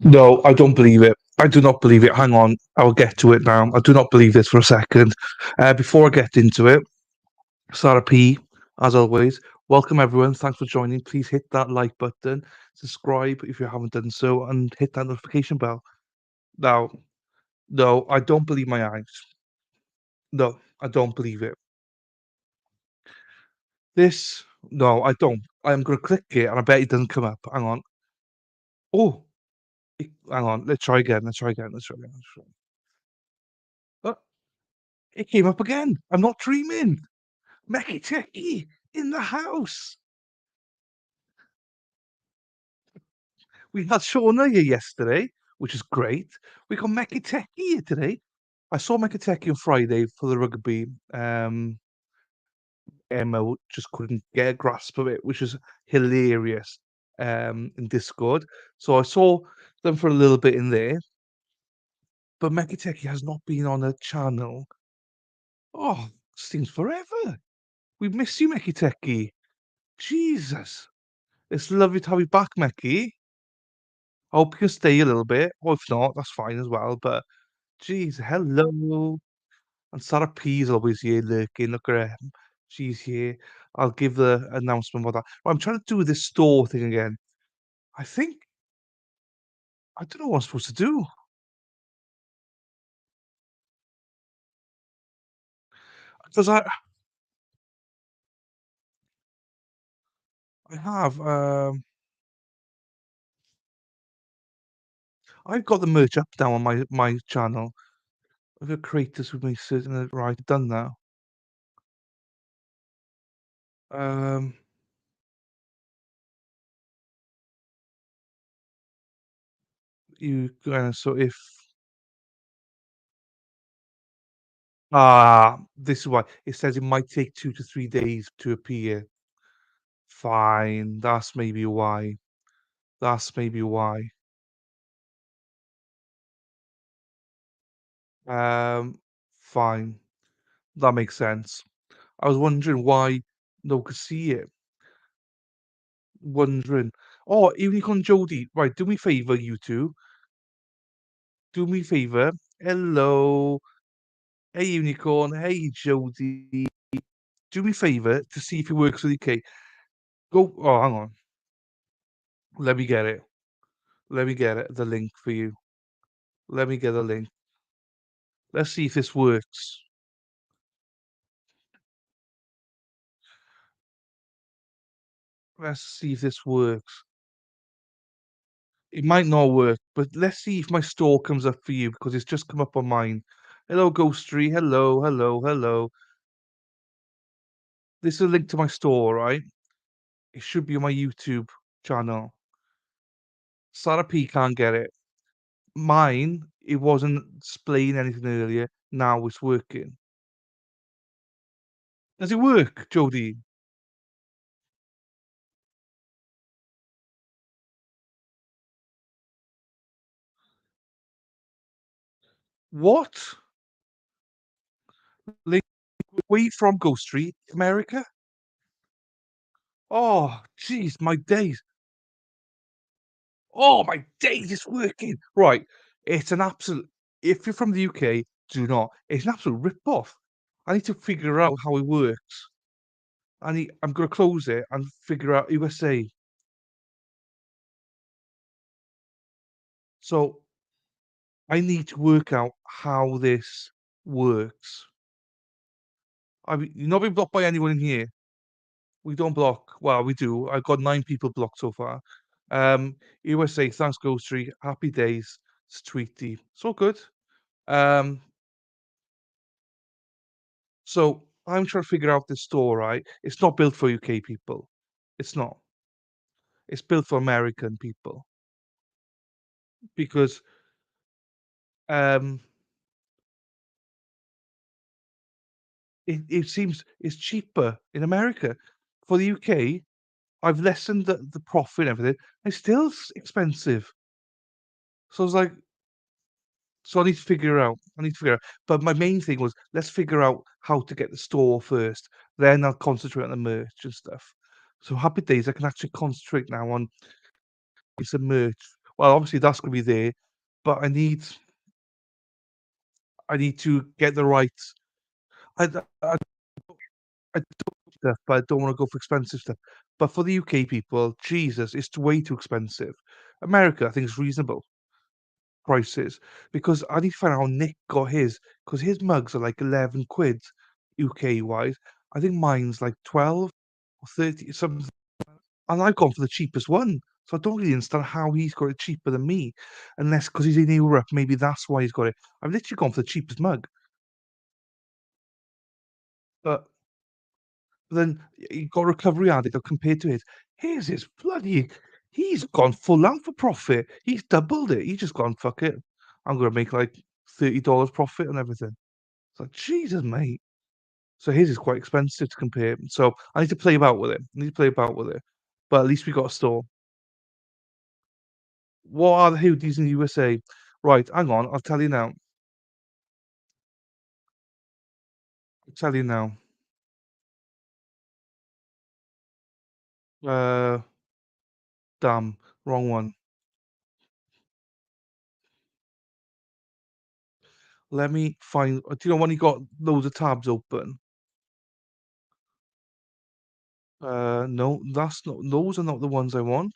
No, I don't believe it. I do not believe it. Hang on, I'll get to it now. I do not believe this for a second. Before I get into it, Sarah P, as always, welcome everyone. Thanks for joining. Please hit that like button, subscribe if you haven't done so, and hit that notification bell. Now, no, I don't believe my eyes. No, I don't believe it. This, no, I don't. I'm gonna click it, and I bet it doesn't come up. Hang on. Oh, hang on. Let's try again. Let's try again. Let's try again. Let's try. Oh, it came up again. I'm not dreaming. Meki Teki in the house. We had Shauna here yesterday, which is great. We got Meki Teki here today. I saw Meki Teki on Friday for the rugby. Emma just couldn't get a grasp of it, which is hilarious. In Discord, so I saw them for a little bit in there, but Meki Teki has not been on a channel. Oh, seems forever. We miss you, Meki Teki. Jesus, it's lovely to have you back, Meki. I hope you can stay a little bit, or if not, that's fine as well. But geez, hello. And Sarah P is always here lurking. Look at her. She's here. I'll give the announcement about that. Right, I'm trying to do this store thing again. I think I don't know what I'm supposed to do. Because I have I've got the merch up now on my channel. I've got creators with me sitting right, done that. Um so if this is why it says it might take 2 to 3 days to appear. Fine, that's maybe why. That's maybe why. Um, Fine. That makes sense. I was wondering why no one could see it. Wondering. Oh, Unicorn Jody. Right, do me a favor, you two. Do me a favor. Hello. Hey, Unicorn. Hey, Jody. Do me a favor to see if it works with EK. Go. Oh, hang on. Let me get it. Let me get it. The link for you. Let me get the link. Let's see if this works. Let's see if this works. It might not work, but let's see if my store comes up for you because it's just come up on mine. Hello, Ghostry. Hello, hello, hello. This is a link to my store, right? It should be on my YouTube channel. Sarah P can't get it. Mine, it wasn't displaying anything earlier. Now it's working. Does it work, Jody? What? Link, where you from, Ghostry? America? Oh, jeez, my days. Oh my days, it's working. Right. It's an absolute if you're from the UK, do not. It's an absolute rip-off. I need to figure out how it works. I'm gonna close it and figure out USA. So I need to work out how this works. I mean, you're not being blocked by anyone in here. We don't block. Well, we do. I've got 9 people blocked so far. USA, thanks, Ghost Street. Happy days. It's Tweety. It's all good. Um, So I'm trying to figure out this store, right? It's not built for UK people. It's not. It's built for American people because um it seems it's cheaper in America. For the UK, I've lessened the profit and everything. It's still expensive. So I was like, so I need to figure out. I need to figure out. But my main thing was let's figure out how to get the store first. Then I'll concentrate on the merch and stuff. So happy days, I can actually concentrate now on some merch. Well, obviously that's gonna be there, but I need to get the right I don't stuff, but I don't wanna go for expensive stuff. But for the UK people, Jesus, it's way too expensive. America, I think is reasonable prices because I need to find out how Nick got his because his mugs are like 11 quid UK wise. I think mine's like 12 or 30 something, and I've gone for the cheapest one. So I don't really understand how he's got it cheaper than me, unless because he's in Europe, maybe that's why he's got it. I've literally gone for the cheapest mug, but then you got Recovery Addict compared to his is bloody he's gone full out for profit. He's doubled it. He's just gone, "Fuck it. I'm gonna make, like, $30 profit on everything." It's like, Jesus, mate. So his is quite expensive to compare. So I need to play about with it. I need to play about with it. But at least we got a store. What are the hoodies in the USA? Right, hang on, I'll tell you now. I'll tell you now. Uh, damn, wrong one. Let me find do you know when you got loads of tabs open? No, that's not those are not the ones I want.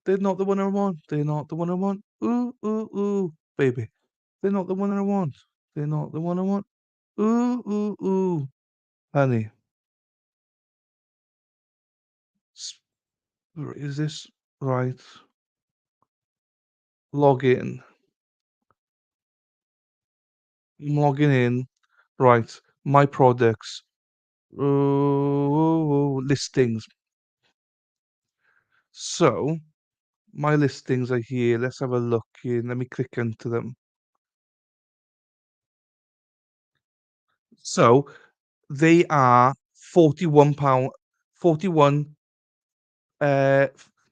They're not the one I want. They're not the one I want. Ooh, ooh, ooh, baby. They're not the one I want. They're not the one I want. Ooh, ooh, ooh. Honey, s is this right? Log in. I'm logging in. Right. My products. Ooh, listings. So, my listings are here. Let's have a look in. Let me click into them. So, they are £41, 41,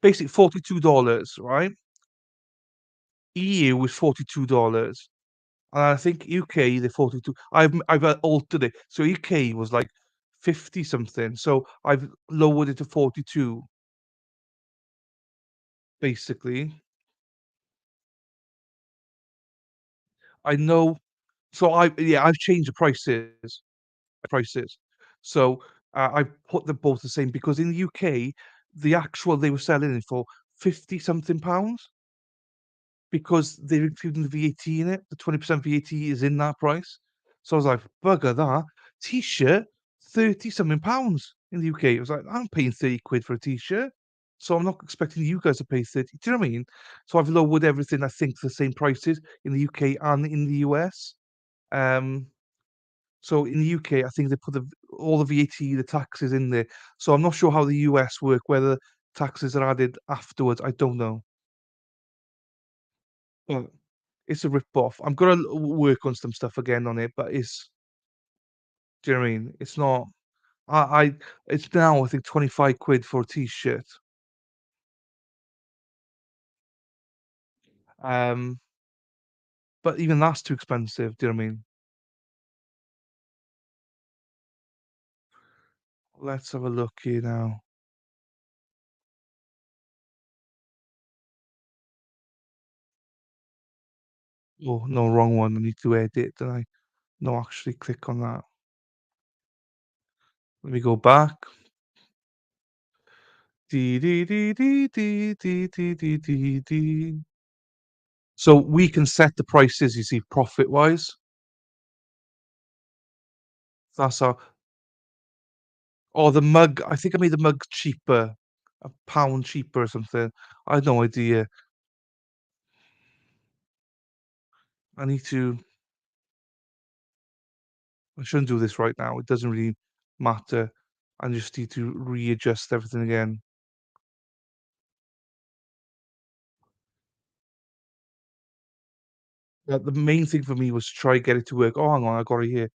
basically $42, right? EU was $42, and I think UK, they're 42. I've altered it. So UK was like 50 something, so I've lowered it to 42, basically. I know so I've changed the prices. So, I put them both the same because in the UK, the actual they were selling it for 50 something pounds. Because they're including the VAT in it, the 20% VAT is in that price. So I was like, "Bugger that." T-shirt, 30 something pounds in the UK. I was like, "I'm paying 30 quid for a T-shirt, so I'm not expecting you guys to pay 30." Do you know what I mean? So I've lowered everything, I think, the same prices in the UK and in the US. Um, so in the UK, I think they put all the VAT, the taxes in there. So I'm not sure how the US work, whether taxes are added afterwards, I don't know. But it's a rip-off. I'm gonna work on some stuff again on it, but it's do you know what I mean? It's not I it's now I think 25 quid for a T-shirt. Um, but even that's too expensive, do you know what I mean? Let's have a look here now. Oh, no, wrong one. I need to edit, don't I? No, actually click on that. Let me go back. Dee dee dee dee dee dee dee dee dee dee. So we can set the prices, you see, profit-wise. That's how oh, the mug I think I made the mug cheaper, a pound cheaper or something. I had no idea. I need to I shouldn't do this right now. It doesn't really matter. I just need to readjust everything again. The main thing for me was to try get it to work. Oh, hang on, I got it here.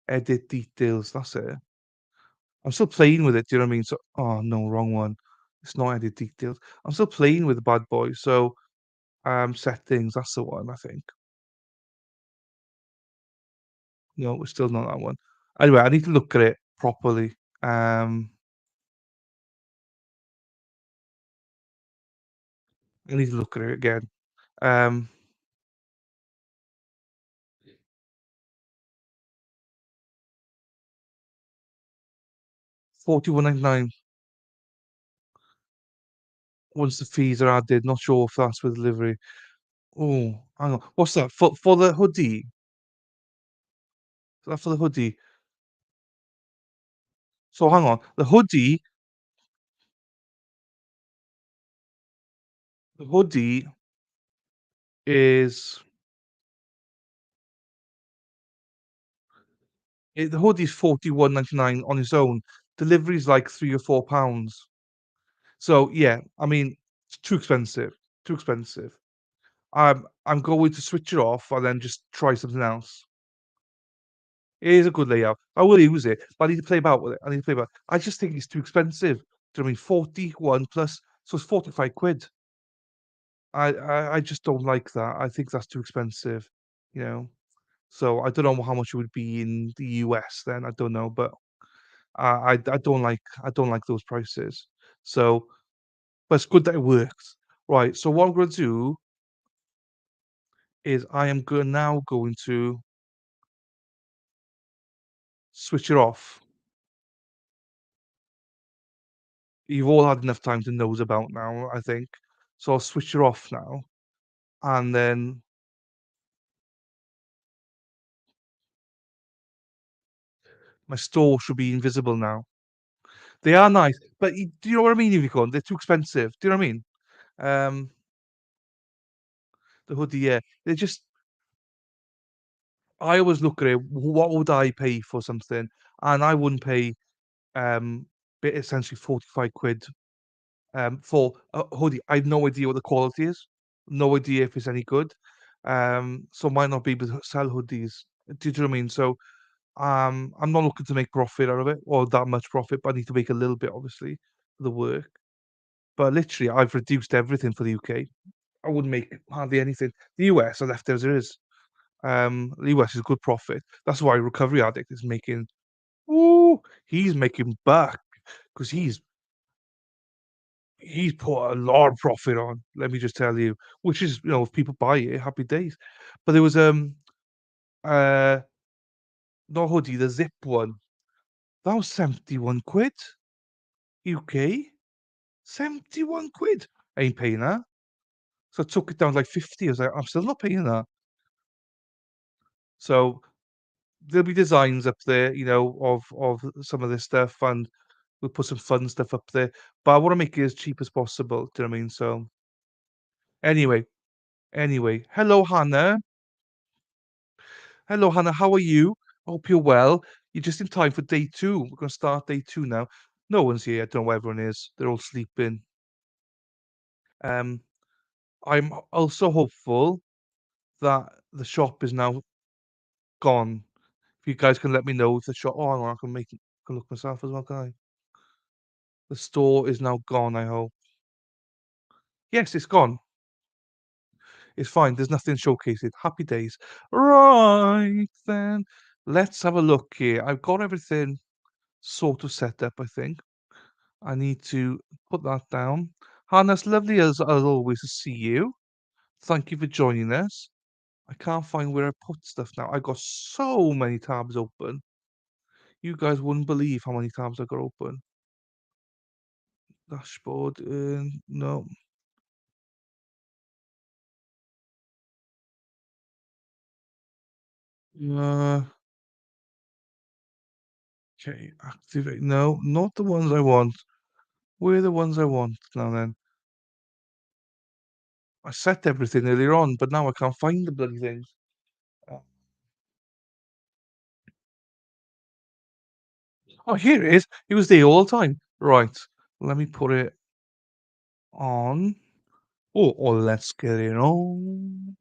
Edit details. That's it. I'm still playing with it. Do you know what I mean? So, oh no, wrong one. It's not edit details. I'm still playing with the bad boy. So, settings. That's the one. I think. No, it's still not that one. Anyway, I need to look at it properly. Um, I need to look at it again. Um, 41.99 once the fees are added. Not sure if that's with delivery. Oh, hang on. What's that? For the hoodie? Is that for the hoodie? So hang on. The hoodie is the hoodie's 41.99 on its own. Delivery's like £3 or £4. So yeah, I mean, it's too expensive. Too expensive. I'm going to switch it off and then just try something else. It is a good layout. I will use it, but I need to play about with it. I need to play about. I just think it's too expensive. Do you know what I mean? 41 plus, so it's 45 quid. I just don't like that. I think that's too expensive, you know. So I don't know how much it would be in the US then. I don't know, but I don't like those prices. So, but it's good that it works. Right. So what I'm going to do is I am now going to switch it off. You've all had enough time to nose about now, I think. So I'll switch it off now, and then my store should be invisible now. They are nice, but do you know what I mean, Unicorn? They're too expensive. Do you know what I mean? Um, the hoodie, yeah. They're just I always look at it, what would I pay for something? And I wouldn't pay, essentially 45 quid, for a hoodie. I have no idea what the quality is, no idea if it's any good. So might not be able to sell hoodies. Do you know what I mean? So, I'm not looking to make profit out of it or that much profit, but I need to make a little bit, obviously, for the work. But literally, I've reduced everything for the UK. I wouldn't make hardly anything. The US, I left it as it is. The US is good profit. That's why Recovery Addict is making, ooh, he's making back because he's put a lot of profit on. Let me just tell you, which is, if people buy it, happy days. But there was uh not hoodie, the zip one. That was 71 quid. UK 71 quid. I ain't paying that. So I took it down to like 50. I was like, I'm still not paying that. So there'll be designs up there, of some of this stuff, and we'll put some fun stuff up there. But I want to make it as cheap as possible. Do you know what I mean? So anyway, hello Hannah. Hello Hannah, how are you? I hope you're well. You're just in time for day two. We're gonna start day two now. No one's here. I don't know where everyone is. They're all sleeping. Um, I'm also hopeful that the shop is now gone. If you guys can let me know if the shop. Oh, hang on, I can look myself as well, can I? The store is now gone. I hope. Yes, it's gone. It's fine. There's nothing showcasing. Happy days. Right then, let's have a look here. I've got everything sort of set up. I think I need to put that down. Hannah, it's lovely as always to see you. Thank you for joining us. I can't find where I put stuff now. I got so many tabs open. You guys wouldn't believe how many tabs I got open. Dashboard, no. Uh, okay, activate. No, not the ones I want. Where are the ones I want now then? I set everything earlier on, but now I can't find the bloody things. Uh, Oh, here it is. It was there all the time. Right. Let me put it on. Oh, let's get it on.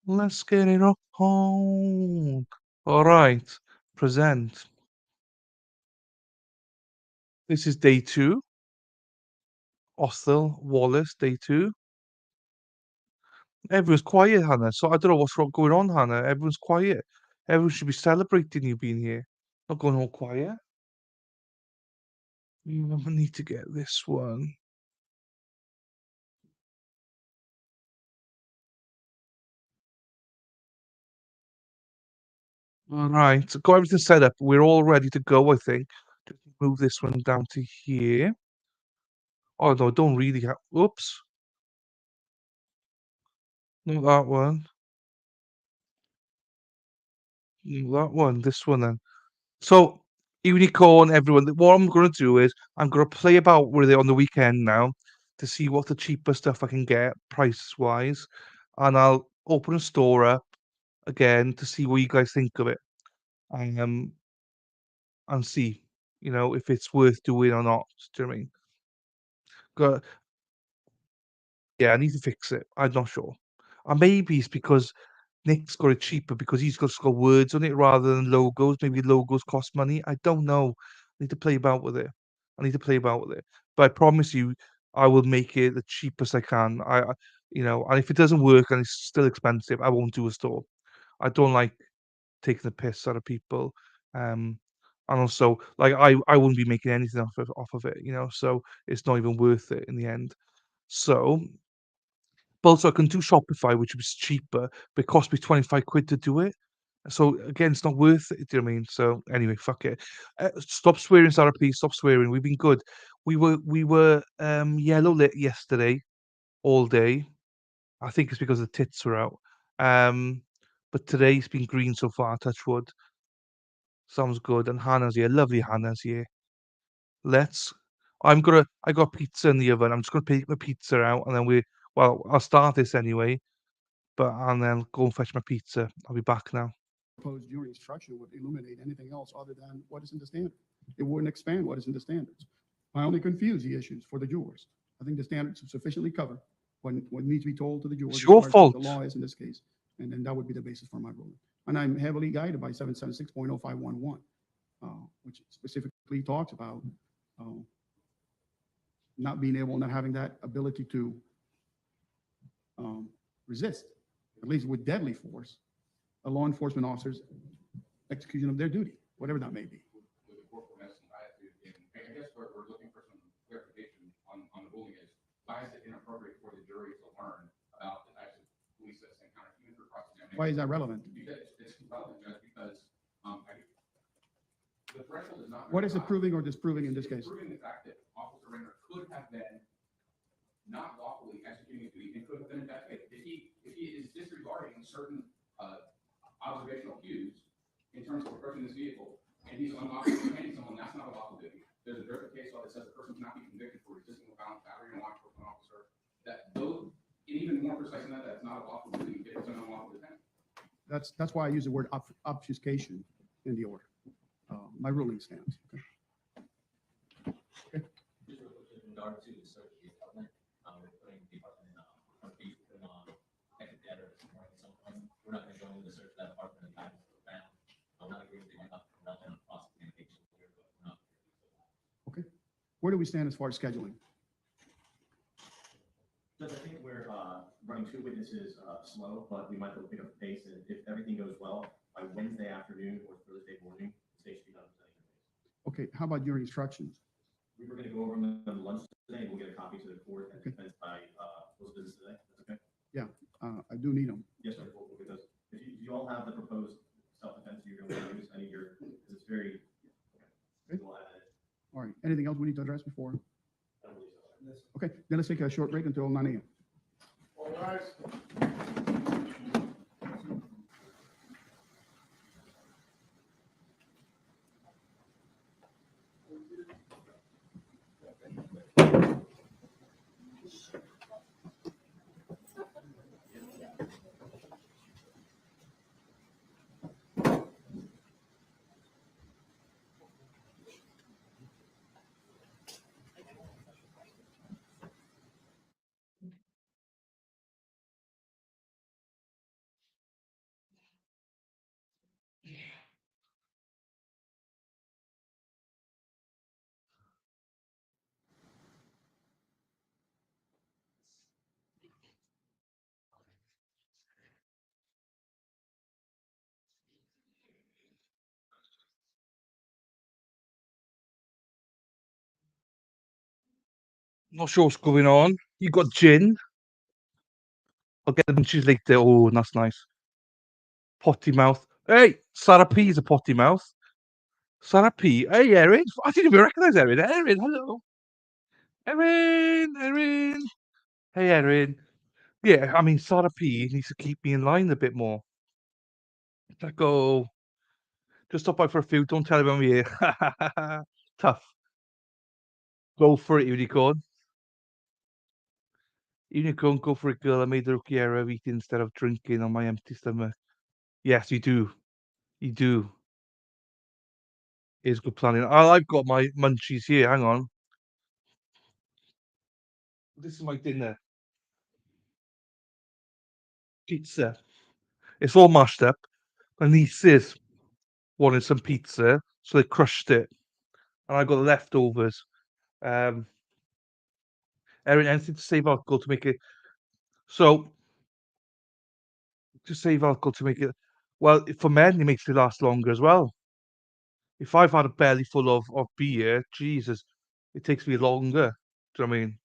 Let's get it on. All right. Present. This is day two. Othal Wallace, day two. Everyone's quiet, Hannah. So I don't know what's going on, Hannah. Everyone's quiet. Everyone should be celebrating you being here. Not going all quiet. I need to get this one. Alright, so got everything set up. We're all ready to go, I think. Just move this one down to here. Oh, no, don't really have. Oops, not that one. Not that one, this one then. So, Unicorn, everyone, what I'm gonna do is I'm gonna play about with it on the weekend now to see what the cheapest stuff I can get price-wise, and I'll open a store up again to see what you guys think of it, um, and see, if it's worth doing or not. Do you know what I mean? Got Yeah, I need to fix it. I'm not sure. And maybe it's because Nick's got it cheaper because he's just got words on it rather than logos. Maybe logos cost money. I don't know. I need to play about with it. I need to play about with it. But I promise you, I will make it the cheapest I can. And if it doesn't work and it's still expensive, I won't do a store. I don't like taking the piss out of people. Um, and also, like, I wouldn't be making anything off of it. So it's not even worth it in the end. So but also I can do Shopify, which was cheaper, but it cost me 25 quid to do it. So again, it's not worth it. Do you know what I mean? So anyway, fuck it. Stop swearing, Sarah, please. Stop swearing. We've been good. We were yellow lit yesterday all day. I think it's because the tits were out. Um, but today's been green so far. Touch wood. Sounds good. And Hannah's here. Lovely Hannah's here. Let's. I got pizza in the oven. I'm just gonna take my pizza out, and then Well, I'll start this anyway. And then go and fetch my pizza. I'll be back now. Proposed jury instruction would illuminate anything else other than what is in the standard. It wouldn't expand what is in the standards. I only confuse the issues for the jurors. I think the standards sufficiently cover what needs to be told to the jurors It's as your far as what fault. the law is in this case. And then that would be the basis for my ruling. And I'm heavily guided by 776.0511, which specifically talks about uh, not having that ability to resist, at least with deadly force, a law enforcement officer's execution of their duty, whatever that may be. With the court permits, I guess we're looking for some clarification on the ruling is, why is it inappropriate for the jury to learn about the types of police that encounter even for cross-examination? Why is that relevant? Because it's relevant, Judge, because the threshold is not. What is it proving or disproving in this case? Proving the fact that Officer Raynor could have been not lawfully executing his duty and could have been investigated. If he is disregarding certain observational cues in terms of approaching this vehicle, and he's unlawfully detaining someone, that's not a lawful duty. There's a different case law that says the person cannot be convicted for resisting a violent battery and law enforcement officer. And even more precise than that, that's not a lawful duty if it's an unlawful detention. That's why I use the word obfuscation in the order. My ruling stands. Okay. Just in regard to the search of the apartment, we're putting the apartment on active data this morning. So we're not going to go into the search of that apartment and guidance for the found. I'm not agreeing with you. We're not going to cross communication here, but we're not. Okay. Where do we stand as far as scheduling? Judge, I think we're running two witnesses slow, but we might be able to pick up the pace. And if everything goes well, by Wednesday afternoon or Thursday morning, the state should be done presenting the case. Okay. How about your instructions? We were going to go over them on lunch today, and we'll get a copy to the court and defense by close of business today. That's okay? I do need them. Yes, sir. Because if you all have the proposed self-defense you're going to use, I need your, because it's very, okay. We'll add it. All right. Anything else we need to address before? I don't believe so. Okay. Then let's take a short break until 9 a.m. All right. Not sure what's going on. You got gin. I'll get them cheese later. Oh, that's nice. Potty mouth. Hey, Sarah P's a potty mouth. Sarah P. Hey, Erin. I didn't even recognise Erin. Erin, hello. Erin. Hey, Erin. Yeah, I mean, Sarah P needs to keep me in line a bit more. Like, go. Just stop by for a few. Don't tell everyone we're here. Tough. Go for it, unicorn. Unicorn, go for it, girl. I made the rookie error of eating instead of drinking on my empty stomach. Yes, you do. You do. Is good planning. I've got my munchies here. Hang on. This is my dinner. Pizza. It's all mashed up. My nieces wanted some pizza, so they crushed it, and I got the leftovers. Um, Erin, anything to save alcohol to make it. So to save alcohol to make it. Well, for men, it makes it last longer as well. If I've had a belly full of beer, Jesus, it takes me longer. Do you know what I mean?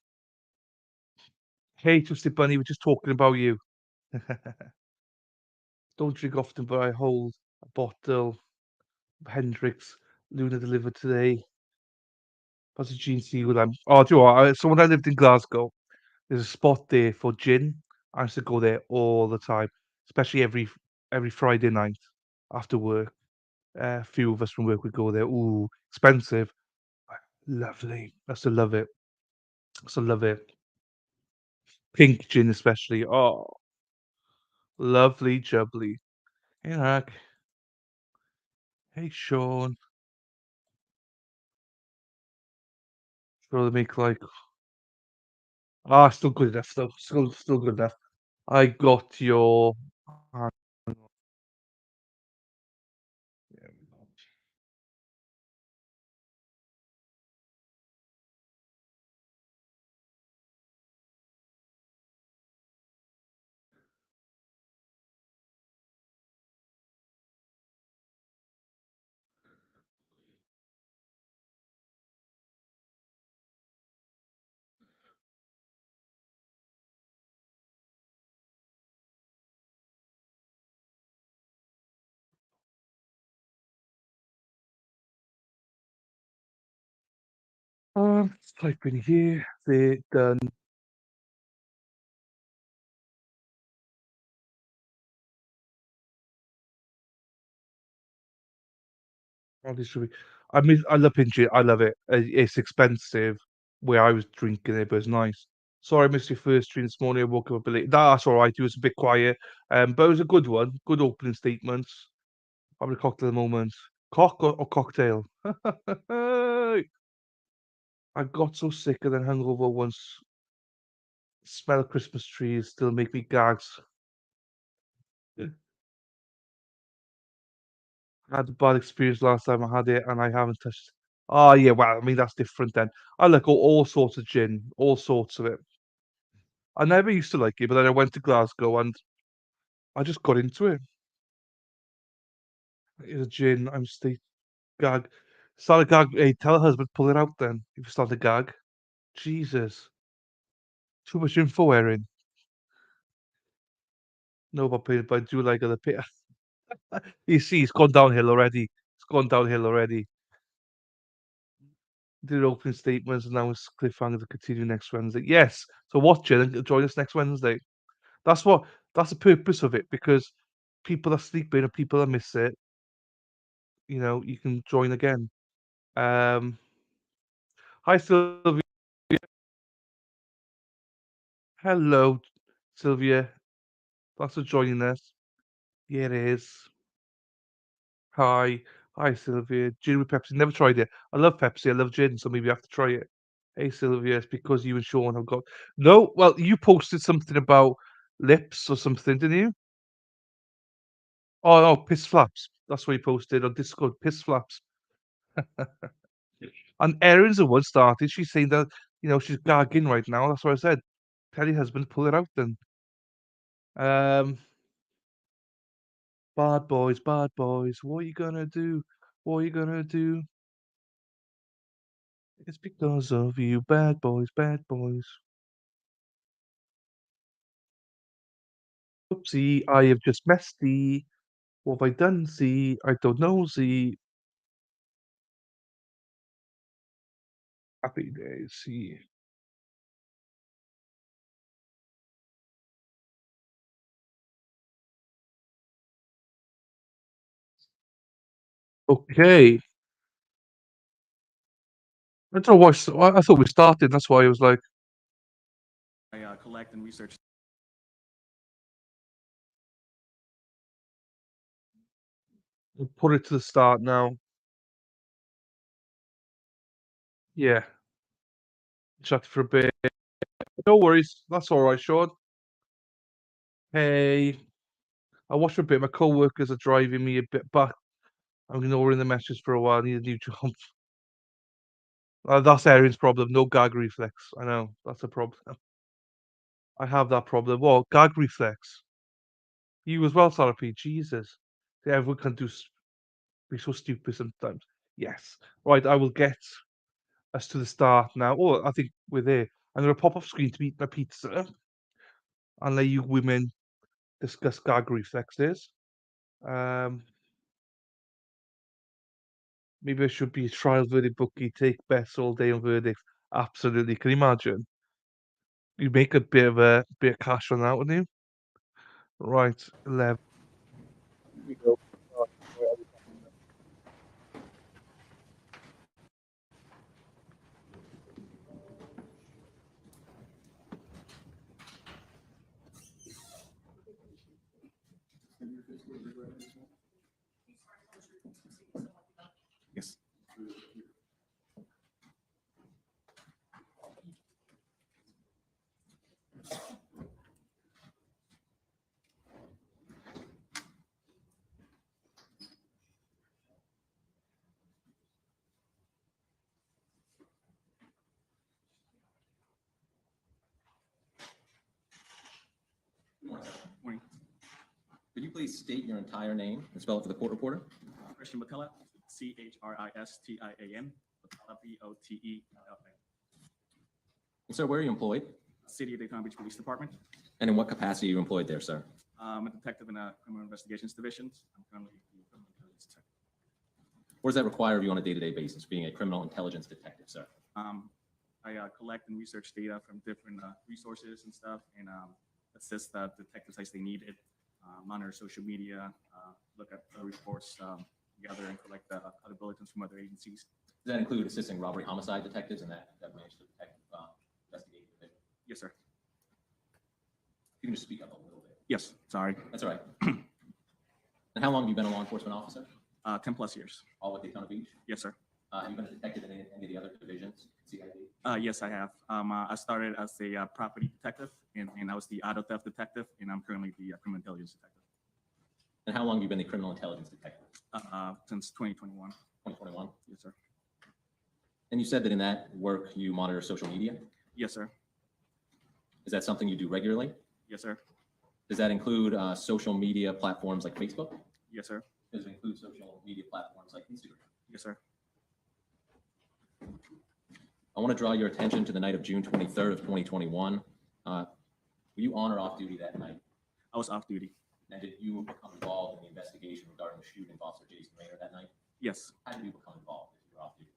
Hey, Twisted Bunny, we're just talking about you. Don't drink often, but I hold a bottle of Hendrix Luna delivered today. That's a GC with them. Oh, do you know what? So when I lived in Glasgow, there's a spot there for gin. I used to go there all the time, especially every Friday night after work. A few of us from work would go there. Ooh, expensive. Lovely. I used to love it. I used to love it. Pink gin especially. Oh, lovely jubbly. Hey, Hack. Hey, Sean. Sure, they make like still good enough though. Still good enough. I got your. hang on, there we go. Let's type in here. They're done. All this should be. I mean, I love Pinchy. I love it. It's expensive. Where I was drinking it, but it's nice. Sorry, I missed your first stream this morning. I woke up a bit late. That's all right. It was a bit quiet. But it was a good one. Good opening statements. Having a cocktail at the moment. Cock or cocktail? I got so sick and then hungover once. Smell of Christmas trees still make me gags. I had a bad experience last time I had it, and I haven't touched. Oh yeah, well, I mean that's different then. I like all sorts of gin, all sorts of it. I never used to like it, but then I went to Glasgow and I just got into it. It's a gin. I'm state gag. Start a gag. Hey, tell her husband pull it out then. If you start a gag, Jesus, too much info, Erin. No, but I do like other pit. You see, it's gone downhill already. It's gone downhill already. Did opening statements and now it's cliffhanger to continue next Wednesday. Yes. So watch it and join us next Wednesday. That's what that's the purpose of it because people are sleeping and people that miss it, you can join again. Um Hi Sylvia. Hello, Sylvia. Thanks for joining us. Yeah, it is. Hi. Hi Sylvia. Gin with Pepsi. Never tried it. I love Pepsi. I love gin, so maybe I have to try it. Hey Sylvia, it's because you and Sean have got no, well, you posted something about lips or something, didn't you? Oh, no, piss flaps. That's what he posted on Discord. Piss flaps. And Erin's the one started. She's saying that she's gagging right now. That's what I said. Tell your husband to pull it out then. Um, bad boys, bad boys. What are you gonna do? What are you gonna do? It's because of you, bad boys, bad boys. Oopsie, I have just messed the What have I done? See, I don't know. See, happy days. See. Okay. I don't know why. I thought we started. That's why I was like, I collect and research. we'll put it to the start now. Yeah. Chat for a bit. No worries. That's all right, Sean. Hey, I watched a bit. My co-workers are driving me a bit back. I'm ignoring the messages for a while. I need a new job. That's Erin's problem. No gag reflex. I know that's a problem. I have that problem. What gag reflex? You as well, Therapy. Jesus. See, everyone can be so stupid sometimes. Yes. Right. I will get us to the start now. Oh, I think we're there. I'm gonna pop off screen to eat my pizza and let you women discuss gag reflexes. Um, maybe I should be a trial verdict bookie, take bets all day on verdicts. Absolutely. Can you imagine? You make a bit of cash on that, wouldn't you? Right, 11. Here we go. Right, I'll be back in a minute. Yes. Morning. Could you please state your entire name and spell it for the court reporter? Christian Botella, Christian, Botella, Boteella. And sir, where are you employed? City of Daytona Beach Police Department. And in what capacity are you employed there, sir? I'm a detective in a criminal investigations division. I'm currently the criminal intelligence detective. What does that require of you on a day-to-day basis, being a criminal intelligence detective, sir? I collect and research data from different resources and stuff, and assist the detectives as they need it. Monitor social media, look at the reports, gather and collect other bulletins from other agencies. Does that include assisting robbery homicide detectives in that branch of the detective investigative division? Yes, sir. If you can just speak up a little bit. Yes, sorry. That's all right. And how long have you been a law enforcement officer? 10 plus years. All with Daytona Beach? Yes, sir. Have you been a detective in any of the other divisions, CID? Yes, I have. I started as a property detective, and I was the auto theft detective, and I'm currently the criminal intelligence detective. And how long have you been the criminal intelligence detective? Since 2021. 2021? Yes, sir. And you said that in that work, you monitor social media. Yes, sir. Is that something you do regularly? Yes, sir. Does that include social media platforms like Facebook? Yes, sir. Does it include social media platforms like Instagram? Yes, sir. I want to draw your attention to the night of June 23rd of 2021. Were you on or off duty that night? I was off duty. And did you become involved in the investigation regarding the shooting of Officer Jason Raynor that night? Yes. How did you become involved if you were off duty?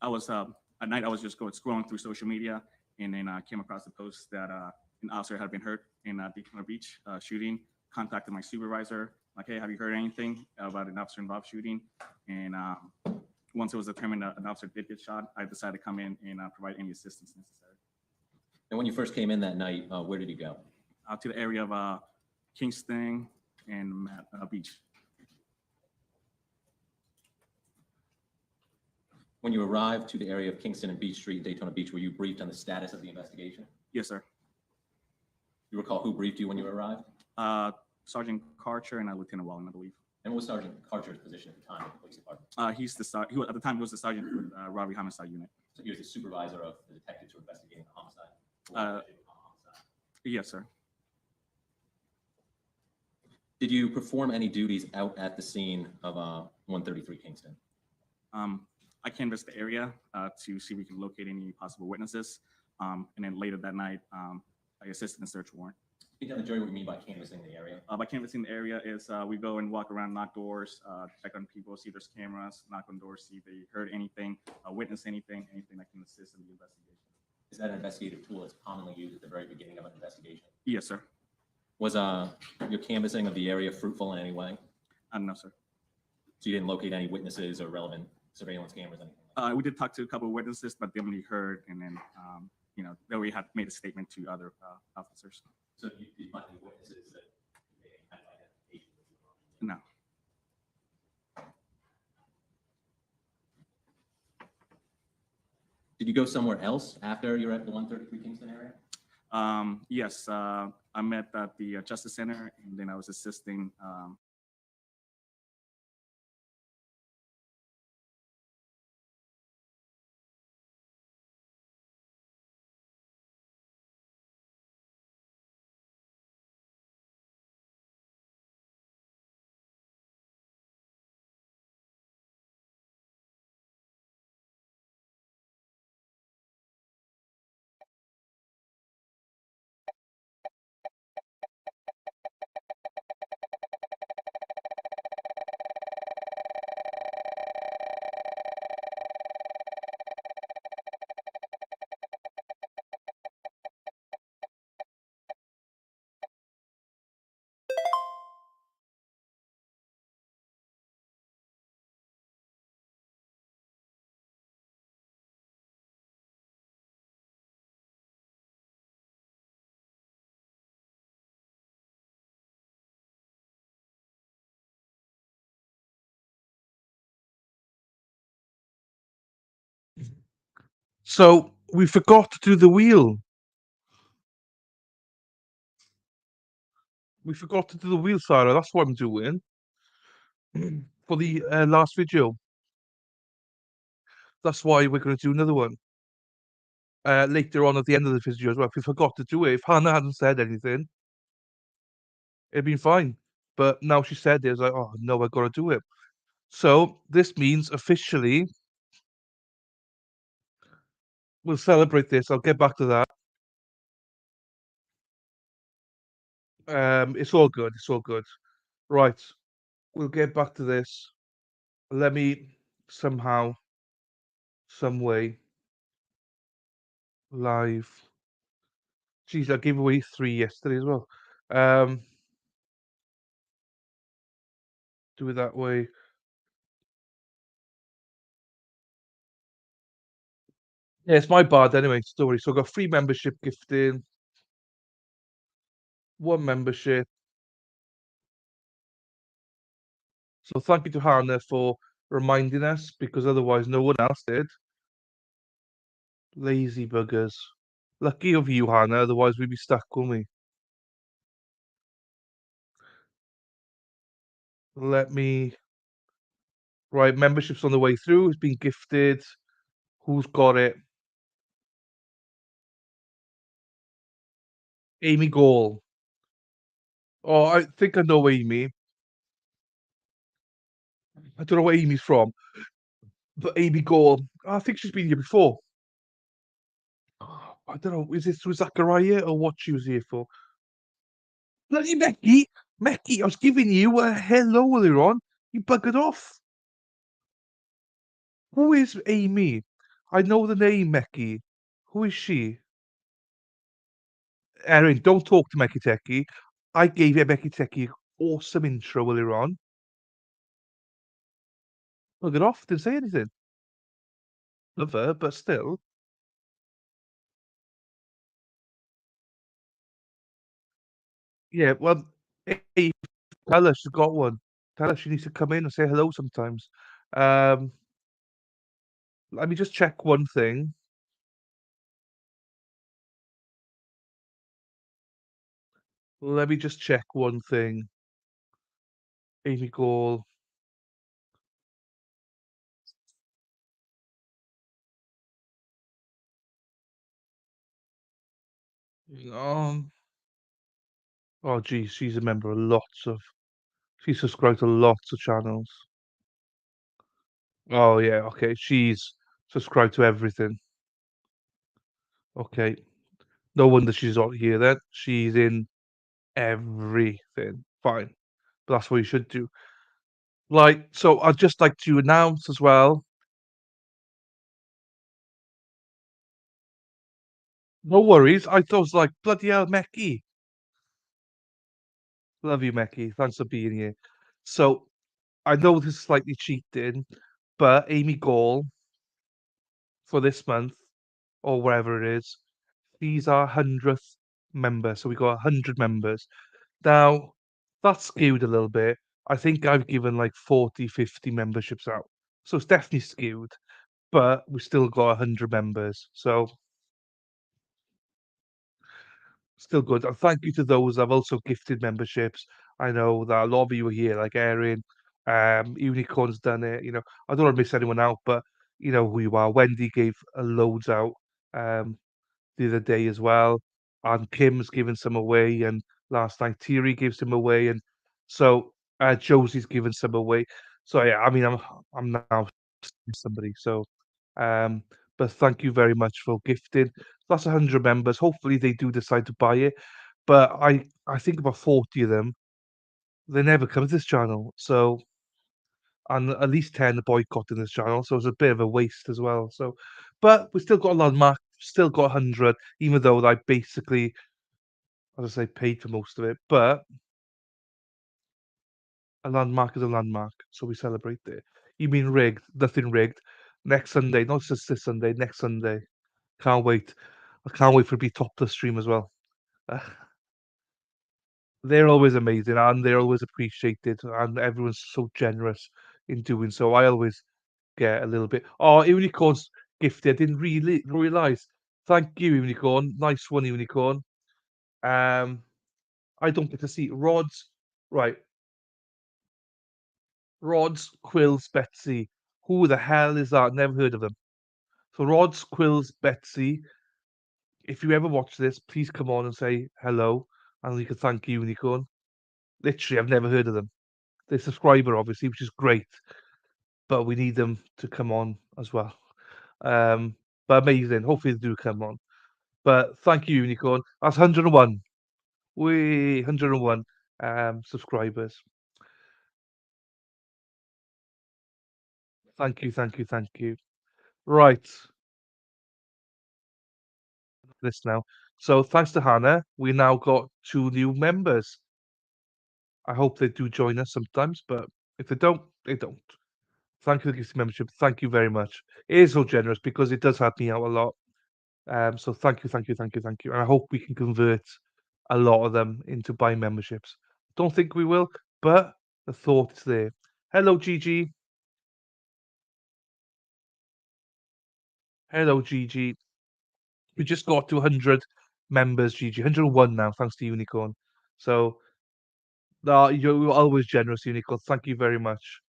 I was at night. I was just scrolling through social media, and then I came across the post that an officer had been hurt in Daytona Beach shooting. Contacted my supervisor, like, hey, have you heard anything about an officer involved shooting? And once it was determined that an officer did get shot, I decided to come in and provide any assistance necessary. And when you first came in that night, where did you go? To the area of Kingston and Beach. When you arrived to the area of Kingston and Beach Street, Daytona Beach, were you briefed on the status of the investigation? Yes, sir. You recall who briefed you when you arrived? Sergeant Karcher and Lieutenant Wallen, I believe. And what was Sergeant Karcher's position at the time in the police department? He's the at the time he was the sergeant for the robbery homicide unit. So he was the supervisor of the detectives who were investigating the homicide? Yes, sir. Did you perform any duties out at the scene of 133 Kingston? I canvassed the area to see if we can locate any possible witnesses. And then later that night, I assisted in a search warrant. Can you tell the jury what you mean by canvassing the area? By canvassing the area is we go and walk around, knock doors, check on people, see if there's cameras, knock on doors, see if they heard anything, witness anything that can assist in the investigation. Is that an investigative tool that's commonly used at the very beginning of an investigation? Yes, sir. Was your canvassing of the area fruitful in any way? No, sir. So you didn't locate any witnesses or relevant surveillance cameras, anything like that? We did talk to a couple of witnesses, but they only heard, and then they already had made a statement to other officers. So you find any witnesses that they had identification? No. Did you go somewhere else after you were at the 133 Kingston area? Yes, I met at the Justice Center, and then I was assisting. So we forgot to do the wheel. We forgot to do the wheel, Sarah. That's what I'm doing for the last video. That's why we're going to do another one later on at the end of the video as well. If we forgot to do it, if Hannah hadn't said anything, it'd been fine. But now she said it, it's like, oh no, I got to do it. So this means officially we'll celebrate this. I'll get back to that. It's all good. It's all good. Right. We'll get back to this. Let me somehow, some way, live. Jeez, I gave away 3 yesterday as well. Do it that way. Yeah, it's my bad anyway, story. So I got 3 membership gifting, 1 membership. So thank you to Hannah for reminding us because otherwise no one else did. Lazy buggers. Lucky of you, Hannah, otherwise we'd be stuck, wouldn't we? Let me. Right, membership's on the way through. It's been gifted. Who's got it? Amy Gall. Oh, I think I know Amy. I don't know where Amy's from, but Amy Gall. I think she's been here before. I don't know. Is this through Zachariah or what she was here for? Bloody Mecky! Mecky, I was giving you a hello earlier on. You buggered off. Who is Amy? I know the name Mecky. Who is she? Erin, don't talk to Mecky Techie. I gave you Mecky Techie awesome intro earlier on. Buggered off, didn't say anything. Love her, but still. Yeah, well, hey, tell her she's got one. Tell her she needs to come in and say hello sometimes. Um, Let me just check one thing. Let me just check one thing. Amy Gall. Um, oh, geez, she's a member of lots of. She's subscribed to lots of channels. Oh, yeah, okay. She's subscribed to everything. Okay. No wonder she's not here then. She's in everything. Fine. But that's what you should do. Like, so I'd just like to announce as well. No worries. I thought it was like, bloody hell, Mecky. Love you, Mecky. Thanks for being here. So I know this is slightly cheating, but Amy Gall for this month or wherever it is, she's our 100th member. So we got 100 members. Now, that's skewed a little bit. I think I've given like 40, 50 memberships out. So it's definitely skewed, but we still got 100 members. So still good. And thank you to those I've also gifted memberships. I know that a lot of you are here, like Erin, Unicorn's done it. I don't want to miss anyone out, but you know who you are. Wendy gave loads out the other day as well, and Kim's given some away, and last night Thierry gave some away, and so Josie's given some away. So yeah, I mean, I'm now somebody. So, um, but thank you very much for gifting. That's 100 members. Hopefully, they do decide to buy it. But I think about 40 of them, they never come to this channel. So, and at least 10 are boycotting this channel. So it's a bit of a waste as well. So, but we still got a landmark, still got 100, even though I basically, as I say, paid for most of it. But a landmark is a landmark. So we celebrate it. You mean rigged? Nothing rigged. Next Sunday, not just this Sunday, next Sunday. Can't wait. I can't wait for it to be topless stream as well. They're always amazing and they're always appreciated and everyone's so generous in doing so. I always get a little bit. Oh, Unicorn's gifted. I didn't really realize. Thank you, Unicorn. Nice one, Unicorn. Um, I don't get to see Rods. Right, Rods, Quills, Betsy. Who the hell is that? Never heard of them. So Rods, Quills, Betsy. If you ever watch this, please come on and say hello, and you can thank Unicorn. Literally, I've never heard of them. They're a subscriber, obviously, which is great, but we need them to come on as well. Um, but amazing. Hopefully, they do come on. But thank you, Unicorn. That's 101. We 101 subscribers. Thank you, thank you, thank you. Right, this now. So thanks to Hannah, we now got 2 new members. I hope they do join us sometimes, but if they don't, they don't. Thank you for gifting membership. Thank you very much. It is so generous because it does help me out a lot. So thank you, thank you, thank you, thank you. And I hope we can convert a lot of them into buying memberships. Don't think we will, but the thought is there. Hello, Gigi. Hello, Gigi. We just got to 100 members, Gigi. 101 now, thanks to Unicorn. So, no, you're always generous, Unicorn. Thank you very much.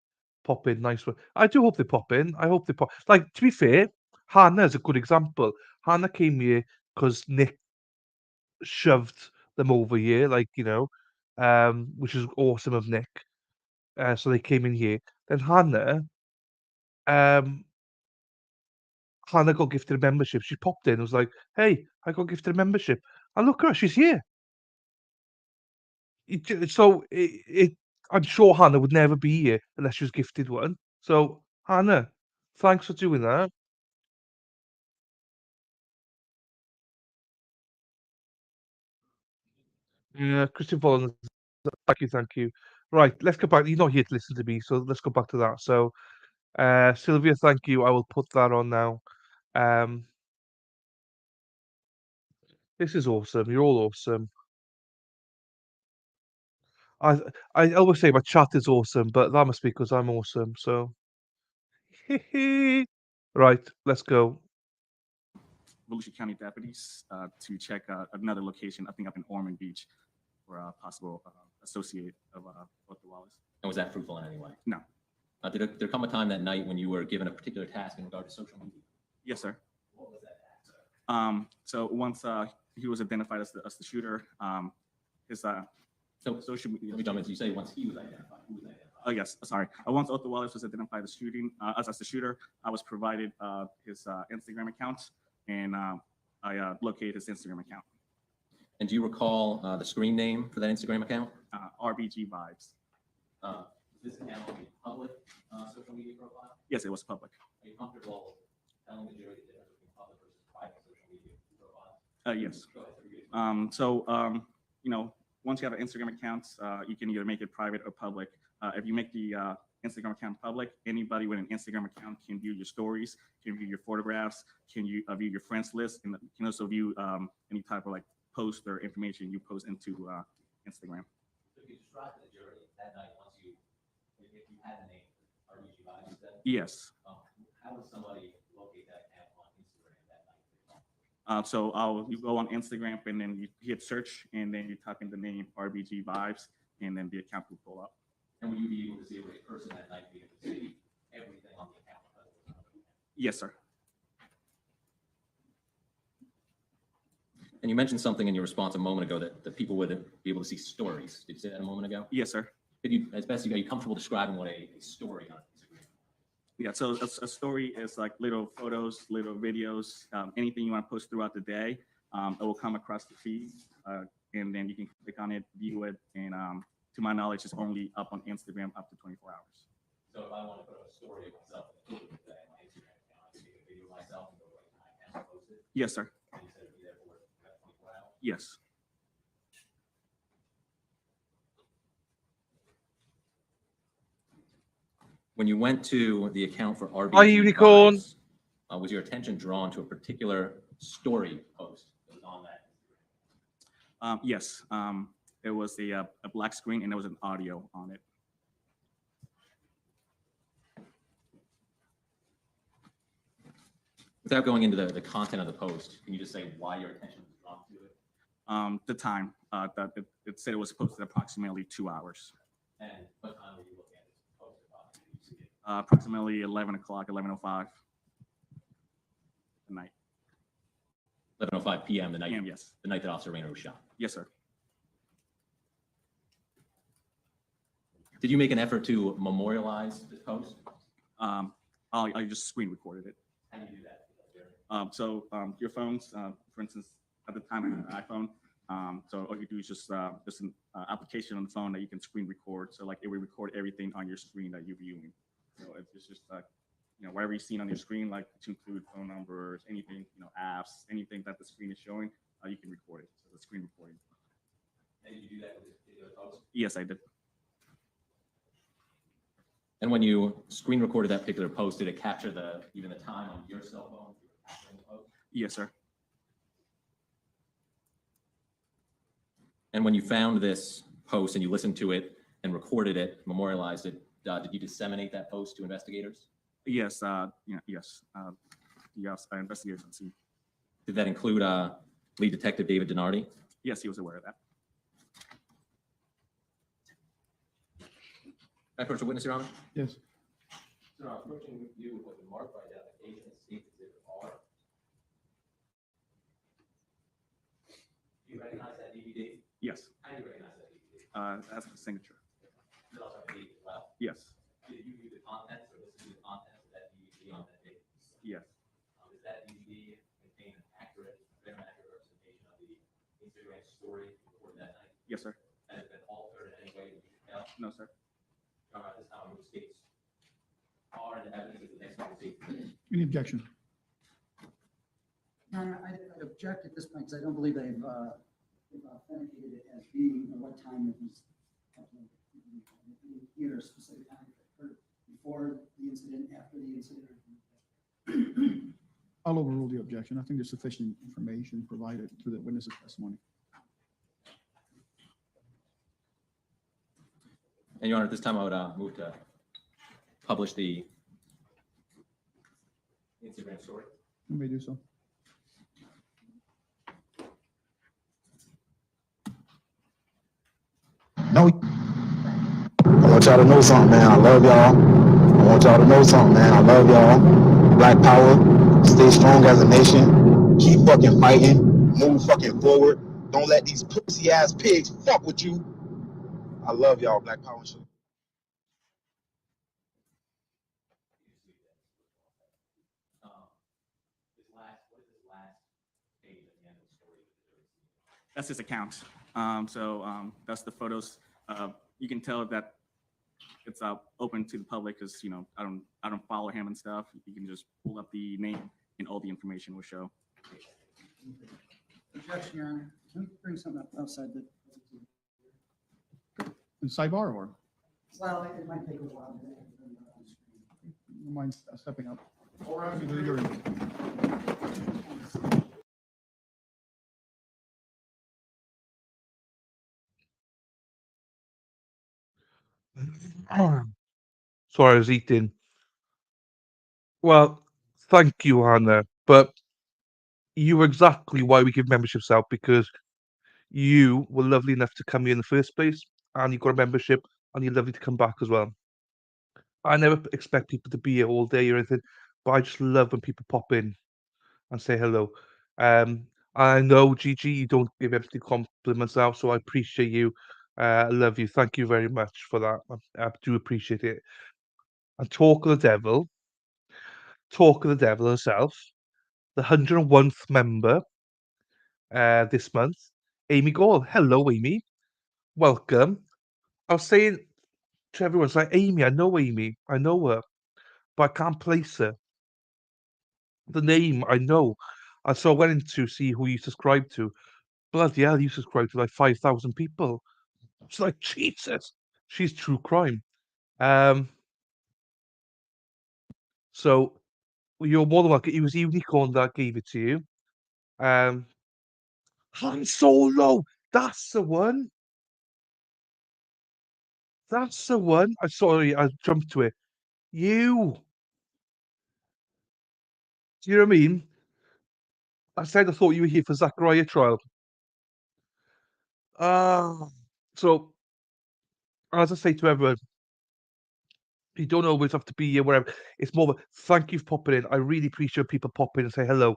Pop in, nice one. I do hope they pop in. I hope they pop. Like, to be fair, Hannah is a good example. Hannah came here because Nick shoved them over here, like, which is awesome of Nick. So they came in here. Then um, Hannah got gifted a membership. She popped in and was like, "Hey, I got gifted a membership." And look at her, she's here. I'm sure Hannah would never be here unless she was gifted one. So Hannah, thanks for doing that. Yeah, Christian Vollen, thank you, thank you. Right, let's go back. You're not here to listen to me, so let's go back to that. So, Sylvia, thank you. I will put that on now. Um, this is awesome. You're all awesome. I I always say my chat is awesome, but that must be because I'm awesome. So, right, let's go. Volusia County deputies to check another location, I think up in Ormond Beach, for a possible associate of Othal Wallace. And was that fruitful in any way? No. Did there come a time that night when you were given a particular task in regard to social media? Yes, sir. What was that task? So once he was identified as the shooter, his So social media. let me jump in. So you say once he was identified, who was identified? Oh yes, sorry. Once Othal Wallace was identified as the shooter, I was provided his Instagram account, and I located his Instagram account. And do you recall the screen name for that Instagram account? RBG Vibes. This account a public social media profile? Yes, it was public. Are you comfortable telling the jury the difference between public versus private social media profile? Yes. Go ahead. You know, once you have an Instagram account, you can either make it private or public. If you make the Instagram account public, anybody with an Instagram account can view your stories, can view your photographs, can view your friends list, and can also view any type of like post or information you post into Instagram. So if you describe to the jury that night, once you, if you had the name, RBG Vibes, Yes. how would somebody locate that account on Instagram that night? So you go on Instagram and then you hit search and then you type in the name RBG Vibes and then the account will pull up. And will you be able to see a person that night be able to see everything on the account? Yes, sir. And you mentioned something in your response a moment ago that people would be able to see stories. Did you say that a moment ago? Yes, sir. Could you, as best you are you comfortable describing what a story on Instagram? Yeah, so a story is like little photos, little videos, anything you want to post throughout the day. It will come across the feed, and then you can click on it, view it, and to my knowledge, it's only up on Instagram up to 24 hours. So if I want to put a story of myself on my Instagram account, I can take a video of myself and go right to my account and post it. Yes, sir. And you said it'd be there for 24 hours. Yes. When you went to the account for RBG Hi, Unicorn. Vibes, was your attention drawn to a particular story post that was on that Instagram? Yes. It was a black screen and there was an audio on it. Without going into the content of the post, can you just say why your attention was drawn to it? The time that it said it was posted approximately 2 hours. And what time were you looking at this post about? Did you see it? Approximately 11 o'clock, 11:05 at night. 11:05 p.m. the night, PM, yes. the night that Officer Raynor was shot. Yes, sir. Did you make an effort to memorialize this post? I just screen recorded it. How do you do that? Your phones, for instance, at the time I had an iPhone. So all you do is just an application on the phone that you can screen record. So like it will record everything on your screen that you're viewing. So it's just like, whatever you've seen on your screen, like to include phone numbers, anything, apps, anything that the screen is showing, you can record it. So the screen recording. And did you do that with this particular post? Yes, I did. And when you screen recorded that particular post, did it capture even the time on your cell phone? Yes, sir. And when you found this post and you listened to it and recorded it, memorialized it, did you disseminate that post to investigators? Yes. Yes. Yes. Investigators on scene. Did that include lead detective David Donardi? Yes, he was aware of that. Approach a witness, Your Honor. Yes. Sir, I'm approaching you with what the marked by identification as State Exhibit R. Do you recognize that DVD? Yes. How do you recognize that DVD? As a signature. Does it also have a date as well? Yes. Did you view the contents or listen to the contents of that DVD on that date? Yes. Does that DVD contain an accurate, very accurate representation of the Instagram story recorded that night? Yes, sir. Has it been altered in any way that you can tell? No, sir. Your Honor, at this time, which states are the evidence of the next one state? Any objection? Your Honor, I'd object at this point because I don't believe they've authenticated it as being, or what time it was, here, a specific time it occurred, before the incident, after the incident. I'll overrule the objection. I think there's sufficient information provided through the witness's testimony. And Your Honor, at this time, I would move to publish the Instagram story. You may do so. No. I want y'all to know something, man. I love y'all. I want y'all to know something, man. I love y'all. Black power. Stay strong as a nation. Keep fucking fighting. Move fucking forward. Don't let these pussy ass pigs fuck with you. I love y'all, Black Power. Shit. What is this last page at the end of the story? that's his account. That's the photos. You can tell that it's open to the public because I don't follow him and stuff. You can just pull up the name and all the information will show. Objection, Your Honor. Can we bring something up outside the? Sidebar or, Well, it might take a while. you mind stepping up? Or after the hearing. Sorry, I was eating. Well, thank you, Hannah. But you were exactly why we give memberships out because you were lovely enough to come here in the first place, and you got a membership, and you're lovely to come back as well. I never expect people to be here all day or anything, but I just love when people pop in and say hello. I know, Gigi, you don't give empty compliments out, so I appreciate you. I love you. Thank you very much for that. I do appreciate it. And talk of the devil herself, the 101st member this month, Amy Gall. Hello, Amy. Welcome. I was saying to everyone, it's like, Amy, I know Amy. I know her, but I can't place her. The name, I know. And so I went in to see who you subscribe to. Bloody hell, you subscribe to like 5,000 people. It's like, Jesus. She's true crime. Um, so you're more than welcome. It was Unicorn that gave it to you. Um, Han Solo. That's the one. That's the one. I sorry, I jumped to it. You. Do you know what I mean? I said I thought you were here for Zachariah trial. Ah. So as I say to everyone, you don't always have to be here, wherever. It's more of a thank you for popping in. I really appreciate people pop in and say hello.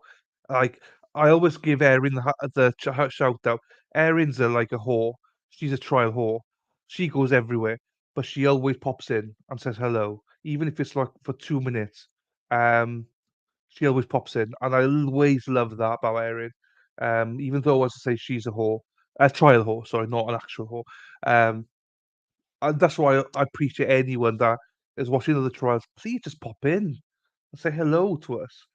Like I always give Erin the shout out. Erin's like a whore. She's a trial whore. She goes everywhere, but she always pops in and says hello, even if it's like for 2 minutes. Um, she always pops in, and I always love that about Erin. Even though, as I say, she's a whore, a trial whore. Sorry, not an actual whore. And that's why I appreciate anyone that is watching other trials. Please just pop in and say hello to us.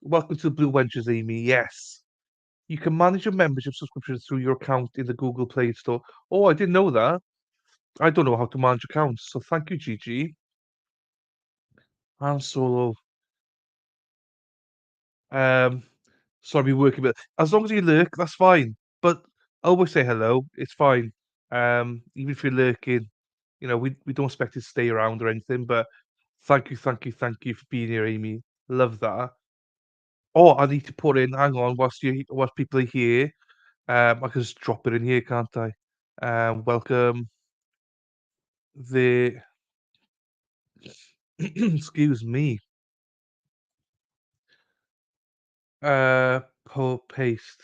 Welcome to the Blue Wenches, Amy. Yes. You can manage your membership subscriptions through your account in the Google Play Store. Oh, I didn't know that. I don't know how to manage accounts. So thank you, Gigi. Han Solo. Um, sorry, working, but as long as you lurk, that's fine. But always say hello. It's fine. Even if you're lurking, we don't expect you to stay around or anything. But thank you for being here, Amy. Love that. Oh, I need to put in. Hang on, whilst people are here, I can just drop it in here, can't I? Welcome the. Excuse me. Paste.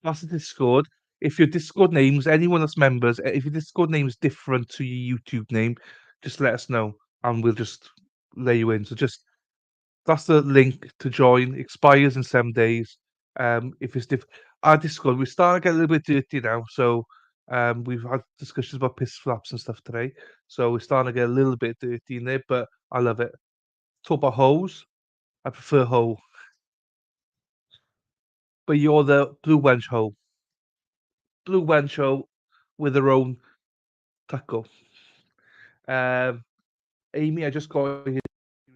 That's the Discord. If your Discord name's anyone that's members, if your Discord name's different to your YouTube name, just let us know and we'll just lay you in. So just that's the link to join. Expires in 7 days. If it's different, our Discord, we're starting to get a little bit dirty now. So we've had discussions about piss flaps and stuff today. So we're starting to get a little bit dirty in there, but I love it. Talk about hoes. I prefer hoe, but you're the blue wench hoe. Blue wench hoe with her own taco. Um, Amy, I just got here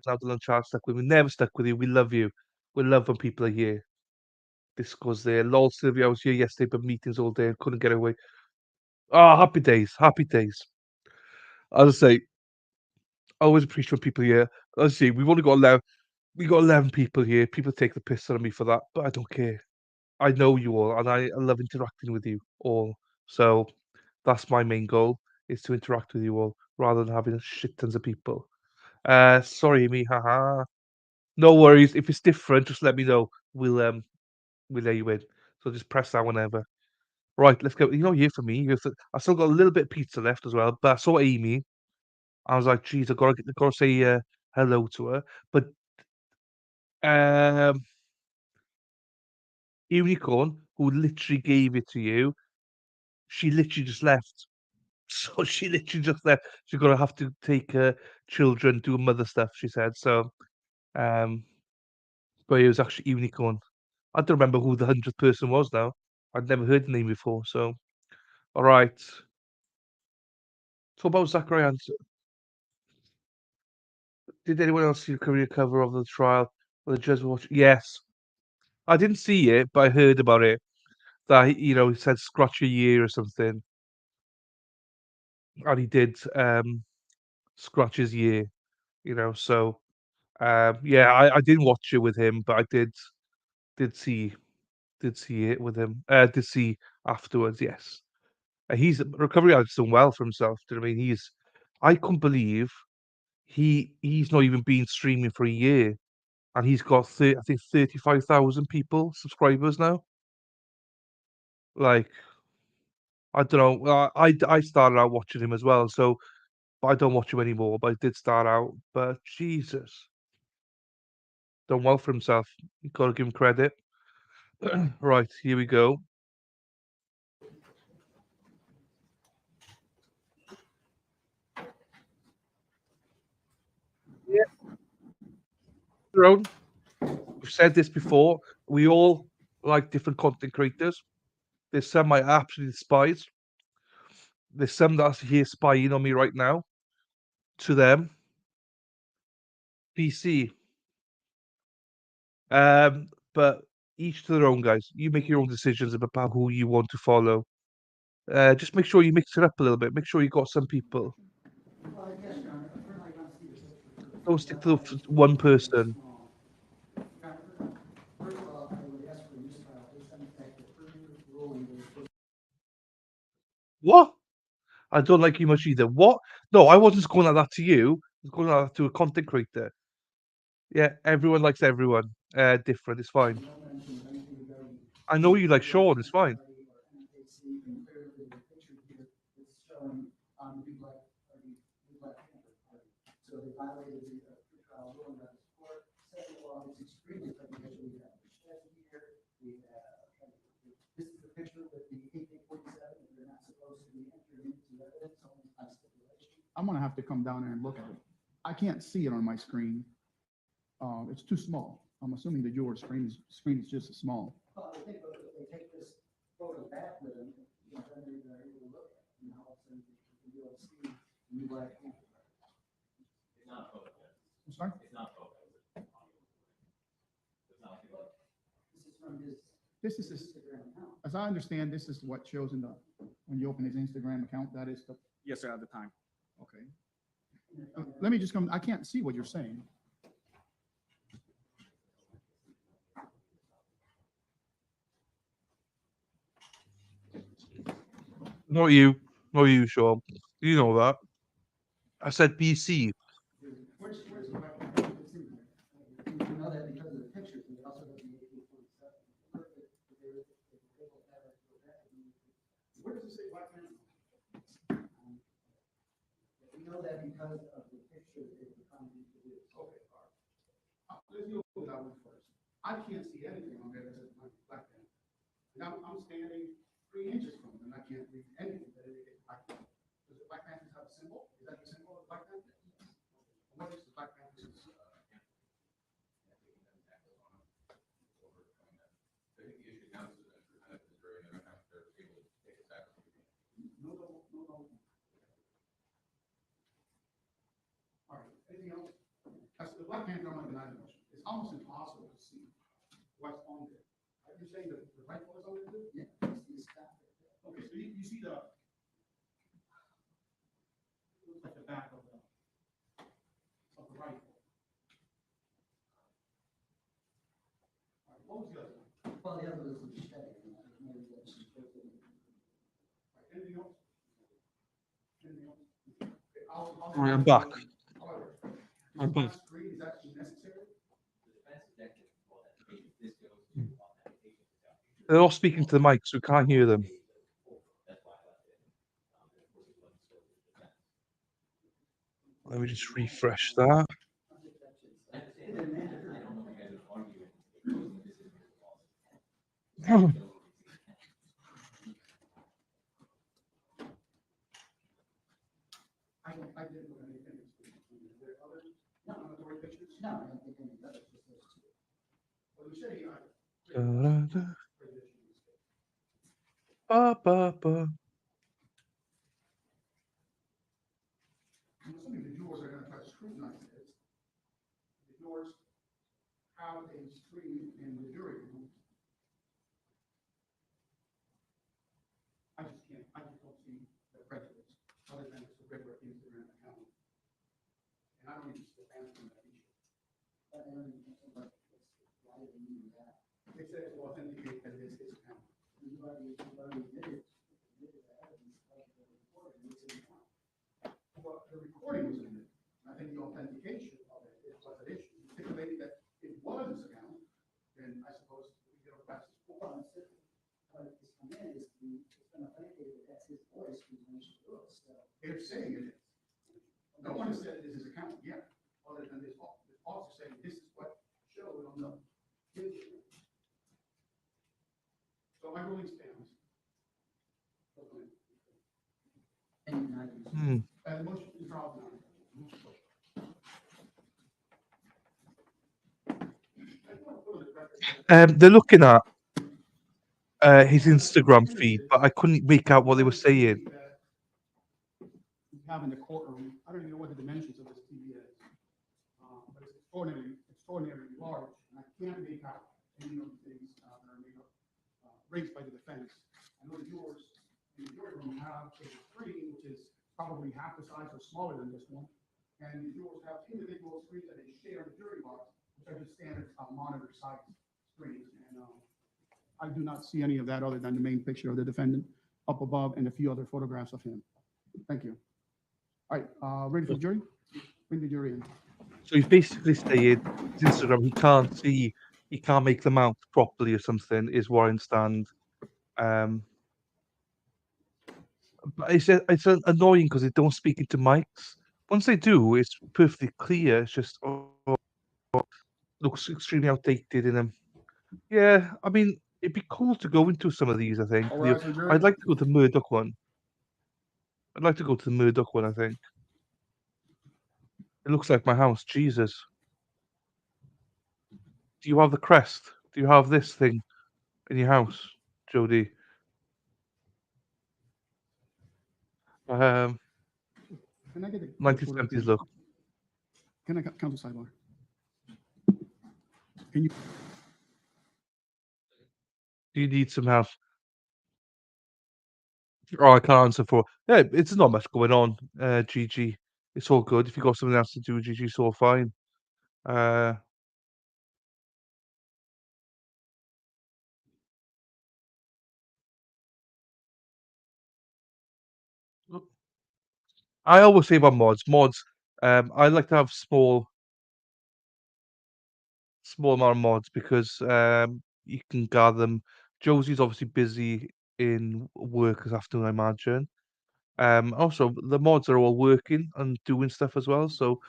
now the lunch hour stuck with me. Never stuck with you. We love you. We love when people are here. This goes there. Lol, Sylvia, I was here yesterday, but meetings all day and couldn't get away. Ah, happy days. Happy days. As I say, I always appreciate when people are here. As I say, we've only got 11. We got 11 people here. People take the piss out of me for that, but I don't care. I know you all, and I love interacting with you all. So that's my main goal is to interact with you all rather than having shit tons of people. Sorry, Amy. Haha. No worries. If it's different, just let me know. We'll let you in. So just press that whenever. Right, let's go. Here for me. I still got a little bit of pizza left as well. But I saw Amy. I was like, geez, I gotta say hello to her. But um, Unicorn, who literally gave it to you, she literally just left. So she literally just left. She's gonna have to take her children, do mother stuff, she said. So, um, but it was actually Unicorn. I don't remember who the 100th person was now. I'd never heard the name before. So, all right. So about Zachariah, did anyone else see the career cover of the trial? Or the judge watch? Yes, I didn't see it, but I heard about it. That he said scratch a year or something, and he did scratch his year. So yeah, I didn't watch it with him, but I did see it with him. Did see afterwards. Yes, he's recovery has done well for himself. Do you know what I mean? I couldn't believe he's not even been streaming for a year, and he's got I think 35,000 people subscribers now. Like I don't know. I started out watching him as well, so but I don't watch him anymore. But I did start out. But Jesus, done well for himself. You gotta give him credit. Right, here we go. Yeah, Throne. We've said this before. We all like different content creators. There's some I absolutely despise. There's some that's here spying on me right now. To them, PC. But each to their own, guys. You make your own decisions about who you want to follow. Just make sure you mix it up a little bit. Make sure you got some people. Well, yes, Your Honor, I'd like to see the picture. Don't stick to one person. First of all, I would ask for a mistrial based on the fact that earlier ruling was What? I don't like you much either. What? No, I wasn't going like that to you. I was going like that to a content creator. Yeah, everyone likes everyone. Different. It's fine. no mention of anything regarding I know you like Sean. It's fine. party or NKC, and clearly the picture here is showing the Big Black Panther Party. So they violated the trial ruling by this court. Second of all, it's extremely prejudicial. We have the shed here. This is the picture with the AK-47, and they're not supposed to be entering into evidence only by stipulation. I'm gonna have to come down there and look at it. I can't see it on my screen. It's too small. I'm assuming that your screen is just as small. Well, I think if they take this photo back with them, then they're able to look at it, and all of a sudden you can be able to see the new Black Panther. It's not a photo. I'm sorry? It's not a photo. It's not like it- This is from his This is his, Instagram account. as I understand, this is what shows when you open his Instagram account, that is the, Yes, sir, at the time. okay. Let me just come, I can't see what you're saying. Not you. Not you, Sean. You know that. I said BC. Where's the weapon? It's in there. You know that because of the pictures, and they also have the AK-47. Where does it say Black Panther? We know that because of the picture that they were trying to introduce. Okay, all right. Let's deal with that one first. I can't see anything on there that says Black Panther. And I'm standing 3 inches from it, and I can't read anything that indicates Black Panther. Does the Black Panthers have a symbol? Is that the symbol of Black Panther? What is the Black Panther's? No. All right, anything else? That's the Black Panther, I'm not denying the motion. It's almost impossible to see what's on there. Are you saying that the rifle is on there too? Yeah, it's got it. Okay, so you see looks like the back of the rifle. All right, what was the other one? Well, the other was the machete. Anything else? Anything else? Okay, All right, I'm back. However, I'm back. screen is actually necessary. The defense executive will have to take this goes to authentication. They're all speaking to the mic, so we can't hear them. That's why I left it. Of course, it wasn't still the defense. Let me just refresh that. I understand that. I don't know if you guys are arguing. This is I didn't know anything. Is there other No. mandatory pictures? No, I don't think any of that, just those two. Well, you said he had. Da-da-da. Ba, ba, ba. I'm assuming the jurors are gonna try to scrutinize this. The jurors have a screen in the jury room. I just don't see the prejudice, other than it's a regular Instagram account. And I don't even stand from that issue. But I don't even think about why do they need that? It says to authenticate that it is his account. You've already admitted the evidence of the recording, it's in the account. Well, the recording was in it. I think the authentication of it is what's at issue. Stipulating that it was his account, then I suppose we get a pass. Well, it's different. But it's come in, it's been authenticated, that's his voice, who's mentioned to us, so. They're saying it is. No one has said it is his account yet, other than this officer saying this is what showed on the video. So my ruling stands. And you're not using. Hmm. And motion is drawn now. They're looking at his Instagram feed, but I couldn't make out what they were saying. We have in the courtroom, I don't even know what the dimensions of this TV is. But it's extraordinarily large, and I can't make out any of the things that are made up, raised by the defense. I know the jurors in the jury room have a screen, which is probably half the size or smaller than this one. And the jurors have individual screens that they share in the jury box, which are just standard monitor size screens. And I do not see any of that other than the main picture of the defendant up above and a few other photographs of him. Thank you. All right, ready for the jury? Bring the jury in. So he's basically saying his Instagram, he can't make them out properly or something, is what I understand. But it's annoying because they don't speak into mics. Once they do, it's perfectly clear. It's just looks extremely outdated in them. Yeah, I mean, it'd be cool to go into some of these. I think All rise for the jury. I'd like to go to the Murdoch one. I'd like to go to the Murdoch one. I think it looks like my house. Jesus, do you have the crest? Do you have this thing in your house, Jody? Can I get a quick photo 1970s again? look. Can I come to sidebar? Can you? Do you need some help? Oh, I can't answer for. Yeah, it's not much going on. GG, it's all good. If you got something else to do, GG, it's all fine. I always say about mods. I like to have small amount of mods because you can gather them. Josie's obviously busy in work this afternoon, I imagine. Also the mods are all working and doing stuff as well, so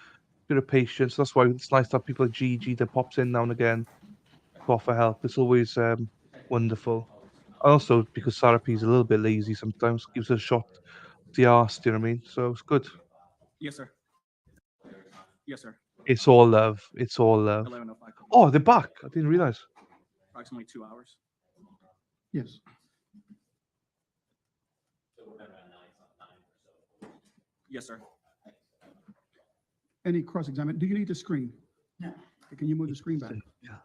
bit of patience. That's why it's nice to have people like GG that pops in now and again to offer help. It's always wonderful. Also, because Sarah P's a little bit lazy sometimes, gives her a shot of the arse, do you know what I mean? So it's good. Yes, sir. Yes, sir. It's all love. It's all love. 11:05. Oh, they're back. I didn't realize. Approximately 2 hours. Yes. Yes, sir. Any cross-examine? Do you need the screen? No. Can you move the screen back? Yeah.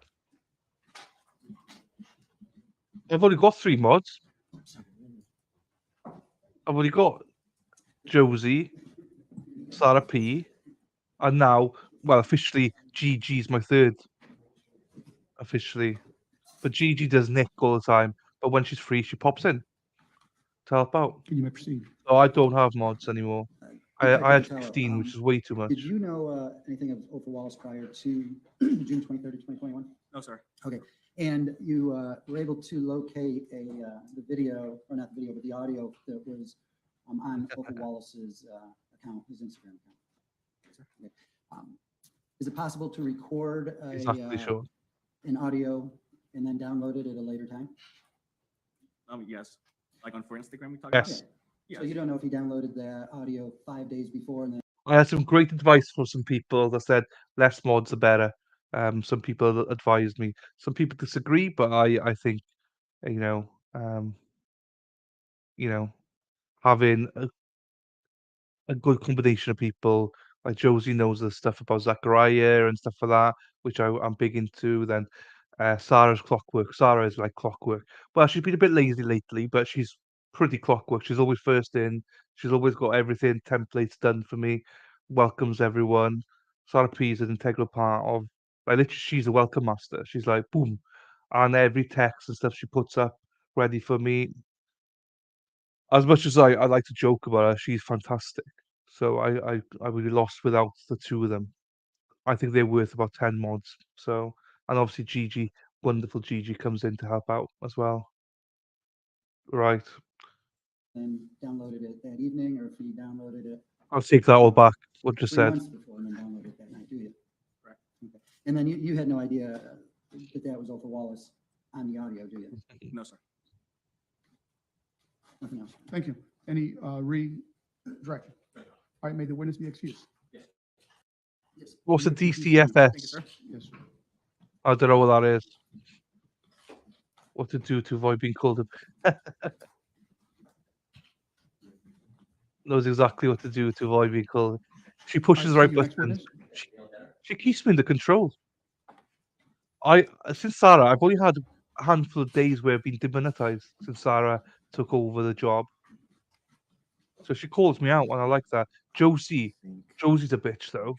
I've only got 3 mods. I've only got Josie, Sarah P, and now, well, officially, GG's my 3rd. Officially. But GG does Nick all the time. But when she's free, she pops in to help out. You may proceed. So I don't have mods anymore. I had Detective 15, Vitello, which is way too much. Did you know anything of Othal Wallace prior to June 23rd, 2021? No, sir. Okay, and you were able to locate the video, or not the video, but the audio that was on Othal Wallace's account, his Instagram account. Okay. Is it possible to record Exactly, sure. an audio And then download it at a later time? Yes, like for Instagram we talked Yes. about? So you don't know if he downloaded the audio 5 days before and then I had some great advice for some people that said less mods are better. Some people advised me. Some people disagree, but I think you know, um, you know, having a good combination of people. Like Josie knows the stuff about Zachariah and stuff like that, which I'm big into. Then Sarah's clockwork. Sarah is like clockwork. Well, she's been a bit lazy lately, but she's pretty clockwork. She's always first in. She's always got everything templates done for me. Welcomes everyone. Sarah P is an integral part of. Like literally, she's a welcome master. She's like boom, and every text and stuff she puts up ready for me. As much as I like to joke about her, she's fantastic. So I would be lost without the two of them. I think they're worth about 10 mods. So, and obviously Gigi, wonderful Gigi comes in to help out as well. Right. downloaded it that evening, or if he downloaded it I'll take that all back. What you 3 said. months before and then downloaded it that night, do you? Correct. Okay. And then you had no idea that was Othal Wallace on the audio, do you? No, sir. Nothing else? Thank you. Any direction? All right, may the witness be excused. Yes. What's the May it please continue. DCFS? Thank you, sir. Yes, sir. I don't know what that is. What to do to avoid being called a... Knows exactly what to do to avoid being called. She pushes the All right thank you. Next buttons. witness. She keeps me in the controls. Since Sarah, I've only had a handful of days where I've been demonetized since Sarah took over the job. So she calls me out, and I like that. Josie's a bitch though.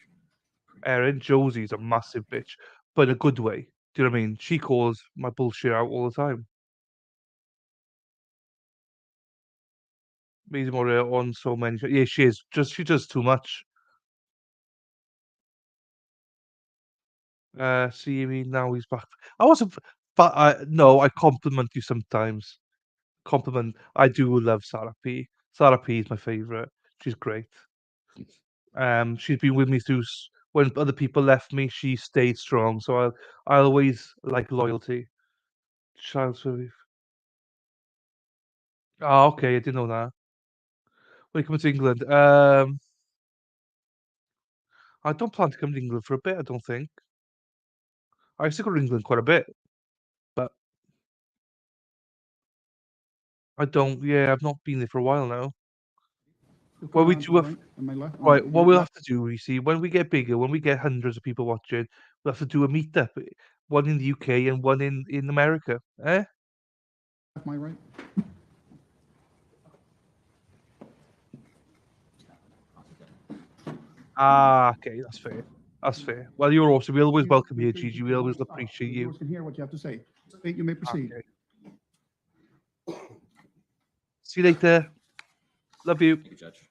Erin, Josie's a massive bitch, but in a good way. Do you know what I mean? She calls my bullshit out all the time. Means more on so many. Yeah, she is. She does too much. See me now. He's back. I wasn't, but no. I compliment you sometimes. Compliment. I do love Sarah P. Sarah P is my favorite. She's great. She's been with me through when other people left me. She stayed strong. So I always like loyalty. Child's relief. Oh, okay. I didn't know that. When you come to England, I don't plan to come to England for a bit. I don't think. I used to go to England quite a bit, but I don't. Yeah, I've not been there for a while now. You'll Well, come we around to do the have right, on my left. on right. What your we'll have left. to do, you see, when we get bigger, when we get hundreds of people watching, we'll have to do a meetup. One in the UK and one in America. Eh? My right. Ah, okay, that's fair. That's fair. Well, you're awesome. We always welcome you, Make sure Gigi. keep We your always voice up, appreciate so you. viewers can hear what you have to say. You may proceed. Okay. See you later. Love you. Thank you, Judge.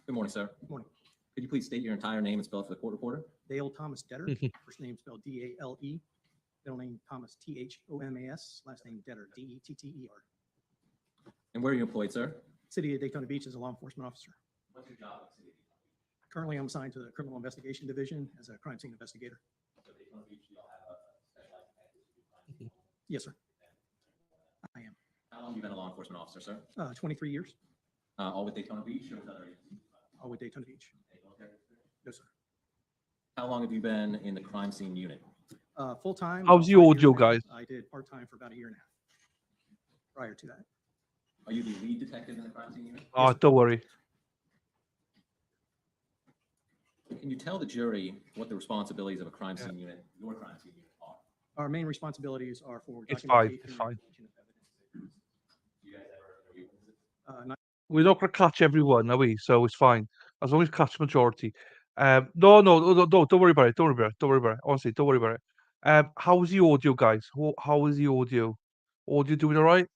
Good morning, sir. Good morning. Could you please state your entire name and spell it for the court reporter? Dale Thomas Detter, first name spelled D-A-L-E, middle name Thomas, T-H-O-M-A-S, last name Detter, D-E-T-T-E-R. And where are you employed, sir? City of Daytona Beach as a law enforcement officer. What's your job at City of Currently, I'm assigned to the Criminal Investigation Division as a crime scene investigator. Daytona Beach? You all have a specialized package? Yes, sir. I am. How long have you been a law enforcement officer, sir? 23 years, All with Daytona Beach or with other agencies? all with Daytona Beach. No, sir. How long have you been in the crime scene unit? Full-time. How's about the 5 years audio, now. guys? I did part-time for about a year and a half prior to that. Are you the lead detective in the crime scene unit? Oh, don't worry. Can you tell the jury what the responsibilities of a crime scene unit, your crime scene unit, are? Our main responsibilities are for It's fine. documentation It's and fine. retention of evidence. Do you guys ever review witnesses? Not We're not going to catch everyone, are we? So it's fine as long as we catch majority. No, don't worry about it. Don't worry about it. Don't worry about it. Honestly, don't worry about it. How is the audio, guys? How is the audio? Audio doing all right?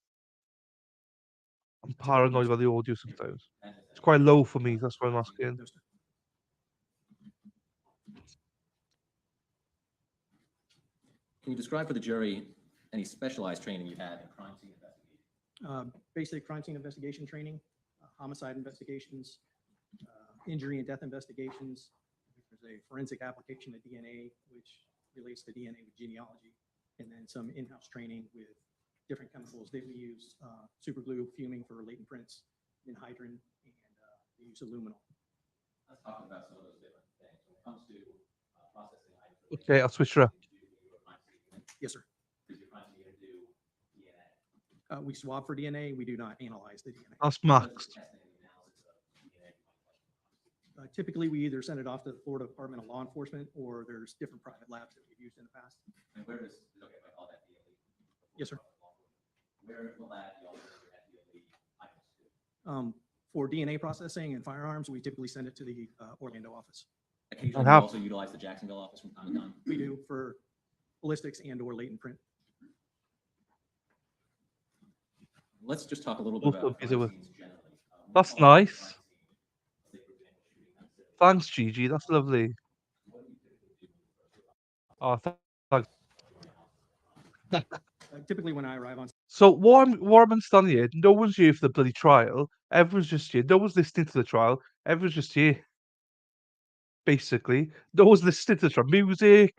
I'm paranoid about the audio sometimes. It's quite low for me. That's why I'm asking. No, sir. Can you describe for the jury any specialized training you had in crime scene investigation? Basic crime scene investigation training, homicide investigations, injury and death investigations. There's a forensic application of DNA, which relates to DNA with genealogy. and then some in-house training with different chemicals that we use, super glue, fuming for latent prints, anhydrine, and the use of luminol. Let's talk about some of those different things. When it comes to processing items. Okay, I'll switch it up. Yes, sir. Does your crime scene do DNA? We swab for DNA. We do not analyze the DNA. That's What Max. is the testing and analysis of DNA? Typically, we either send it off to the Florida Department of Law Enforcement, or there's different private labs that we've used in the past. And where does, okay, if I call that DLE? Yes, sir. Where will that be also send that DLE items to? For DNA processing and firearms, we typically send it to the Orlando office. Occasionally, how- you also utilize the Jacksonville office from time to time. We do for ballistics and/or latent print. Let's just talk a little bit Also about busy crime with- scenes generally. When we That's talk about nice. crime scene, let's say, for example, shooting, that's it. Thanks, Gigi. That's lovely. What do you typically do when you first arrive? Oh, thanks. Typically, when I arrive on So what I'm understanding here, no one's here for the bloody trial. Everyone's just here. No one's listening to the trial. Everyone's just here. Basically, no one's listening to the trial. Music.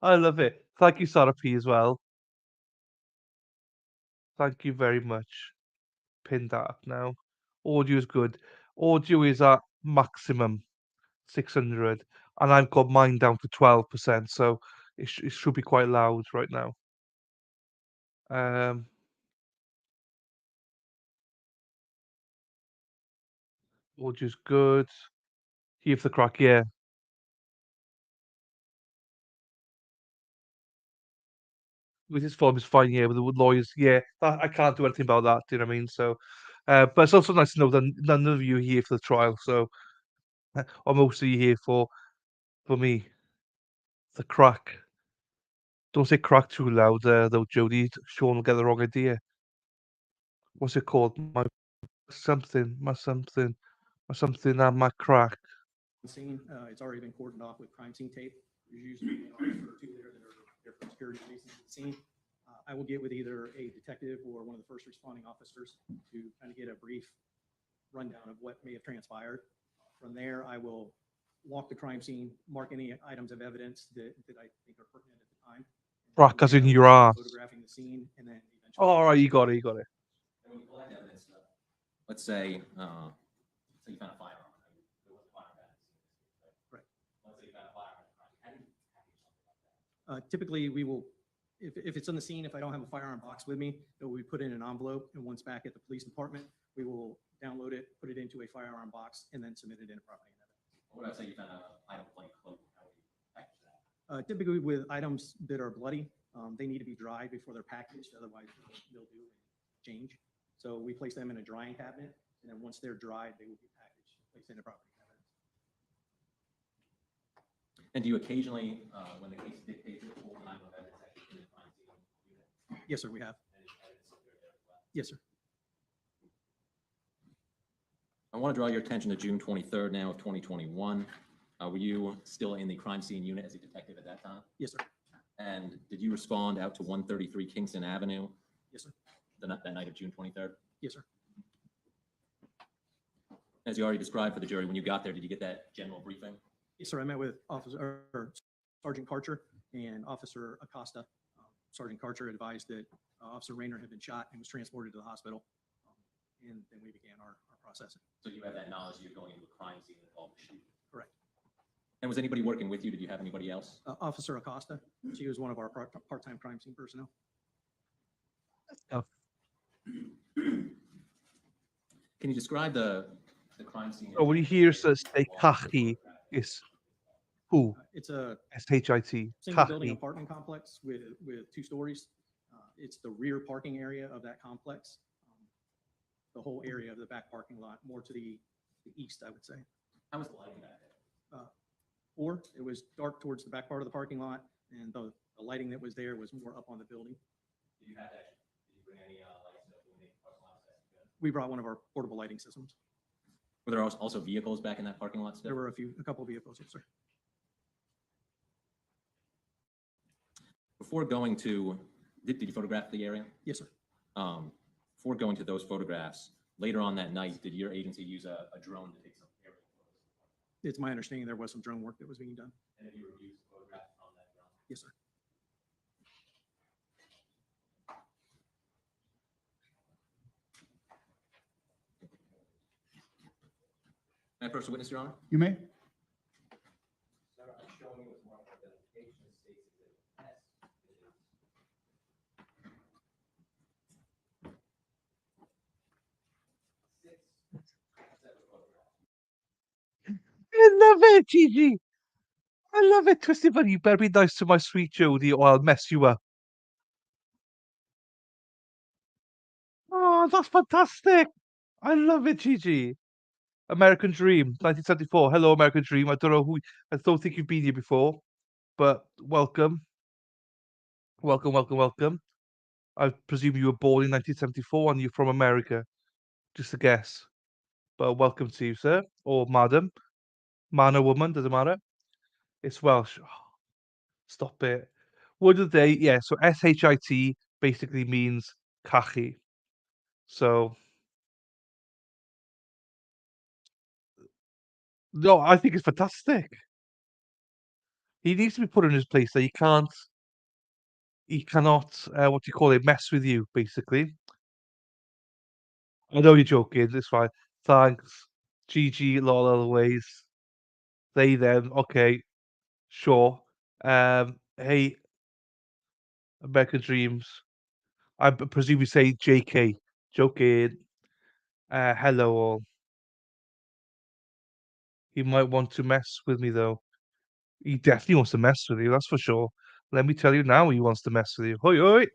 I love it. Thank you, Sarah P, as well. Thank you very much. Pin that up now. Audio is good. Audio is at maximum 600, and I've got mine down to 12%, so it should be quite loud right now. Audio's good. Here for the crack, yeah. With his form is fine, yeah. With the lawyers, yeah. I can't do anything about that. Do you know what I mean? So, but it's also nice to know that none of you are here for the trial. So, or most of you here for me, the crack. Don't say crack too loud, though, Jody. Sean will get the wrong idea. What's it called? My something, my crack. scene, it's already been cordoned off with crime scene tape. There's usually an officer or two there that are there for security reasons at the scene. I will get with either a detective or one of the first responding officers to kind of get a brief rundown of what may have transpired. From there, I will walk the crime scene, mark any items of evidence that I think are pertinent at the time. Crack as in your ass. Photographing the scene, and then eventually. Oh, all right, you got it, you got it. And when you collect evidence, let's say you found a firearm. There was a firearm at the scene, Right. Let's say you found a firearm at the crime. How do you package something like that? Typically, we will, if it's on the scene, if I don't have a firearm box with me, it will be put in an envelope, and once back at the police department, we will download it, put it into a firearm box, and then submit it in a property and evidence. What about say you found an item like clothing? How would you package that? Typically, with items that are bloody, they need to be dried before they're packaged, otherwise they'll do and change. So we place them in a drying cabinet, and then once they're dried, they will be packaged, placed in a property and evidence. And do you occasionally, when the case dictates it, full time of evidence actually in the crime scene unit? Yes, sir, we have. And is evidence still there as well? Yes, sir. I want to draw your attention to June 23rd now of 2021. Were you still in the crime scene unit as a detective at that time? Yes, sir. And did you respond out to 133 Kingston Avenue Yes, sir. that night of June 23rd? Yes, sir. As you already described for the jury, when you got there, did you get that general briefing? Yes, sir. I met with Sergeant Karcher and Officer Acosta. Sergeant Karcher advised that Officer Raynor had been shot and was transported to the hospital. And then we began our processing. So you had that knowledge you're going into a crime scene that involved a shooting. Correct. And was anybody working with you? Did you have anybody else? Officer Acosta, she was one of our part-time crime scene personnel. Oh. Can you describe the crime scene? Oh, when you hear says say Kachi, it's who? It's a S-H-I-T. single building Kachi. apartment complex with 2 stories. It's the rear parking area of that complex. The whole area of the back parking lot, more to the east, I would say. How was the lighting back there? Or it was dark towards the back part of the parking lot, and the lighting that was there was more up on the building. Did you have that? Did you bring any lights to illuminate the parking lot? We brought one of our portable lighting systems. Were there also vehicles back in that parking lot still? There were a couple of vehicles, yes, sir. Before going to, did you photograph the area? Yes, sir. Before going to those photographs, later on that night, did your agency use a drone to take some aerial photos? It's my understanding there was some drone work that was being done. And have you reviewed photographs from that drone? Yes, sir. May I approach the witness, Your Honor? You may. Sir, I'm showing you with mark identification states exhibit S. It is 6 separate photographs. I love it, Gigi. I love it, Twisted Bunny. You better be nice to my sweet Jodie, or I'll mess you up. Oh, that's fantastic. I love it, Gigi. American Dream, 1974. Hello, American Dream. I don't know who. I don't think you've been here before, but welcome, welcome, welcome, welcome. I presume you were born in 1974 and you're from America. Just a guess, but welcome to you, sir, or madam, man or woman, doesn't matter. It's Welsh. Stop it. Word of the day, yeah. So shit basically means cachu. So no, I think it's fantastic. He needs to be put in his place. That he cannot. What do you call it? Mess with you, basically. I know you're joking. It's fine. Thanks. GG. Lot of other ways. They them. Okay. Sure. Hey, American Dreams. I presume you say JK. Joking. Hello all. He might want to mess with me though. He definitely wants to mess with you, that's for sure. Let me tell you now he wants to mess with you. Hoi hoi!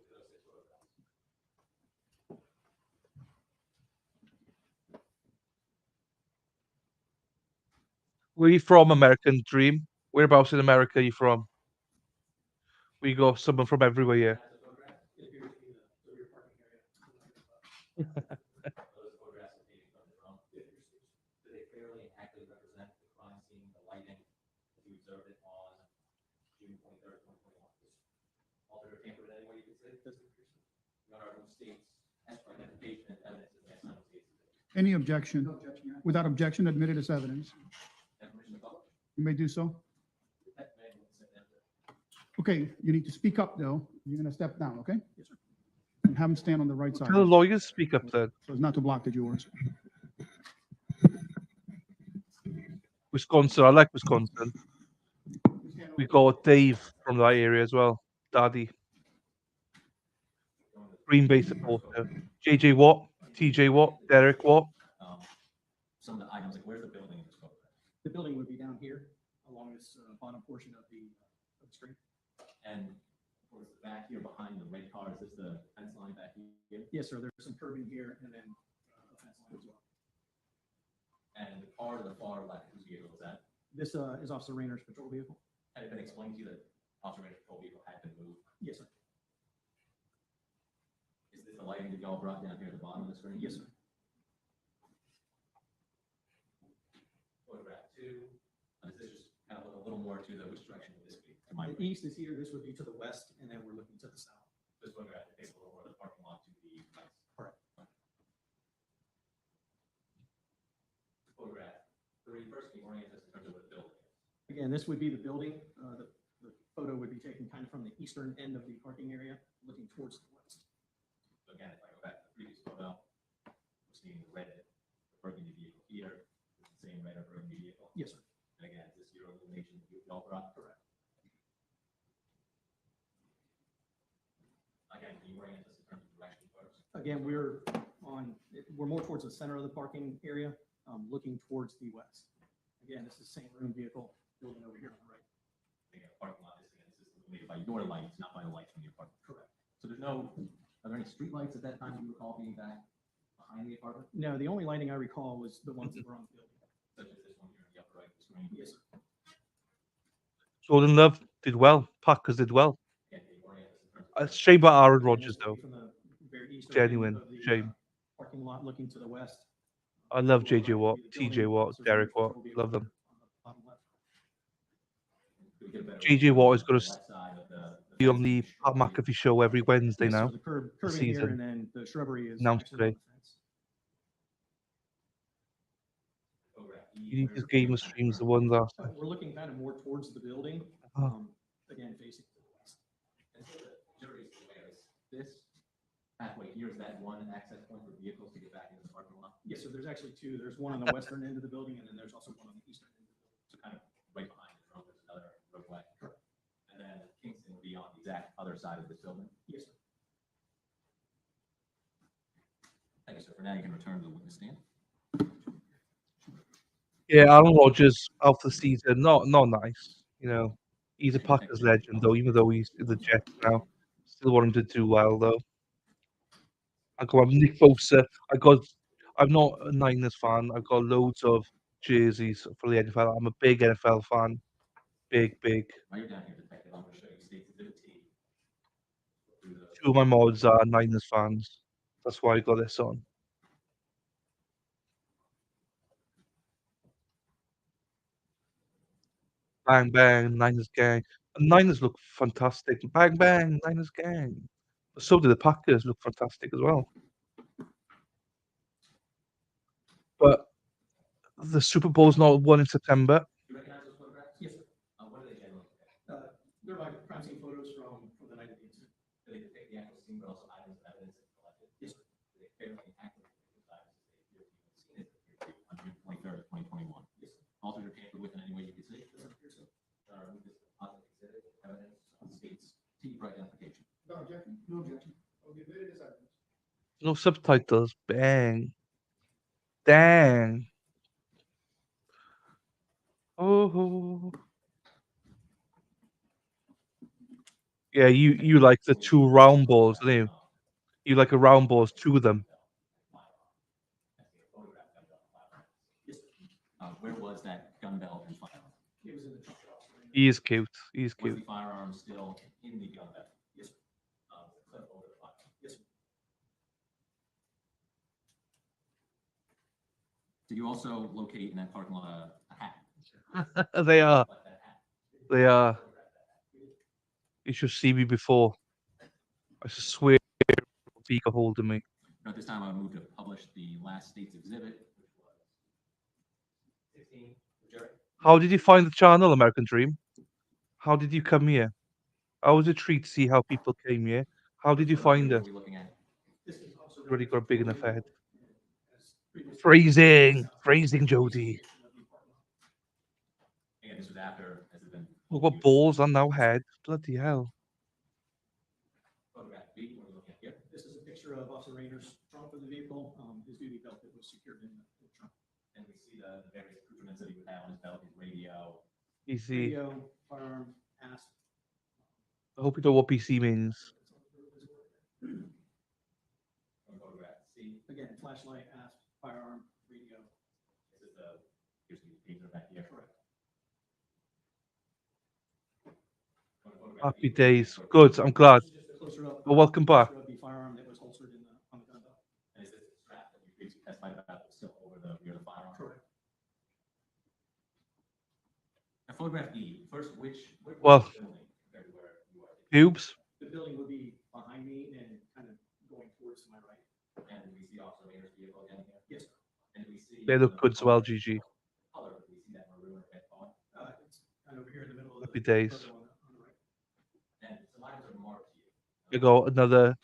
Where you from, American Dream? Whereabouts in America are you from? We got someone from everywhere here. Those photographs are taken from the drone. Do they fairly and accurately represent the crime scene, the lighting, as you observed it on June 23rd, 2021? Altered or tampered in any way you could say? Your Honor, who states as for identification and evidence against United States. Any objection? Without objection, admitted as evidence. And permission to publish? You may do so. That man will accept that. Okay, you need to speak up though. You're gonna step down, okay? Yes, sir. And have him stand on the right side, Tell the lawyers speak up then. so as not to block the jurors. Wisconsin, I like Wisconsin. We got Dave from that area as well. Daddy. Green Bay supporter. JJ Watt, TJ Watt, Derek Watt. Some of the items, like where's the building in this photograph? The building would be down here along this bottom portion of the screen. And towards the back here behind the red car, is this the fence line back here? Yes, sir. There's some curbing here and then a fence line as well. And the car to the far left, whose vehicle is that? This is Officer Raynor's patrol vehicle. Had it been explained to you that Officer Raynor's patrol vehicle had been moved? Yes, sir. Is this the lighting that y'all brought down here at the bottom of the screen? Yes, sir. Photograph 2. Does this just kind of look a little more to the, which direction would this be? To my The right. east is here. This would be to the west, and then we're looking to the south. This photograph takes a little more of the parking lot to the west. Correct. Photograph 3. First, can you orient us in terms of what the building is? Again, this would be the building. The photo would be taken kind of from the eastern end of the parking area, looking towards the west. So again, if I go back to the previous photo, we're seeing the red burgundy vehicle here. It's the same red or burgundy vehicle. Yes, sir. And again, is this your illumination that you all brought? Correct. Again, can you orient us in terms of direction first? Again, we're more towards the center of the parking area, looking towards the west. Again, this is the same room vehicle building over here on the right. Again, parking lot, this is illuminated by your lights, not by the lights from the apartment. Correct. So are there any street lights at that time you recall being back behind the apartment? No, the only lighting I recall was the ones that were on the building. Such as this one here in the upper right of the screen? Yes, sir. Jordan Love did well. Packers did well. Again, can you orient us in terms of Shame about Aaron Again, Rodgers this would though. be from the very eastern Genuine end of the, shame. Parking lot looking to the west. I love To our JJ right would Watt, be the TJ building, Watt, Officer Derek Raynor's Watt. patrol vehicle Love them. on the bottom left. Can we get a better JJ overview Watt of is gonna the left side of the be on fence the and Pat shrubbery? McAfee show every Wednesday Yes, sir. now. The curbing here, season. and then the shrubbery is Announced actually on today. the fence. Photograph E, You need where's his the game building of kind of streams, the currently? ones that. We're looking kind of more towards the building, Oh. again, facing to the west. And so the jury's aware, is this pathway here, is that one access point for vehicles to get back into the parking lot? Yes, so there's actually two. There's one on the western end of the building, and then there's also one on the eastern end of the building. So kind of right behind the road, there's another roadway. And then Kingston would be on the exact other side of this building. Yes, sir. Thank you, sir. For now, you can return to the witness stand. Yeah, Aaron Rodgers out for the season. Not nice. You know, he's a Packers legend though, even though he's in the Jets now. Still want him to do well though. I got Nick Bosa. I'm not a Niners fan. I've got loads of jerseys for the NFL. I'm a big NFL fan. Big. While you're down here, Detective, I'm going to show you State's Exhibit T. Through the- Two of my mods are Niners fans. That's why I got this on. Bang bang, Niners gang. And Niners look fantastic. Bang bang, Niners gang. But so do the Packers look fantastic as well. But the Super Bowl's not won in September. You recognize those photographs? Yes, sir. What are they generally? They're like crime scene photos from the night of the incident. Do they depict the actual scene, but also items of evidence that collected? Yes, sir. Do they fairly accurately depict those items as they appear to you in the scene as they appear to you on June 23rd, 2021? Yes, sir. Altered or tampered with in any way you could see? Doesn't appear so. Move this to positive exhibit, evidence on State's T for identification. No objection, no objection. I'll be admitted as evidence. No subtitles. Bang. Dang. Oh. Yeah, you like the two round balls, don't you? You like a round balls, two of them. Where was that gun belt and firearm? It was in the trunk. He is cute. He's Was cute. the firearm still in the gun belt? Yes, sir. Clip over the firearm. Yes, sir. Did you also locate in that parking lot a hat? They are. Like that hat? They are. You should see me before. I swear, he got hold of me. Now, at this time, I would move to publish the last State's exhibit, which was 16. Jerry? How did you find the channel, American Dream? How did you come here? I was a treat to see how people came here. How did you find What it? are we looking at? This is also Already got a big enough head. Phrasing, Phrasing, Jody. Again, this was after, as has been. We've got balls and now head. Bloody hell. Photograph B, what are we looking at here? This is a picture of Officer Raynor's trunk of the vehicle, his duty belt that was secured in the trunk. And we see the various accoutrements that he would have on his belt, his radio. PC. Radio, firearm, asp. I hope you know what PC means. Photograph C, Again, flashlight, asp, firearm, radio. this is the, here's the pager back here. Correct. Happy days. Good. I'm glad. This is just a closer up. Well, welcome back. Closer up the firearm that was holstered on the gun belt. And is this the strap that you previously testified about still over the rear of the firearm? Correct. Now, photograph E, first, where Well, was the building compared to where you are? Pubes? The building would be behind me and kind of going towards my right. And do we see Officer Raynor's vehicle again here? Yes, sir. And do we see? They look the good as well, color- GG. Color, do we see that maroon or red color? It's kind of over here in the middle of the. Happy days. photo on the right. And some items are marked to you. I got another.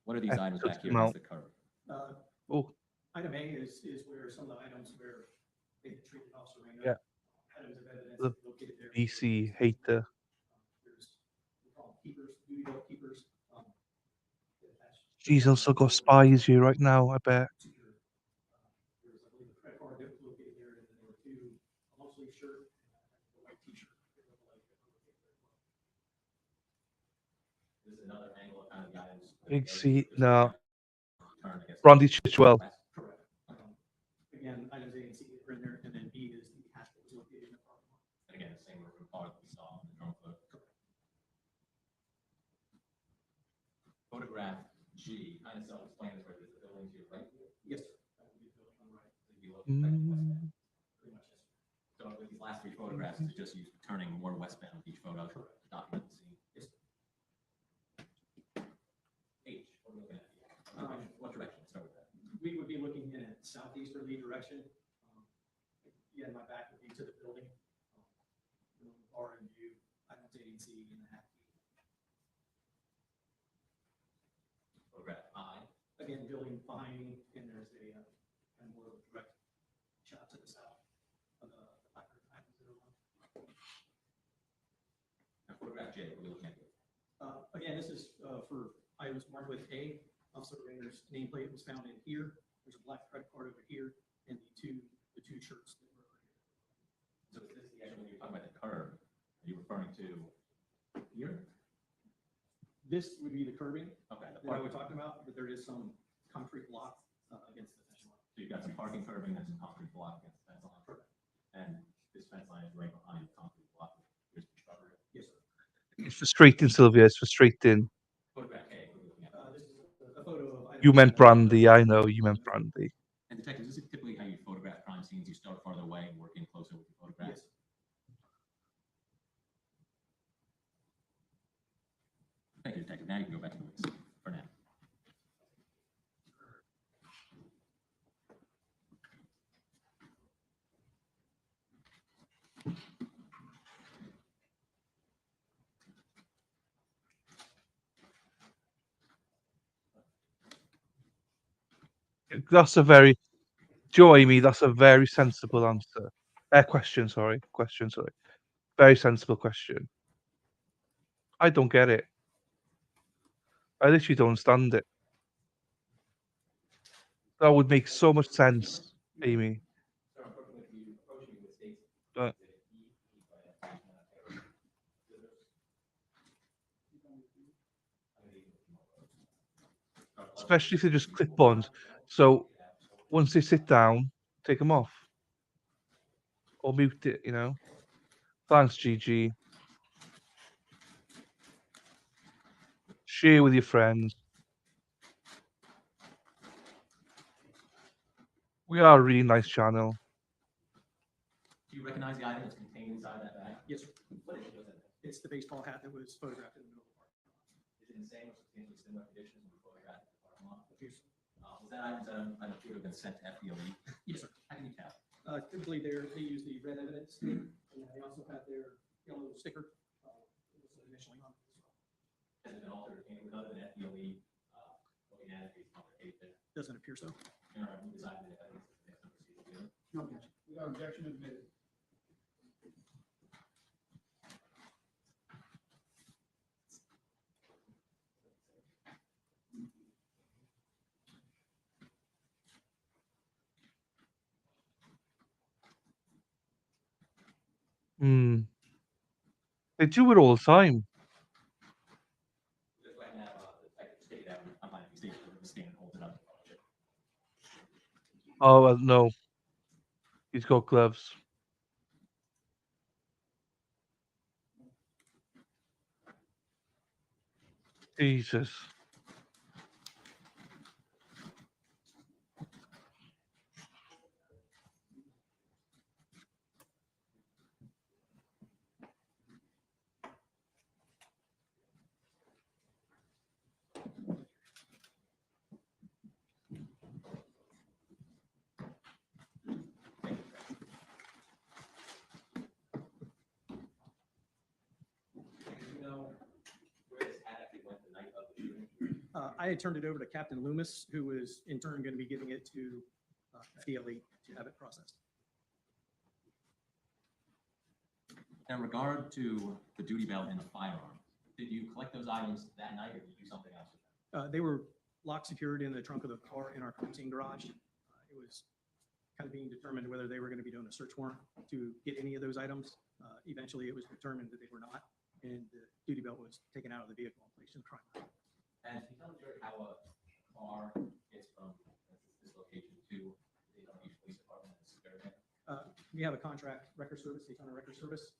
What are these X items took back here them against out. the curb? Uh, Oh, Item A is where some of the items where they had treated Officer Raynor. Yeah. Items of evidence The located there. BC hater. There's, we call them keepers, duty belt keepers. attached- Jeez, I also got spies here right now, I bet. Secure. There's, I believe, a credit card that was located there, and then there were two, a long sleeve shirt and a white t-shirt. that were located there as well. This is another angle of kind of the items. Big C. No. Turn against. Randy Chitchwell. Correct. Again, items A and C are in there, and then B is the hatch that was located in the parking lot. And again, the same maroon color that we saw in the drone photo. Photograph G, kind of self-explanatory, there's a building to your right here. Yes, sir. That would be the building on the right. So you look back to west end. Pretty much, yes. So with these last three photographs, it's just you turning more westbound with each photo to document the scene. Yes. H, what are we looking at here? What direction? Start with that. We would be looking in a southeasterly direction. Yeah, my back would be to the building. Or in view, items A and C in the half key. Photograph I, Again, building behind me, and there's a, kind of more And this is for items marked with A. Officer Raynor's nameplate was found in here. There's a black credit card over here, and the two shirts. That were over here. So is this the actual, when you're talking about the curb, are you referring to here? This would be the curbing Okay. The that I was parking. talking about, but there is some concrete block against the fence line. So you've got some parking curbing and some concrete block against the fence line. And this fence line is right behind the concrete block. Here's the shrubbery. Yes, sir. It's frustrating, Sylvia. It's frustrating. Photograph A, we're looking at. This is a photo of. You meant Brandy. I know you meant Brandy. And detectives, this is typically how you photograph crime scenes. You start farther away and work in closer with the photographs. Yes. Thank you, detective. Now you can go back to the witness for now. That's a very, Joe, Amy, that's a very sensible answer. Question, sorry. Question, sorry. Very sensible question. I don't get it. I literally don't understand it. That would make so much sense, Amy. So unfortunately, you approaching with states. But especially if they just clip-ons. So once they sit down, take them off. Or mute it, you know. Thanks, GG. Share with your friends. We are a really nice channel. Do you recognize the item that's contained inside that bag? Yes, sir. What is it? What's in it? It's the baseball hat that was photographed in the middle of the park. Is it in the same or substantially similar condition when you photographed it in the parking lot? Yes, Was that item should have been sent to FDLE? Yes, sir. How can you tell? Typically, they use the red evidence, and they also have their yellow sticker. With the initialing on it as well. Has it been altered with other than FDLE? Looking at it based on the case there. Doesn't appear so. You know, we decided that evidence is the next proceeding. No objection. Without objection, admitted. Hmm. They do it all the time. Just like that, the detective stated that, I'm not stated the stand, hold it up. Oh, no. He's got gloves. Jesus. You know where this hat actually went the night of the shooting? I had turned it over to Captain Loomis, who was in turn going to be giving it to FDLE to have it processed. In regard to the duty belt and the firearm, did you collect those items that night or did you do something else with them? They were lock secured in the trunk of the car in our crime scene garage. It was kind of being determined whether they were going to be doing a search warrant to get any of those items. Eventually, it was determined that they were not, and the duty belt was taken out of the vehicle and placed in the crime lab. And can you tell the jury how a car gets from this location to the Daytona Beach Police Department and Superior? We have a contract record service, Daytona Record Service.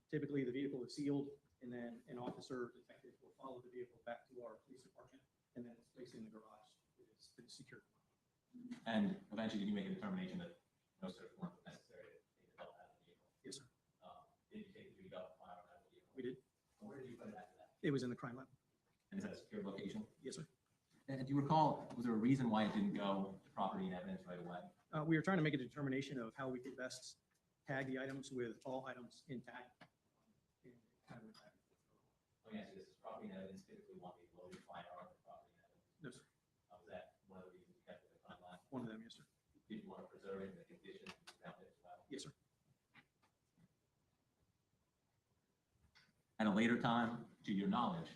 Typically, the vehicle is sealed, and then an officer detective will follow the vehicle back to our police department, and then it's placed in the garage. It is secured. And eventually, did you make a determination that no search warrant was necessary to take the belt out of the vehicle? Yes, sir. Did you take the duty belt and firearm out of the vehicle? We did. And where did you put it after that? It was in the crime lab. And is that a secure location? Yes, sir. And do you recall, was there a reason why it didn't go to property and evidence right away? We were trying to make a determination of how we could best tag the items with all items intact. And kind of went back. Let me ask you this, is property and evidence typically want a loaded firearm or property and evidence? No, sir. Was that one of the reasons you kept it in the crime lab? One of them, yes, sir. Did you want to preserve it in the condition you found it as well? Yes, sir. At a later time, to your knowledge,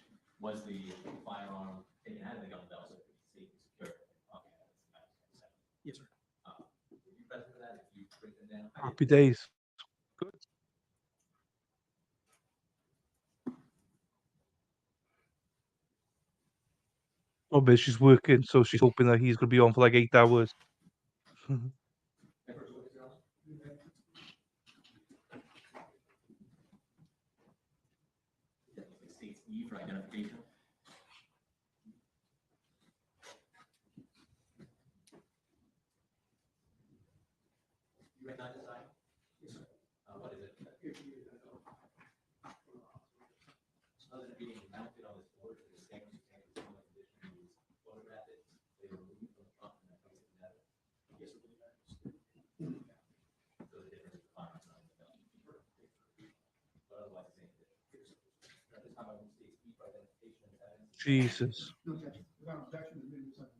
Was the firearm taken out of the gun belt so it could be safe and secure? Okay, that's. Yes, sir. Were you present for that? If you break them down? Happy days. Good. Probably she's working, so she's hoping that he's going to be on for like 8 hours. State's E for identification. You recognize this item? Yes, sir. What is it? Other than being mounted on this board, the same similar condition is photographed it, they were removed from the front and then placed together. Yes, sir. So the difference is fine. But otherwise, the same condition. At this time, I will state E for identification and evidence. Jesus. No objection. Without objection, admitted second.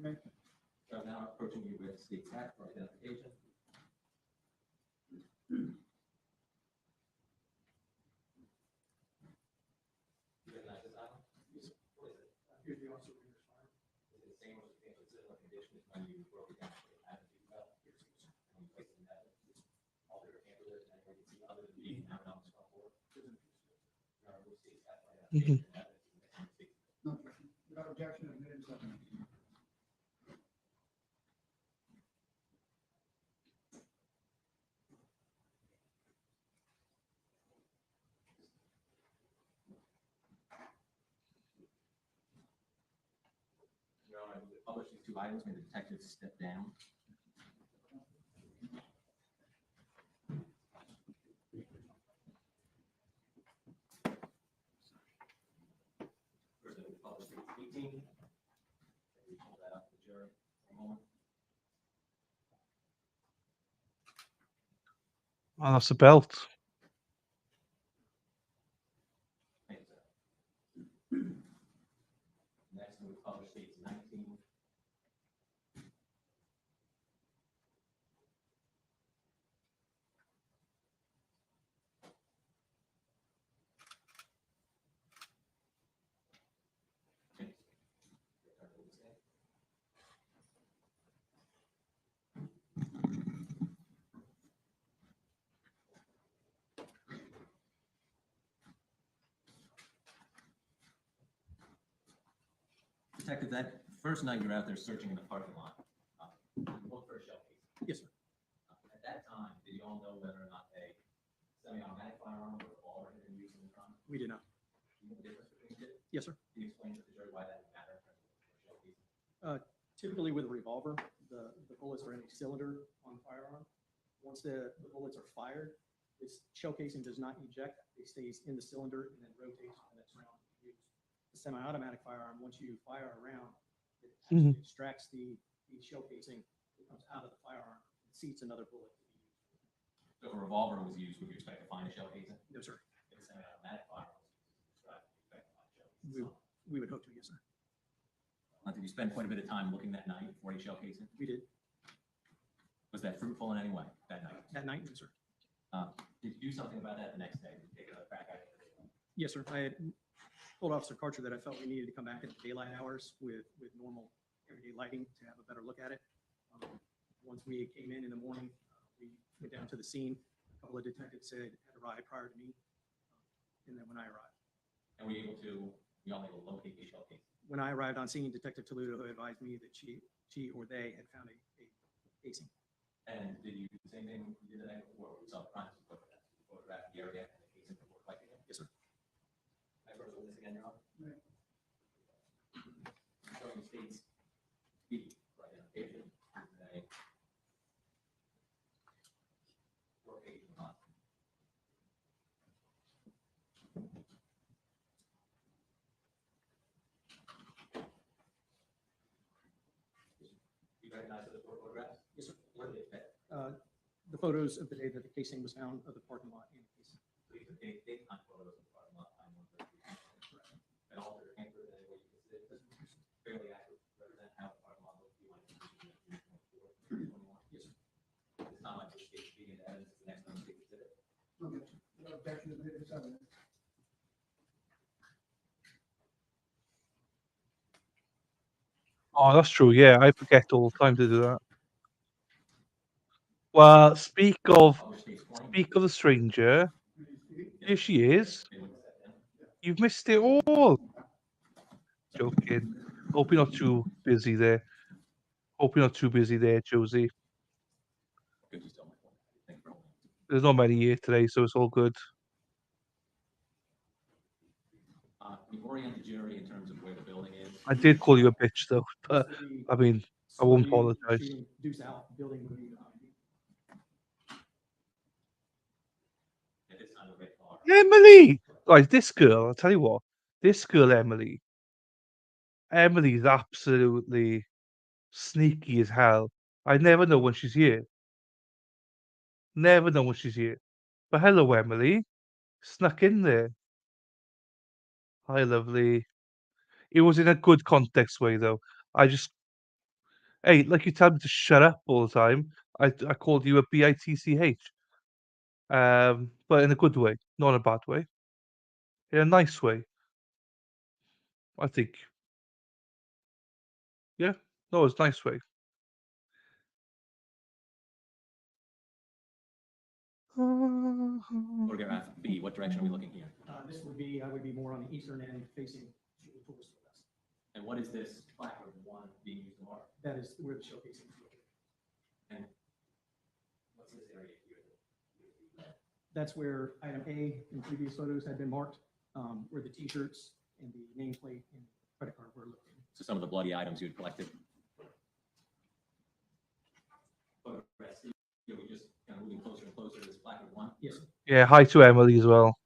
Okay. So I'm now approaching you with state tax for identification. You recognize this item? What is it? Here's the officer. Raynor's file. Is it the same or is it similar condition as when you broke it down for the attitude belt? And you placed it in that, all the handle it, and you can see other than being mounted on the front board. Now, we'll see tax for identification and evidence. No objection. Without objection, admitted second. Your Honor, we publish these two items, may the detectives step down. First, we publish 18. We pull that up to the jury for a moment. Oh, that's a belt. Thank you, sir. Next, we publish dates 19. Detective, that first night you're out there searching in the parking lot, you looked for a shell case. Yes, sir. At that time, did you all know whether or not a semi-automatic firearm or a revolver had been used in the crime? We did not. Do you know the difference between the two? Yes, sir. Can you explain to the jury why that would matter in terms of a shell case? Typically with a revolver, the bullets are in a cylinder on the firearm. Once the bullets are fired, this shell casing does not eject. It stays in the cylinder and then rotates when it's round to be used. The semi-automatic firearm, once you fire a round, it actually extracts the shell casing, it comes out of the firearm, and seats another bullet to be used. So if a revolver was used, would you expect to find a shell casing? No, sir. If a semi-automatic firearm was used, would you expect to find a shell casing? We would hope to, yes, sir. Did you spend quite a bit of time looking that night for a shell casing? We did. Was that fruitful in any way that night? That night, no, sir. Did you do something about that the next day? Did you take another crack at it? Yes, sir. I had told Officer Karcher that I felt we needed to come back in the daylight hours with normal everyday lighting to have a better look at it. Once we came in the morning, we went down to the scene. A couple of detectives had arrived prior to me, and then when I arrived. And were you able to, y'all able to locate the shell casing? When I arrived on scene, Detective Toledo advised me that she or they had found a casing. And did you do the same thing you did the night before? We saw the crime scene photograph the area and the casing before collecting it? Yes, sir. Can I first this again, Your Honor? Right. Showing the state's B for identification. And a 4-page response. photographs? Yes, sir. What did they fit? The photos of the day that the casing was found of the parking lot and the casing. So you took daytime photos of the parking lot, time one, and all their anchor, and what you can see, this is fairly accurate, represent how the parking lot looks. You might be using it in 2021. Yes, sir. It's not like this case being the evidence, it's the next one to exhibit. Okay. No objection to this evidence. Oh, that's true. Yeah, I forget all the time to do that. Well, Published case 20. speak of the stranger. Here she is. They wouldn't set them. You've missed it all. Joking. Hope you're not too busy there. Hope you're not too busy there, Josie. Good, you stole my point. Thank you for holding. There's not many here today, so it's all good. We orient the jury in terms of where the building is. I did call you a bitch, though, but This would be I mean, I slow won't view apologize. shooting Deuce out, building would be behind you. If it's not a red car. Emily! Right, this girl, I'll tell you what, this girl, Emily's absolutely sneaky as hell. I never know when she's here. Never know when she's here. But hello, Emily. Snuck in there. Hi, lovely. It was in a good context way, though. I just, hey, like you tell me to shut up all the time. I called you a bitch. But in a good way, not in a bad way. In a nice way, I think. Yeah, no, it's a nice way. Photograph B, what direction are we looking here? This would be, I would be more on the eastern end facing towards the west. And what is this placard one being used to mark? That is where the showcasing is located. And what's this area here? That's where item A in previous photos had been marked, where the T-shirts and the nameplate and credit card were located. So some of the bloody items you had collected. Photograph C, are we just kind of moving closer and closer to this placard one? Yes, sir. Yeah, hi to Emily as well.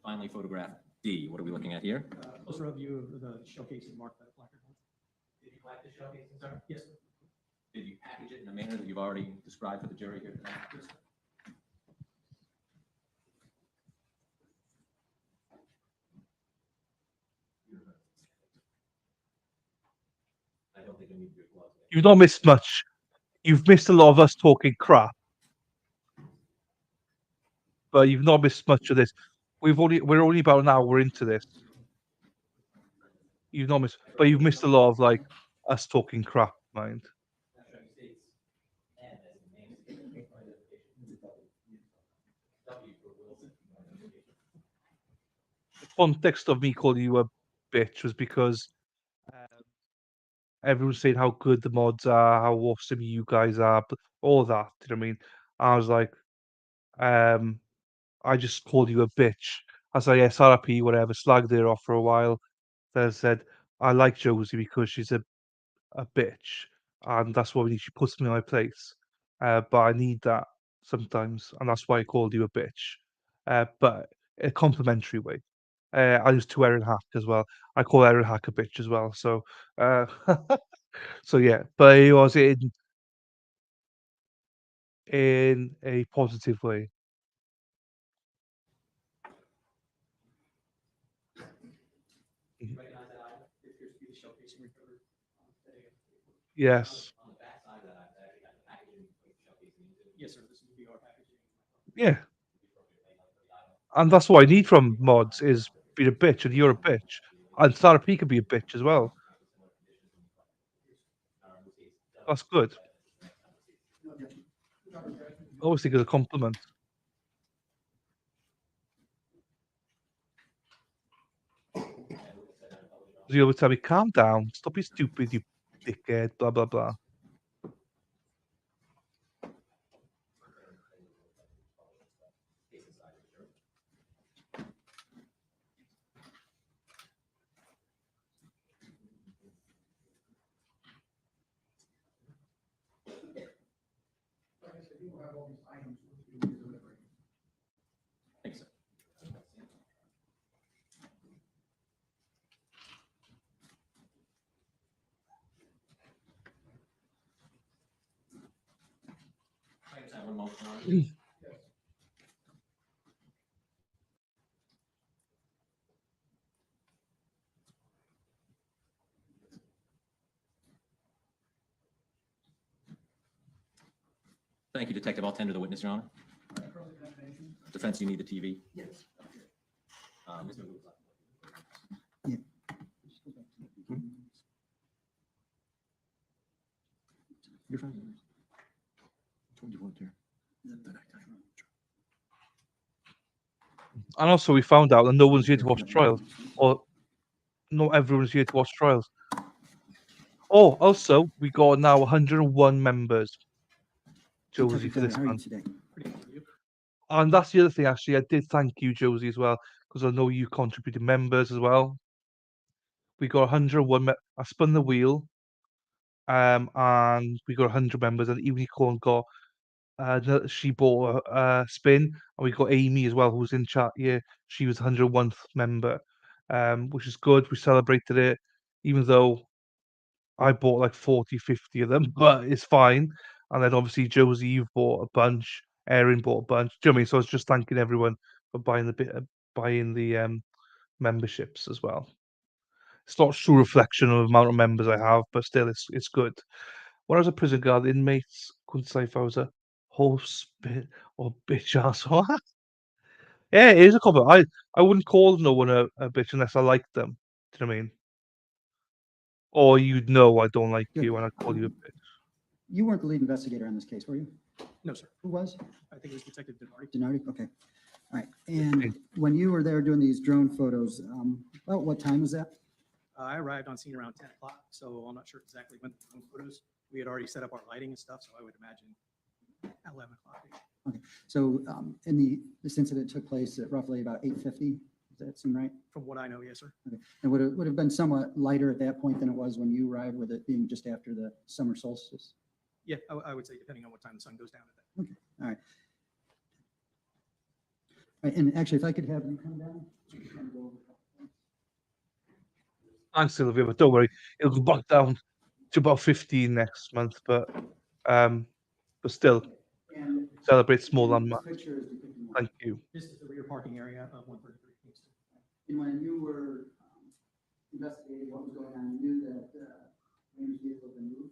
Finally, photograph D, what are we looking at here? Closer up view of the showcasing marked by the placard. Did you collect the showcasing, sir? Yes, sir. Did you package it in a manner that you've already described for the jury here tonight? Yes, sir. I don't think you need your gloves. You've not missed much. You've missed a lot of us talking crap. But you've not missed much of this. We're only about an hour into this. You've not missed, but you've missed a lot of like us talking crap, mind. The context of me calling you a bitch was because everyone's saying how good the mods are, how awesome you guys are, but all that. You know what I mean? I was like, I just called you a bitch. I was like, SRP, whatever, slagged her off for a while. Then I said, I like Josie because she's a bitch, and that's why she puts me in my place. But I need that sometimes, and that's why I called you a bitch. But in a complimentary way. I used to Erin Hack as well. I call Erin Hack a bitch as well. So, so yeah, but it was in a positive way. You recognize that item? It appears to be the showcasing recovered today. Yes. On the back side of that, I've actually got the packaging for the showcasing into. Yes, sir. This would be our packaging. Yeah. And that's what I need from mods is be a bitch, and you're a bitch. And Sarah P can be a bitch as well. That's good. I always think it's a compliment. You always tell me, calm down, stop being stupid, you dickhead, blah blah blah. Like I said, you will have all these items with you when you're delivering. Thanks, sir. Thank you, Detective. I'll tender the witness, Your Honor. Defense, you need the TV? Yes. Ms. Magoo. Yeah. You're fine. Told you weren't there. And also, we found out that no one's here to watch trials, or not everyone's here to watch trials. Oh, also, we got now 101 members, Josie, for this How are you month. today? Pretty good with you. And that's the other thing, actually. I did thank you, Josie, as well, because I know you contributed members as well. We got 101. I spun the wheel, and we got 100 members, and Unicorn got she bought a spin, and we got Amy as well, who was in chat. Yeah, she was 101th member, which is good. We celebrated it, even though I bought like 40, 50 of them, but it's fine. And then obviously Josie, you've bought a bunch. Erin bought a bunch. Do you know what I mean? So I was just thanking everyone for buying the memberships as well. It's not a true reflection of the amount of members I have, but still, it's good. When I was a prison guard, the inmates couldn't say if I was a horse, bit or bitch asshole. Yeah, it is a compliment. I wouldn't call no one a bitch unless I liked them. Do you know what I mean? Or you'd know I don't like Good. you and I'd call you a bitch. You weren't the lead investigator on this case, were you? No, sir. Who was? I think it was Detective Denardi. Denardi? Okay. All right. And when you were there doing these drone photos, about what time was that? I arrived on scene around 10 o'clock, so I'm not sure exactly when the drone photos. We had already set up our lighting and stuff, so I would imagine 11 o'clock. Okay. So this incident took place at roughly about 8:50. Does that seem right? From what I know, yes, sir. Okay. And would have been somewhat lighter at that point than it was when you arrived, with it being just after the summer solstice? Yeah, I would say depending on what time the sun goes down at that. Okay. All right. All right. And actually, if I could have you come down. So we can kind of go over a couple things. Thanks, Sylvia, but don't worry, it'll go back down to about 15 next month, but still, And celebrate small this landmarks. picture is depicting what? Thank you. This is the rear parking area of 133 Kingston. And when you were investigating what was going on, you knew that Raynor's vehicle had been moved?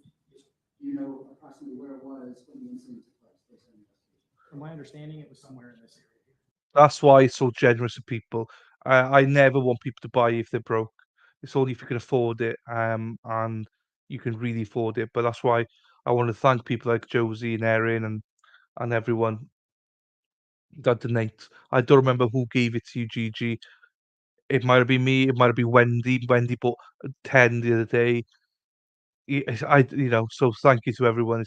You know approximately where it was when the incident took place, based on the investigation? From my understanding, it was somewhere in this area. That's why it's so generous of people. I never want people to buy if they're broke. It's only if you can afford it, and you can really afford it. But that's why I want to thank people like Josie and Erin and everyone that donate. I don't remember who gave it to you, Gigi. It might have been me. It might have been Wendy. Wendy bought 10 the other day. So thank you to everyone.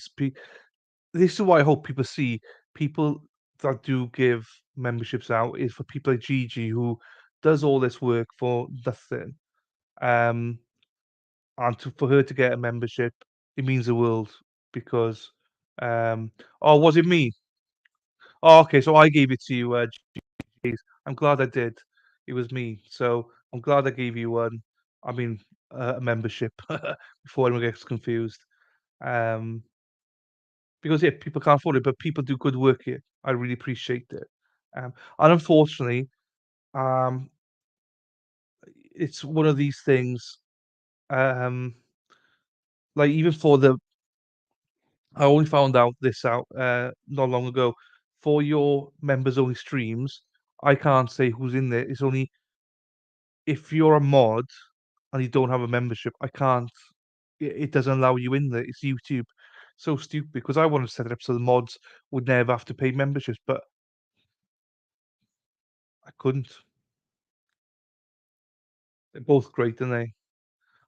This is what I hope people see. People that do give memberships out is for people like Gigi, who does all this work for nothing. Um, and for her to get a membership, it means the world because, oh, was it me? Oh, okay, so I gave it to you, Gigi. I'm glad I did. It was me. So I'm glad I gave you one. I mean, a membership before anyone gets confused. Um, because yeah, people can't afford it, but people do good work here. I really appreciate it. And unfortunately, um, it's one of these things. Um, like even for I only found this out not long ago. For your members only streams, I can't say who's in there. It's only if you're a mod and you don't have a membership, I can't. It doesn't allow you in there. It's YouTube. So stupid because I want to set it up so the mods would never have to pay memberships, but I couldn't. They're both great, aren't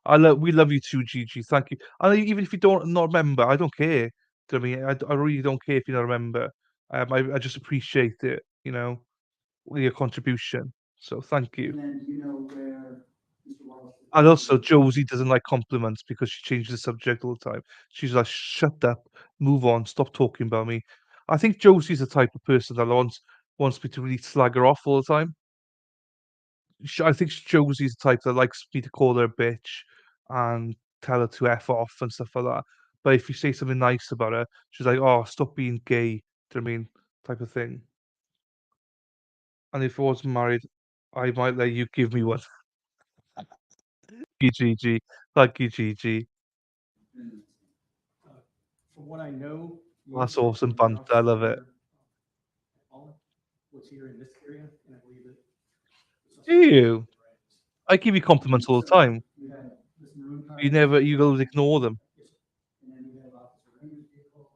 they? We love you too, Gigi. Thank you. And even if you don't not remember, I don't care. Do you know what I mean? I really don't care if you don't remember. I just appreciate it, your contribution. So thank you. And then do you know where Mr. Wallace? And also, Josie doesn't like compliments because she changes the subject all the time. She's like, "Shut up, move on, stop talking about me." I think Josie's the type of person that wants me to really slag her off all the time. I think Josie's the type that likes me to call her a bitch and tell her to F off and stuff like that. But if you say something nice about her, she's like, "Oh, stop being gay." Do you know what I mean? Type of thing. And if I wasn't married, I might let you give me one. Gigi. Thank you, Gigi. From what I know, That's awesome banter. I love it. Was here in this area, and I believe that. Do you? I give you compliments all the time. You had this maroon car. You always ignore them. And then you have Officer Raynor's vehicle.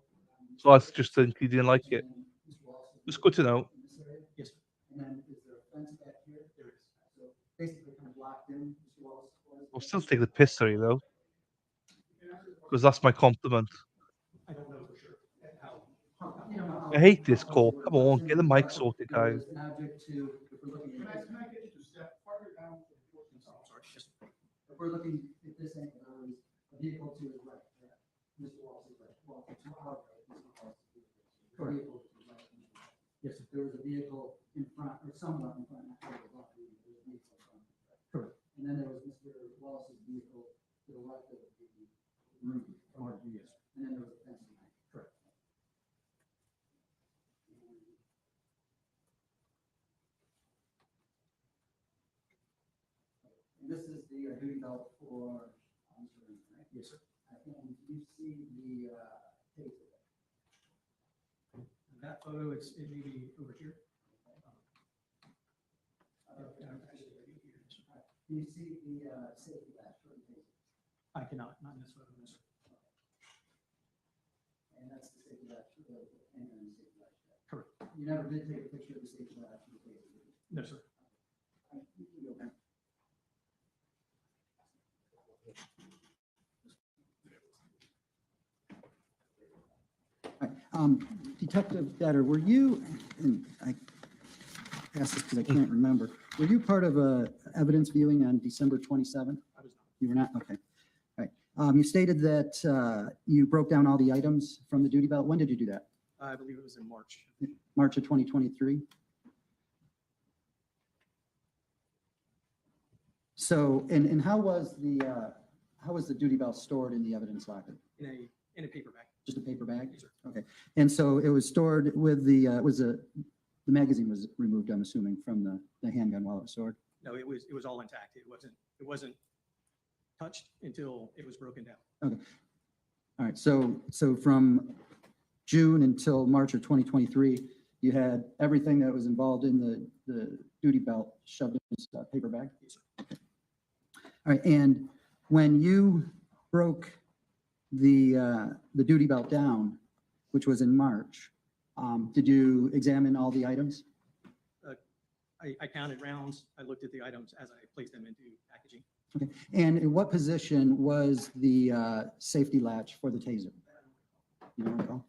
So I just think you didn't like it. And then Mr. Wallace's It's good to know. in this area. Yes, And then is there a fence back here? There is. So basically kind of blocked in, Mr. Wallace was. I'll still take the piss out of you though, because that's my compliment. I don't know for sure how. You don't know how- I hate this how call. it Come works. on, In get the the mic truck, sorted, there guys. was an object to, if we're looking at this, Can I get you to step farther down? if we're looking at this angle, there was a vehicle to his right, correct? Mr. Wallace's right, well, to our right, Mr. Wallace's vehicle. Vehicle to his right. Yes, if there was a vehicle in front, or somewhat in front, not quite above, there was a vehicle in front. Correct. And then there was Mr. Wallace's vehicle to the left of the room. Yes. And then there was a fence behind. Correct. And this is the duty belt for Mr. Raynor, right? Yes, sir. And you see the taser. That photo, it may be over here. Can you see the safety latch for the taser? I cannot, not in this photo, no, sir. And that's the safety latch for the, and then the safety latch. Correct. You never did take a picture of the safety latch for the taser, did you? No, sir. You can go back. All right, Detective Vetter, were you, and I asked this because I can't remember, were you part of a evidence viewing on December 27th? I was not. You were not? Okay. All right. You stated that you broke down all the items from the duty belt. When did you do that? I believe it was in March. March of 2023? So, and how was the duty belt stored in the evidence locker? In a paper bag. Just a paper bag? Yes, sir. Okay. And so it was stored with the magazine was removed, I'm assuming, from the handgun while it was stored? No, it was all intact. It wasn't touched until it was broken down. Okay. All right. So from June until March of 2023, you had everything that was involved in the duty belt shoved in this paper bag? Yes, sir. Okay. All right. And when you broke the duty belt down, which was in March, did you examine all the items? I counted rounds. I looked at the items as I placed them into packaging. Okay. And in what position was the safety latch for the taser? You don't recall?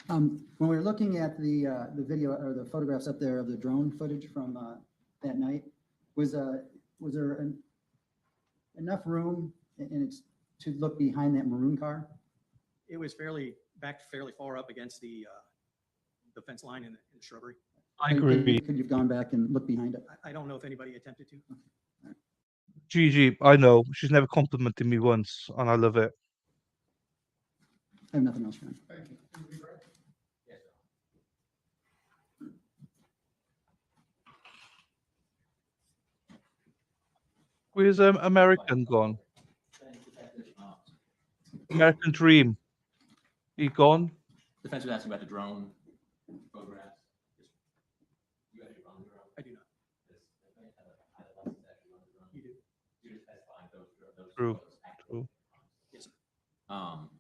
When we were looking at the video or the photographs up there of the drone footage from that night, was there enough room to look behind that maroon car? It was backed fairly far up against the fence line in the shrubbery. I agree. Could you have gone back and looked behind it? I don't know if anybody attempted to. Gigi, I know. She's never complimented me once, and I love it. I have nothing else, Ron. Thank you. Where's American gone? American Dream. He gone? Defense was asking about the drone photographs. You actually run the drone? I do not. You do. You just testifying those True, photos accurately. true. Yes, sir.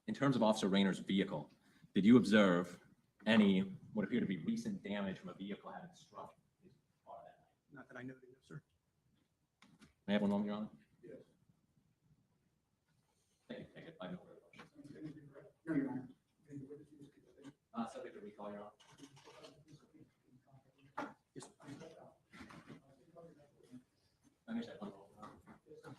In terms of Officer Raynor's vehicle, did you observe any what appeared to be recent damage from a vehicle having struck his car that night? Not that I noted, no, sir. May I have one moment, Your Honor? Yes. Thank you. I have no further questions. No, Your Honor. Subject to recall, Your Honor. Yes, sir. I may just have one moment, Your Honor.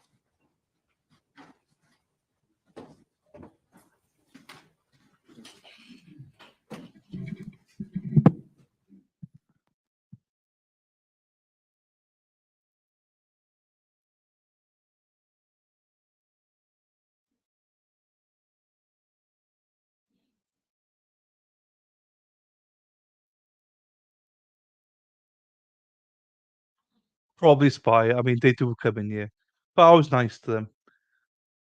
Probably spy. I mean, they do come in here, but I was nice to them.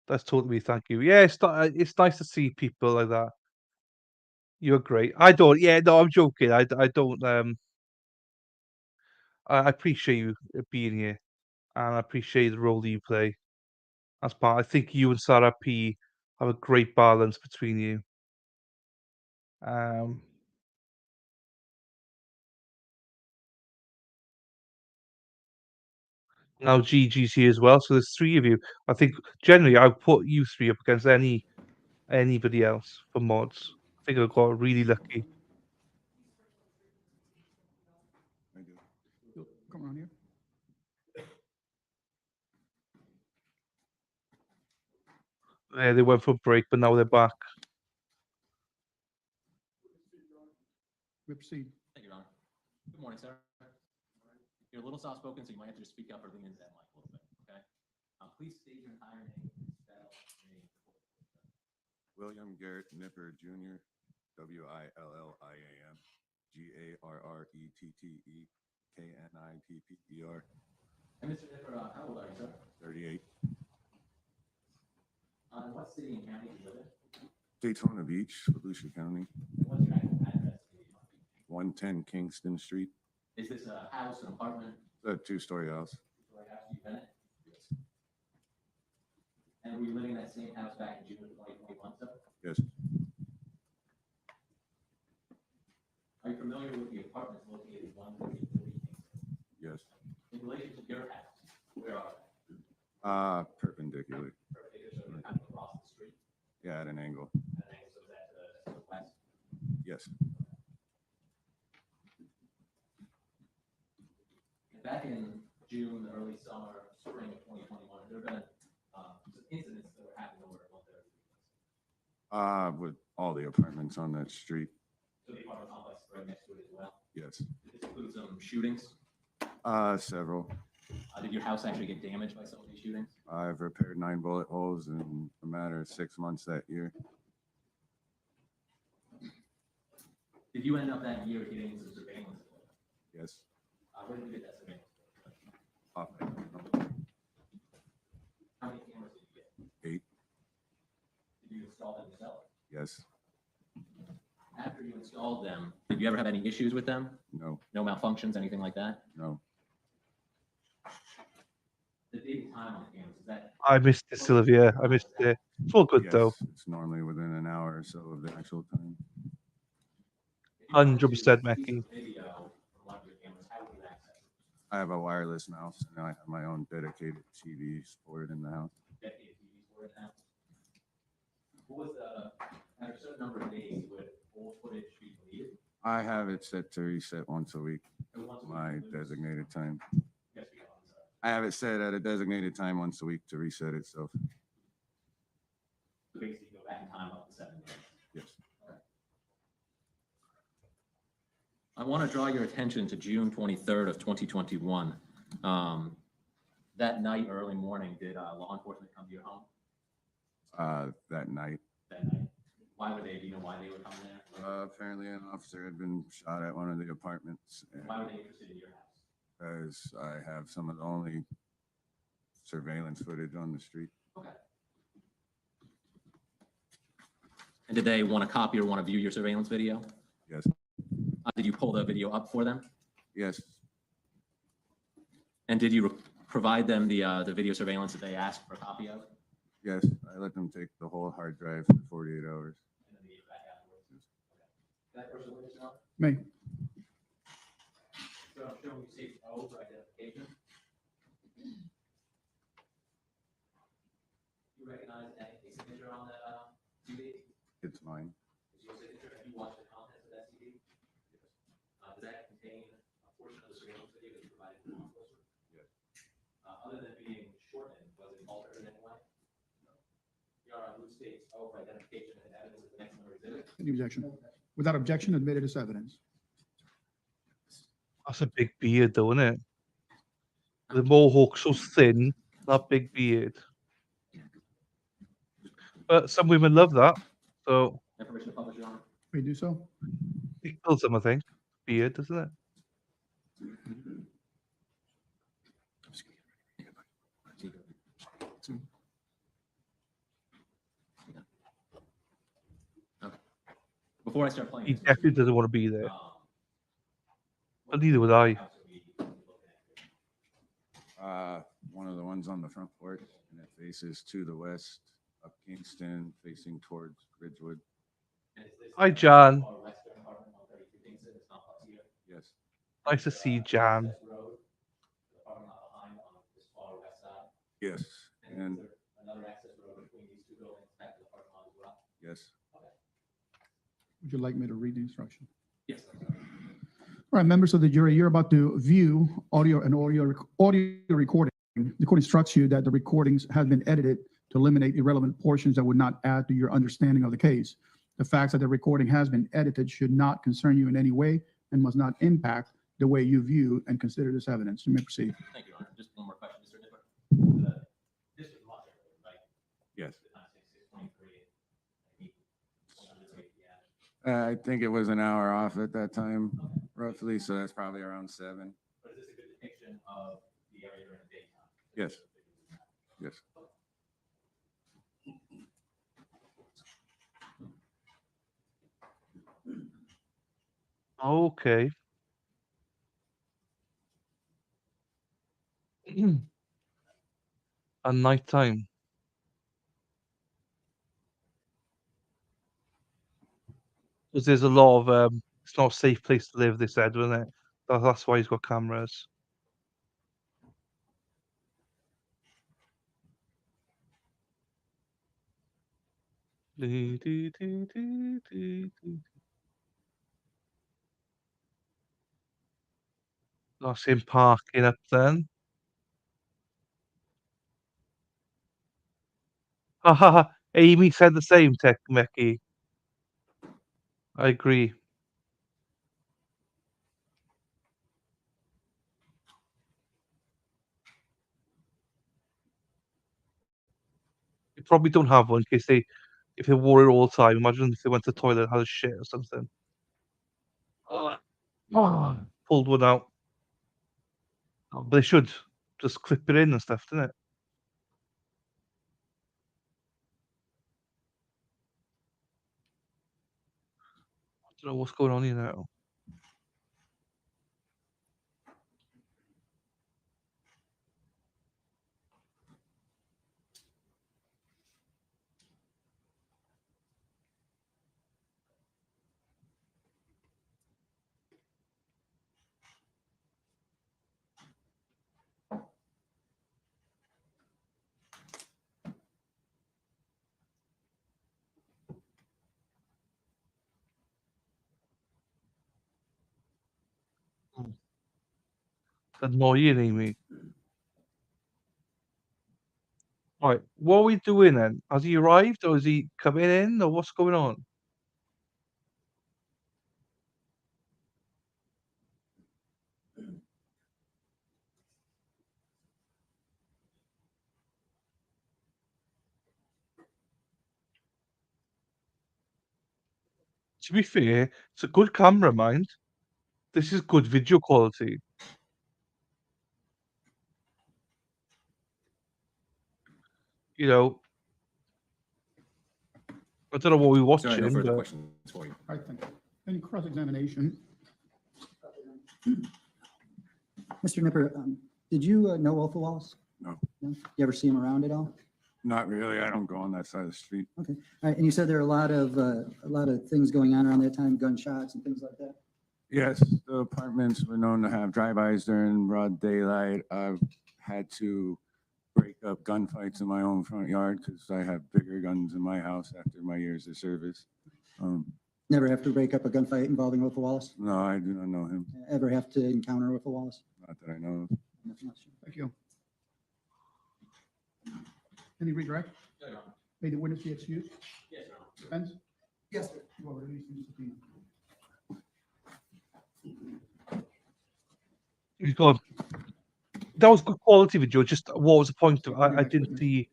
That's totally thank you. Yeah, it's nice to see people like that. You're great. I don't. Yeah, no, I'm joking. I don't. I appreciate you being here, and I appreciate the role that you play as part. I think you and Sarah P have a great balance between you. Um, Now Gigi's here as well, so there's three of you. I think generally I'll put you three up against anybody else for mods. I think I got really lucky. Come around here. Yeah, they went for a break, but now they're back. We proceed. Thank you, Your Honor. Good morning, sir. You're a little soft-spoken, so you might have to just speak up or lean into that mic a little bit, okay? Please state your entire name and spell your name. William Garrett Nipper Jr., William Garrettnipper, And Mr. Nipper, how old are you, sir? 38, What city and county do you live in? Daytona Beach, Volusia County, And what's your actual address? 110 Kingston Street. Is this a house, an apartment, It's a two-story house. or a house you rent? And were you living in that same house back in June of 2021, sir? Yes, Are you familiar with the apartments located 133 Kingston? yes. In relation to your house, where are they? Perpendicular. Perfect, so they're kind of across the street, Yeah, at an angle. and then so that's to the west. Yes. Back in June, early summer, spring of 2021, there have been some incidents that were happening over at 130. With all the apartments on that street. So the apartment complex right next to it as well. Yes. Did this include some shootings? Several. Did your house actually get damaged by some of these shootings? I've repaired 9 bullet holes in a matter of 6 months that year. Did you end up that year getting some surveillance? Yes. Where did you get that surveillance? Off. How many cameras did you get? 8. Did you install them yourself? Yes. After you installed them, did you ever have any issues with them? No. No malfunctions, anything like that? No. The date and time on the cameras, is that? I missed it, Sylvia. I missed it. It's all good Yes, though. it's normally within an hour or so of the actual time. 100% Mackie. Video from one of your cameras, how would you access it? I have a wireless mouse and I have my own dedicated TV for it in the house. Dedicated TVs for it now? What was after a certain number of days, would old footage be deleted? I have it set to reset once a week, Or once a week my you lose? designated time. Yes, we are, I'm sorry. I have it set at a designated time once a week to reset itself. So basically, go back in time up to 7 days. Yes. I want to draw your attention to June 23rd of 2021. That night, early morning, did law enforcement come to your home That night, that night? Why would they, do you know why they were coming there? apparently an officer had been shot at one of the apartments Why were they interested in your house? as I have some of the only surveillance footage on the street. Okay. And did they want a copy or want to view your surveillance video? Yes. Did you pull the video up for them? Yes. And did you provide them the video surveillance that they asked for a copy of? Yes. I let them take the whole hard drive for 48 hours. And then they gave it back afterwards? Can I first witness now? May. So I'm showing you safe O for identification. You recognize any signature on that CD? It's mine. Is your signature, have you watched the contents of that CD? Does that contain a portion of the surveillance video that you provided to law enforcement? Yes. Other than being shortened, was it altered in any way? No. Your Honor, Luke states O for identification and evidence of the next number exhibit. Any objection? Without objection, admitted as evidence. That's a big beard though, isn't it? The mohawk so thin, that big beard. But some women love that. So And permission to publish, Your Honor? May do so? it kills them, I think. Beard, doesn't it? before I start playing. He it's definitely supposed to doesn't want to be there. what But neither would I. house are we looking at? One of the ones on the front porch, and it faces to the west, up Kingston, facing towards Ridgewood. And is this Hi, the John. far western apartment on 32 Kingston? It's not up here. Yes, Nice to see you, Jan. Access road, the parking lot behind on this far west side. yes, And and is there another access road between these two buildings back to the parking lot as well? yes. Would you like me to read the instruction? Yes. All right, members of the jury, you're about to view audio recording. The court instructs you that the recordings have been edited to eliminate irrelevant portions that would not add to your understanding of the case. The facts that the recording has been edited should not concern you in any way and must not impact the way you view and consider this evidence. You may proceed. Thank you, Your Honor. Just one more question, Mr. Nipper. This was much earlier, right? Yes. The time, say, 6:23, and he- I think it was an hour off at that time, roughly, so that's probably around 7. But is this a good depiction of the area during the daytime? Yes. Yes. Okay. At night time. Because there's a lot of it's not a safe place to live, they said, wasn't it? That's why he's got cameras. Do, do, do, do, do, do. That's him parking up then. Ha ha ha. Amy said the same, Tech Mickey. I agree. You probably don't have one in case if they wore it all the time. Imagine if they went to the toilet and had a shit or something. Pulled one out. Oh, but they should just clip it in and stuff, didn't it? I don't know what's going on here now. It's annoying, Amy. Right, what are we doing then? Has he arrived or is he coming in or what's going on? To be fair, it's a good camera, mind. This is good video quality. You know, I don't know what we're Sorry, no watching, further but questions for you. All right, thank you. Any cross-examination? Mr. Nipper, did you know Othal Wallace? No. You ever see him around at all? Not really. I don't go on that side of the street. Okay. All right, and you said there are a lot of things going on around that time, gunshots and things like that? Yes, the apartments were known to have drive-bys during broad daylight. I've had to break up gunfights in my own front yard because I have bigger guns in my house after my years of service. Never have to break up a gunfight involving Othal Wallace? No, I do not know him. Ever have to encounter Othal Wallace? Not that I know of. Nothing else? Thank you. Any redirect? No, Your Honor. May the witness be excused? Yes, Your Honor. Defense? Yes, sir. You are released from the subpoena. he's gone. That was good quality video. Just what was the point of it? I didn't see.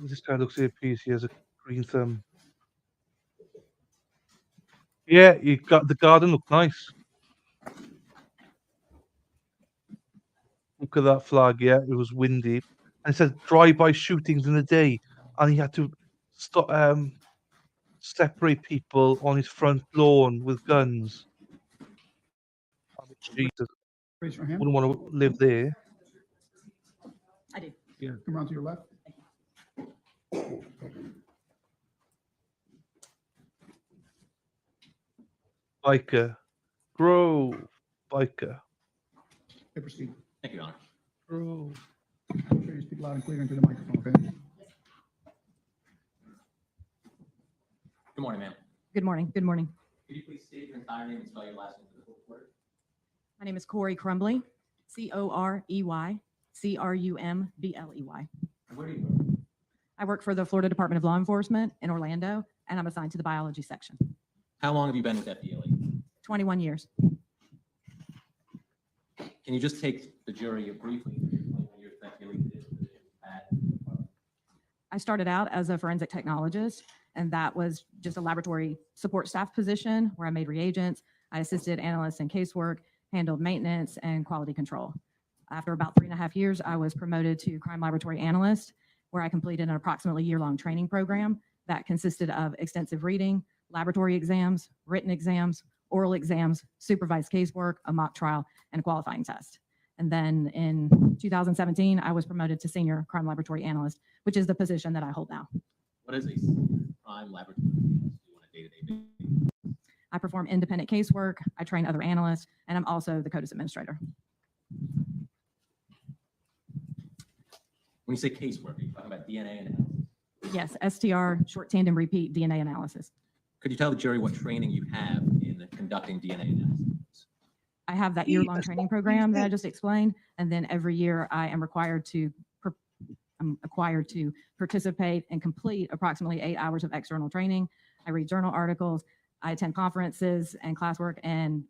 This guy looks like he has a green thumb. Yeah, you got the garden looked nice. Look at that flag. Yeah, it was windy, and it said drive-by shootings in the day, and he had to stop. separate people on his front lawn with guns. I mean, Jesus, Raise your hand. wouldn't want to live there. I do. Come around to your left. Biker. Grove. Biker. Okay, proceed. Thank you, Your Honor. Grove. Okay, you speak loud and clear into the microphone, okay? Good morning, ma'am. Good morning. Good morning. Could you please state your entire name and spell your last name for the recorder? My name is Corey Crumbly, Corey, Crumbley. And where do you work? I work for the Florida Department of Law Enforcement in Orlando, and I'm assigned to the biology section. How long have you been with FDLE? 21 years. Can you just take the jury briefly through the 21 years that FDLE did position at the department? I started out as a forensic technologist, and that was just a laboratory support staff position where I made reagents. I assisted analysts in casework, handled maintenance and quality control. After about 3.5 years, I was promoted to crime laboratory analyst, where I completed an approximately year-long training program that consisted of extensive reading, laboratory exams, written exams, oral exams, supervised casework, a mock trial, and a qualifying test. And then in 2017, I was promoted to senior crime laboratory analyst, which is the position that I hold now. What does a crime laboratory analyst do on a day-to-day basis? I perform independent casework, I train other analysts, and I'm also the CODIS administrator. When you say casework, are you talking about DNA analysis? Yes, STR, short tandem repeat DNA analysis. Could you tell the jury what training you have in conducting DNA analysis? I have that year-long training program that I just explained, and then every year I am required to participate and complete approximately 8 hours of external training. I read journal articles, I attend conferences and classwork, and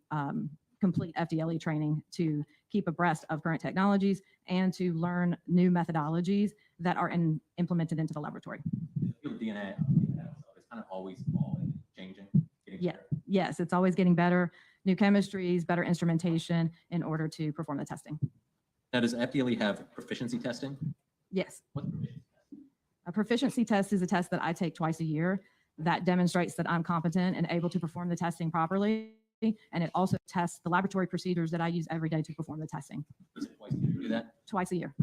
complete FDLE training to keep abreast of current technologies and to learn new methodologies that are implemented into the laboratory. The field of DNA is kind of always evolving, changing, getting Yeah. better. Yes, it's always getting better, new chemistries, better instrumentation in order to perform the testing. Now, does FDLE have proficiency testing? Yes. What's proficiency testing? A proficiency test is a test that I take twice a year that demonstrates that I'm competent and able to perform the testing properly. And it also tests the laboratory procedures that I use every day to perform the testing. Is it twice a year you do that? Twice a year.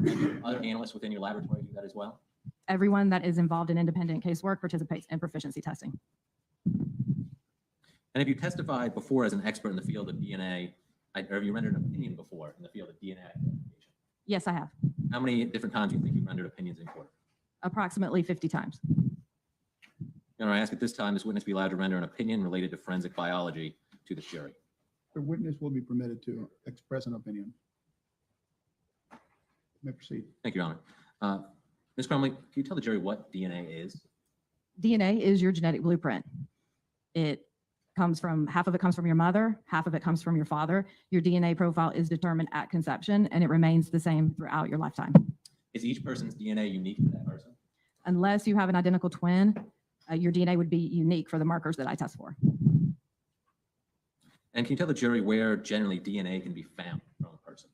Other analysts within your laboratory do that as well? Everyone that is involved in independent casework participates in proficiency testing. And have you testified before as an expert in the field of DNA, or have you rendered an opinion before in the field of DNA identification? Yes, I have. How many different times do you think you rendered opinions in court? Approximately 50 times. Your Honor, I ask at this time, this witness be allowed to render an opinion related to forensic biology to the jury. The witness will be permitted to express an opinion. May proceed. Thank you, Your Honor. Ms. Crumley, can you tell the jury what DNA is? DNA is your genetic blueprint. It comes from, half of it comes from your mother, half of it comes from your father. Your DNA profile is determined at conception and it remains the same throughout your lifetime. Is each person's DNA unique to that person? Unless you have an identical twin, your DNA would be unique for the markers that I test for. And can you tell the jury where generally DNA can be found from a person?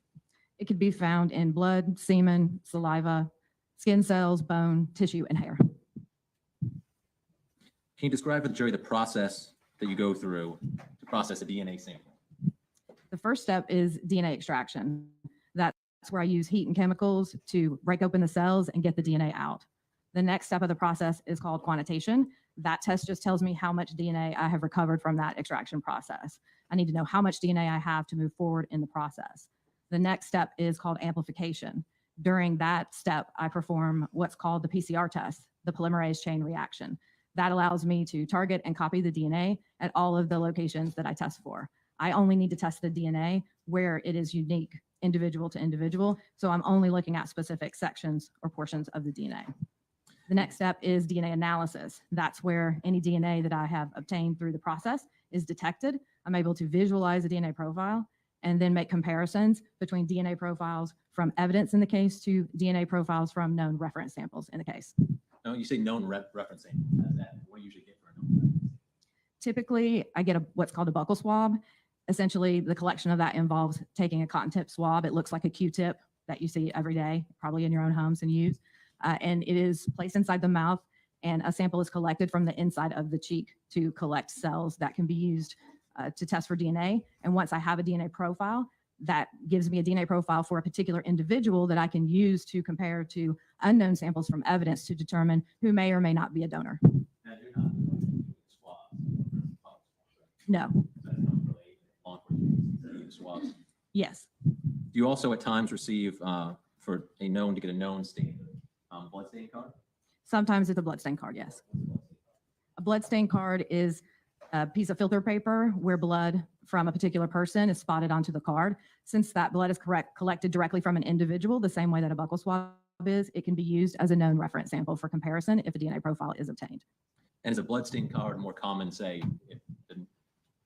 It could be found in blood, semen, saliva, skin cells, bone, tissue, and hair. Can you describe for the jury the process that you go through to process a DNA sample? The first step is DNA extraction. That's where I use heat and chemicals to break open the cells and get the DNA out. The next step of the process is called quantitation. That test just tells me how much DNA I have recovered from that extraction process. I need to know how much DNA I have to move forward in the process. The next step is called amplification. During that step, I perform what's called the PCR test, the polymerase chain reaction. That allows me to target and copy the DNA at all of the locations that I test for. I only need to test the DNA where it is unique, individual to individual. So I'm only looking at specific sections or portions of the DNA. The next step is DNA analysis. That's where any DNA that I have obtained through the process is detected. I'm able to visualize a DNA profile and then make comparisons between DNA profiles from evidence in the case to DNA profiles from known reference samples in the case. No, you say known reference sample. What do you usually get for a known reference? Typically, I get what's called a buccal swab. Essentially, the collection of that involves taking a cotton tip swab. It looks like a Q-tip that you see every day, probably in your own homes and use. And it is placed inside the mouth and a sample is collected from the inside of the cheek to collect cells that can be used to test for DNA. And once I have a DNA profile, that gives me a DNA profile for a particular individual that I can use to compare to unknown samples from evidence to determine who may or may not be a donor. Now, you're not doing swabs. No. That's not really law enforcement swabs. Yes. Do you also at times receive for a known to get a known stain, blood stain card? Sometimes it's a bloodstain card, yes. A bloodstain card is a piece of filter paper where blood from a particular person is spotted onto the card. Since that blood is collected directly from an individual, the same way that a buccal swab is, it can be used as a known reference sample for comparison if a DNA profile is obtained. And is a blood stain card more common, say, if the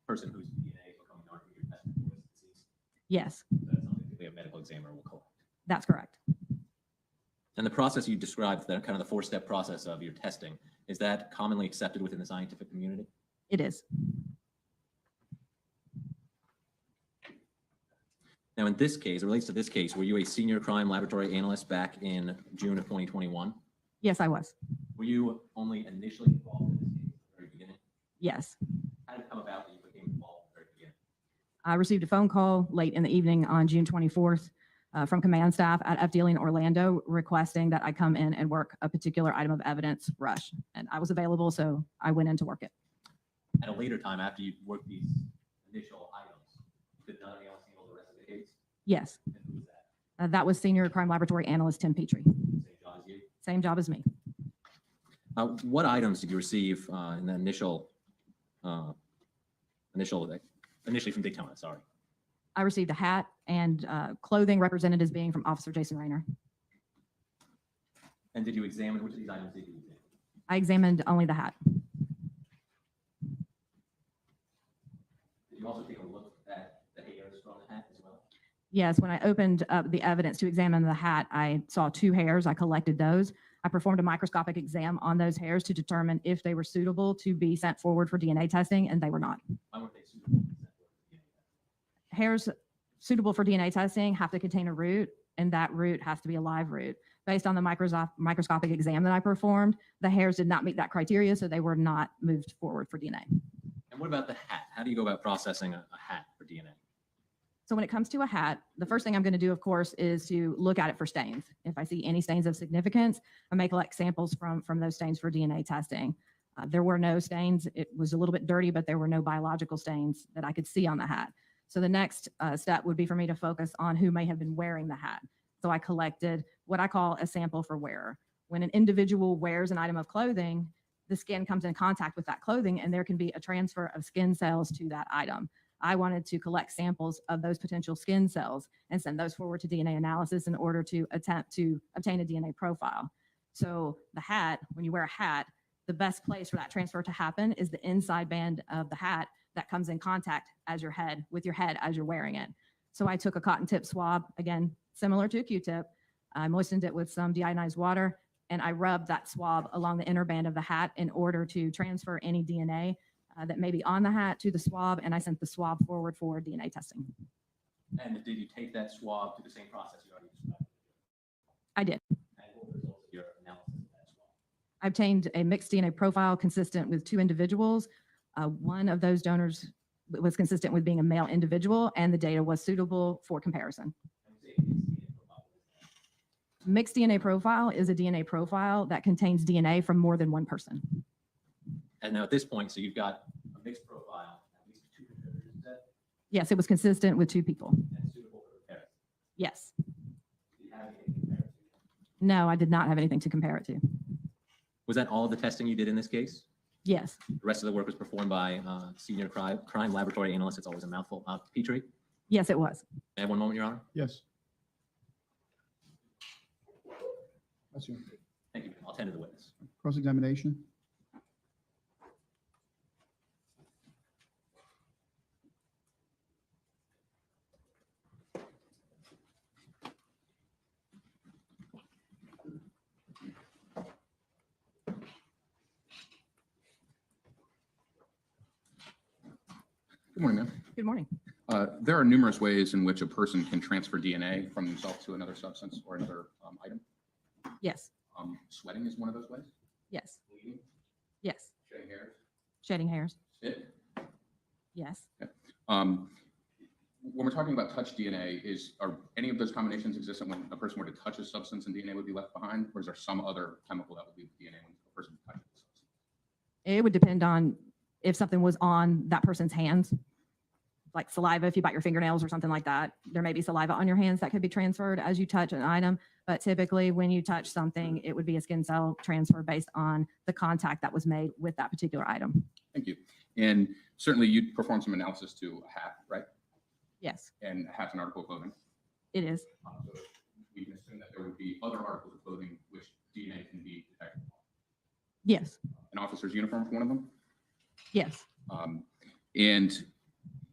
person whose DNA is becoming known who you're testing for is deceased? Yes, That's something a medical examiner will collect. that's correct. And the process you described, that kind of the four-step process of your testing, is that commonly accepted within the scientific community? It is. Now, in this case, it relates to this case, were you a senior crime laboratory analyst back in June of 2021? Yes, I was. Were you only initially involved in this case at the very beginning? Yes. How did it come about that you became involved at the very beginning? I received a phone call late in the evening on June 24th from command staff at FDLE in Orlando requesting that I come in and work a particular item of evidence rush. And I was available, so I went in to work it. At a later time, after you worked these initial items, did none of else handle the rest of the case? Yes. And who was that? That was senior crime laboratory analyst Tim Petrie. Same job as you? Same job as me. What items did you receive in the initially from Daytona, sorry? I received a hat and clothing represented as being from Officer Jason Raynor. And did you examine, which of these items did you examine? I examined only the hat. Did you also take a look at the hairs from the hat as well? Yes, when I opened up the evidence to examine the hat, I saw 2 hairs. I collected those. I performed a microscopic exam on those hairs to determine if they were suitable to be sent forward for DNA testing, and they were not. Why weren't they suitable to be sent forward for DNA testing? Hairs suitable for DNA testing have to contain a root, and that root has to be a live root. Based on the microscopic exam that I performed, the hairs did not meet that criteria, so they were not moved forward for DNA. And what about the hat? How do you go about processing a hat for DNA? So when it comes to a hat, the first thing I'm going to do, of course, is to look at it for stains. If I see any stains of significance, I may collect samples from those stains for DNA testing. There were no stains. It was a little bit dirty, but there were no biological stains that I could see on the hat. So the next step would be for me to focus on who may have been wearing the hat. So I collected what I call a sample for wearer. When an individual wears an item of clothing, the skin comes in contact with that clothing, and there can be a transfer of skin cells to that item. I wanted to collect samples of those potential skin cells and send those forward to DNA analysis in order to attempt to obtain a DNA profile. So the hat, when you wear a hat, the best place for that transfer to happen is the inside band of the hat that comes in contact with your head as you're wearing it. So I took a cotton tip swab, again, similar to a Q-tip. I moistened it with some deionized water, and I rubbed that swab along the inner band of the hat in order to transfer any DNA that may be on the hat to the swab, and I sent the swab forward for DNA testing. And did you take that swab to the same process you already described? I did. And what were the results of your analysis of that swab? I obtained a mixed DNA profile consistent with 2 individuals. One of those donors was consistent with being a male individual, and the data was suitable for comparison. Mixed DNA profile is a DNA profile that contains DNA from more than one person. And now at this point, so you've got a mixed profile, at least 2 contributors, is that Yes, it was consistent with 2 people. and suitable for comparison? Yes. Do you have anything to compare it to? No, I did not have anything to compare it to. Was that all of the testing you did in this case? Yes. The rest of the work was performed by senior crime laboratory analyst. It's always a mouthful. Petrie, Yes, it was. may I have one moment, Your Honor? Yes. That's you. Thank you. I'll tend to the witness. Cross-examination. Good morning, ma'am. Good morning. There are numerous ways in which a person can transfer DNA from themselves to another substance or another item. Yes. Sweating is one of those ways. Yes. Bleeding Yes. shedding hairs, Shedding hairs. spit. Yes. When we're talking about touch DNA, are any of those combinations existent when a person were to touch a substance and DNA would be left behind? Or is there some other chemical that would leave DNA when a person touches the substance? It would depend on if something was on that person's hands, like saliva. If you bite your fingernails or something like that, there may be saliva on your hands that could be transferred as you touch an item. But typically when you touch something, it would be a skin cell transfer based on the contact that was made with that particular item. Thank you. And certainly you'd perform some analysis to a hat, right? Yes, And a hat's an article of clothing. it is. So we can assume that there would be other articles of clothing which DNA can be detected. Yes. An officer's uniform for one of them. Yes. And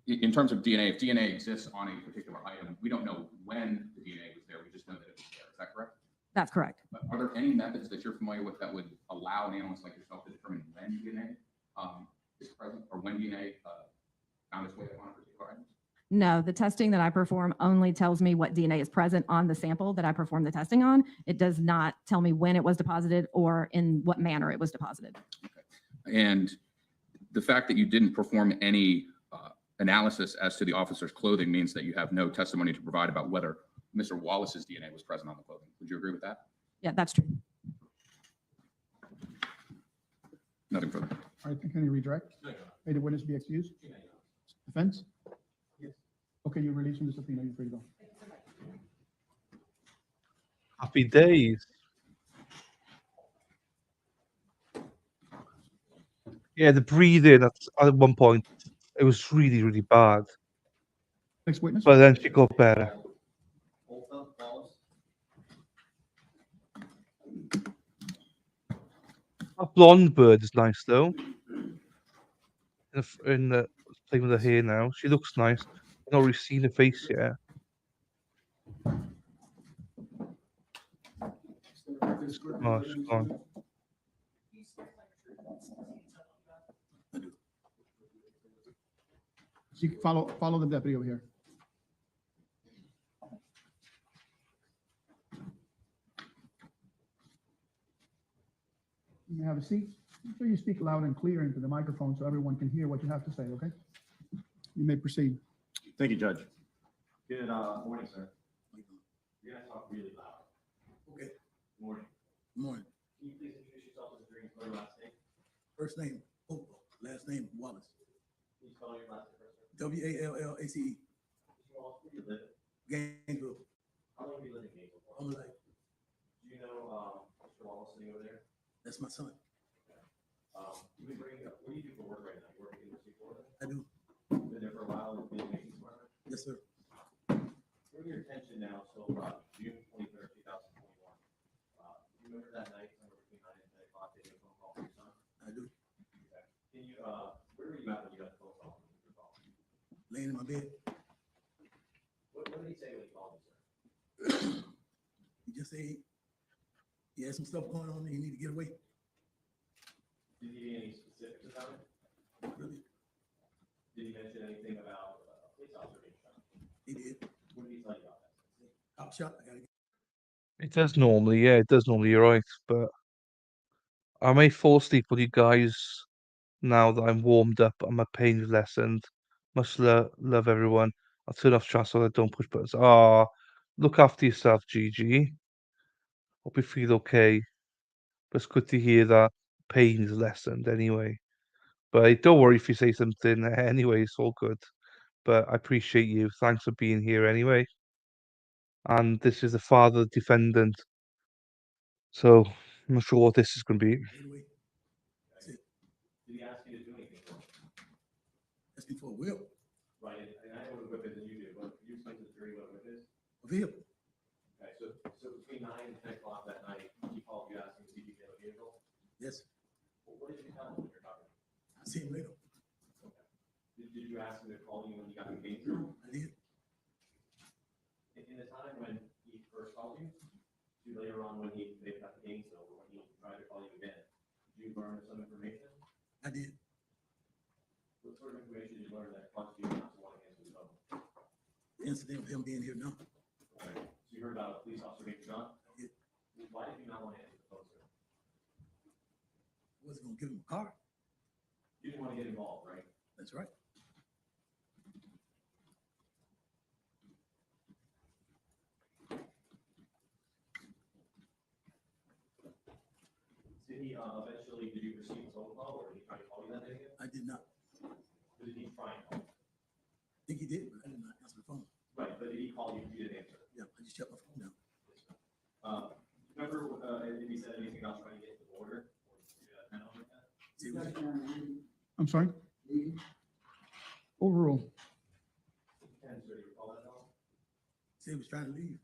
in terms of DNA, if DNA exists on a particular item, we don't know when the DNA was there. We just know that it was there. Is that correct? That's correct. Are there any methods that you're familiar with that would allow an analyst like yourself to determine when DNA is present or when DNA found its way on a particular item? No, the testing that I perform only tells me what DNA is present on the sample that I perform the testing on. It does not tell me when it was deposited or in what manner it was deposited. Okay. And the fact that you didn't perform any analysis as to the officer's clothing means that you have no testimony to provide about whether Mr. Wallace's DNA was present on the clothing. Would you agree with that? Yeah, that's true. Nothing further. All right, can you redirect? May the witness be excused? Defense? Yes. Okay, you're released from the subpoena. You're free to go. Happy days. Yeah, the breathing at one point, it was really, really bad. Next witness? But then she got better. Othal Wallace. That blonde bird is nice though. In the playing with her hair now. She looks nice. I've not really seen her face yet. Oh, she's gone. You can follow the deputy over here. You may have a seat. Make sure you speak loud and clear into the microphone so everyone can hear what you have to say, okay? You may proceed. Thank you, Judge. Good morning, sir. You're gonna talk really loud. Okay, Morning. morning. Can you please introduce yourself as a jury clerk last name? First name Othal, last name Wallace. Can you spell your last name first, sir? Wallace. Mr. Wallace, where do you live? Gainesville. How long have you lived in Gainesville for? I'm like, Do you know Mr. Wallace sitting over there? that's my son. You've been bringing up, what do you do for work right now? You work at the University of Florida? I do. Been there for a while, and been in the maintenance department? Yes, sir. Bring your attention now till June 23rd, 2021. You remember that night, somewhere between 9 and 10 o'clock, that you had a phone call from your son? I do. Okay. Can you, where were you at when you got the phone call? Laying in my bed. What did he say when he called you, sir? He just say he had some stuff going on and he need to get away. Did he give you any specifics about it? Really, Did he mention anything about police officer being shot? he did. What did he tell you about that? Cop shot. I gotta get. It does normally, yeah, it does normally, you're right. But I may fall asleep with you guys now that I'm warmed up and my pain is lessened. Much love everyone. I'll turn off chat so I don't push buttons. Ah, look after yourself, Gigi. Hope you feel okay. But it's good to hear that pain is lessened anyway. But don't worry if you say something anyway, it's all good. But I appreciate you. Thanks for being here anyway. And this is the father defendant. So I'm not sure what this is going to be. Get away. That's it. Did he ask you to do anything for him? That's before Will. Right, and I know what a whip is and you do, but can you explain to the jury what a whip is? A vehicle. Okay, so between 9 and 10 o'clock that night, he called you asking if you get a vehicle? Yes. Well, what did you tell him when you're talking? I see him later. Okay. Did you ask him to call you when you got the Gainesville? I did. In the time when he first called you, to later on when he maybe got the Gainesville, or when he tried to call you again, did you learn some information? I did. What sort of information did you learn that caused you not to want to answer the phone? The incident of him being here now. Okay. So you heard about a police officer being shot? I did. Why did you not want to answer the phone, sir? wasn't gonna give him a car. You didn't want to get involved, right? That's right. Did he eventually, did you receive his phone call, or did he try to call you that day? I did not. Did he try and call? I think he did, but I did not answer the phone. Right, but did he call you? You didn't answer. Yeah, I just shut my phone down. Remember, if he said anything about trying to get to the border? Or kind of like that? See, it was- I'm sorry? Overrule. Ken, so do you recall that at all? see, he was trying to leave.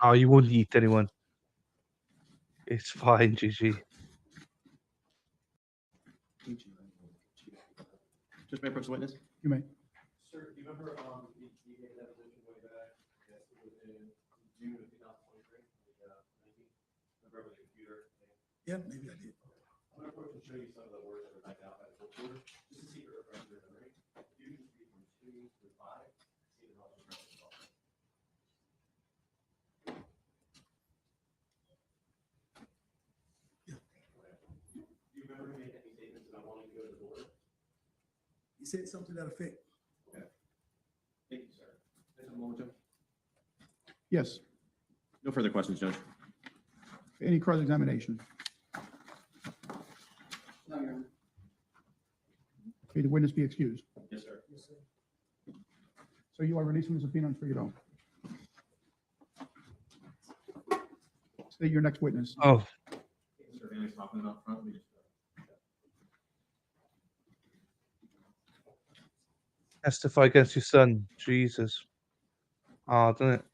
Oh, you wouldn't eat anyone. It's fine, GG. Just may approach the witness. You may. Sir, do you remember, you gave that position way back, I guess it was in June of 2023, 19? Remember with the computer? Yeah, maybe I did. I'm gonna approach and show you some of the words that were typed out by the court reporter, just to see your reference to your memory. You can just read from 2 through 5, see the helps reference as well. Yeah. Do you remember him making any statements about wanting to go to the border? He said something to that effect. Okay. Thank you, sir. There's a moment, Judge. Yes. No further questions, Judge. Any cross-examination? No, Your Honor. May the witness be excused. Yes, sir. Yes, sir. So you are released from the subpoena and free to go. State your next witness. Oh, Mr. Vanley's talking about front. We just, testify against your son. Jesus. Hard, isn't it?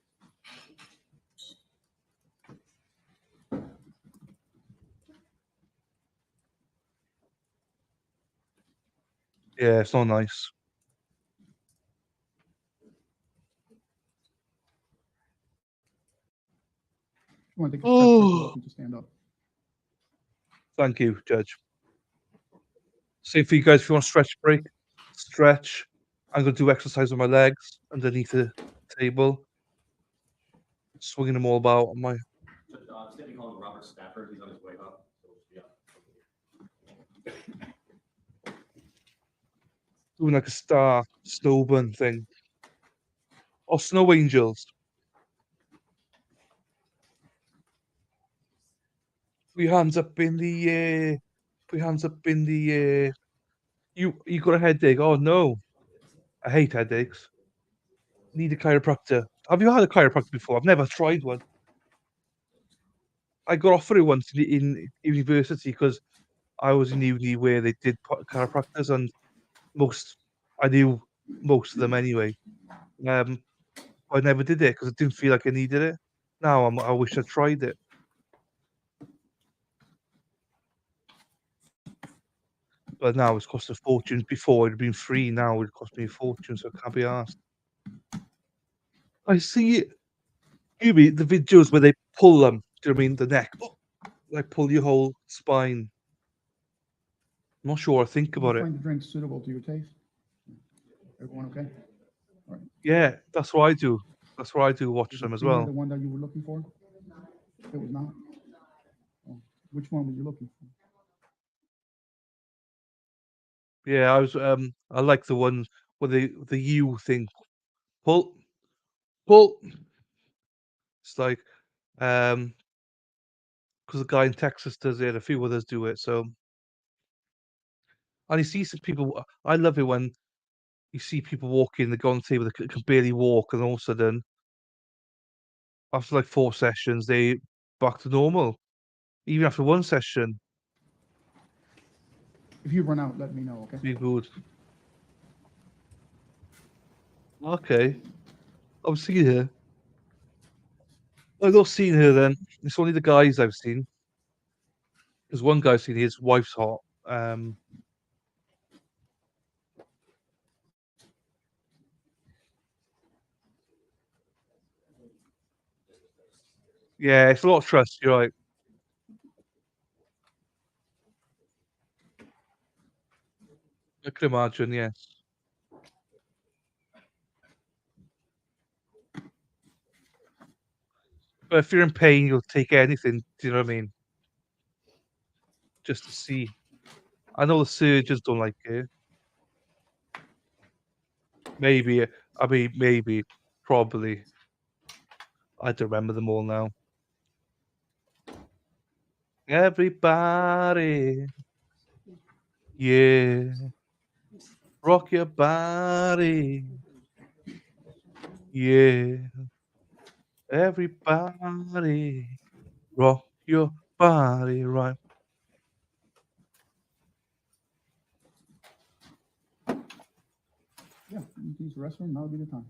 Yeah, it's not nice. You want to take a step, you're Oh, welcome to stand up. thank you, Judge. Same for you guys if you want to stretch break. Stretch. I'm going to do exercise with my legs underneath the table. Swinging them all about on my. Stephanie calling Robert Stafford. He's on his way up. So, yeah. Doing like a star snowburn thing. Or snow angels. Put your hands up in the air. Put your hands up in the air. You got a headache? Oh no. I hate headaches. Need a chiropractor. Have you had a chiropractor before? I've never tried one. I got offered it once in university because I was in uni where they did chiropractors, and I knew most of them anyway. I never did it because I didn't feel like I needed it. Now I wish I tried it. But now it's cost a fortune. Before it'd been free. Now it would cost me a fortune, so I can't be asked. I see it. You mean the videos where they pull them? Do you know what I mean the neck? They pull your whole spine. I'm not sure. I think Do you about it. find the drink suitable to your taste? Everyone okay? All right. Yeah, that's what I do. That's what I do. Watch Was them the as cleaner well. the one that you were looking for? It was not? Oh, which one were you looking for? Yeah, I like the ones where the U thing. Pull, pull. It's like because the guy in Texas does it, a few others do it. So, and you see some people. I love it when you see people walking. They go on the table, they can barely walk, and all of a sudden, after like 4 sessions, they back to normal. Even after 1 session, If you run out, let me know, okay? be good. Okay, I'm seeing her. I've not seen her then. It's only the guys I've seen. There's one guy I've seen. His wife's hot. Yeah, it's a lot of trust. You're right. I can imagine. Yes. But if you're in pain, you'll take anything. Do you know what I mean? Just to see. I know the surgeons don't like it. Maybe, I mean, maybe, probably. I don't remember them all now. Everybody, yeah, rock your body, yeah. Everybody, rock your body, right? Yeah, you can use the restroom, now would be the time.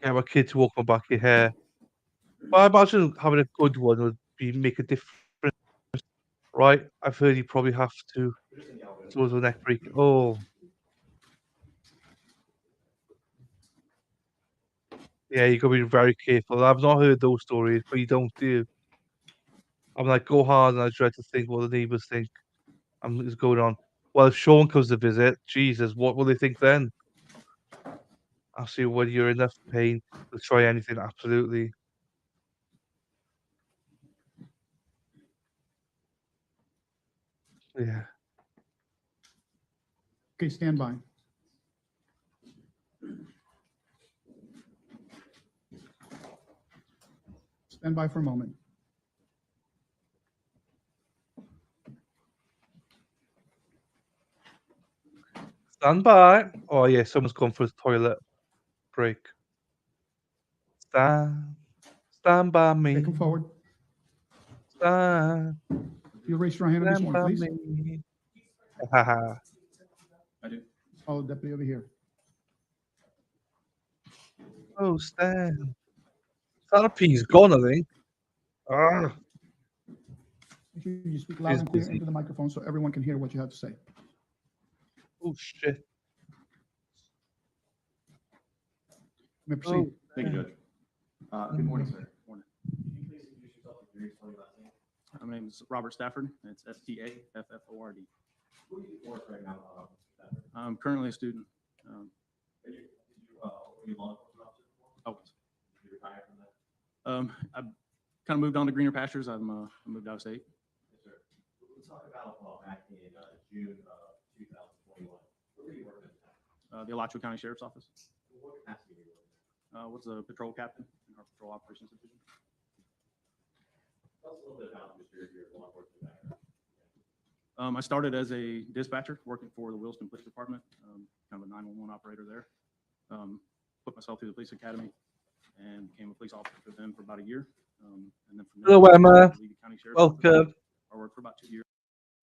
Get my kid to walk my back your hair. But I imagine having a good one would be make a difference, right? I've heard you probably have to towards the neck break. Oh, yeah, you gotta be very careful. I've not heard those stories, but you don't do. I'm like, go hard, and I dread to think what the neighbors think is going on. Well, if Sean comes to visit, Jesus, what will they think then? I'll see when you're enough pain to try anything, absolutely. Yeah. Okay, stand by. Stand by for a moment. Stand by. Oh yeah, someone's gone for a toilet break. Stand by Okay, me. come forward. Stand, You raise your hand on this stand one, by please. me. Haha. I do. Follow the deputy over here. Oh, stand. Therapy's gone, I think. Ah, Make sure you speak loud she's and clear busy. into the microphone so everyone can hear what you have to say. Oh shit. You may proceed. Oh, Thank you, Judge. Good morning, sir. Morning. Can you please introduce yourself to the jury, tell me last name? My name is Robert Stafford. It's Stafford. Who are you for right now, Mr. Stafford? I'm currently a student. Did you law enforcement officer before? Oh, Did you retire from that? I kind of moved on to greener pastures. I moved out of state. Yes, sir. Let's talk about, back in, June of 2021. Where were you working at the time? The Alachua County Sheriff's Office. What capacity were you working at? Was a patrol captain in our patrol operations division. Tell us a little bit about just your law enforcement background. I started as a dispatcher working for the Williston Police Department, kind of a 911 operator there. Put myself through the police academy and became a police officer for them for about a year. And then from there, hello, Emma. Levy County Sheriff's Office. Welcome. I worked for about 2 years.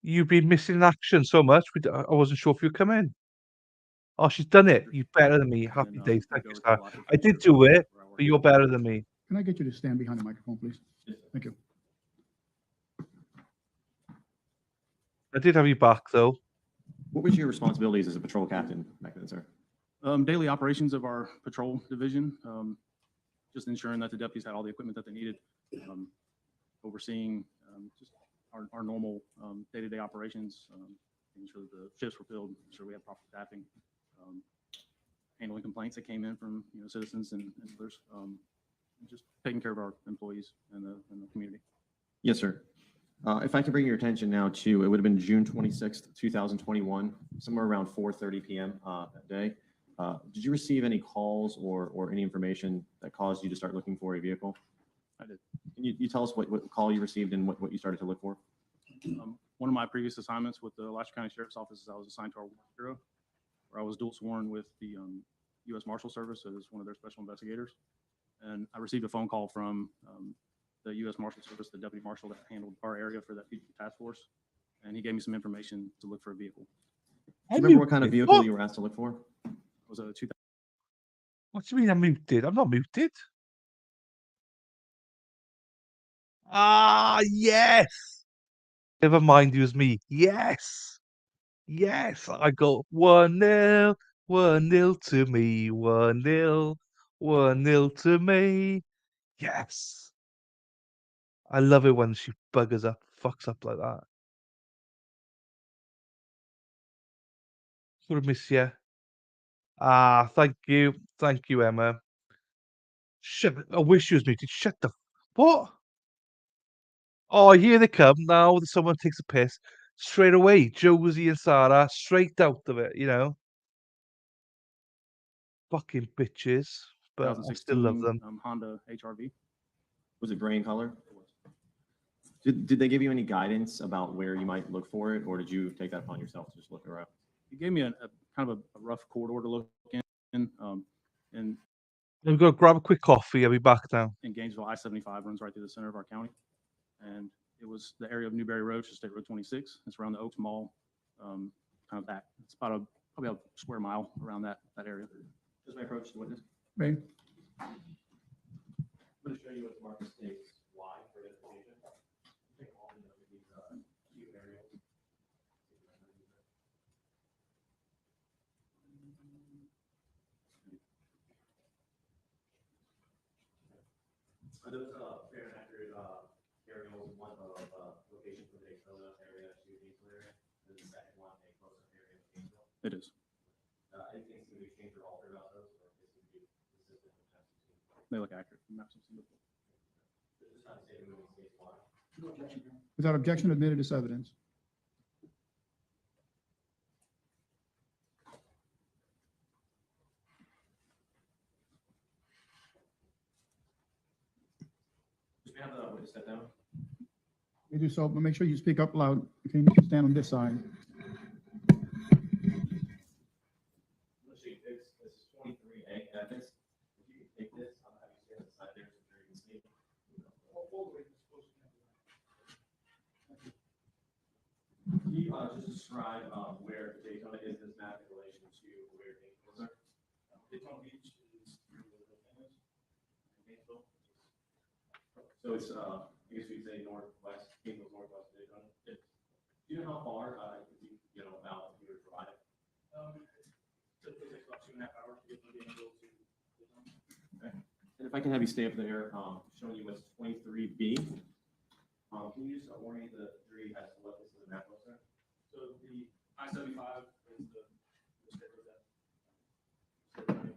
You've been missing in action so much. I wasn't sure if you'd come in. Oh, she's done it. You're better than me. And Happy then, days. Thank moved you, over to sir. Alachua I County did Sheriff's do Office, it, where I worked but you're better than me. Can I get you to stand behind the microphone, please? Thank you. I did have you back though. What was your responsibilities as a patrol captain back then, sir? Daily operations of our patrol division, just ensuring that the deputies had all the equipment that they needed, overseeing just our normal day-to-day operations, making sure that the shifts were filled, making sure we had proper staffing, handling complaints that came in from citizens and others, just taking care of our employees and the community. Yes, sir. If I could bring your attention now to, it would have been June 26th, 2021, somewhere around 4:30 p.m. That day. Did you receive any calls or any information that caused you to start looking for a vehicle? I did. Can you tell us what call you received and what you started to look for? One of my previous assignments with the Alachua County Sheriff's Office is I was assigned to our Warrant Bureau, where I was dual sworn with the U.S. Marshal Service as one of their special investigators. And I received a phone call from the U.S. Marshal Service, the deputy marshal that handled our area for that fugitive task force, and he gave me some information to look for a vehicle. Do you remember what kind of vehicle you were asked to look for? It was a 2000. What do you mean I'm muted? I'm not muted. Ah, yes. Never mind, it was me. Yes. Yes. I got 1-0, 1-0 to me, 1-0, 1-0 to me. Yes. I love it when she buggers up, fucks up like that. Sort of miss you. Ah, thank you. Thank you, Emma. Shut. I wish you was muted. Shut the. What? Oh, here they come now. Someone takes a piss straight away. Josie and Sarah straight out of it. Fucking bitches. But I still love 2016 them. Honda HRV. Was it gray in color? Did they give you any guidance about where you might look for it, or did you take that upon yourself to just look around? He gave me a kind of a rough corridor to look in. And I'm gonna grab a quick coffee. I'll be back now. in Gainesville, I-75 runs right through the center of our county. And it was the area of Newberry Road, to State Road 26. It's around the Oaks Mall, kind of that. It's about probably a square mile around that area. Just my approach to the witness. Ray? I'm going to show you what the market states why for identification. Take all of these cute areas. Are those fair and accurate aerials? One of location for the Daytona area to Gainesville area, and the second one a close-up area of Gainesville. It is. Anything to be changed or altered about those, or is it consistent with that? They look accurate from maps I've seen before. Just trying to say the moving states why. Without objection, admitted as evidence. Just have the witness step down. You do so, but make sure you speak up loud. Okay, you can stand on this side. Let's see, this is 23A evidence. If you can take this, I'm gonna have you stand on the side there so you can see. Can you just describe where Daytona is in this map in relation to where Gainesville is? Daytona Beach is where the family is in Gainesville. So it's, I guess we'd say northwest, Gainesville's northwest of Daytona. Do you know how far, about if you were to provide it? Typically takes about 2.5 hours to get from Gainesville to Daytona. Okay. And if I can have you stay up there, showing you what's 23B. Can you just orient the jury as to what this is a map looks like? So the I-75 is the state road that. And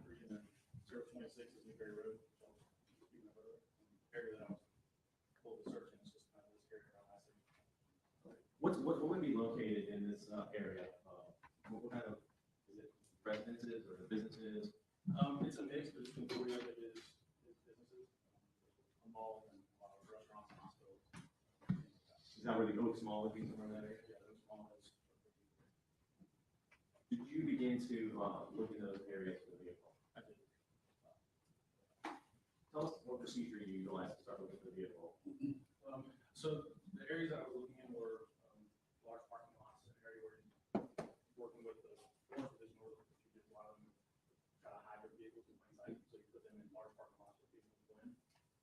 026 is Newberry Road. Area that I was pulled the search in, it's just kind of this area around I-75. What would be located in this area? What kind of, is it residences or businesses? It's a mix, but it's majority of it is businesses, a mall and a lot of restaurants and hospitals. Is that where the Oaks Mall would be, somewhere in that area? Yeah, those mall is. Did you begin to look in those areas for the vehicle? I did. Tell us what procedure you utilized to start looking for the vehicle. So the areas that I was looking in were large parking lots, an area where working with the Forest Division, or you did a lot of them kind of hybrid vehicles in plain sight, so you put them in large parking lots where people can go in.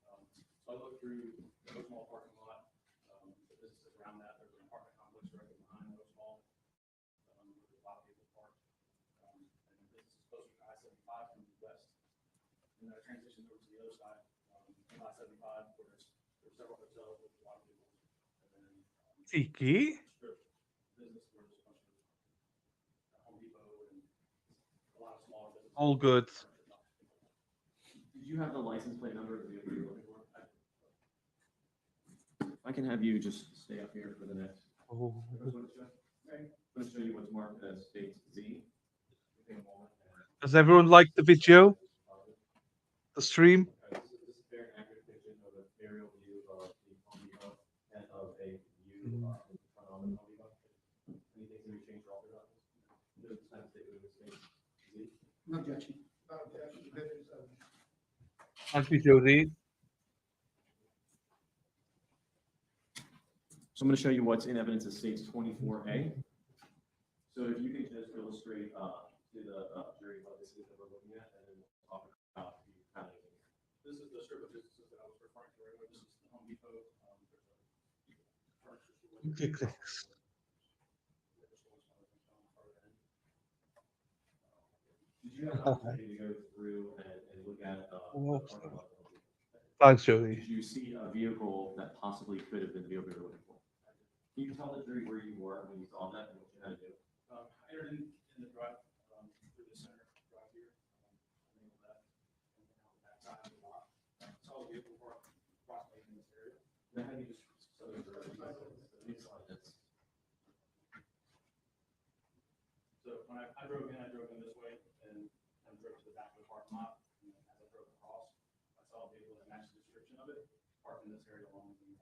So I looked through the small parking lot, the businesses around that. There's an apartment complex directly behind those small. There's a lot of people parked. And the business is closer to I-75 from the west. And then I transitioned over to the other side, from I-75, where there's several hotels with a lot of people. And then Tiki. business where there's a bunch of Home Depot and a lot of smaller businesses. All good. Did you have the license plate number of the vehicle you're looking for? I can have you just stay up here for the next. Oh. I'm going to show you what's marked as state Z. Does everyone like the video? The stream? This is a fair and accurate depiction of an aerial view of the Home Depot and of a view on the Home Depot. Anything to be changed or altered about this? Does this have to stay within the state Z? No objection. Without objection, admitted as evidence. Thank you, Jody. So I'm going to show you what's in evidence as states 24A. So if you can just illustrate to the jury what this is that we're looking at, and then we'll talk about the kind of. This is the strip of businesses that I was referring to earlier. This is the Home Depot. There's a furniture store. Ridiculous. Did you have an opportunity to go through and look at? Thanks, Jody. Did you see a vehicle that possibly could have been the vehicle you were looking for? Can you tell the jury where you were when you saw that and what you had to do? I entered in the drive through the center drive here. Enabled that. And then on the back side of the lot, So when I drove in this way and drove to the back of the parking lot. And as I drove across, I saw a vehicle that matched the description of it, parked in this area along the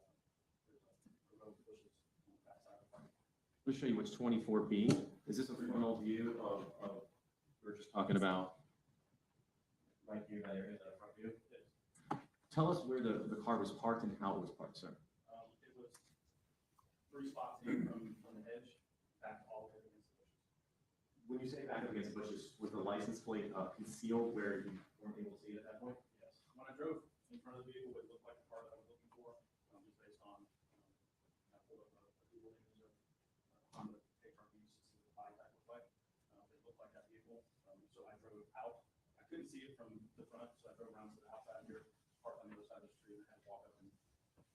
road bushes on the backside of the parking lot. Let's show you what's 24B. Is this a frontal view of we're just talking about right here, that area, that front view? Tell us where the car was parked and how it was parked, sir. It was 3 spots in from the edge back all the way against the bushes. When you say back up against the bushes, was the license plate concealed where you weren't able to see it at that point? Yes. When I drove in front of the vehicle, it looked like the car that I was looking for, just based on, I pulled up a Google image of Honda HRV to see what the body type looked like. It looked like that vehicle. So I drove out. I couldn't see it from the front, so I drove around to the outside here, parked on the other side of the street, and had to walk up and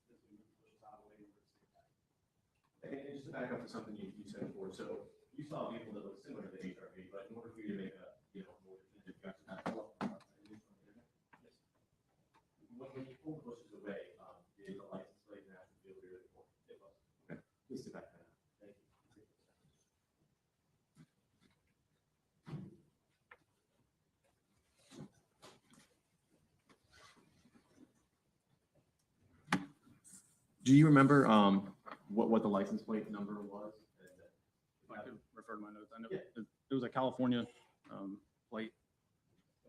physically move the bushes out of the way in order to see it back. And just to back up to something you said before, so you saw a vehicle that looked similar to the HRV, but in order for you to make a, more definitive, you actually had to pull up the front side. Yes. When you pulled the bushes away, did the license plate match the vehicle you're looking for? It was. Okay. Please sit back now. Thank you. Do you remember what the license plate number was? If I could refer to my notes, I know it was a California plate.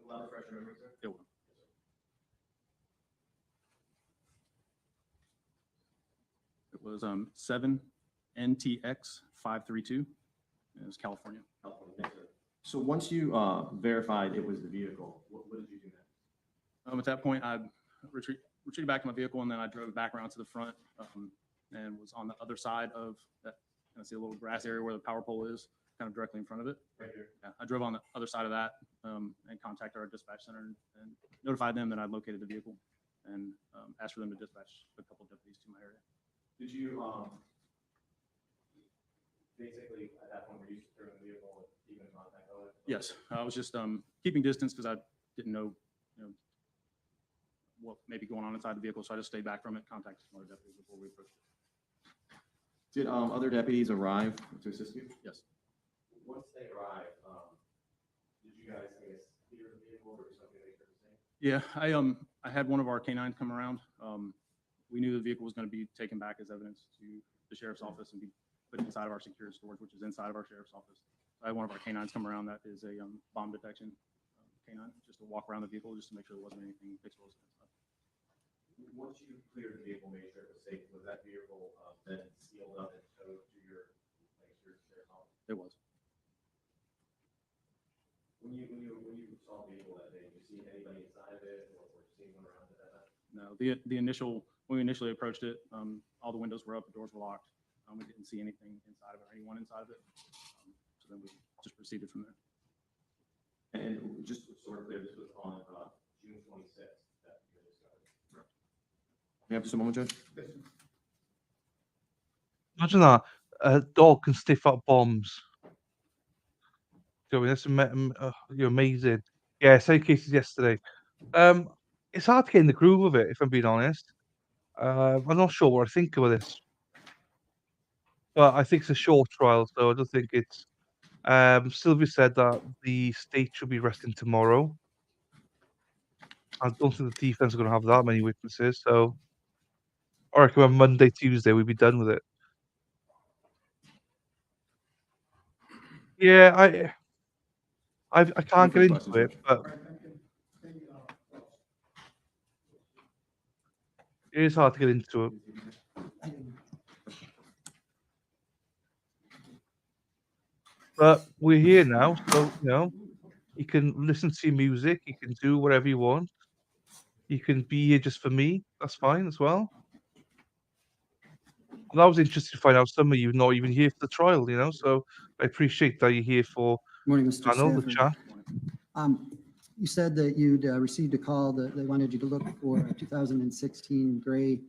A lot of fresh memories there? It was. It was 7 NTX 532. It was California. So once you verified it was the vehicle, what did you do next? At that point, I retreated back to my vehicle, and then I drove back around to the front and was on the other side of that. I see a little grass area where the power pole is, kind of directly in front of it. Right here. Yeah, I drove on the other side of that and contacted our dispatch center and notified them that I'd located the vehicle and asked for them to dispatch a couple deputies to my area. Did you basically at that point were you securing the vehicle with keeping in contact with it? Yes, I was just keeping distance because I didn't know, what may be going on inside the vehicle, so I just stayed back from it, contacted some other deputies before we approached it. Did other deputies arrive to assist you? Yes. Once they arrived, did you guys, I guess, clear the vehicle or something they could say? Yeah, I had one of our canines come around. We knew the vehicle was going to be taken back as evidence to the sheriff's office and be put inside of our secure storage, which is inside of our sheriff's office. I had one of our canines come around that is a bomb detection canine, just to walk around the vehicle, just to make sure there wasn't anything explosive inside. Once you cleared the vehicle, made sure it was safe, was that vehicle then sealed up and towed to your sheriff's office? It was. When you saw the vehicle that day, did you see anybody inside of it or see anyone around it at that? No, when we initially approached it, all the windows were up, the doors were locked. We didn't see anything inside of it, or anyone inside of it. So then we just proceeded from there. And just to sort of clear, this was on June 26th that you discovered. Right. You have just a moment, Judge? Imagine that a dog can sniff out bombs. That's you're amazing. Yeah, same cases yesterday. It's hard to get in the groove of it, if I'm being honest. I'm not sure what I think of this, but I think it's a short trial, so I don't think it's. Sylvia said that the state should be resting tomorrow. I don't think the defense are going to have that many witnesses, so I reckon on Monday, Tuesday, we'd be done with it. Yeah, I can't get into it, but it is hard to get into it. But we're here now, so you can listen to your music, you can do whatever you want. You can be here just for me. That's fine as well. And I was interested to find out some of you not even here for the trial, so I appreciate that you're here for Morning, the Mr. panel, the Stafford. chat. You said that you'd received a call that they wanted you to look for a 2016 gray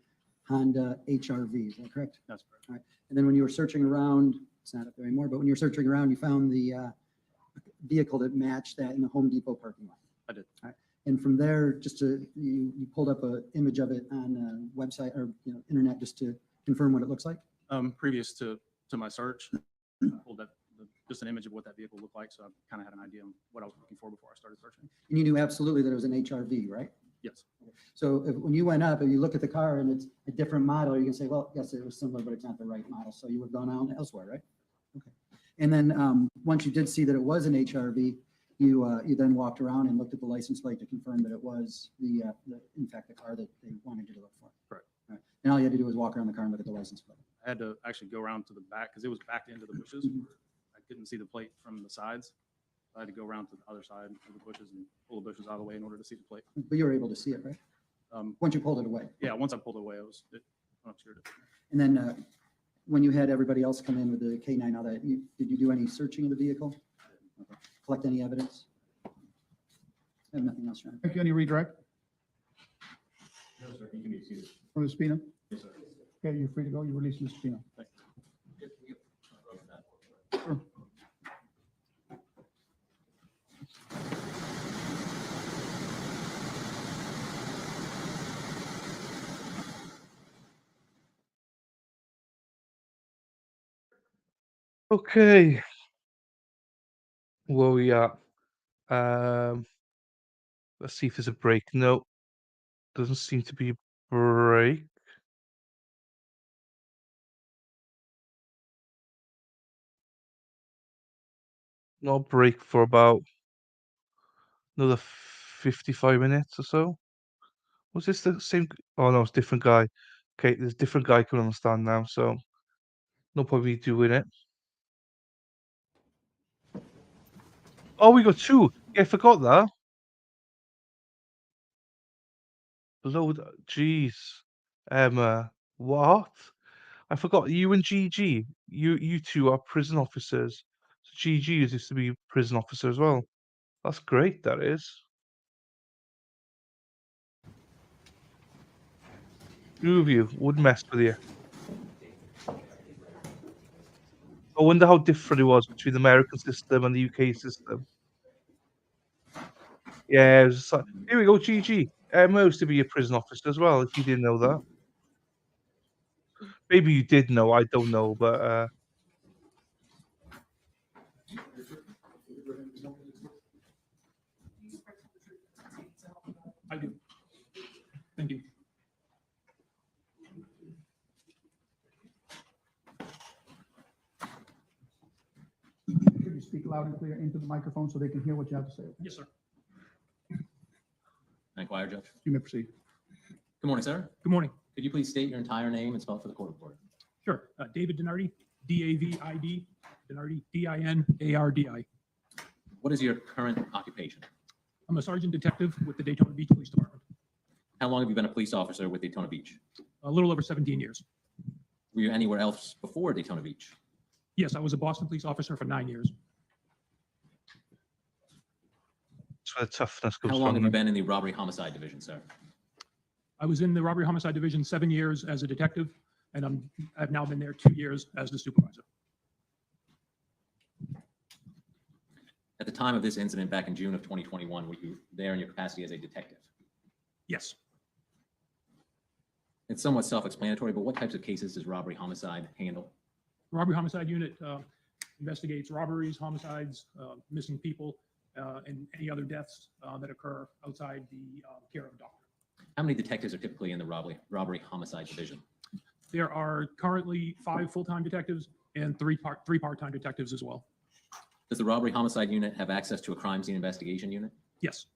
Honda HRV. Is that correct? That's correct. All right. And then when you were searching around, it's not up there anymore, but when you were searching around, you found the vehicle that matched that in the Home Depot parking lot. I did. All right. And from there, you pulled up an image of it on a website or, internet just to confirm what it looks like? Previous to my search, I pulled up just an image of what that vehicle looked like, so I kind of had an idea of what I was looking for before I started searching. And you knew absolutely that it was an HRV, right? Yes. So when you went up and you look at the car and it's a different model, you can say, well, yes, it was similar, but it's not the right model. So you would have gone out elsewhere, right? Okay. And then once you did see that it was an HRV, you then walked around and looked at the license plate to confirm that it was in fact the car that they wanted you to look for. Correct. All right. And all you had to do was walk around the car and look at the license plate. I had to actually go around to the back because it was backed into the bushes. I couldn't see the plate from the sides. I had to go around to the other side of the bushes and pull the bushes out of the way in order to see the plate. But you were able to see it, right? Once you pulled it away. Yeah, once I pulled it away, it obscured it. And then when you had everybody else come in with the K9, all that, did you do any searching of the vehicle? Okay. Collect any evidence? I have nothing else, Your Honor. Thank you. Any redirect No, sir. You can be seated. from the subpoena? Yes, sir. Okay, you're free to go. You release the subpoena. Sure. Okay. Where we at? Let's see if there's a break. No, doesn't seem to be a break. No break for about another 55 minutes or so. Was this the same? Oh no, it's a different guy. Okay, there's a different guy coming on the stand now, so no point me doing it. Oh, we got two. Yeah, I forgot that. Load. Jeez. What? I forgot you and GG. You two are prison officers. So GG used to be a prison officer as well. That's great. That is. Two of you wouldn't mess with you. I wonder how different it was between the American system and the UK system. Yeah, it was just like, here we go, GG. Mo used to be a prison officer as well, if you didn't know that. Maybe you did know, I don't know, but I do. Thank you. Could you speak loud and clear into the microphone so they can hear what you have to say? Yes, sir. Inquire, Judge. You may proceed. Good morning, sir. Good morning. Could you please state your entire name and spell it for the court reporter? Sure. David Dinardi, D-A-V-I-D, Dinardi, D-I-N-A-R-D-I. What is your current occupation? I'm a sergeant detective with the Daytona Beach Police Department. How long have you been a police officer with Daytona Beach? A little over 17 years. Were you anywhere else before Daytona Beach? Yes, I was a Boston police officer for 9 years. that's where the toughness goes How long have from. you been in the robbery homicide division, sir? I was in the robbery homicide division 7 years as a detective, and I've now been there 2 years as the supervisor. At the time of this incident back in June of 2021, were you there in your capacity as a detective? Yes. It's somewhat self-explanatory, but what types of cases does robbery homicide handle? The robbery homicide unit investigates robberies, homicides, missing people, and any other deaths that occur outside the care of a doctor. How many detectives are typically in the robbery homicide division? There are currently 5 full-time detectives and 3 part-time detectives as well. Does the robbery homicide unit have access to a crime scene investigation unit? Yes.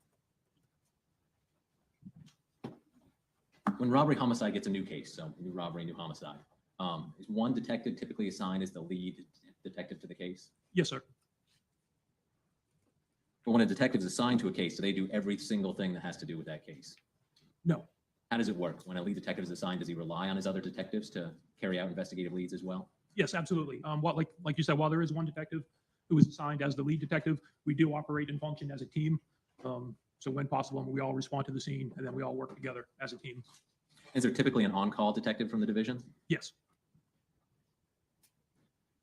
When robbery homicide gets a new case, so new robbery, new homicide, is one detective typically assigned as the lead detective to the case? Yes, sir. But when a detective is assigned to a case, do they do every single thing that has to do with that case? No. How does it work? When a lead detective is assigned, does he rely on his other detectives to carry out investigative leads as well? Yes, absolutely. Like you said, while there is one detective who is assigned as the lead detective, we do operate and function as a team. So when possible, we all respond to the scene and then we all work together as a team. Is there typically an on-call detective from the division? Yes.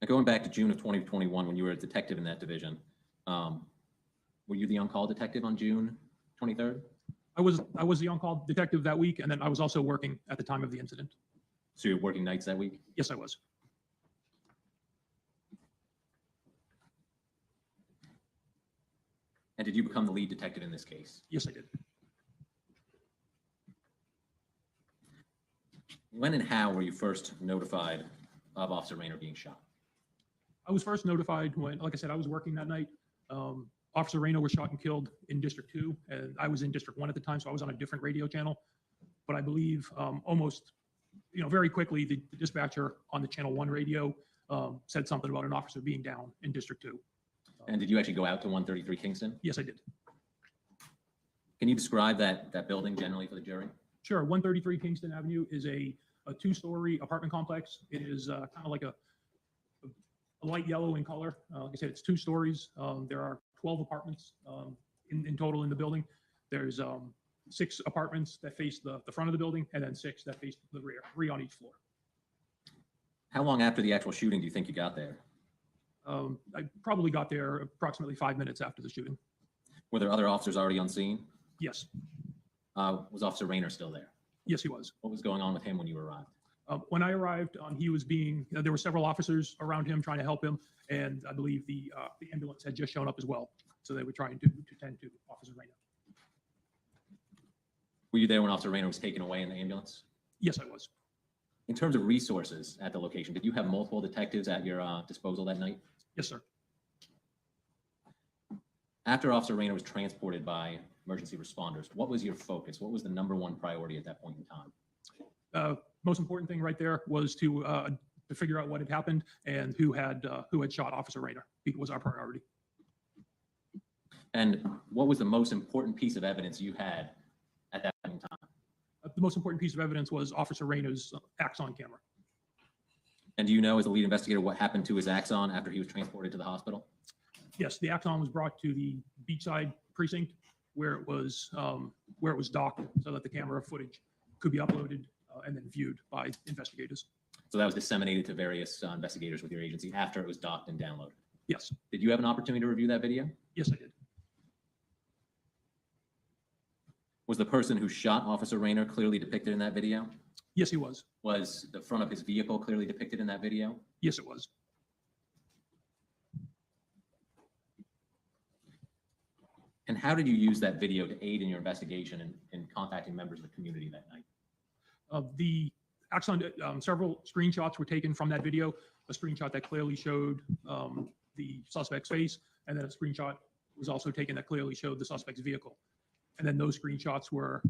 Now, going back to June of 2021, when you were a detective in that division, were you the on-call detective on June 23rd? I was the on-call detective that week, and then I was also working at the time of the incident. So you're working nights that week? Yes, I was. And did you become the lead detective in this case? Yes, I did. When and how were you first notified of Officer Raynor being shot? I was first notified when, like I said, I was working that night. Officer Raynor was shot and killed in District 2, and I was in District 1 at the time, so I was on a different radio channel. But I believe almost, very quickly, the dispatcher on the Channel 1 radio said something about an officer being down in District 2. And did you actually go out to 133 Kingston? Yes, I did. Can you describe that building generally for the jury? Sure. 133 Kingston Avenue is a two-story apartment complex. It is kind of like a light yellow in color. Like I said, it's 2 stories. There are 12 apartments in total in the building. There's 6 apartments that face the front of the building, and then 6 that face the rear, 3 on each floor. How long after the actual shooting do you think you got there? I probably got there approximately 5 minutes after the shooting. Were there other officers already on scene? Yes. Was Officer Raynor still there? Yes, he was. What was going on with him when you arrived? When I arrived, he was being, there were several officers around him trying to help him, and I believe the ambulance had just shown up as well. So they were trying to tend to Officer Raynor. Were you there when Officer Raynor was taken away in the ambulance? Yes, I was. In terms of resources at the location, did you have multiple detectives at your disposal that night? Yes, sir. After Officer Raynor was transported by emergency responders, what was your focus? What was the #1 priority at that point in time? Most important thing right there was to figure out what had happened and who had shot Officer Raynor. It was our priority. And what was the most important piece of evidence you had at that point in time? The most important piece of evidence was Officer Raynor's Axon camera. And do you know, as the lead investigator, what happened to his Axon after he was transported to the hospital? Yes, the Axon was brought to the beachside precinct where it was docked so that the camera footage could be uploaded and then viewed by investigators. So that was disseminated to various investigators with your agency after it was docked and downloaded? Yes. Did you have an opportunity to review that video? Yes, I did. Was the person who shot Officer Raynor clearly depicted in that video? Yes, he was. Was the front of his vehicle clearly depicted in that video? Yes, it was. And how did you use that video to aid in your investigation and in contacting members of the community that night? The Axon, several screenshots were taken from that video. A screenshot that clearly showed the suspect's face, and then a screenshot was also taken that clearly showed the suspect's vehicle. And then those screenshots were,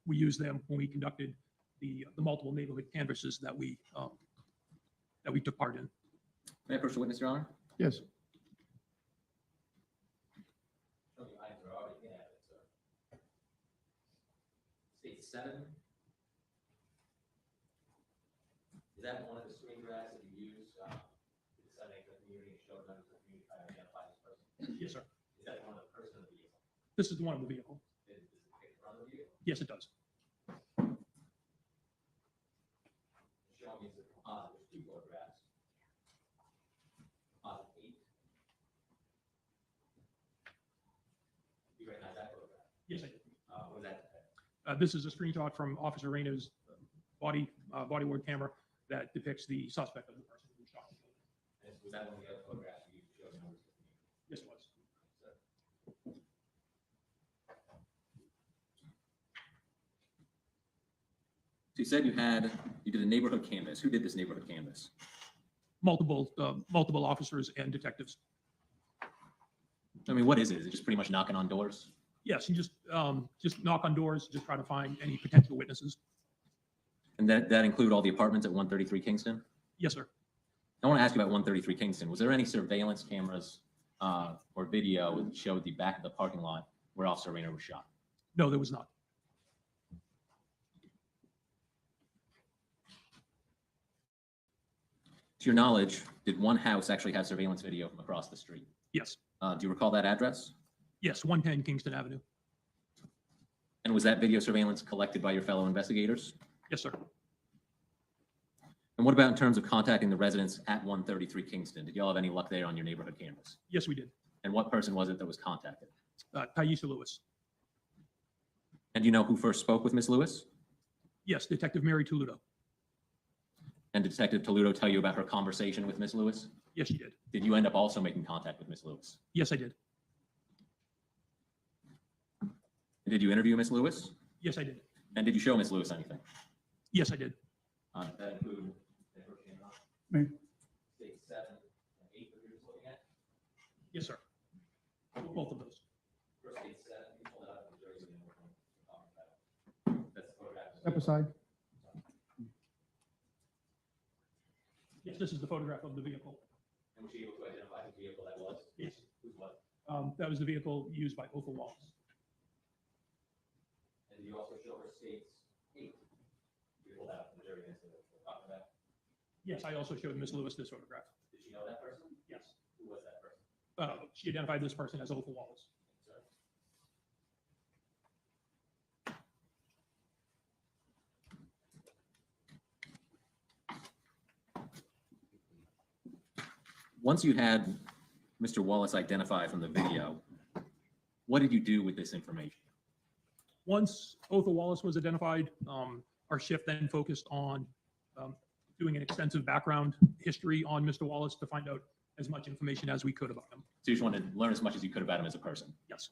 we used them when we conducted the multiple neighborhood canvasses that we took part in. May I approach the witness, Your Honor? Yes. State 7. Is that one of the screen grabs that you use to disseminate to the community and show them to the community how to identify this person? Yes, sir. Is that one of the person in the vehicle? This is the one in the vehicle. Does it pick the front of the vehicle? Yes, it does. Show me the composite, there's 2 photographs. Composite 8. You recognize that photograph? Yes, I did. What was that? This is a screenshot from Officer Raynor's body worn camera that depicts the suspect of the person who shot him. Was that one of the other photographs you used to show members of the community? Yes, it was. So you said you did a neighborhood canvas. Who did this neighborhood canvas? Multiple officers and detectives. I mean, what is it? Is it just pretty much knocking on doors? Yes, you just knock on doors, just try to find any potential witnesses. And that include all the apartments at 133 Kingston? Yes, sir. I want to ask you about 133 Kingston. Was there any surveillance cameras or video that showed the back of the parking lot where Officer Raynor was shot? No, there was not. To your knowledge, did one house actually have surveillance video from across the street? Yes. Do you recall that address? Yes, 110 Kingston Avenue. And was that video surveillance collected by your fellow investigators? Yes, sir. And what about in terms of contacting the residents at 133 Kingston? Did y'all have any luck there on your neighborhood cameras? Yes, we did. And what person was it that was contacted? Thaisa Lewis. And do you know who first spoke with Ms. Lewis? Yes, Detective Mary Toludo. And did Detective Toludo tell you about her conversation with Ms. Lewis? Yes, she did. Did you end up also making contact with Ms. Lewis? Yes, I did. And did you interview Ms. Lewis? Yes, I did. And did you show Ms. Lewis anything? Yes, I did. That include May- state 7 and 8 that you're just looking at? Yes, sir. Both of those. First state 7, you pulled out of New Jersey and we're talking about. That's the photograph. Step aside. Yes, this is the photograph of the vehicle. And was she able to identify the vehicle that was? Yes. Who's what? That was the vehicle used by Othal Wallace. And you also show her states 8. You pulled out from the jury and we're talking about. Yes, I also showed Ms. Lewis this photograph. Did she know that person? Yes. Who was that person? She identified this person as Othal Wallace. Sir? Once you had Mr. Wallace identified from the video, what did you do with this information? Once Othal Wallace was identified, our shift then focused on doing an extensive background history on Mr. Wallace to find out as much information as we could about him. So you just wanted to learn as much as you could about him as a person. Yes.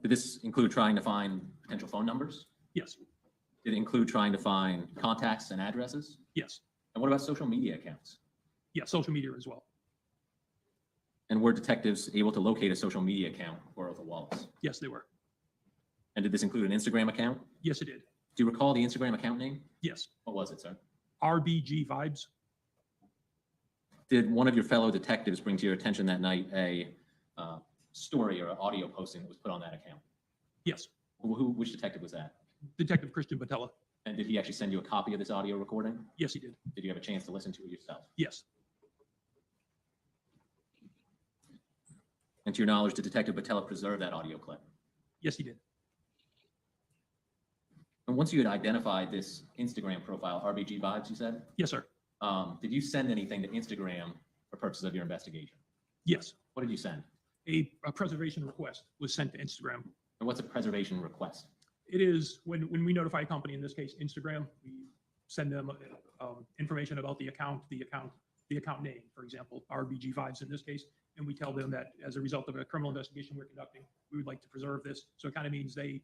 Did this include trying to find potential phone numbers? Yes. Did it include trying to find contacts and addresses? Yes. And what about social media accounts? Yeah, social media as well. And were detectives able to locate a social media account for Othal Wallace? Yes, they were. And did this include an Instagram account? Yes, it did. Do you recall the Instagram account name? Yes. What was it, sir? RBG Vibes. Did one of your fellow detectives bring to your attention that night a story or an audio posting that was put on that account? Yes. Which detective was that? Detective Christian Batella. And did he actually send you a copy of this audio recording? Yes, he did. Did you have a chance to listen to it yourself? Yes. And to your knowledge, did Detective Batella preserve that audio clip? Yes, he did. And once you had identified this Instagram profile, RBG Vibes, you said? Yes, sir. Did you send anything to Instagram for purposes of your investigation? Yes. What did you send? A preservation request was sent to Instagram. And what's a preservation request? It is when we notify a company, in this case, Instagram, we send them information about the account name, for example, RBG Vibes in this case, and we tell them that as a result of a criminal investigation we're conducting, we would like to preserve this. So it kind of means they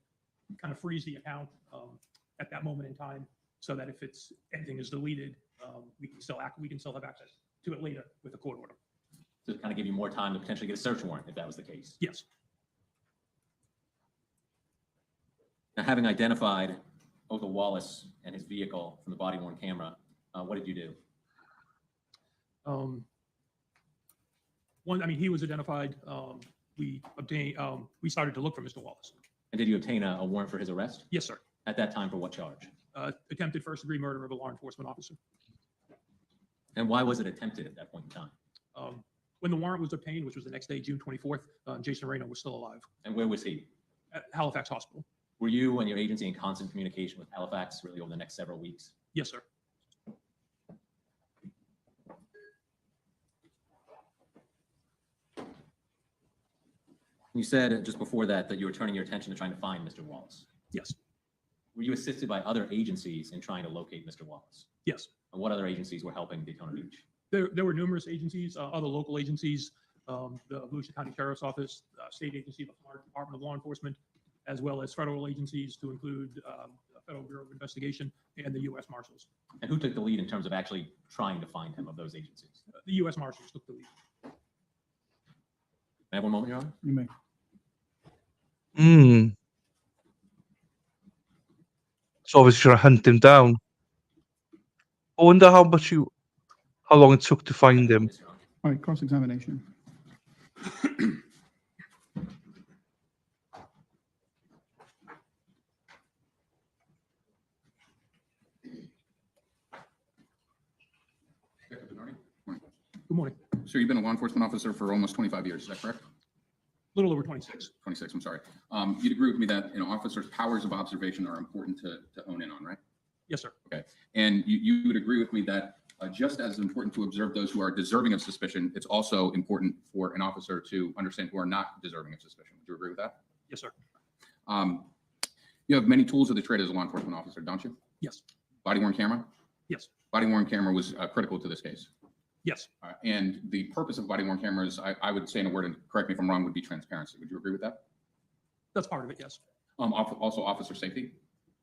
kind of freeze the account at that moment in time, so that if anything is deleted, we can still have access to it later with a court order. To kind of give you more time to potentially get a search warrant if that was the case. Yes. Now, having identified Othal Wallace and his vehicle from the body-worn camera, what did you do? He was identified. We started to look for Mr. Wallace. And did you obtain a warrant for his arrest? Yes, sir. At that time, for what charge? Attempted first-degree murder of a law enforcement officer. And why was it attempted at that point in time? When the warrant was obtained, which was the next day, June 24th, Jason Raynor was still alive And where was he? at Halifax Hospital. Were you and your agency in constant communication with Halifax really over the next several weeks? Yes, sir. You said just before that you were turning your attention to trying to find Mr. Wallace. Yes. Were you assisted by other agencies in trying to locate Mr. Wallace? Yes. And what other agencies were helping Daytona Beach? There were numerous agencies, other local agencies, the Volusia County Sheriff's Office, state agency, the Florida Department of Law Enforcement, as well as federal agencies to include the Federal Bureau of Investigation and the U.S. Marshals. And who took the lead in terms of actually trying to find him of those agencies? The U.S. Marshals took the lead. May I have one moment, Your Honor? You may. So obviously trying to hunt him down. I wonder how long it took to find him. All right, cross-examination. Detective Bernardi? Good morning. Sir, you've been a law enforcement officer for almost 25 years, is that correct? Little over 26. 26, I'm sorry. You'd agree with me that, officers' powers of observation are important to hone in on, right? Yes, sir. Okay. And you would agree with me that just as important to observe those who are deserving of suspicion, it's also important for an officer to understand who are not deserving of suspicion. Would you agree with that? Yes, sir. You have many tools of the trade as a law enforcement officer, don't you? Yes. Body worn camera? Yes. Body worn camera was critical to this case. Yes. And the purpose of body worn cameras, I would say in a word, and correct me if I'm wrong, would be transparency. Would you agree with that? That's part of it. Yes. Also officer safety.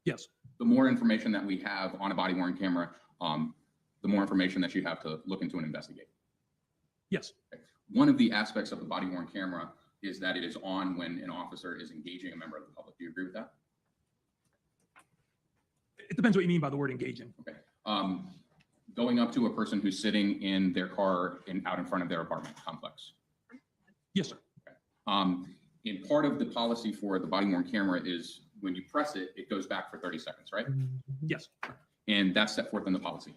Yes. The more information that we have on a body worn camera, the more information that you have to look into and investigate. Yes. One of the aspects of the body worn camera is that it is on when an officer is engaging a member of the public. Do you agree with that? It depends what you mean by the word engaging. Okay. Going up to a person who's sitting in their car out in front of their apartment complex. Yes, sir. In part of the policy for the body worn camera is when you press it, it goes back for 30 seconds, right? Yes. And that's set forth in the policy.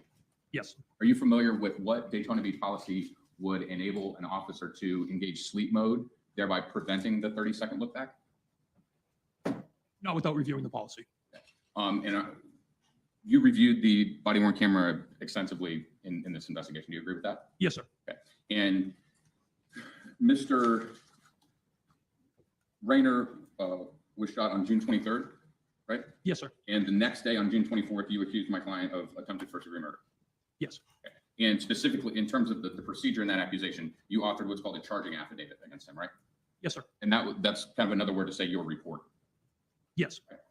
Yes. Are you familiar with what Daytona Beach policy would enable an officer to engage sleep mode, thereby preventing the 30-second look back? Not without reviewing the policy. You reviewed the body worn camera extensively in this investigation. Do you agree with that? Yes, sir. Okay. And Mr. Raynor was shot on June 23rd, right? Yes, sir. And the next day on June 24th, you accused my client of attempted first-degree murder. Yes. Okay. And specifically in terms of the procedure in that accusation, you authored what's called a charging affidavit against him, right? Yes, sir. And that's kind of another word to say your report. Yes. Okay.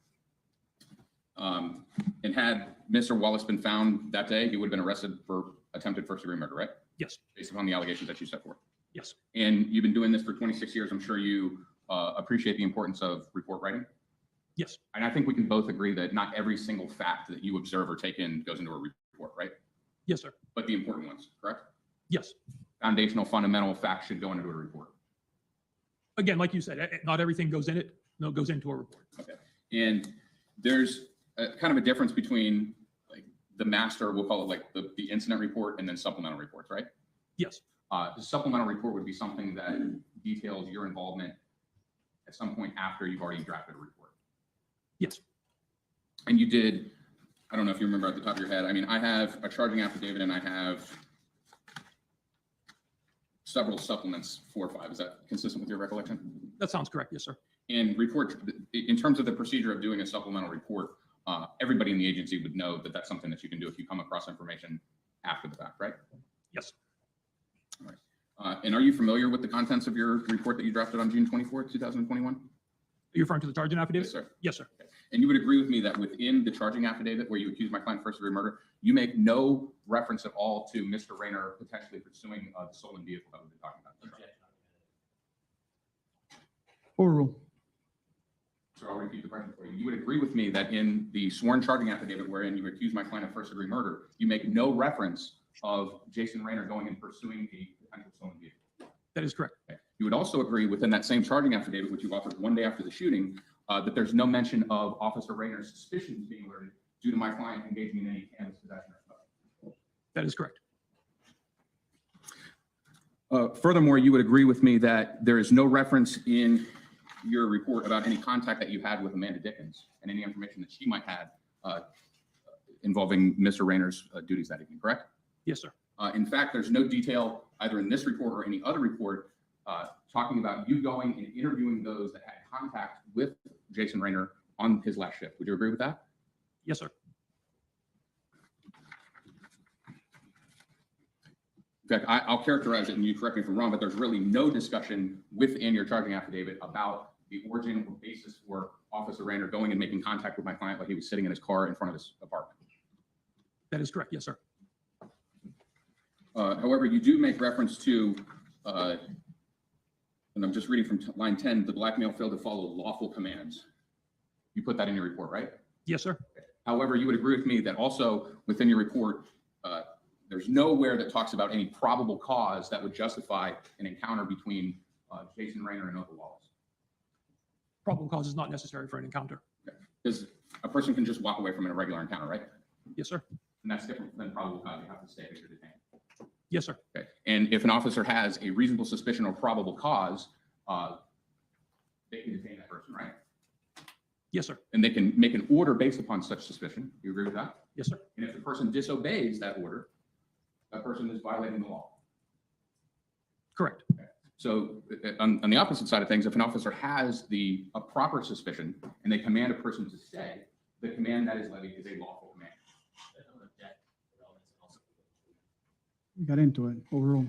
And had Mr. Wallace been found that day, he would have been arrested for attempted first-degree murder, right? Yes. Based upon the allegations that you set forth. Yes. And you've been doing this for 26 years. I'm sure you appreciate the importance of report writing. Yes. And I think we can both agree that not every single fact that you observe or take in goes into a report, right? Yes, sir. But the important ones, correct? Yes. Foundational, fundamental facts should go into a report. Again, like you said, not everything goes in it. No, goes into a report. Okay. And there's kind of a difference between like the master, we'll call it like the incident report, and then supplemental reports, right? Yes. The supplemental report would be something that details your involvement at some point after you've already drafted a report. Yes. And you did, I don't know if you remember at the top of your head, I mean, I have a charging affidavit and I have several supplements, 4 or 5. Is that consistent with your recollection? That sounds correct. Yes, sir. And report, in terms of the procedure of doing a supplemental report, everybody in the agency would know that that's something that you can do if you come across information after the fact, right? Yes. All right. And are you familiar with the contents of your report that you drafted on June 24th, 2021? Are you referring to the charging affidavit? Yes, sir. Yes, sir. Okay. And you would agree with me that within the charging affidavit where you accuse my client of first-degree murder, you make no reference at all to Mr. Raynor potentially pursuing the stolen vehicle that we've been talking about. Overrule. So I'll repeat the question for you. You would agree with me that in the sworn charging affidavit wherein you accuse my client of first-degree murder, you make no reference of Jason Raynor going and pursuing a potential stolen vehicle. That is correct. Okay. You would also agree within that same charging affidavit, which you authored one day after the shooting, that there's no mention of Officer Raynor's suspicions being alerted due to my client engaging in any cannabis possession or stuff. That is correct. Furthermore, you would agree with me that there is no reference in your report about any contact that you had with Amanda Dickens and any information that she might have involving Mr. Raynor's duties that evening, correct? Yes, sir. In fact, there's no detail either in this report or any other report talking about you going and interviewing those that had contact with Jason Raynor on his last shift. Would you agree with that? Yes, sir. In fact, I'll characterize it, and you correct me if I'm wrong, but there's really no discussion within your charging affidavit about the origin or basis for Officer Raynor going and making contact with my client while he was sitting in his car in front of his apartment. That is correct. Yes, sir. However, you do make reference to, and I'm just reading from line 10, the black male failed to follow lawful commands. You put that in your report, right? Yes, sir. However, you would agree with me that also within your report, there's nowhere that talks about any probable cause that would justify an encounter between Jason Raynor and Othal Wallace. Probable cause is not necessary for an encounter. Because a person can just walk away from an irregular encounter, right? Yes, sir. And that's different than probable cause. You have to stay if you're detained. Yes, sir. Okay. And if an officer has a reasonable suspicion or probable cause, they can detain that person, right? Yes, sir. And they can make an order based upon such suspicion. Do you agree with that? Yes, sir. And if the person disobeys that order, that person is violating the law. Correct. So on the opposite side of things, if an officer has a proper suspicion and they command a person to stay, the command that is levied is a lawful command. We got into it, overruled.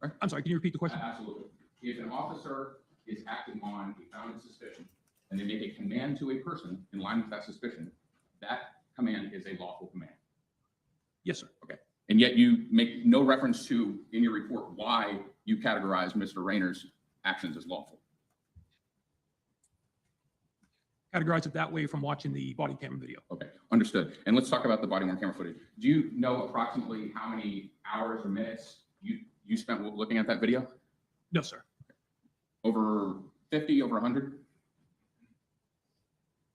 Right? I'm sorry, can you repeat the question? Absolutely. If an officer is acting on a founded suspicion and they make a command to a person in line with that suspicion, that command is a lawful command. Yes, sir. Okay. And yet you make no reference to in your report why you categorize Mr. Raynor's actions as lawful. Categorize it that way from watching the body camera video. Okay, understood. And let's talk about the body worn camera footage. Do you know approximately how many hours or minutes you spent looking at that video? No, sir. Over 50, over 100?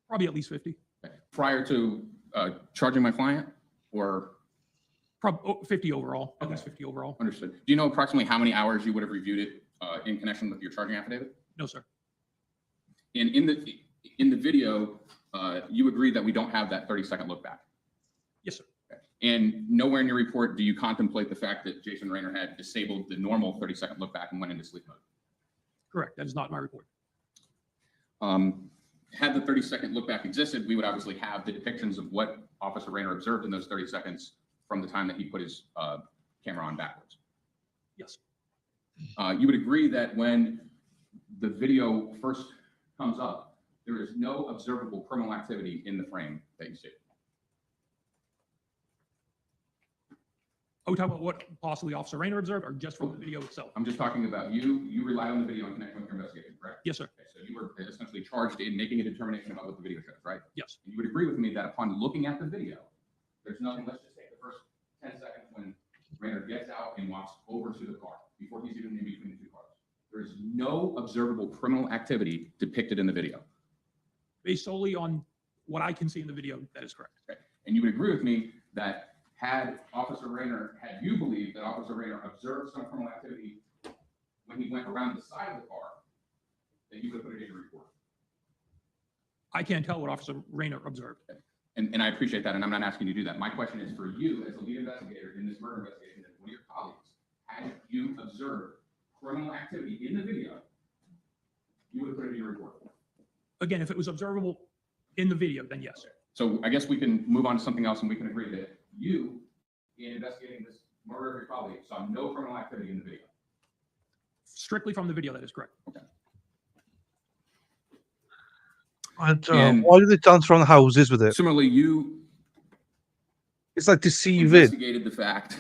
Probably at least 50. Okay. Prior to charging my client, or? 50 overall, at Okay. least 50 overall. Understood. Do you know approximately how many hours you would have reviewed it in connection with your charging affidavit? No, sir. And in the video, you agreed that we don't have that 30-second look back. Yes, sir. Okay. And nowhere in your report do you contemplate the fact that Jason Raynor had disabled the normal 30-second look back and went into sleep mode. Correct. That is not my report. Had the 30-second look back existed, we would obviously have the depictions of what Officer Raynor observed in those 30 seconds from the time that he put his camera on backwards. Yes. You would agree that when the video first comes up, there is no observable criminal activity in the frame that you see. Are we talking about what possibly Officer Raynor observed or just from the video itself? I'm just talking about you relied on the video in connection with your investigation, correct? Yes, sir. Okay, so you were essentially charged in making a determination about what the video shows, right? Yes. And you would agree with me that upon looking at the video, there's nothing, let's just take the first 10 seconds when Raynor gets out and walks over to the car before he's even in between the two cars. There is no observable criminal activity depicted in the video. Based solely on what I can see in the video, that is correct. Okay. And you would agree with me that had you believed that Officer Raynor observed some criminal activity when he went around the side of the car, that you could put it in your report. I can't tell what Officer Raynor observed. Okay. And I appreciate that, and I'm not asking you to do that. My question is for you as the lead investigator in this murder investigation and one of your colleagues, had you observed criminal activity in the video, you would put it in your report. Again, if it was observable in the video, then yes. So I guess we can move on to something else and we can agree that you, in investigating this murder of your colleague, saw no criminal activity in the video. Strictly from the video, that is correct. Okay. And why do they dance around the houses with it? Similarly, you It's like deceiving. investigated the fact,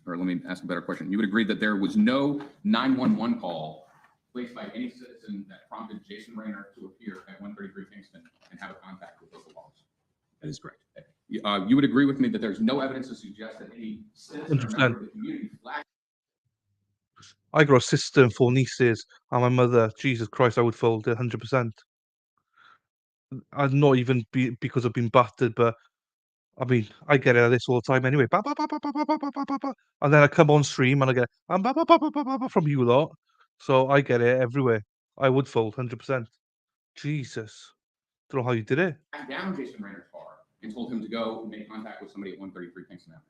or let me ask a better question. You would agree that there was no 911 call placed by any citizen that prompted Jason Raynor to appear at 133 Kingston and have a contact with Othal Wallace. That is correct. You would agree with me that there's no evidence to suggest that any citizen or 100%. member of the community flagged. I got a sister and 4 nieces, and my mother. Jesus Christ, I would fold it 100%. I'd not even because I've been battered, but I mean, I get it like this all the time anyway. Ba, ba, ba, ba, ba, ba, ba, ba, ba, ba. And then I come on stream and I get ba, ba, ba, ba, ba, ba, ba, from you lot. So I get it everywhere. I would fold 100%. Jesus. Don't know how you did it. Back down Jason Raynor's car and told him to go and make contact with somebody at 133 Kingston Avenue.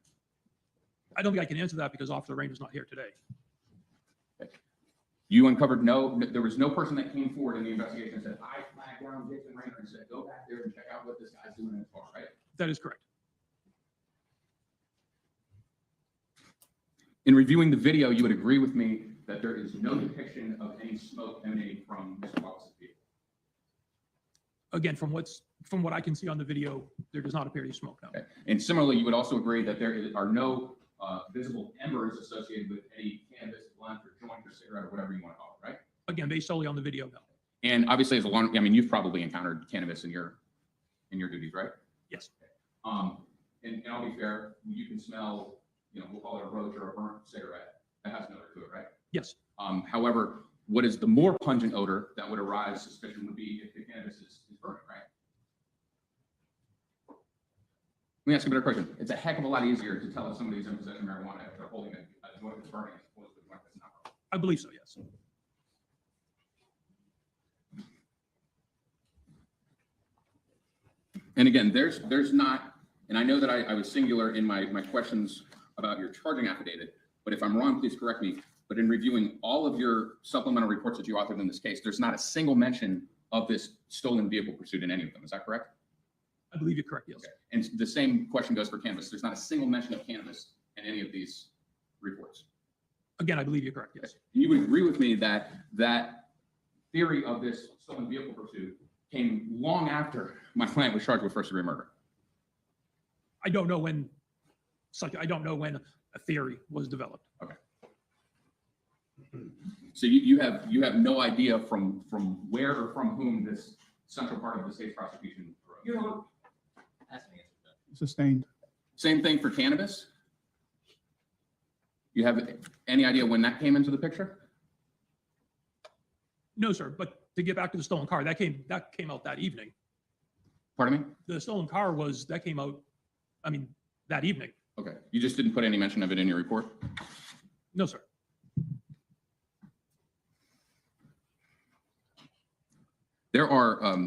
I don't think I can answer that because Officer Raynor's not here today. You uncovered there was no person that came forward in the investigation and said, I flagged down Jason Raynor and said, go back there and check out what this guy's doing in his car, right? That is correct. In reviewing the video, you would agree with me that there is no depiction of any smoke emanating from Mr. Wallace's vehicle. Again, from what I can see on the video, there does not appear to be smoke now. Okay. And similarly, you would also agree that there are no visible embers associated with any cannabis, blunt, or joint, or cigarette, or whatever you want to call it, right? Again, based solely on the video, no. And obviously, you've probably encountered cannabis in your duties, right? Yes. And I'll be fair, you can smell, we'll call it a roach or a burnt cigarette. That has an odor to it, right? Yes. However, what is the more pungent odor that would arise suspicion would be if the cannabis is burning, right? Let me ask you a better question. It's a heck of a lot easier to tell if somebody's in possession of marijuana if they're holding a joint that's burning as opposed to a joint that's not burning. I believe so, yes. And again, there's not, and I know that I was singular in my questions about your charging affidavit, but if I'm wrong, please correct me. But in reviewing all of your supplemental reports that you authored in this case, there's not a single mention of this stolen vehicle pursuit in any of them. Is that correct? I believe you're correct, yes. Okay. And the same question goes for cannabis. There's not a single mention of cannabis in any of these reports. Again, I believe you're correct, yes. And you would agree with me that that theory of this stolen vehicle pursuit came long after my client was charged with first-degree murder. I don't know when a theory was developed. Okay. So you have no idea from where or from whom this central part of the state's prosecution arose. That's an answer. Sustained. Same thing for cannabis. You have any idea when that came into the picture? No, sir, but to get back to the stolen car, that came out that evening. Pardon me? The stolen car came out, that evening. Okay. You just didn't put any mention of it in your report? No, sir. There are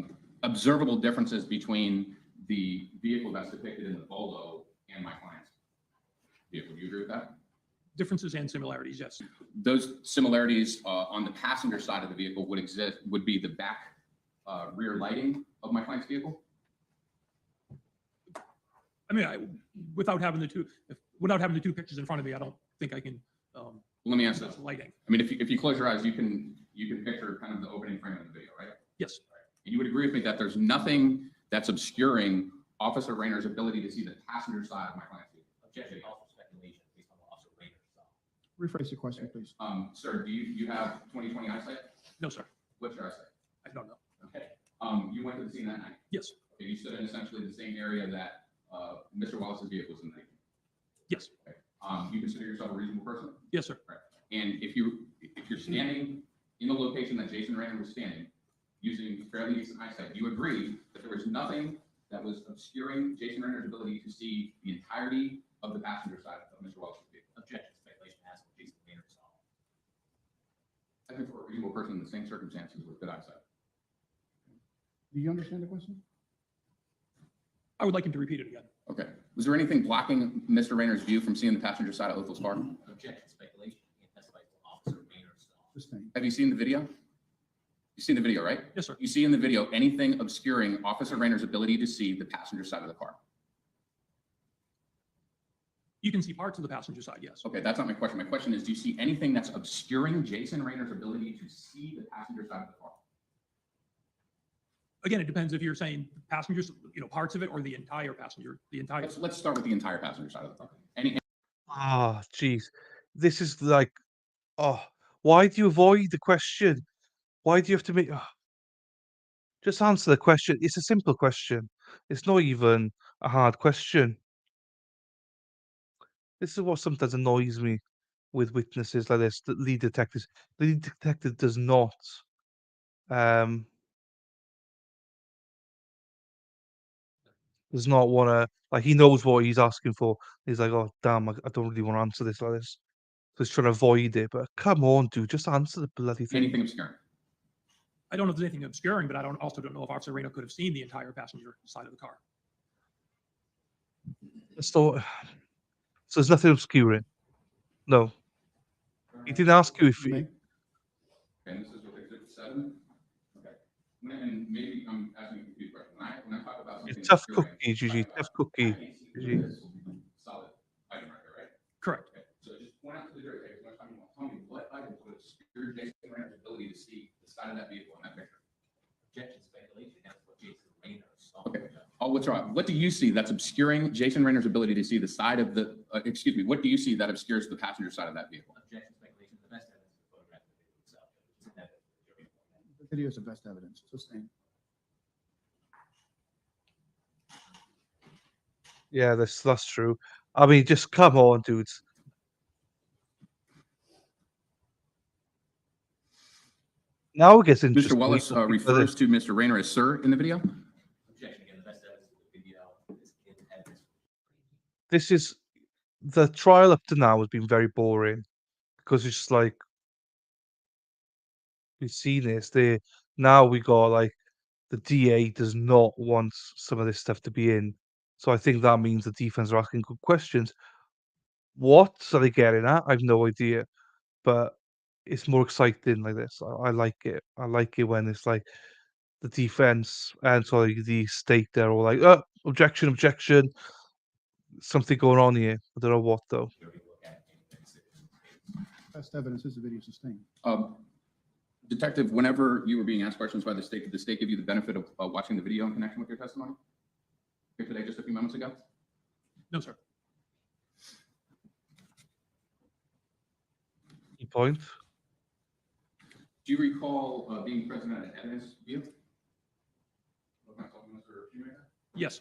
observable differences between the vehicle that's depicted in the Bolo and my client's vehicle. Do you agree with that? Differences and similarities, yes. Those similarities on the passenger side of the vehicle would be the back rear lighting of my client's vehicle? Without having the two pictures in front of me, I don't think I can. Let me answer this. Lighting. If you close your eyes, you can picture kind of the opening frame of the video, right? Yes. And you would agree with me that there's nothing that's obscuring Officer Raynor's ability to see the passenger side of my client's vehicle. Objection, also speculation based on what Officer Raynor saw. Rephrase the question, please. Sir, do you have 20/20 eyesight? No, sir. What's your eyesight? I don't know. Okay. You went to the scene that night? Yes. Okay, you stood in essentially the same area that Mr. Wallace's vehicle was in the night? Yes. Okay. You consider yourself a reasonable person? Yes, sir. Right. And if you're standing in the location that Jason Raynor was standing, using fairly decent eyesight, do you agree that there was nothing that was obscuring Jason Raynor's ability to see the entirety of the passenger side of Mr. Wallace's vehicle? Objection, speculation as what Jason Raynor saw. I think for a reasonable person in the same circumstances with good eyesight. Do you understand the question? I would like him to repeat it again. Okay. Was there anything blocking Mr. Raynor's view from seeing the passenger side of Othal's car? Objection, speculation. He testified what Officer Raynor saw. Sustained. Have you seen the video? You've seen the video, right? Yes, sir. You see in the video anything obscuring Officer Raynor's ability to see the passenger side of the car? You can see parts of the passenger side, yes. Okay, that's not my question. My question is, do you see anything that's obscuring Jason Raynor's ability to see the passenger side of the car? Again, it depends if you're saying passengers, parts of it, or the entire passenger, Let's start with the entire passenger side of the car. Ah, jeez. This is like, oh, why do you avoid the question? Why do you have to make? Just answer the question. It's a simple question. It's not even a hard question. This is what sometimes annoys me with witnesses like this, the lead detectives. The lead detective does not um wanna, like, he knows what he's asking for. He's like, oh damn, I don't really want to answer this like this. So he's trying to avoid it. But come on, dude, just answer the bloody thing. Anything obscuring? I don't know if there's anything obscuring, but I also don't know if Officer Raynor could have seen the entire passenger side of the car. So there's nothing obscuring. No. He didn't ask you if Me? And this is what Exhibit 7? Okay. And maybe I'm asking a confused question. When I talk about something it's tough obscuring, cookies, usually. Tough cookie. I can't see Usually. this solid item right here, right? Correct. Okay. So just point out to the jury, okay, tell me what items would obscure Jason Raynor's ability to see the side of that vehicle in that picture? Objection, speculation as what Jason Raynor saw. Okay. Oh, what's wrong? What do you see that's obscuring Jason Raynor's ability to see the side of the, what do you see that obscures the passenger side of that vehicle? Objection, speculation, the best evidence is the photograph of the vehicle itself. Isn't that the jury? The video is the best evidence. Sustained. Yeah, that's true. I mean, just come on, dudes. Now it gets interesting. Mr. Wallace refers to Mr. Raynor as sir in the video? Objection, again, the best evidence of the video is in evidence. This is the trial up to now has been very boring because it's just like we've seen this. Now we got like the DA does not want some of this stuff to be in. So I think that means the defense are asking good questions. What are they getting at? I've no idea, but it's more exciting like this. I like it. I like it when it's like the defense and sorry, the state they're all like, oh, objection, objection, something going on here. I don't know what though. Best evidence is the video sustained. Detective, whenever you were being asked questions by the state, did the state give you the benefit of watching the video in connection with your testimony? Here today, just a few moments ago? No, sir. Key point. Do you recall being present at an evidence view? Mr. Shoemaker? Yes.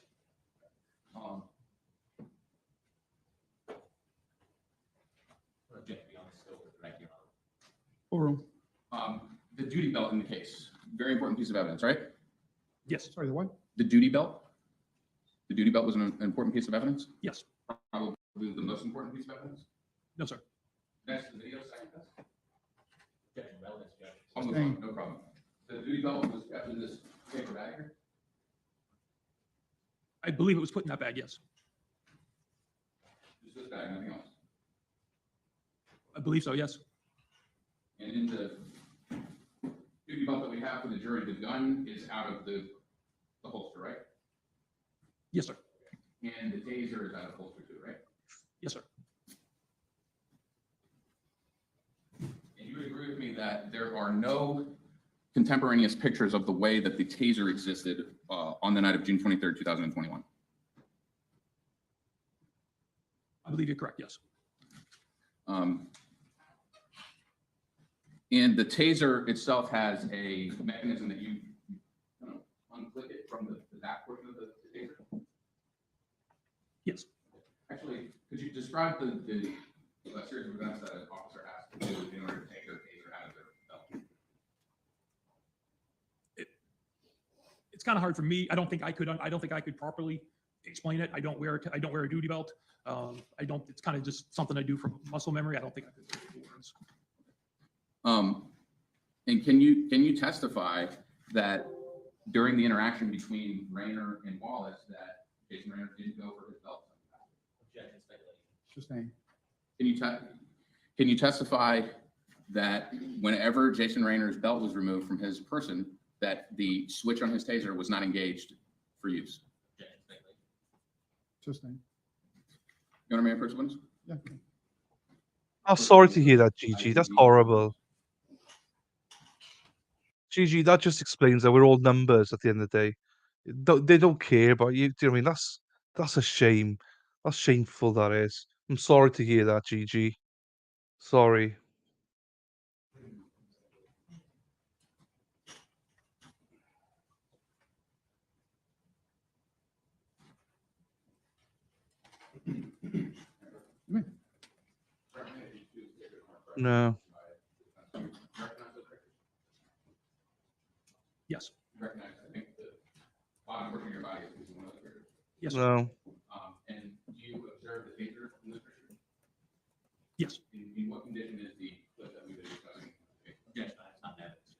Overruled. The duty belt in the case, very important piece of evidence, right? Yes. Sorry, the what? The duty belt? The duty belt was an important piece of evidence? Yes. Probably the most important piece of evidence? No, sir. Next to the video, second test? Objection, relevance, objection. On the phone, no problem. The duty belt was kept in this paper bag here? I believe it was put in that bag, yes. Just this bag, nothing else? I believe so, yes. And in the duty belt that we have for the jury, the gun is out of the holster, right? Yes, sir. And the taser is out of the holster too, right? Yes, sir. And you would agree with me that there are no contemporaneous pictures of the way that the taser existed on the night of June 23rd, 2021? I believe you're correct, yes. And the taser itself has a mechanism that you unclick it from the back portion of the taser? Yes. Actually, could you describe the series of events that an officer has to do in order to take their taser out of their belt? It's kind of hard for me. I don't think I could properly explain it. I don't wear a duty belt. It's kind of just something I do from muscle memory. I don't think I could put it into words. And can you testify that during the interaction between Raynor and Wallace that Jason Raynor didn't go for his belt? Objection, speculation. Sustained. Can you testify that whenever Jason Raynor's belt was removed from his person, that the switch on his taser was not engaged for use? Objection, speculation. Sustained. You want to remain first witness? Yeah. I'm sorry to hear that, Gigi. That's horrible. Gigi, that just explains that we're all numbers at the end of the day. They don't care about you. Do you know what I mean? That's a shame. That's shameful, that is. I'm sorry to hear that, Gigi. Sorry. No. Yes. Recognize, I think the bottom portion of your body is one of the pictures. Yes, sir. No. And do you observe the taser in this picture? Yes. In what condition is the clip that we've been discussing? Objection, that's not evidence.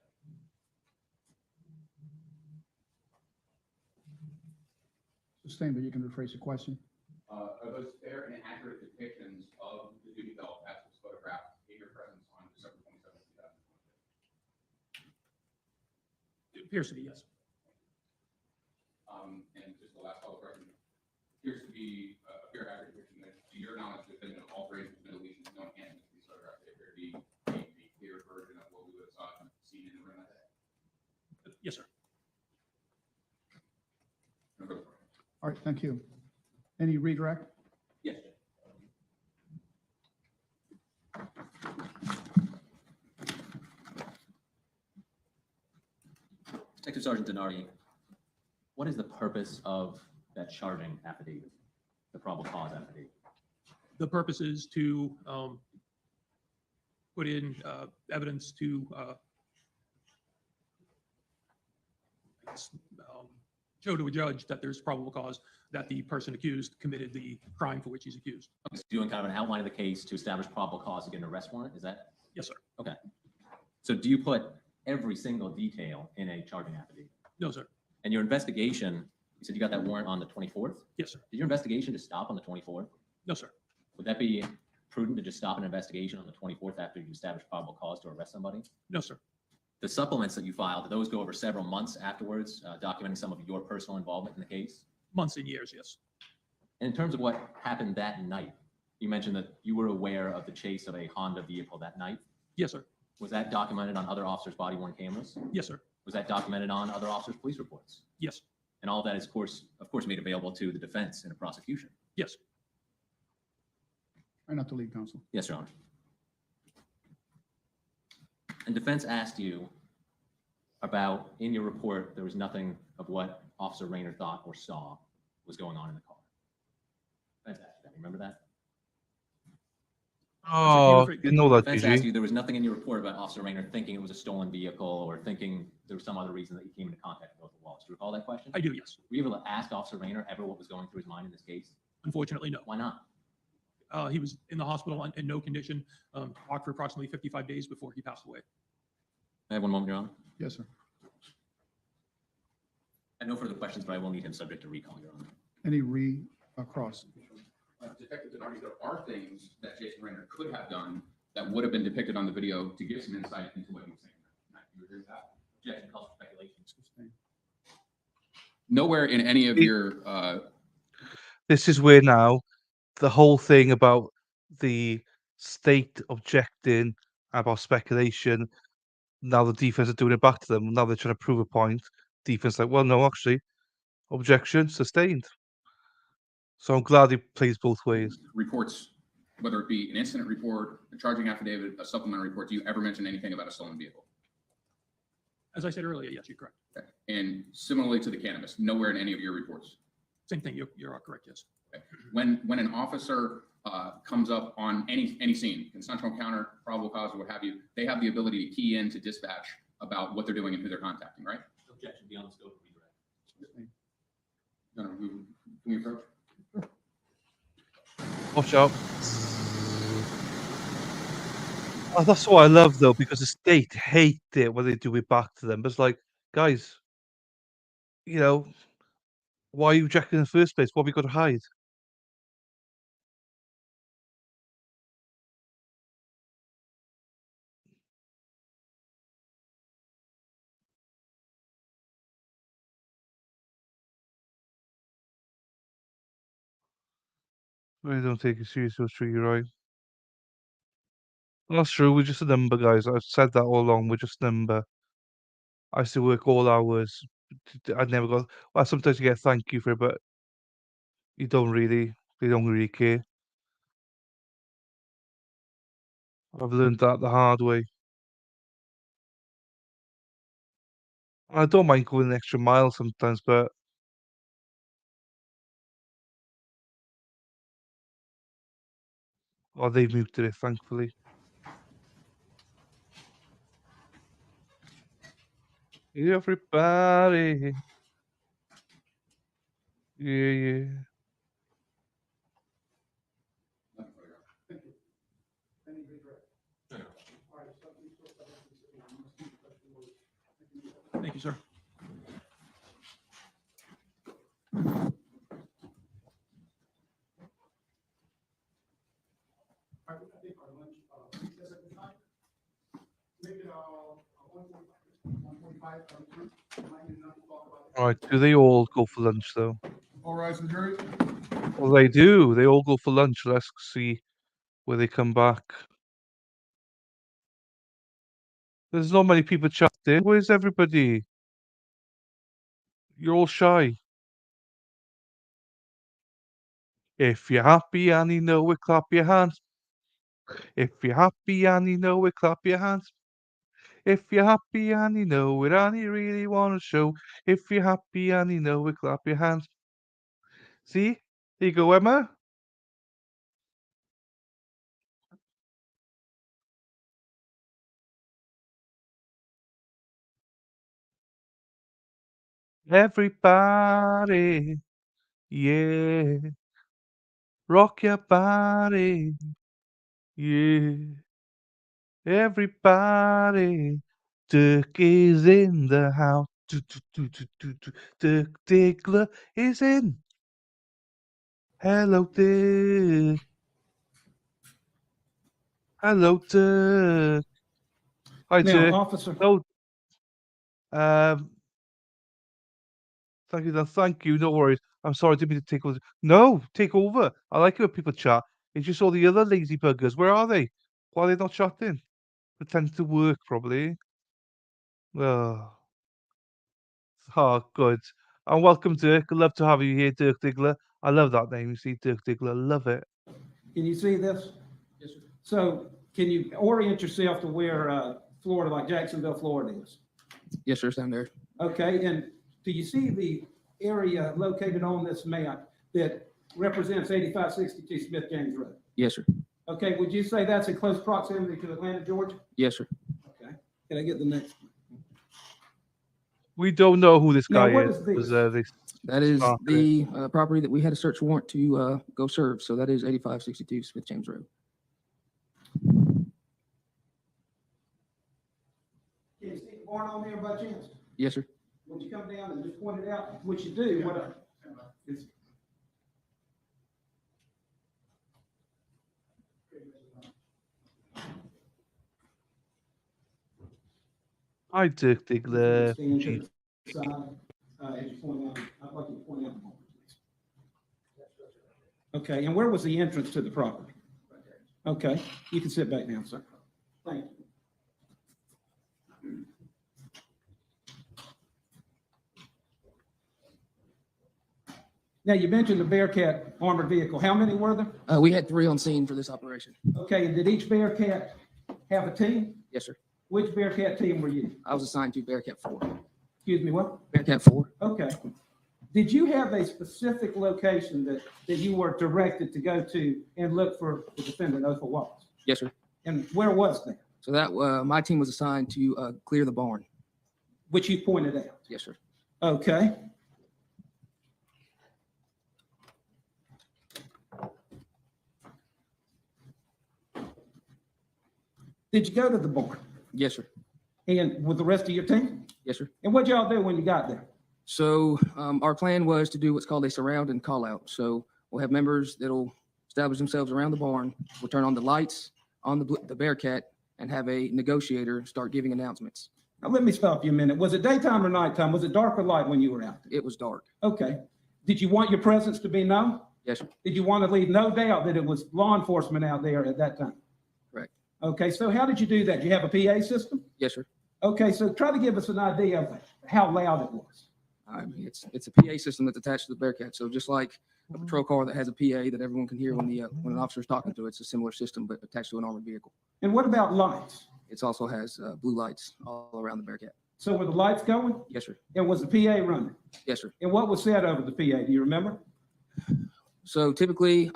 Sustained, but you can rephrase the question. Are those fair and accurate depictions of the duty belt as was photographed in your presence on December 27th, 2022? It appears to be, yes. And just the last follow-up question, appears to be a fair accurate depiction that, to your knowledge, there's been no alterations, no deletions, no enhancements to these photographs. They appear to be a clear version of what we would have seen in the room that day. Yes, sir. No further questions. All right, thank you. Any redirect? Yes. Detective Sergeant Denardi, what is the purpose of that charging affidavit, the probable cause affidavit? The purpose is to put in evidence to show to a judge that there's probable cause that the person accused committed the crime for which he's accused. Okay, so doing kind of an outline of the case to establish probable cause to get an arrest warrant, is that? Yes, sir. Okay. So do you put every single detail in a charging affidavit? No, sir. And your investigation, you said you got that warrant on the 24th? Yes, sir. Did your investigation just stop on the 24th? No, sir. Would that be prudent to just stop an investigation on the 24th after you establish probable cause to arrest somebody? No, sir. The supplements that you filed, did those go over several months afterwards, documenting some of your personal involvement in the case? Months and years, yes. And in terms of what happened that night, you mentioned that you were aware of the chase of a Honda vehicle that night. Yes, sir. Was that documented on other officers' body-worn cameras? Yes, sir. Was that documented on other officers' police reports? Yes. And all that is, of course, made available to the defense in a prosecution? Yes. Try not to leave, counsel. Yes, Your Honor. And defense asked you about, in your report, there was nothing of what Officer Raynor thought or saw was going on in the car. Defense asked you that. Remember that? Oh, you know that, Defense did asked you? you, there was nothing in your report about Officer Raynor thinking it was a stolen vehicle or thinking there was some other reason that you came into contact with Othal Wallace. Do you recall that question? I do, yes. Were you able to ask Officer Raynor ever what was going through his mind in this case? Unfortunately, no. Why not? He was in the hospital in no condition, walked for approximately 55 days before he passed away. I have one moment, Your Honor. Yes, sir. I have no further questions, but I will need him subject to recall, Your Honor. Any cross? Detective Denardi, there are things that Jason Raynor could have done that would have been depicted on the video to give some insight into what he was saying. You agree with that? Objection calls for speculation. Nowhere in any of your This is where now the whole thing about the state objecting about speculation. Now the defense are doing it back to them. Now they're trying to prove a point. Defense like, well, no, actually, objection sustained. So I'm glad he plays both ways. reports, whether it be an incident report, a charging affidavit, a supplementary report, do you ever mention anything about a stolen vehicle? As I said earlier, yes, you're correct. Okay. And similarly to the cannabis, nowhere in any of your reports. Same thing, you're correct, yes. Okay. When an officer comes up on any scene, consensual encounter, probable cause, or what have you, they have the ability to key in to dispatch about what they're doing and who they're contacting, right? Objection beyond the scope of redirect. Can we approach? Watch out. Oh, that's what I love though, because the state hate it when they do it back to them. But it's like, guys, you know, why are you objecting in the first place? What have we got to hide? Really don't take it seriously, that's true, you're right. That's true, we're just a number, guys. I've said that all along, we're just a number. I used to work all hours. I'd never got, well, sometimes you get a thank you for it, but you don't really, they don't really care. I've learned that the hard way. I don't mind going an extra mile sometimes, but oh, they've muted it, thankfully. Everybody. Yeah, yeah. Thank you, sir. Alright, do they all go for lunch though? All rise for the jury. Well, they do. They all go for lunch. Let's see where they come back. There's not many people chatting. Where's everybody? You're all shy. If you're happy and you know it, clap your hands. If you're happy and you know it, clap your hands. If you're happy and you know it and you really want to show. If you're happy and you know it, clap your hands. See? There you go, Emma. Everybody, yeah. Rock your body, yeah. Everybody, Dirk is in the house. Dirk Diggler is in. Hello, Dirk. Hello, Dirk. Hi, Now, Dirk. officer, No, um, thank you. No worries. I'm sorry, I didn't mean to take over. No, take over. I like it when people chat. It's just all the other lazy buggers. Where are they? Why are they not chatting? Pretending to work, probably. Oh, good. And welcome, Dirk. Love to have you here, Dirk Diggler. I love that name. You see, Dirk Diggler. Love it. can you see this? Yes, sir. So can you orient yourself to where Florida, like Jacksonville, Florida is? Yes, sir, down there. Okay, and do you see the area located on this map that represents 8562 Smith James Road? Yes, sir. Okay, would you say that's in close proximity to Atlanta, Georgia? Yes, sir. Okay, can I get the next? We don't know who this Now, guy what is. is this? 'Cause, they That is started it. the property that we had a search warrant to go serve. So that is 8562 Smith James Road. Can you see the barn on there by chance? Yes, sir. Would you come down and just point it out, which you do, it's- Hi, Dirk Diggler. stand to Chief. the side, as you point out, I'd like you to point out the barn, please. Okay, and where was the entrance to the property? Okay, you can sit back down, sir. Thank you. Now, you mentioned the Bearcat armored vehicle. How many were there? We had 3 on scene for this operation. Okay, and did each Bearcat have a team? Yes, sir. Which Bearcat team were you? I was assigned to Bearcat 4. Excuse me, what? Bearcat 4. Okay. Did you have a specific location that you were directed to go to and look for the defendant, Othal Wallace? Yes, sir. And where was that? So that my team was assigned to clear the barn. Which you pointed out? Yes, sir. Okay. Did you go to the barn? Yes, sir. And with the rest of your team? Yes, sir. And what'd y'all do when you got there? So our plan was to do what's called a surround and call out. So we'll have members that'll establish themselves around the barn. We'll turn on the lights on the Bearcat and have a negotiator start giving announcements. Now, let me stop you a minute. Was it daytime or nighttime? Was it dark or light when you were out there? It was dark. Okay. Did you want your presence to be known? Yes, sir. Did you want to leave no doubt that it was law enforcement out there at that time? Correct. Okay, so how did you do that? Did you have a PA system? Yes, sir. Okay, so try to give us an idea of how loud it was. I mean, it's a PA system that's attached to the Bearcat. So just like a patrol car that has a PA that everyone can hear when when an officer is talking to it, it's a similar system but attached to an armored vehicle. And what about lights? It also has blue lights all around the Bearcat. So were the lights going? Yes, sir. And was the PA running? Yes, sir. And what was said over the PA? Do you remember? So typically,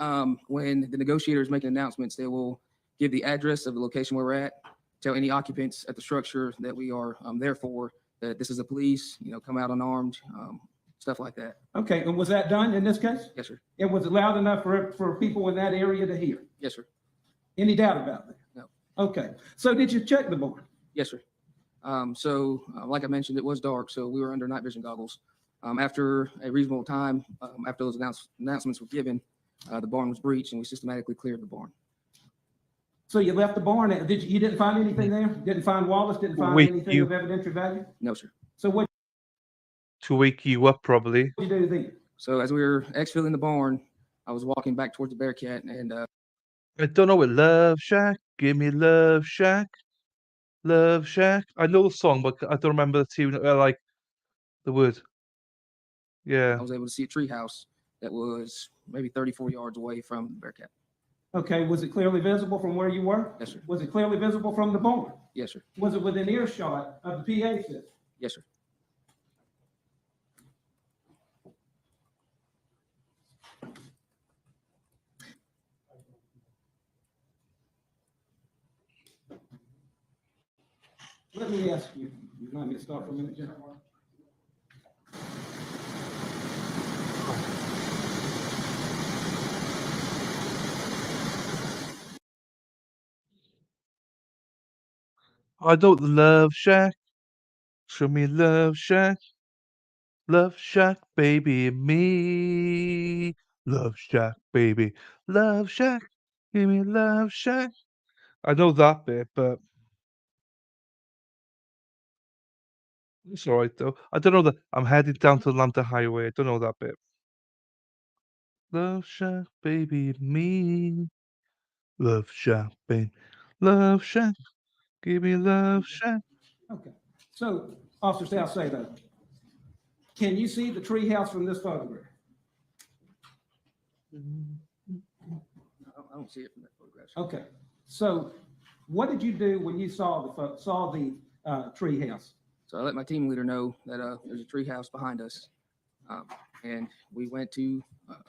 when the negotiator is making announcements, they will give the address of the location where we're at, tell any occupants at the structure that we are there for, that this is the police, come out unarmed, stuff like that. Okay, and was that done in this case? Yes, sir. And was it loud enough for people in that area to hear? Yes, sir. Any doubt about that? No. Okay, so did you check the barn? Yes, sir. Like I mentioned, it was dark, so we were under night vision goggles. After a reasonable time, after those announcements were given, the barn was breached and we systematically cleared the barn. So you left the barn, you didn't find anything there? Didn't find Wallace, didn't find anything of evidentiary value? No, sir. So what To wake you up, probably. did you do then? So as we were exfilling the barn, I was walking back towards the Bearcat and I don't know what Love Shack. Give me Love Shack. Love Shack. I know the song, but I don't remember the tune. Like the word. Yeah. I was able to see a tree house that was maybe 34 yards away from the Bearcat. Okay, was it clearly visible from where you were? Yes, sir. Was it clearly visible from the barn? Yes, sir. Was it within earshot of the PA system? Yes, sir. Let me ask you, you mind me to start for a minute, Jim? I don't Love Shack. Show me Love Shack. Love Shack, baby, me. Love Shack, baby. Love Shack. Give me Love Shack. I know that bit, but it's all right though. I don't know that I'm headed down to Atlanta Highway. I don't know that bit. Love Shack, baby, me. Love Shack, baby. Love Shack. Give me Love Shack. Okay. So, Officer Salcedo, can you see the treehouse from this photograph? I don't see it from that photograph. Okay. So, what did you do when you saw the treehouse? So I let my team leader know that there's a tree house behind us. And we went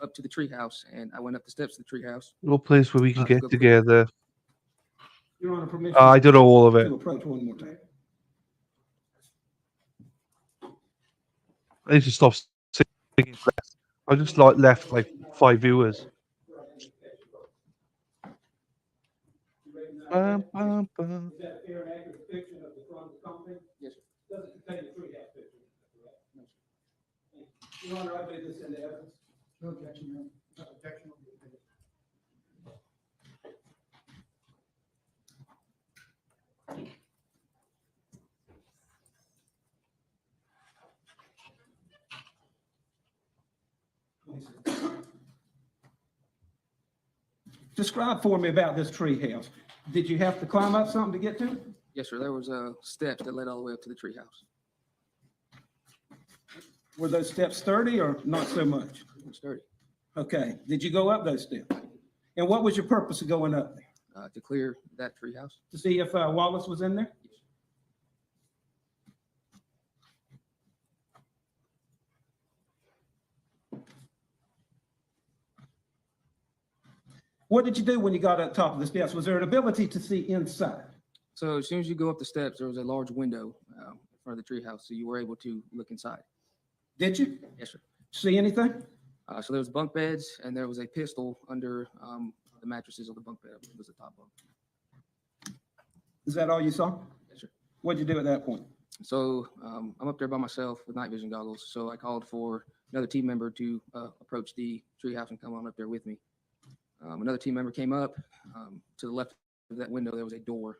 up to the tree house, and I went up the steps of the tree house. Little place where we can to get go clear. together. You're on a permission. I don't know all of it. To approach one more time. I need to stop singing. I just left like 5 viewers. Bum, bum, bum. Is that a fair and accurate depiction of the front of the company? Yes, sir. Doesn't contain the treehouse picture, is that correct? No, sir. Your Honor, I believe this in the evidence. No objection, Your Honor. No objection. Describe for me about this treehouse. Did you have to climb up something to get to it? Yes, sir. There was steps that led all the way up to the tree house. Were those steps sturdy or not so much? Sturdy. Okay. Did you go up those steps? And what was your purpose of going up there? To clear that tree house. To see if Wallace was in there? What did you do when you got up top of the steps? Was there an ability to see inside? So as soon as you go up the steps, there was a large window in front of the tree house, so you were able to look inside. Did you? Yes, sir. See anything? So there was bunk beds, and there was a pistol under the mattresses of the bunk bed. I believe it was the top bunk. Is that all you saw? Yes, sir. What'd you do at that point? So I'm up there by myself with night vision goggles. So I called for another team member to approach the treehouse and come on up there with me. Another team member came up. To the left of that window, there was a door.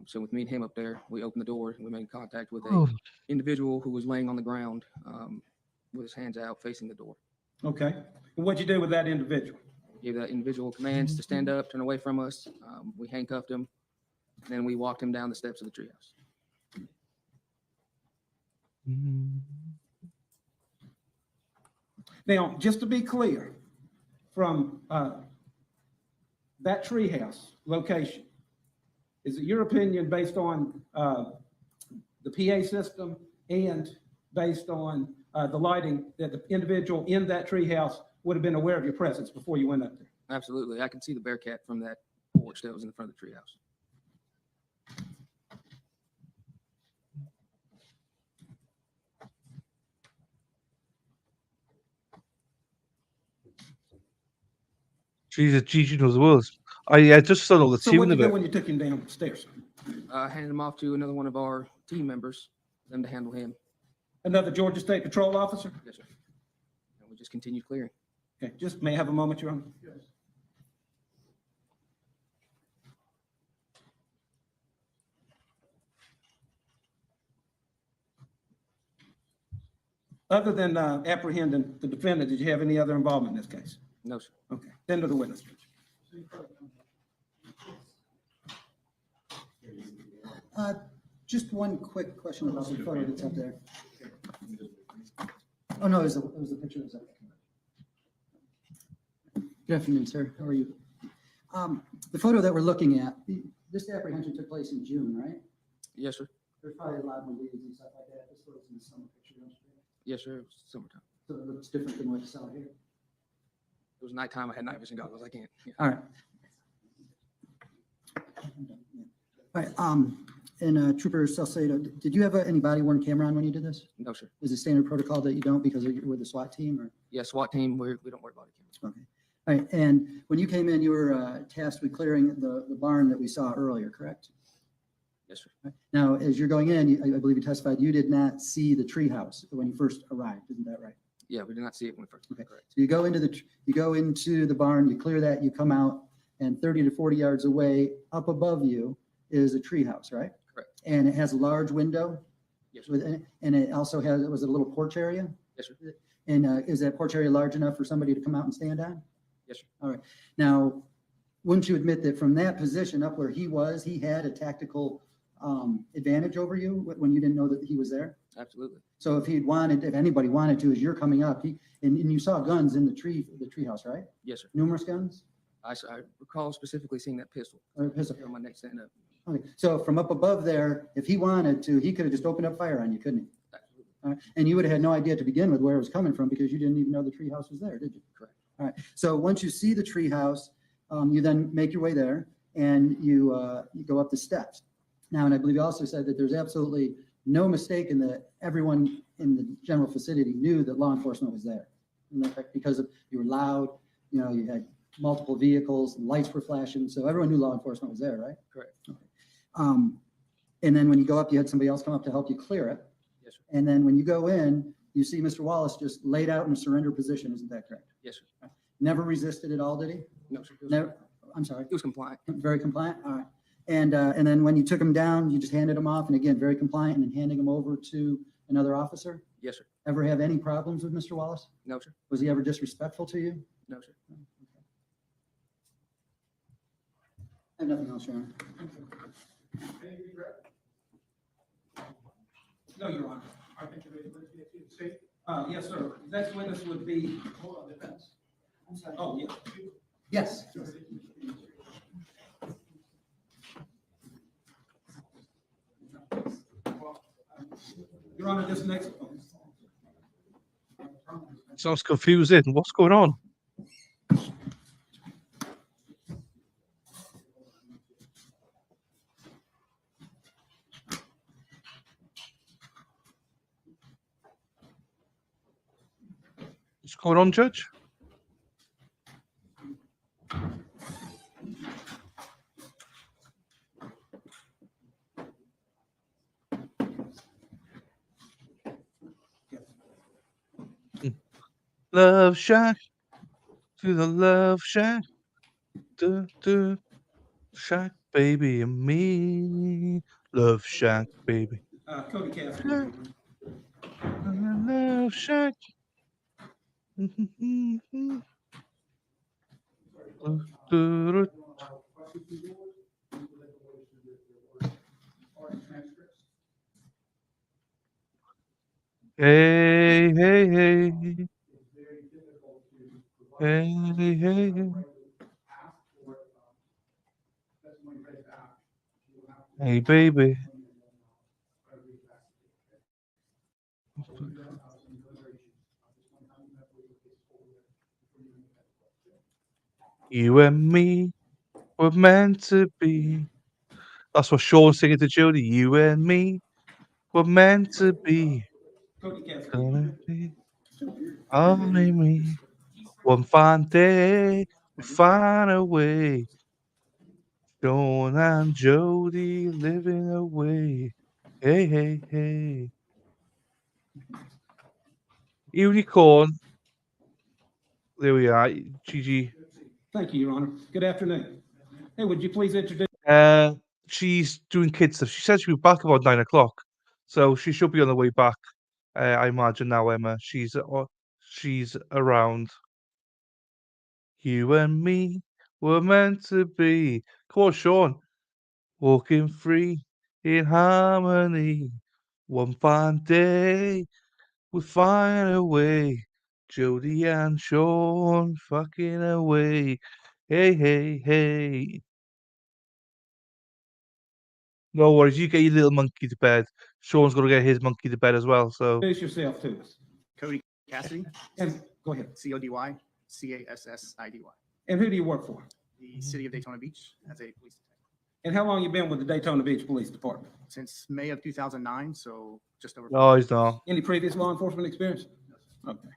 So with me and him up there, we opened the door and we made contact with a individual who was laying on the ground with his hands out facing the door. Okay. And what'd you do with that individual? Gave that individual commands to stand up, turn away from us. We handcuffed him, and then we walked him down the steps of the treehouse. Now, just to be clear, from that treehouse location, is it your opinion based on the PA system and based on the lighting that the individual in that treehouse would have been aware of your presence before you went up there? Absolutely. I can see the Bearcat from that porch that was in the front of the treehouse. Jesus, Gigi knows the words. I just don't know the So tune what did of you do it. when you took him downstairs? Handed him off to another one of our team members, them to handle him. Another Georgia State Patrol officer? Yes, sir. And we just continued clearing. Okay, just may I have a moment, Your Honor? Yes. Other than apprehending the defendant, did you have any other involvement in this case? No, sir. Okay, then to the witness. Just one quick question about the photo that's up there. Oh, no, it was the picture that was up there. Good afternoon, sir. How are you? The photo that we're looking at, this apprehension took place in June, right? Yes, sir. There's probably a lot of leaves and stuff like that. This was in the summer picture, don't you think? Yes, sir. It was summertime. So it looks different than what you saw here. It was nighttime. I had night vision goggles. I can't. Yeah. All right. All right, and Trooper Salcedo, did you have any body worn camera on when you did this? No, sir. Is it standard protocol that you don't because you're with the SWAT team or? Yeah, SWAT team, we don't wear body cameras. Okay. All right, and when you came in, you were tasked with clearing the barn that we saw earlier, correct? Yes, sir. Now, as you're going in, I believe you testified, you did not see the treehouse when you first arrived, isn't that right? Yeah, we did not see it when we first. Okay. So you go into the barn, you clear that, you come out. and 30 to 40 yards away, up above you, is a treehouse, right? Correct. And it has a large window Yes, sir. and it also has, was it a little porch area? Yes, sir. And is that porch area large enough for somebody to come out and stand on? Yes, sir. All right. Now, wouldn't you admit that from that position up where he was, he had a tactical advantage over you when you didn't know that he was there? Absolutely. So if he'd wanted, if anybody wanted to, as you're coming up, and you saw guns in the treehouse, right? Yes, sir. Numerous guns? I recall specifically seeing that pistol. Or a pistol? On my neck stand up. Okay, so from up above there, if he wanted to, he could have just opened up fire on you, couldn't he? Absolutely. All right, and you would have had no idea to begin with where it was coming from because you didn't even know the treehouse was there, did you? Correct. All right, so once you see the treehouse, you then make your way there and you go up the steps. Now, and I believe you also said that there's absolutely no mistake in that everyone in the general vicinity knew that law enforcement was there. In fact, because you were loud, you had multiple vehicles, lights were flashing, so everyone knew law enforcement was there, right? Correct. Okay. And then when you go up, you had somebody else come up to help you clear it. Yes, sir. And then when you go in, you see Mr. Wallace just laid out in a surrender position, isn't that correct? Yes, sir. Never resisted at all, did he? No, sir. Never, I'm sorry. He was compliant. Very compliant, all right. And then when you took him down, you just handed him off, and again, very compliant, and then handing him over to another officer? Yes, sir. Ever have any problems with Mr. Wallace? No, sir. Was he ever disrespectful to you? No, sir. I have nothing else, Your Honor. No, Your Honor. I think yes, sir. Next witness would be. Hold on, defense. I'm sorry. Oh, yeah. Yes. Your Honor, this next. Sounds confusing. What's going on? What's going on, Judge? Love Shack to the Love Shack. Shack, baby, and me. Love Shack, baby. Cody Cassidy. Love Shack. Hey, hey, hey. Hey, hey, hey. Hey, baby. You and me were meant to be. That's what Sean's singing to Jody. You and me were meant to be. Cody Cassidy. Gonna be only me. One fine day, we'll find a way. Sean and Jody living away. Hey, hey, hey. Unicorn. There we are. GG. Thank you, Your Honor. Good afternoon. Hey, would you please introduce? She's doing kid stuff. She said she'll be back about 9 o'clock. So she should be on the way back. I imagine now, Emma. She's around. You and me were meant to be. Come on, Sean. Walking free in harmony. One fine day, we'll find a way. Jody and Sean fucking away. Hey, hey, hey. No worries, you get your little monkey to bed. Sean's gonna get his monkey to bed as well. So Introduce yourself to us. Cody Cassidy. And go ahead. CODY, CASSIDY. And who do you work for? The city of Daytona Beach as a police detective. And how long you been with the Daytona Beach Police Department? Since May of 2009, so just over. no, he's not. Any previous law enforcement experience? Okay.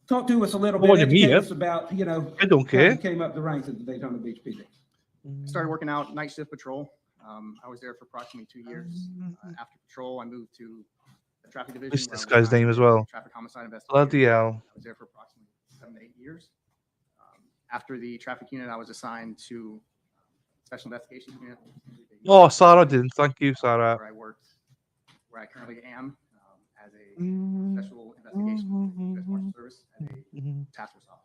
Talk to us a little Well, bit. you mean Educate it. us about, I don't how care. you came up the ranks at the Daytona Beach PD. Started working out night shift patrol. I was there for approximately 2 years. After patrol, I moved to the traffic division. What's where I this was guy's name as well? traffic homicide investigator. Bloody hell. I was there for approximately 7 to 8 years. After the traffic unit, I was assigned to special investigations unit. Oh, Sarah didn't. Thank you, Sarah. Where I worked, where I currently am, as a special investigation U.S. Marshal Service as a task force officer.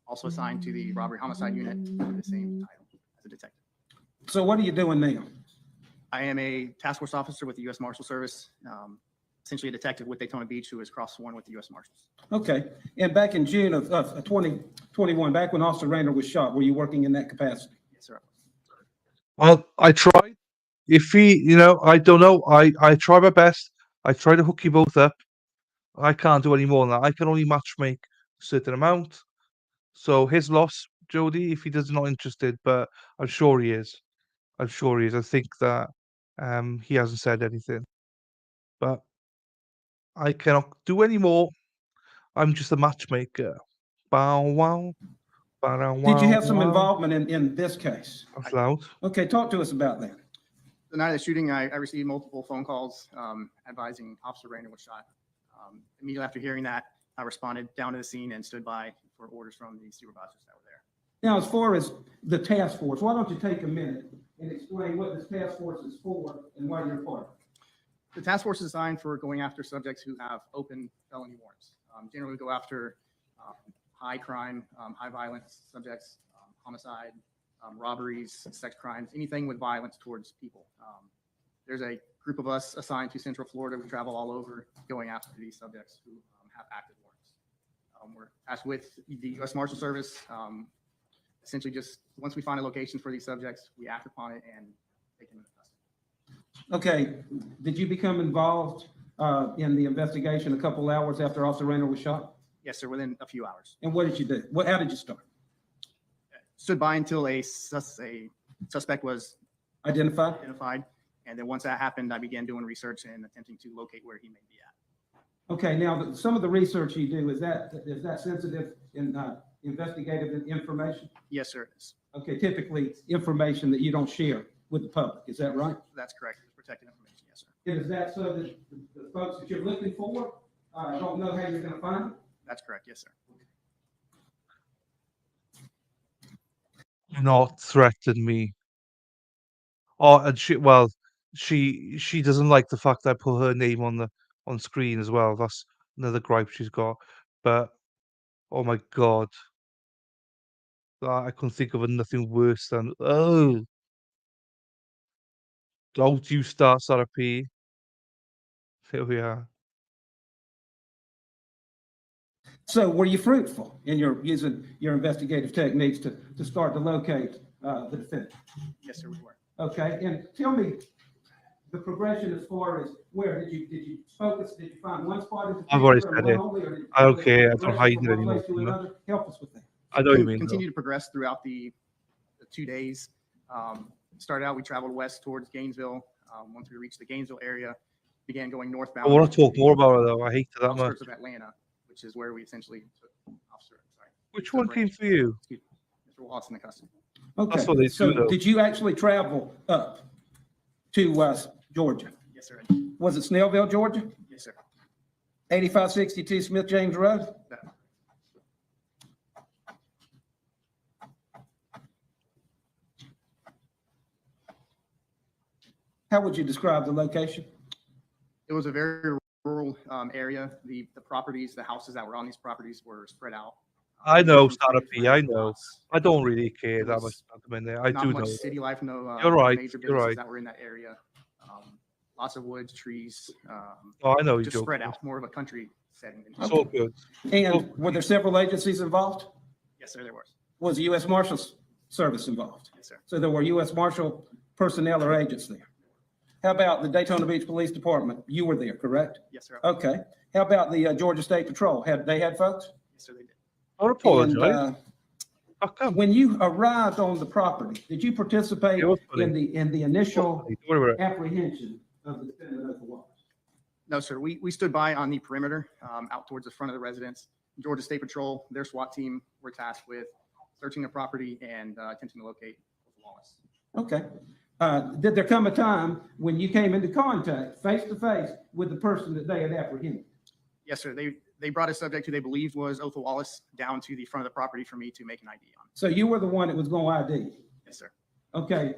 Also assigned to the robbery homicide unit under the same title as a detective. So what are you doing now? I am a task force officer with the U.S. Marshal Service, essentially a detective with Daytona Beach who is cross-sworn with the U.S. Marshals. Okay. And back in June of 2021, back when Officer Raynor was shot, were you working in that capacity? Yes, sir. Well, I tried. If he, I don't know. I try my best. I try to hook you both up. I can't do any more than that. I can only match make a certain amount. So his loss, Jody, if he does not interested, but I'm sure he is. I'm sure he is. I think that he hasn't said anything. But I cannot do any more. I'm just a matchmaker. Bow wow. Bow Did you wow have some wow. involvement in this case? That's loud. Okay, talk to us about that. The night of the shooting, I received multiple phone calls advising Officer Raynor was shot. Immediately after hearing that, I responded down to the scene and stood by for orders from the supervisors that were there. Now, as far as the task force, why don't you take a minute and explain what this task force is for and why you're part of it? The task force is designed for going after subjects who have open felony warrants. Generally, we go after high crime, high violence subjects, homicide, robberies, sex crimes, anything with violence towards people. There's a group of us assigned to Central Florida. We travel all over going after these subjects who have active warrants. We're tasked with the U.S. Marshal Service. Essentially, just once we find a location for these subjects, we act upon it and take them into custody. Okay, did you become involved in the investigation a couple hours after Officer Raynor was shot? Yes, sir, within a few hours. And what did you do? How did you start? Stood by until a suspect was identified. And then once that happened, I began doing research and attempting to locate where he may be at. Okay, now some of the research you do, is that sensitive in investigative information? Yes, sir, it is. Okay, typically information that you don't share with the public, is that right? That's correct. It's protected information, yes, sir. And is that so that the folks that you're looking for don't know how you're going to find them? That's correct, yes, sir. Do not threaten me. Oh, and she doesn't like the fact that I put her name on screen as well. That's another gripe she's got. But oh my god, I couldn't think of nothing worse than don't you start, Sarah P. Here we are. So were you fruitful in using your investigative techniques to start to locate the defendant? Yes, sir, we were. Okay, and tell me the progression as far as where did you focus? Did you find one spot? I've already said it. I don't care. I don't hide it anymore. Help us with that. I know what you mean. Continue to progress throughout the 2 days. Started out, we traveled west towards Gainesville. Once we reached the Gainesville area, began going northbound. I want to talk more about it though. I hate it that much. Outskirts of Atlanta, which is where we essentially took Officer. Sorry. Which one came for you? Excuse me, Mr. Wallace in the custody. Okay, That's what they so do, though. did you actually travel up to Georgia? Yes, sir. Was it Snellville, Georgia? Yes, sir. 8562 Smith James Road? How would you describe the location? It was a very rural area. The properties, the houses that were on these properties were spread out. I know, Sarah P. I know. I don't really care that much about them in there. I Not do much know. city life, no You're right. major You're businesses right. that were in that area. Lots of woods, trees. Oh, I know you're just spread joking. out, more of a country setting. It's all good. And were there several agencies involved? Yes, sir, there was. Was the U.S. Marshals Service involved? Yes, sir. So there were U.S. Marshal personnel or agents there. How about the Daytona Beach Police Department? You were there, correct? Yes, sir. Okay. How about the Georgia State Patrol? They had folks? Yes, sir, they did. I apologize. And, How come? when you arrived on the property, did you participate It was funny. in the initial Don't worry about it. apprehension of the defendant Othal Wallace? No, sir. We stood by on the perimeter out towards the front of the residence. Georgia State Patrol, their SWAT team, were tasked with searching the property and attempting to locate Othal Wallace. Okay. Did there come a time when you came into contact face to face with the person that they had apprehended? Yes, sir. They brought a subject who they believed was Othal Wallace down to the front of the property for me to make an ID on. So you were the one that was going to ID? Yes, sir. Okay.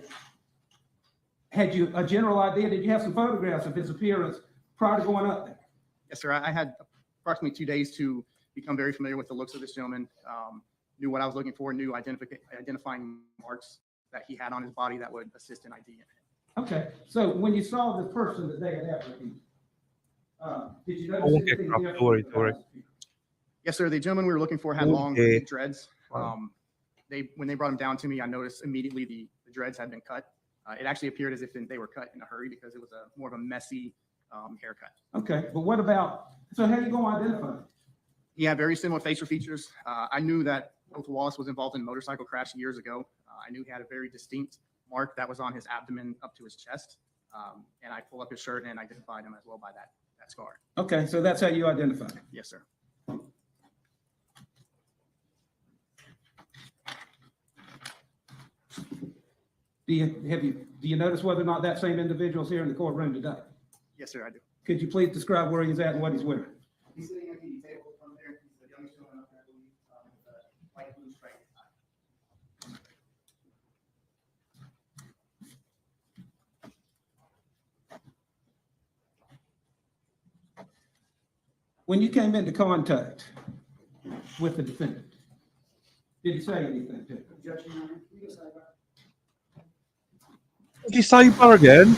Had you a general idea? Did you have some photographs of his appearance prior to going up there? Yes, sir. I had approximately 2 days to become very familiar with the looks of this gentleman, knew what I was looking for, knew identifying marks that he had on his body that would assist in ID. Okay, so when you saw the person that they had apprehended, did you notice anything different? Don't worry, don't worry. Yes, sir. The gentleman we were looking for had long, Okay. deep dreads. When they brought him down to me, I noticed immediately the dreads had been cut. It actually appeared as if they were cut in a hurry because it was more of a messy haircut. Okay, but what about, so how you going to identify him? He had very similar facial features. I knew that Othal Wallace was involved in a motorcycle crash years ago. I knew he had a very distinct mark that was on his abdomen up to his chest. And I pulled up his shirt and identified him as well by that scar. Okay, so that's how you identify him. Yes, sir. Do you notice whether or not that same individual is here in the courtroom today? Yes, sir, I do. Could you please describe where he's at and what he's wearing? He's sitting at the table from there. He's the youngest gentleman up there, I believe, with a light blue stripe tie. When you came into contact with the defendant, did he say anything to you? Objection, Your Honor. You can sidebar. Did you sidebar again?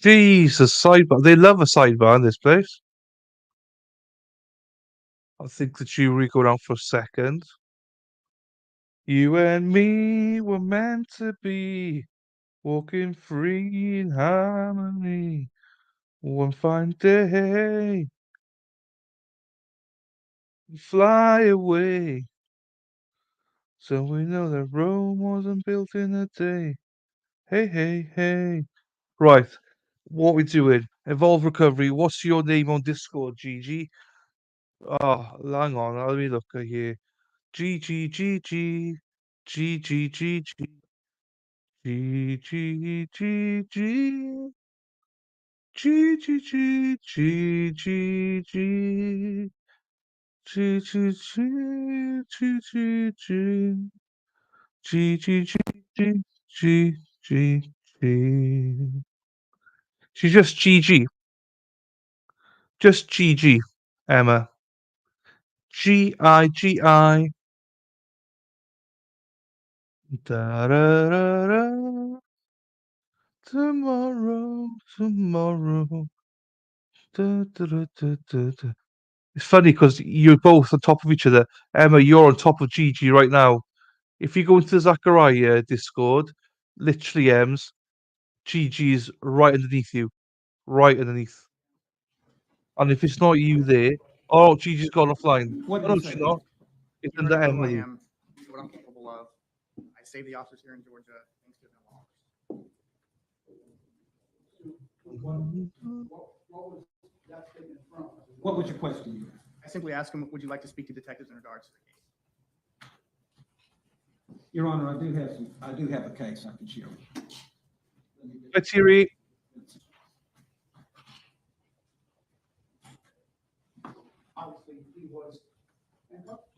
Jesus, sidebar. They love a sidebar in this place. I think the jury go down for a second. You and me were meant to be walking free in harmony. One fine day, we fly away. So we know that Rome wasn't built in a day. Hey, hey, hey. Right, what we doing? Evolve Recovery. What's your name on Discord, Gigi? Oh, hang on. Let me look at here. Gigi, Gigi, Gigi, Gigi, Gigi, Gigi, Gigi, Gigi, Gigi, Gigi. G G G G G G G G G G G G. She's just GG. Just GG, Emma. GI. Da da da da. Tomorrow. Da, da, da, da, da, da. It's funny because you're both on top of each other. Emma, you're on top of Gigi right now. If you go into the Zachariah Discord, literally Ems, Gigi's right underneath you. Right underneath. And if it's not you there, oh, Gigi's gone offline. What Oh, did no, you she's say? not. It's You already under know who I Emily. am, what I'm capable of. I saved the officers here in Georgia. Thanks to them all. What was your question? I simply asked him, would you like to speak to detectives in regards to the case? Your Honor, I do have a case I can share with you. Hi, Thierry. Obviously, he was.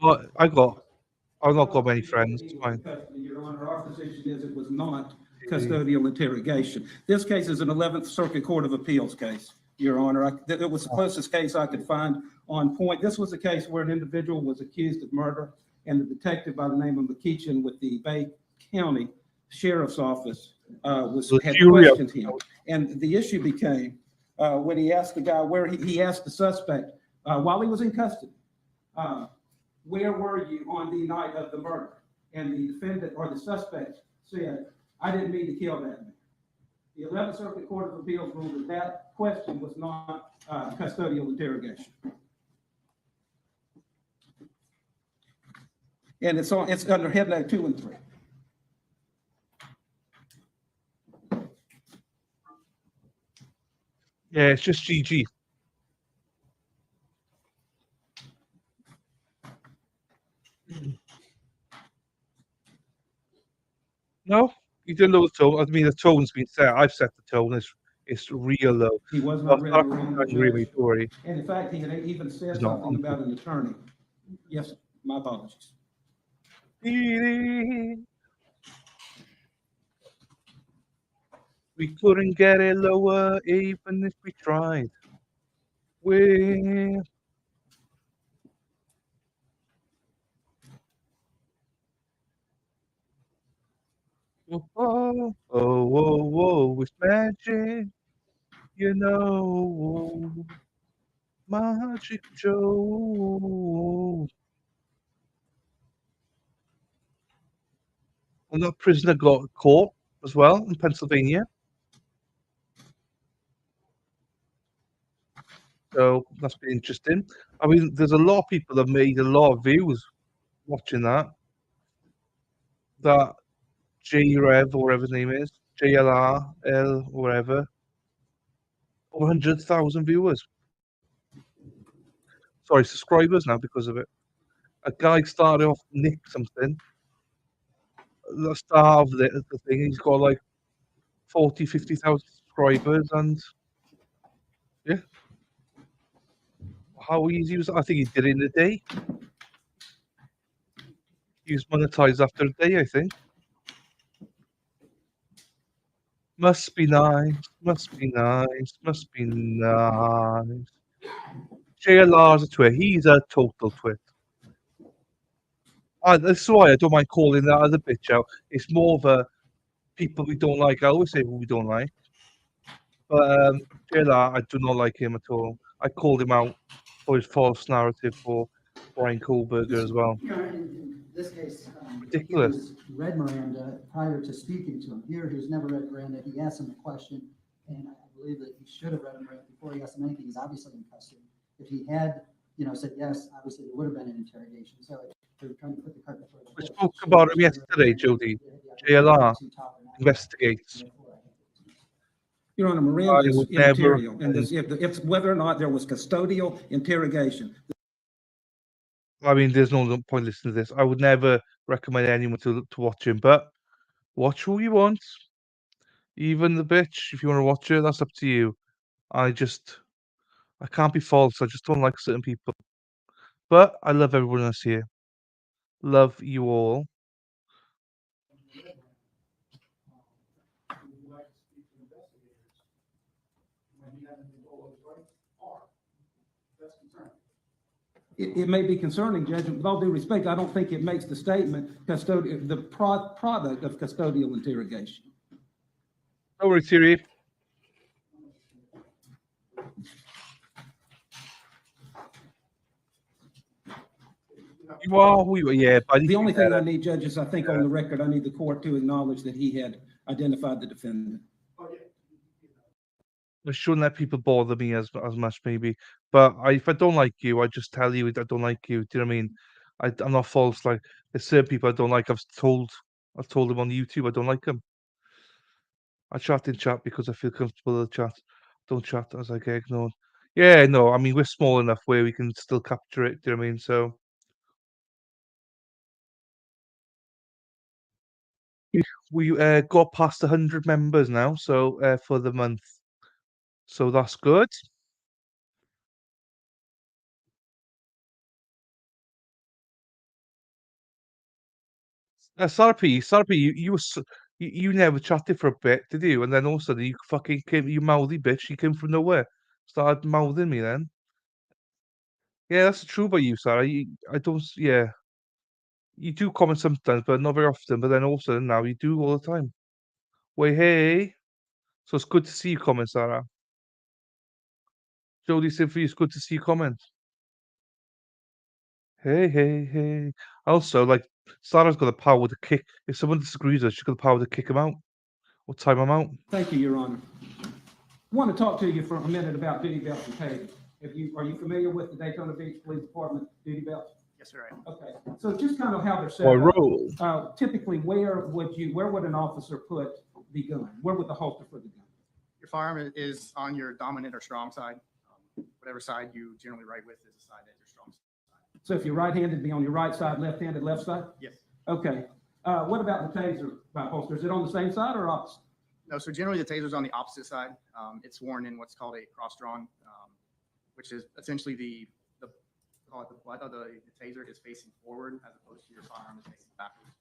Well, I've not got many friends. It's fine. Your Honor, our position is it was not custodial interrogation. This case is an 11th Circuit Court of Appeals case, Your Honor. It was the closest case I could find on point. This was a case where an individual was accused of murder, and the detective by the name of McKeechin with the Bay County Sheriff's Office had questioned him. And the issue became when he asked the guy where he asked the suspect while he was in custody, where were you on the night of the murder? And the defendant or the suspect said, I didn't mean to kill that man. The 11th Circuit Court of Appeals ruled that that question was not custodial interrogation. And it's under headline 2 and 3. Yeah, it's just GG. No, you didn't know the tone. I mean, the tone's been set. I've set the tone. It's real low. He was So not I'll read start the room, angry with me, Judge. don't worry. And in fact, he had even said It's not something on. about an attorney. Yes, my apologies. We couldn't get it lower even if we tried. We oh, oh, oh, oh, oh, it's magic, you know, Magic Joe. And that prisoner got caught as well in Pennsylvania. So that's been interesting. I mean, there's a lot of people that made a lot of views watching that. That J Rev or whatever his name is, JLRL or whatever, over 100,000 viewers. Sorry, subscribers now because of it. A guy started off Nick something. The star of the thing, he's got like 40, 50,000 subscribers, and yeah, how easy was it? I think he did it in a day. He was monetized after a day, I think. Must be nice, must be nice, must be nice. JLR's a twit. He's a total twit. That's why I don't mind calling that other bitch out. It's more of a people we don't like. I always say who we don't like. But JLR, I do not like him at all. I called him out for his false narrative for Brian Kohlberger as well. Your Honor, in this case, Ridiculous. he was read Miranda prior to speaking to him. Here, he's never read Miranda. He asked him a question, and I believe that he should have read Miranda before he asked him anything. He's obviously in custody. If he had, said yes, obviously there would have been an interrogation. So they're trying to put the cart before the We horse. spoke about him yesterday, Jody. JLR investigates. Your Honor, Miranda I is would never. immaterial, and it's whether or not there was custodial interrogation. I mean, there's no point listening to this. I would never recommend anyone to watch him, but watch who you want. Even the bitch, if you want to watch it, that's up to you. I can't be false. I just don't like certain people. But I love everyone else here. Love you all. It may be concerning, Judge, with all due respect, I don't think it makes the statement the product of custodial interrogation. No worries, Siri. You are who you are, yeah. But The only thing I need, Judge, is I think on the record, I need the court to acknowledge that he had identified the defendant. I shouldn't let people bother me as much, maybe. But if I don't like you, I just tell you I don't like you. Do you know what I mean? I'm not false. Like there's certain people I don't like. I've told them on YouTube I don't like them. I chat in chat because I feel comfortable to chat. Don't chat as I get ignored. Yeah, no, I mean we're small enough where we can still capture it. Do you know what I mean? So we got past 100 members now. So for the month, so that's good. Sarpi, you never chatted for a bit, did you? And then all of a sudden you fucking came, you mouthy bitch, you came from nowhere, started mouthing me then. Yeah, that's true about you, Sarah. I don't, yeah, you do comment sometimes, but not very often. But then all of a sudden now you do all the time. Wait, hey, so it's good to see you comment, Sarah. Jody said for you, it's good to see you comment. Hey, hey, hey. Also, like Sarah's got the power to kick. If someone disagrees with her, she's got the power to kick him out or time him out. Thank you, Your Honor. I want to talk to you for a minute about duty belts and pay. Are you familiar with the Daytona Beach Police Department duty belts? Yes, sir. I am. Okay, so just kind of how they're set up. Typically, where would an officer put the gun? Where would the holster put the gun? Your firearm is on your dominant or strong side. Whatever side you generally write with is the side that you're strong side. So if you're right-handed, be on your right side, left-handed, left side? Yes. Okay. What about the taser holster? Is it on the same side or opposite? No, so generally the taser's on the opposite side. It's worn in what's called a cross-drawn, which is essentially the butt of the taser is facing forward as opposed to your firearm is facing backwards.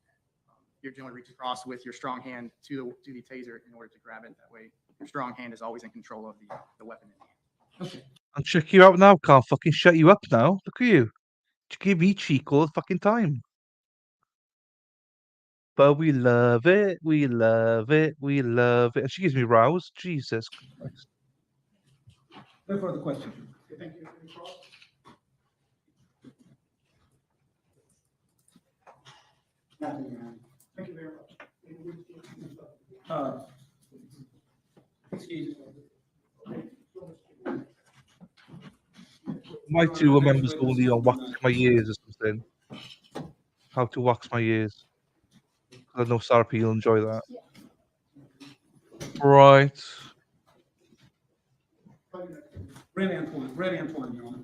You generally reach across with your strong hand to the taser in order to grab it. That way, your strong hand is always in control of the weapon in hand. Okay. I'll check you out now. Can't fucking shut you up now. Look at you. You give me cheek all the fucking time. But we love it. We love it. We love it. And she gives me rouse. Jesus Christ. No further questions. Thank you. Nothing, Your Honor. Thank you very much. Excuse me. My two are members only on wax my ears or something. How to wax my ears. I know Sarah P will enjoy that. Right. Red Antoine, Your Honor.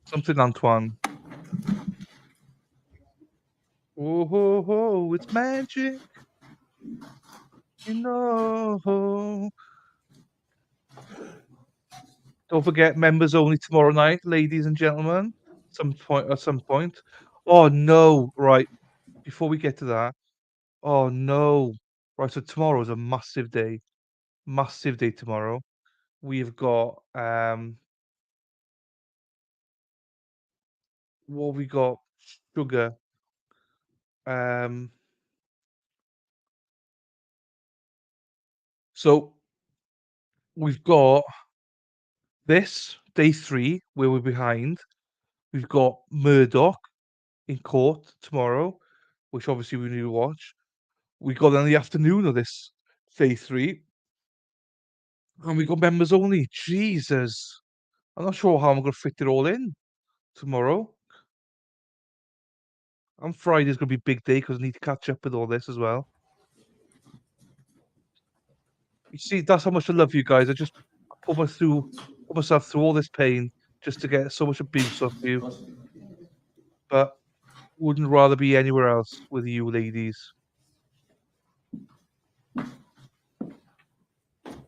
Something Antoine. Oh, ho, ho, it's magic. You know. Don't forget, members only tomorrow night, ladies and gentlemen. At some point. Oh no! Right, before we get to that. Oh no! Right, so tomorrow is a massive day. Massive day tomorrow. We've got what have we got? Sugar. So we've got this day 3 where we're behind. We've got Murdoch in court tomorrow, which obviously we need to watch. We got in the afternoon of this day 3, and we got members only. Jesus, I'm not sure how I'm going to fit it all in tomorrow. And Friday's going to be a big day because I need to catch up with all this as well. You see, that's how much I love you guys. I just put myself through all this pain just to get so much abuse off you. But wouldn't rather be anywhere else with you ladies.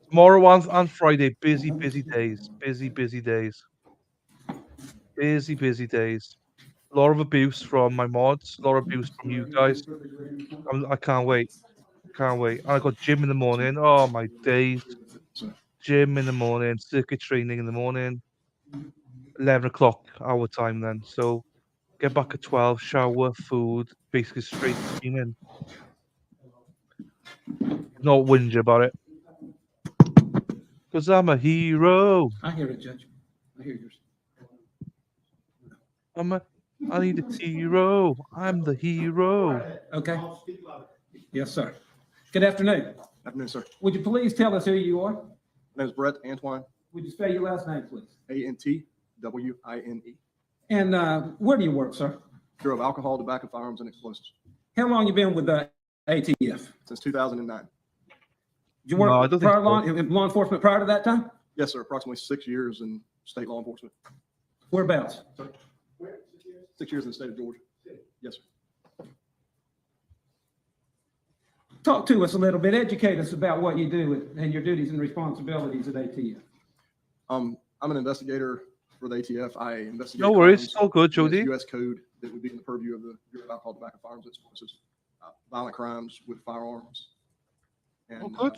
Tomorrow and Friday, busy days. Busy days. Busy days. A lot of abuse from my mods, a lot of abuse from you guys. I can't wait. Can't wait. And I got gym in the morning. Oh my days. Gym in the morning, circuit training in the morning. 11 o'clock our time then. So get back at 12, shower, food, basically straight steaming. Not whinge about it. Because I'm a hero. I hear it, Judge. I hear yours. I need a hero. I'm the hero. Okay. Yes, sir. Good afternoon. Afternoon, sir. Would you please tell us who you are? My name is Brett Antoine, Would you spell your last name, please? ANTWINE. And where do you work, sir? Bureau of Alcohol, Tobacco, Firearms, and Explosives. How long you been with the ATF? Since 2009. Did you work No, I don't think prior so. law enforcement prior to that time? Yes, sir. Approximately 6 years in state law enforcement. Whereabouts? 6 years in the state of Georgia. Yes, sir. Talk to us a little bit. Educate us about what you do and your duties and responsibilities at ATF. I'm an investigator for the ATF. I investigate. No worries. crimes It's all good, against Jody. U.S. code that would be in the purview of the Bureau of Alcohol, Tobacco, Firearms, and Explosives. Violent crimes with firearms. And Oh, good.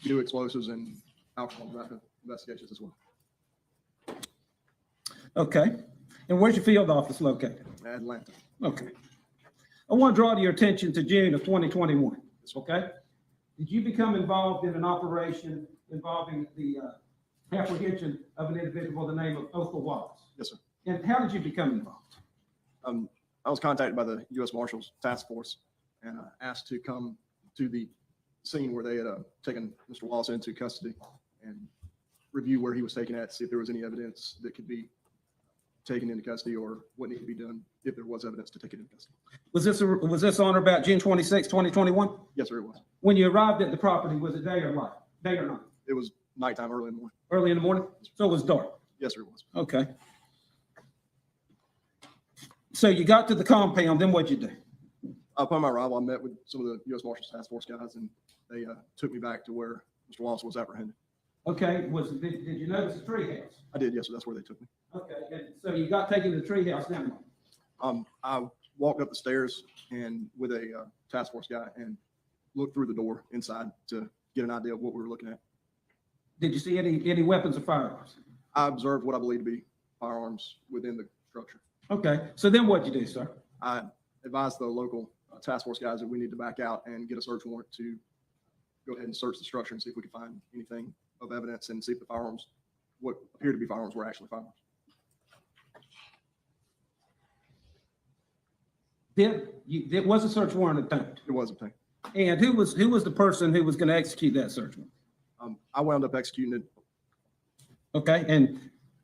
do explosives and alcohol and tobacco investigations as well. Okay. And where's your field office located? Atlanta. Okay. I want to draw to your attention to June of 2021. Okay. Did you become involved in an operation involving the apprehension of an individual by the name of Othal Wallace? Yes, sir. And how did you become involved? I was contacted by the U.S. Marshals Task Force and asked to come to the scene where they had taken Mr. Wallace into custody and review where he was taken at, see if there was any evidence that could be taken into custody or what needed to be done if there was evidence to take it into custody. Was this on or about June 26, 2021? Yes, sir, it was. When you arrived at the property, was it day or night? Day or night? It was nighttime, early in the morning. Early in the morning? So it was dark? Yes, sir, it was. Okay. So you got to the compound, then what'd you do? Upon my arrival, I met with some of the U.S. Marshals Task Force guys, and they took me back to where Mr. Wallace was apprehended. Okay, did you notice the treehouse? I did, yes, sir. That's where they took me. Okay, and so you got taken to the treehouse now? I walked up the stairs and with a task force guy and looked through the door inside to get an idea of what we were looking at. Did you see any weapons or firearms? I observed what I believe to be firearms within the structure. Okay, so then what'd you do, sir? I advised the local task force guys that we need to back out and get a search warrant to go ahead and search the structure and see if we can find anything of evidence and see if the firearms, what appear to be firearms, were actually firearms. There was a search warrant obtained? It was obtained. And who was the person who was going to execute that search warrant? I wound up executing it. Okay, and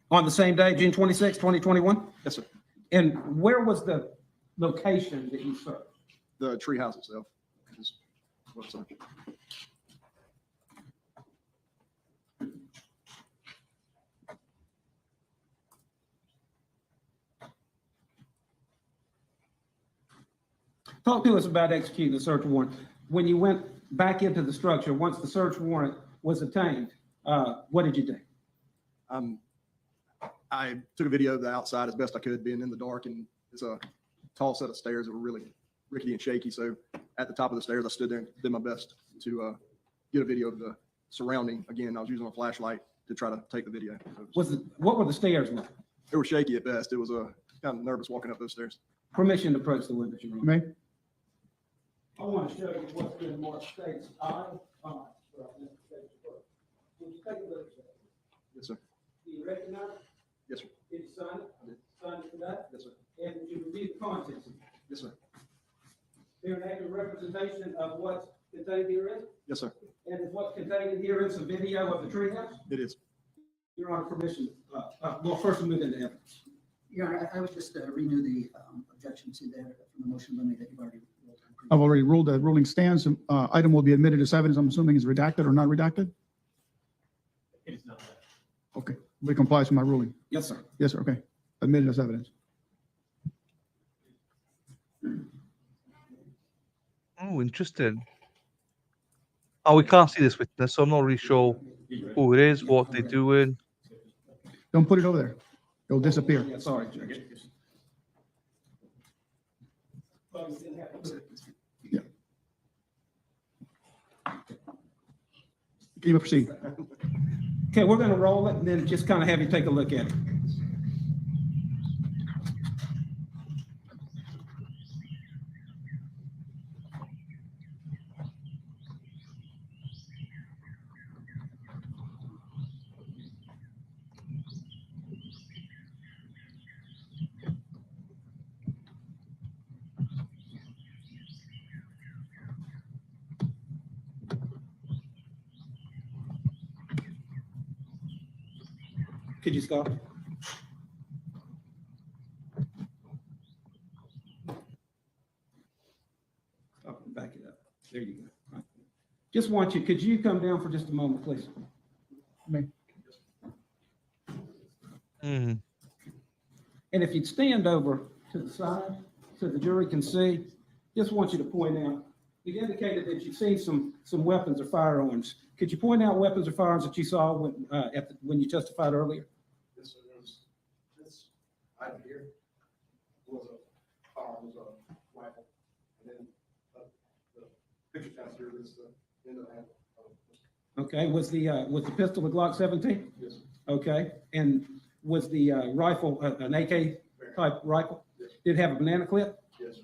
on the same day, June 26, 2021? Yes, sir. And where was the location that you searched? The treehouse itself is what I searched. Talk to us about executing the search warrant. When you went back into the structure, once the search warrant was obtained, what did you do? I took a video of the outside as best I could, being in the dark, and it's a tall set of stairs that were really rickety and shaky. So at the top of the stairs, I stood there and did my best to get a video of the surrounding. Again, I was using a flashlight to try to take the video. What were the stairs like? They were shaky at best. It was kind of nervous walking up those stairs. Permission to approach the witness, Your Honor. May? I want to show you what's been marked state's eye. Would you take a look at that? Yes, sir. Do you recognize it? Yes, sir. Did you sign it? I did. Sign it today? Yes, sir. And did you review the contents of it? Yes, sir. They're an accurate representation of what's contained herein? Yes, sir. And is what's contained in here is a video of the treehouse? It is. Your Honor, permission. Well, first we move into evidence. Your Honor, I would just renew the objection to that from the motion limit that you've already ruled on. I've already ruled that ruling stands. Item will be admitted as evidence. I'm assuming is redacted or not redacted? It is not. Okay, we complies with my ruling. Yes, sir. Yes, sir, okay. Admitted as evidence. Oh, interesting. Oh, we can't see this witness, so I'm not really sure who it is, what they're doing. Don't put it over there. It'll disappear. Yeah, sorry, Judge. Yeah. You may proceed. Okay, we're going to roll it and then just kind of have you take a look at it. Could you stop? Stop and back it up. There you go. All right. Just want you, could you come down for just a moment, please? Hmm. And if you'd stand over to the side so the jury can see, just want you to point out, you indicated that you've seen some weapons or firearms. Could you point out weapons or firearms that you saw when you testified earlier? Yes, sir. There was this item here was a firearm, was a rifle, and then the picture down here is the end of the handle. Okay, was the pistol a Glock 17? Yes, sir. Okay, and was the rifle an AK type rifle? Yes. Did it have a banana clip? Yes, sir.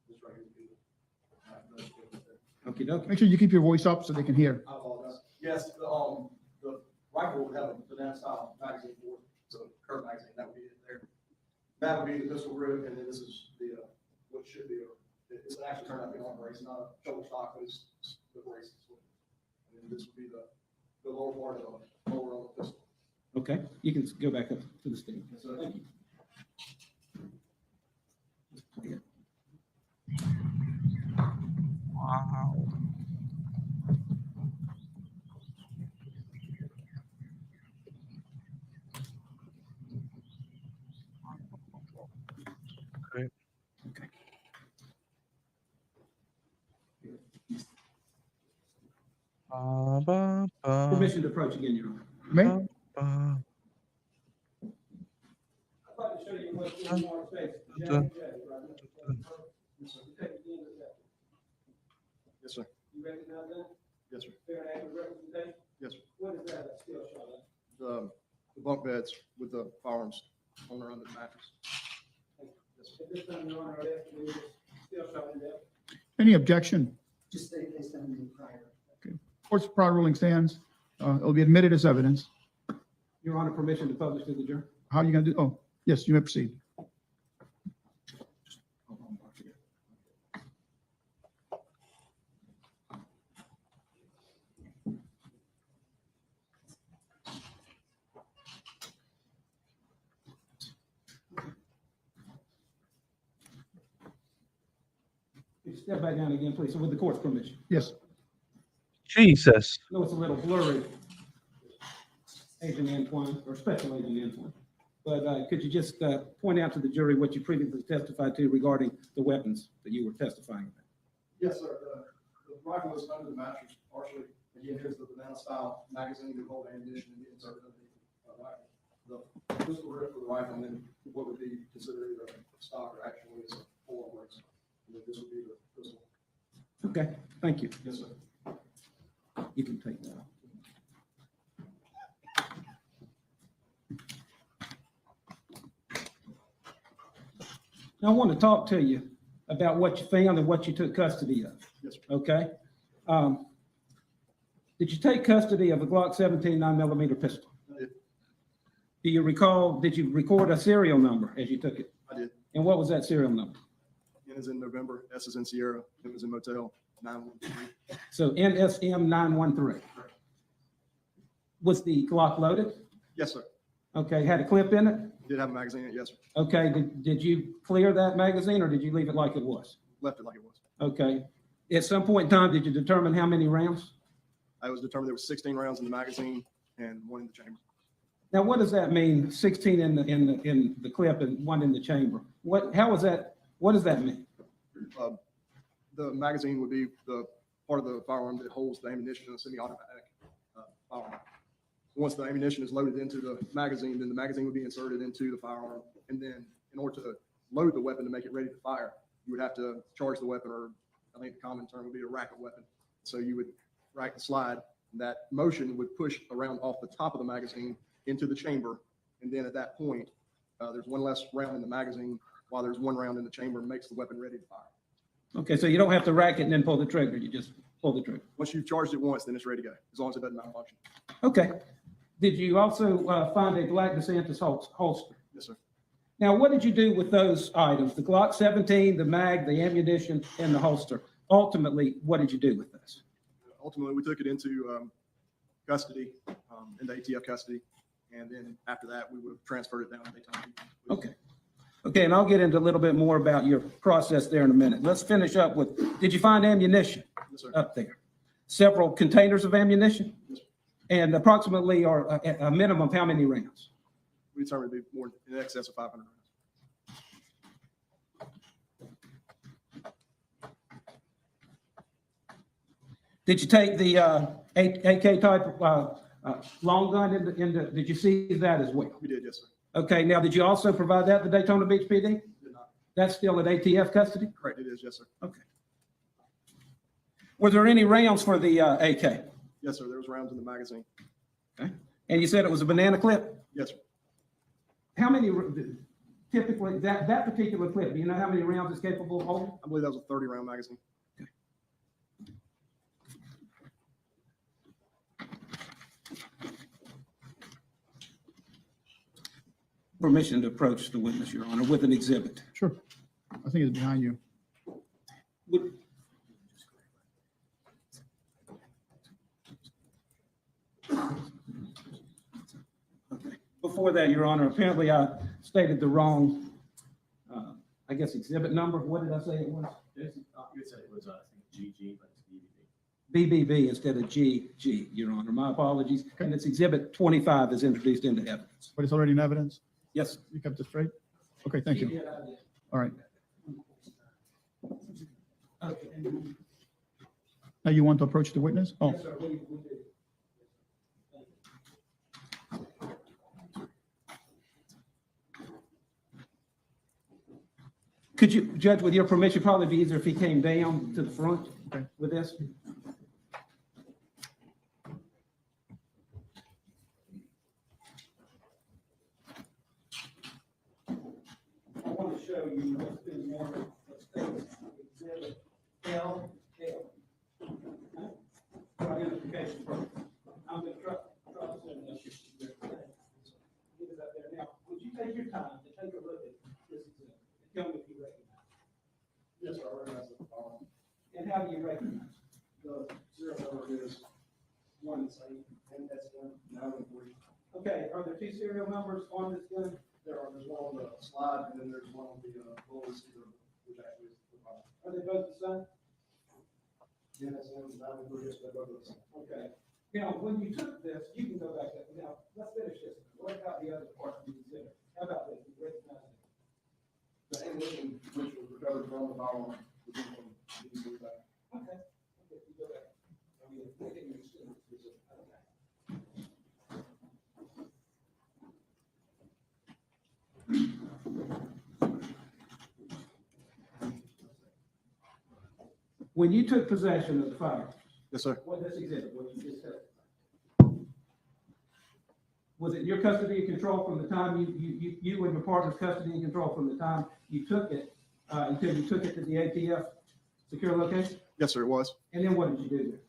This right here. Okay, dokie. Make sure you keep your voice up so they can hear. I apologize. Yes, the rifle would have a banana style magazine for it, so curved magazine, that would be it there. That would be the pistol grip, and then this is the, what should be, it's actually turned out to be an arm brace, not a shoulder stock, but it's the brace. And then this would be the lower part of the lower of the pistol. Okay, you can go back up to the stand. Yes, sir. Thank you. Wow. Okay. Okay. Permission to approach again, Your Honor. May? I'd like to show you what this more says. Yes, sir. You recognize that? Yes, sir. Fair and accurate representation? Yes, sir. What is that still showing? The bunk beds with the firearms on or under the mattress. At this time, Your Honor, I'd ask you to still showing that. Any objection? Just stay based on the prior. Court's prior ruling stands. It'll be admitted as evidence. Your Honor, permission to publish to the jury? How are you going to do? Oh, yes, you may proceed. Could you step back down again, please, with the court's permission? Yes. Jesus. No, it's a little blurry. Agent Antoine, or Special Agent Antoine. But could you just point out to the jury what you previously testified to regarding the weapons that you were testifying about? Yes, sir. The rifle was under the mattress partially. Again, here's the banana style magazine with all the ammunition and the insert underneath the rifle. The pistol grip for the rifle, and then what would be considered either stock or actually is a four works. And then this would be the pistol. Okay, thank you. Yes, sir. You can take that. Now, I want to talk to you about what you found and what you took custody of. Yes, sir. Okay? Did you take custody of a Glock 17 9mm pistol? I did. Do you recall, did you record a serial number as you took it? I did. And what was that serial number? N is in November, S is in Sierra, M is in Motel, 913. So NSM 913. Was the Glock loaded? Yes, sir. Okay, had a clip in it? Did have a magazine in it, yes, sir. Okay, did you clear that magazine or did you leave it like it was? Left it like it was. Okay. At some point in time, did you determine how many rounds? I was determined there was 16 rounds in the magazine and one in the chamber. Now, what does that mean? 16 in the clip and one in the chamber. What does that mean? The magazine would be the part of the firearm that holds the ammunition in a semi-automatic firearm. Once the ammunition is loaded into the magazine, then the magazine would be inserted into the firearm. And then in order to load the weapon to make it ready to fire, you would have to charge the weapon, or I think the common term would be a racket weapon. So you would rack the slide, and that motion would push around off the top of the magazine into the chamber. And then at that point, there's one less round in the magazine while there's one round in the chamber, and makes the weapon ready to fire. Okay, so you don't have to rack it and then pull the trigger. You just pull the trigger. Once you've charged it once, then it's ready to go, as long as it doesn't malfunction. Okay. Did you also find a black DeSantis holster? Yes, sir. Now, what did you do with those items? The Glock 17, the mag, the ammunition, and the holster. Ultimately, what did you do with this? Ultimately, we took it into custody, into ATF custody. And then after that, we would have transferred it down to Daytona. Okay. Okay, and I'll get into a little bit more about your process there in a minute. Let's finish up with, did you find ammunition up there? Several containers of ammunition? Yes, sir. And approximately, or a minimum of how many rounds? We determined to be more in excess of 500 rounds. Did you take the AK type long gun did you see that as well? We did, yes, sir. Okay, now did you also provide that to Daytona Beach PD? Did not. That's still at ATF custody? Correct, it is, yes, sir. Okay. Were there any rounds for the AK? Yes, sir. There was rounds in the magazine. Okay. And you said it was a banana clip? Yes, sir. How many, typically, that particular clip, do you know how many rounds it's capable of holding? I believe that was a 30-round magazine. Permission to approach the witness, Your Honor, with an exhibit. Sure. I think it's behind you. Okay. Before that, Your Honor, apparently I stated the wrong, I guess, exhibit number. What did I say it was? You said it was, I think, GG, but it's BBB. BBB instead of GG, Your Honor. My apologies. And it's exhibit 25 is introduced into evidence. But it's already in evidence? Yes. You kept it straight? Okay, thank you. All right. Okay. Now you want to approach the witness? Oh, Yes, sir, we do. Could you, Judge, with your permission, probably be easier if he came down to the front with this? I want to show you what's been marked as exhibit L. For identification purposes. I'm going to try to send this. Get it up there. Now, would you take your time to take a look at this exhibit? And tell me if you recognize it. Yes, sir, I recognize it. And how do you recognize it? The serial number is 1-8, and that's 913. Okay, are there 2 serial numbers on this gun? There are. There's one on the slide, and then there's one on the full receiver, which actually is the problem. Are they both the same? Yeah, that's 913. Yes, they're both the same. Okay. Now, when you took this, you can go back up. Now, let's finish this. What about the other part of the exhibit? How about this? You recognize it? The ammunition which was recovered from the firearm was from these three back. Okay. Okay, you go back. I mean, I think you're still, okay. When you took possession of the firearm. Yes, sir. What this exhibit, what you just said. Was it your custody and control from the time you and your partner's custody and control from the time you took it, until you took it to the ATF secure location? Yes, sir, it was. And then what did you do there?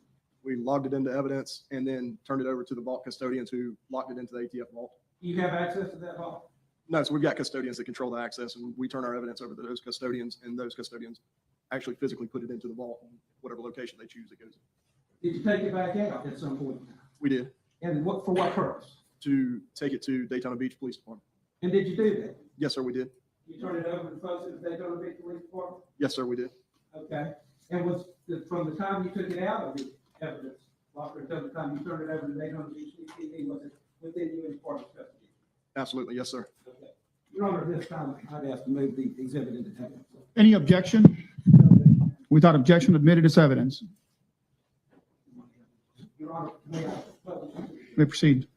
We logged it into evidence and then turned it over to the vault custodians who locked it into the ATF vault. Do you have access to that vault? No, so we've got custodians that control the access, and we turn our evidence over to those custodians, and those custodians actually physically put it into the vault, whatever location they choose it goes in. Did you take it back out at some point? We did. And what, for what purpose? To take it to Daytona Beach Police Department. And did you do that? Yes, sir, we did. You turned it over to folks at the Daytona Beach Police Department? Yes, sir, we did. Okay. And was, from the time you took it out of the evidence locker until the time you turned it over to Daytona Beach PD, was it within you and your partner's custody? Absolutely, yes, sir. Okay. Your Honor, this time I'd ask to move the exhibit into evidence. any objection? Without objection, admitted as evidence. Your Honor, may I? May proceed.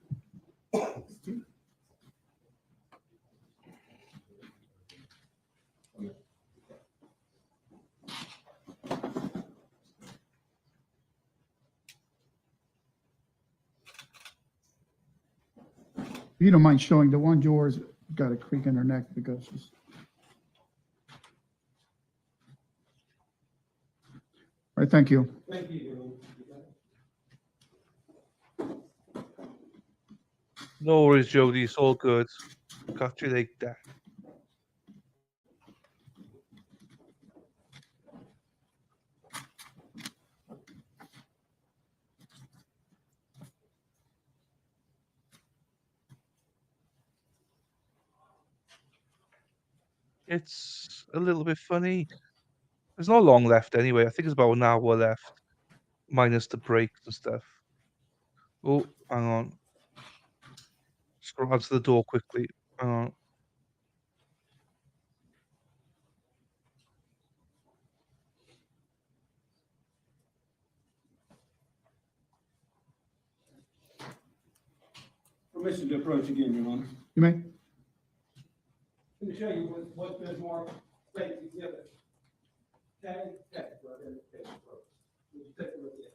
If you don't mind showing the one yours got a creak in her neck because she's. All right, thank you. Thank you, Your Honor. No worries, Jody. It's all good. Got you like that. It's a little bit funny. There's not long left anyway. I think it's about an hour left, minus the breaks and stuff. Oh, hang on. Scroll onto the door quickly. Hang on. Permission to approach again, Your Honor. You may. Let me show you what's been marked state's exhibit. Tag, for identification purposes. Would you take a look at it?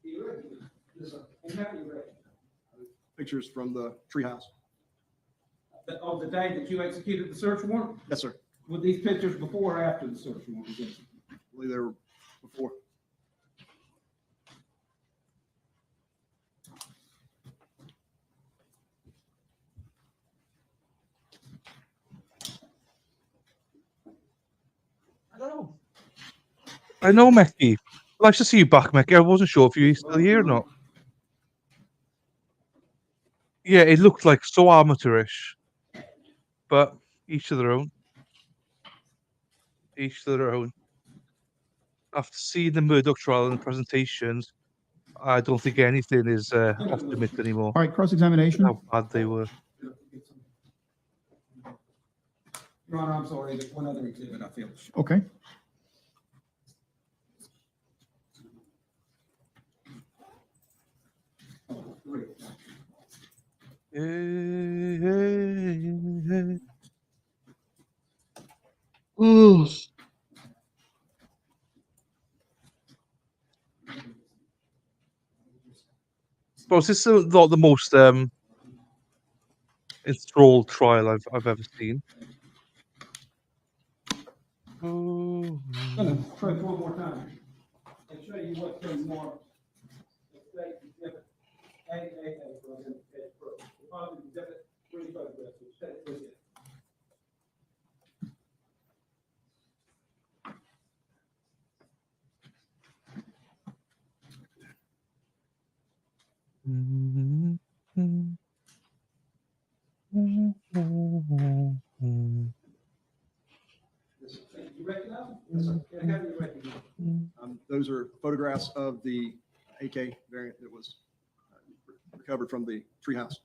You ready? Yes, sir. And how do you ready? Pictures from the treehouse. Of the day that you executed the search warrant? Yes, sir. Were these pictures before or after the search warrant was executed? I believe they were before. I know, Mecky. Nice to see you back, Mecky. I wasn't sure if you were still here or not. Yeah, it looked like so amateurish, but each to their own. Each to their own. After seeing the Murdoch trial and the presentations, I don't think anything is off limits anymore. All right, cross-examination. How bad they were. Your Honor, I'm sorry, there's one other exhibit I feel. Okay. Ooh. Suppose this is not the most enthralled trial I've ever seen. I'm gonna try one more time and show you what's been more. State exhibit AAA program, deposit exhibit 3 photographs, which state this is. You recognize them? Yes, sir. Yeah, how do you recognize them? Those are photographs of the AK variant that was recovered from the treehouse.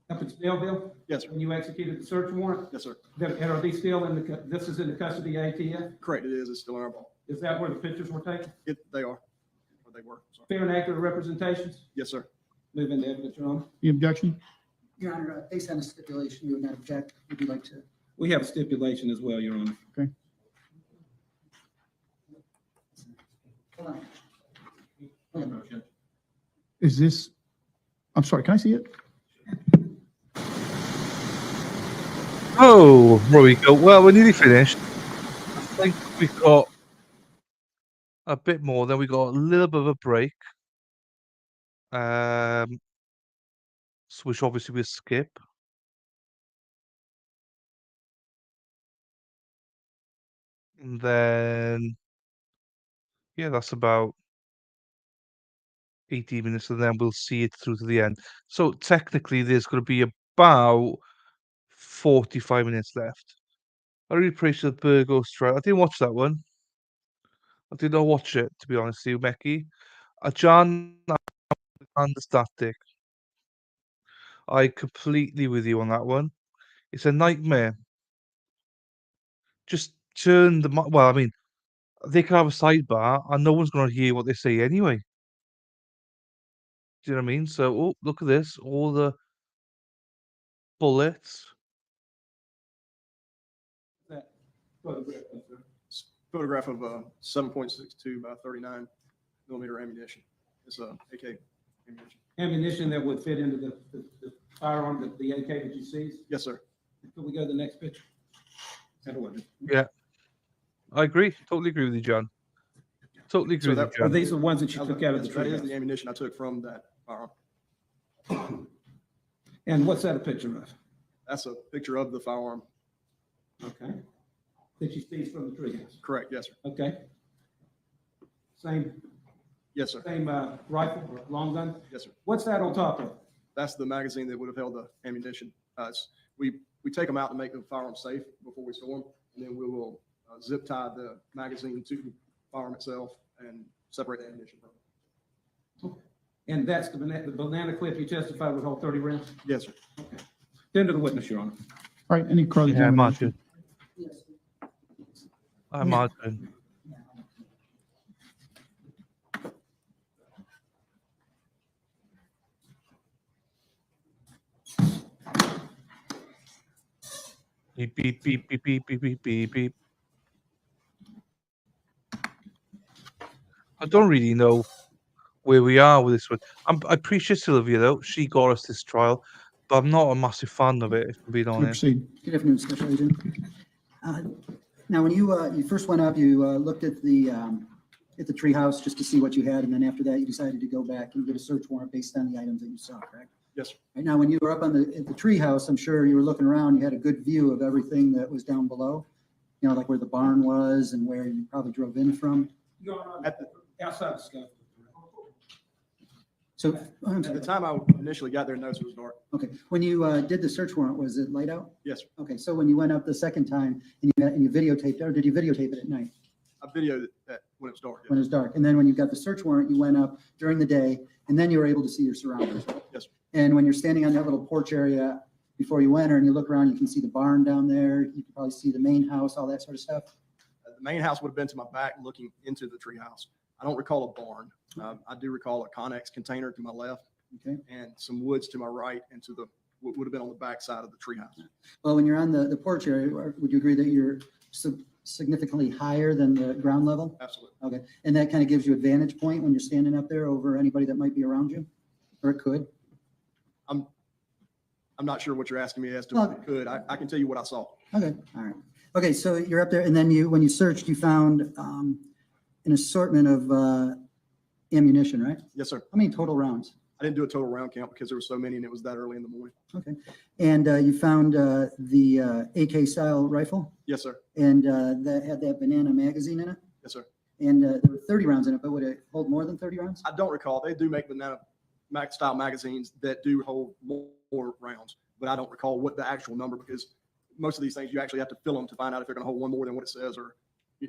Up in Snellville? Yes, sir. When you executed the search warrant? Yes, sir. And are these still in the, this is in the custody of ATF? Correct, it is. It's still in our vault. Is that where the pictures were taken? They are. Or they were. Sorry. Fair and accurate representations? Yes, sir. Move into evidence, Your Honor. The objection? Your Honor, based on the stipulation, you would not object. Would you like to? We have a stipulation as well, Your Honor. Okay. Hold on. Hold on. Is this, I'm sorry, can I see it? Oh, there we go. Well, we're nearly finished. I think we've got a bit more. Then we got a little bit of a break. Which obviously we'll skip. And then, yeah, that's about 18 minutes, and then we'll see it through to the end. So technically, there's going to be about 45 minutes left. I really appreciate the Burgos trial. I didn't watch that one. I did not watch it, to be honest with you, Becky. John, I understand it. I completely with you on that one. It's a nightmare. Just turn the well. I mean, they can have a sidebar, and no one's going to hear what they say anyway. Do you know what I mean? So, oh, look at this. All the bullets. That photograph, sir. Photograph of 7.62 by 39 millimeter ammunition. It's a AK ammunition. Ammunition that would fit into the firearm, the AK that you seized? Yes, sir. Could we go to the next picture? Yeah, I agree. Totally agree with you, John. Totally agree with you, Are John. these the ones that you took out of the That is tree? the ammunition I took from that firearm. And what's that a picture of? That's a picture of the firearm. Okay. That you seized from the treehouse? Correct, yes, sir. Okay. Same, Yes, sir. same rifle or long gun? Yes, sir. What's that on top of? That's the magazine that would have held the ammunition. We take them out to make the firearm safe before we store them, and then we will zip tie the magazine to the firearm itself and separate the ammunition from it. And that's the banana clip you testified would hold 30 rounds? Yes, sir. Send to the witness, Your Honor. All right, any Yeah, cross-examination? Martin. Yes. I'm Martin. Beep, beep, beep, beep, beep, beep, beep, beep, beep. I don't really know where we are with this one. I appreciate Sylvia, though. She got us this trial, but I'm not a massive fan of it, if I'm being honest. Proceed. Good afternoon, Special Agent. Now, when you first went up, you looked at the treehouse just to see what you had, and then after that, you decided to go back and get a search warrant based on the items that you saw, correct? Yes, sir. Right now, when you were up at the treehouse, I'm sure you were looking around, you had a good view of everything that was down below, you know, like where the barn was and where you probably drove in from. Your Honor, outside the scope. So, At the time I initially got there, noticed it was dark. okay, when you did the search warrant, was it light out? Yes, sir. Okay, so when you went up the second time and you videotaped, or did you videotape it at night? I videoed it when it was dark. When it was dark? And then when you got the search warrant, you went up during the day, and then you were able to see your surroundings? Yes, sir. And when you're standing on that little porch area before you enter and you look around, you can see the barn down there, you can probably see the main house, all that sort of stuff? The main house would have been to my back looking into the tree house. I don't recall a barn. I do recall a Connex container to my left. Okay. And some woods to my right and to the, what would have been on the back side of the tree house. Well, when you're on the porch area, would you agree that you're significantly higher than the ground level? Absolutely. Okay, and that kind of gives you a vantage point when you're standing up there over anybody that might be around you? Or it could? I'm not sure what you're asking me as to what it could. I can tell you what I saw. Okay, all right. Okay, so you're up there, and then when you searched, you found an assortment of ammunition, right? Yes, sir. How many total rounds? I didn't do a total round count because there were so many and it was that early in the morning. Okay, and you found the AK style rifle? Yes, sir. And that had that banana magazine in it? Yes, sir. And there were 30 rounds in it, but would it hold more than 30 rounds? I don't recall. They do make banana style magazines that do hold more rounds, but I don't recall what the actual number, because most of these things you actually have to fill them to find out if they're going to hold one more than what it says or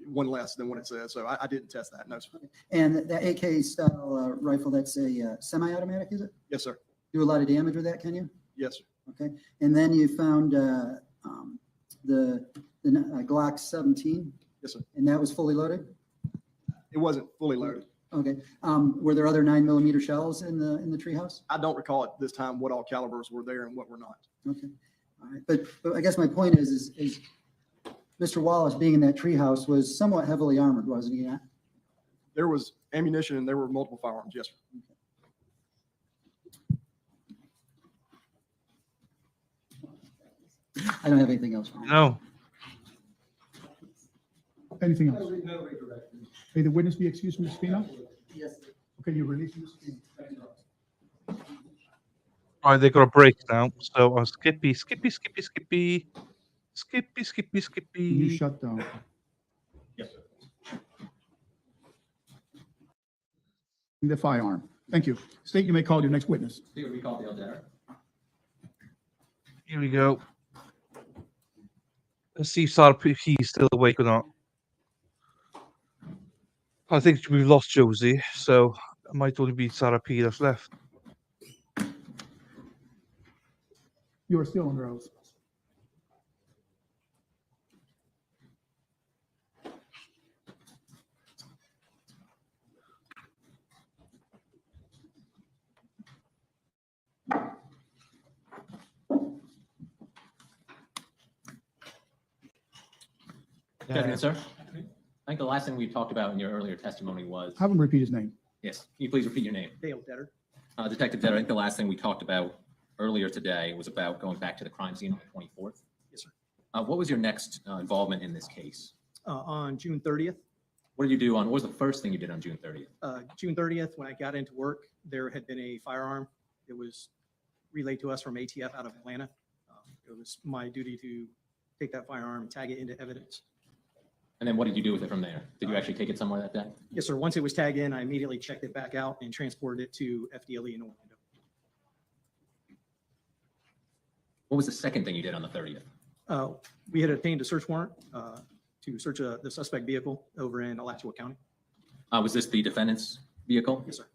one less than what it says. So I didn't test that. No, sir. And the AK style rifle, that's a semi-automatic, is it? Yes, sir. Do a lot of damage with that, can you? Yes, sir. Okay, and then you found the Glock 17? Yes, sir. And that was fully loaded? It wasn't fully loaded. Okay, were there other 9mm shells in the treehouse? I don't recall at this time what all calibers were there and what were not. Okay, all right, but I guess my point is Mr. Wallace being in that treehouse was somewhat heavily armored, wasn't he not? There was ammunition and there were multiple firearms. Yes, sir. I don't have anything else. No. Anything else? May the witness be excused from the subpoena? Yes. Okay, you're released from the subpoena. All right, they got a break now. So Skippy. Can you shut down? Yes, sir. The firearm. Thank you. State, you may call your next witness. Do we call Dale Denner? Here we go. Let's see if he's still awake or not. I think we've lost Josie, so it might only be Sarah P that's left. You are still under oath. Good afternoon, sir. I think the last thing we talked about in your earlier testimony was, Have him repeat his name. yes, can you please repeat your name? Dale Detter. Detective Detter, I think the last thing we talked about earlier today was about going back to the crime scene on the 24th. Yes, sir. What was your next involvement in this case? On June 30th. What did you do what was the first thing you did on June 30th? June 30th, when I got into work, there had been a firearm. It was relayed to us from ATF out of Atlanta. It was my duty to take that firearm and tag it into evidence. And then what did you do with it from there? Did you actually take it somewhere that day? Yes, sir. Once it was tagged in, I immediately checked it back out and transported it to FDLE in Orlando. What was the second thing you did on the 30th? We had obtained a search warrant to search the suspect vehicle over in Alachua County. Was this the defendant's vehicle? Yes, sir.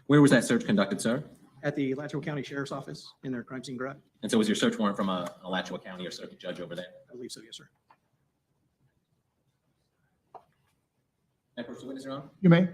Where was that search conducted, sir? At the Alachua County Sheriff's Office in their crime scene grab. And so was your search warrant from Alachua County or circuit judge over there? I believe so, yes, sir. Can I approach the witness, Your Honor? You may.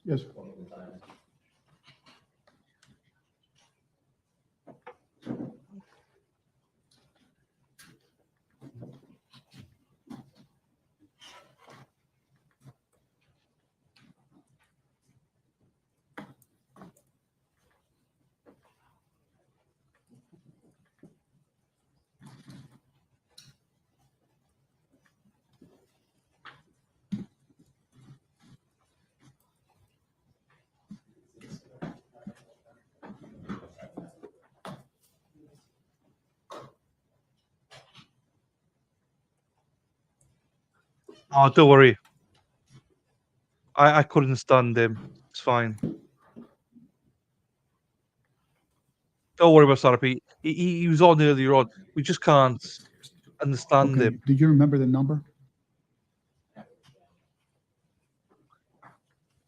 Yes. Oh, don't worry. I couldn't stand him. It's fine. Don't worry about Sarapy. He was on earlier on. We just can't understand Okay, him. do you remember the number? Yeah,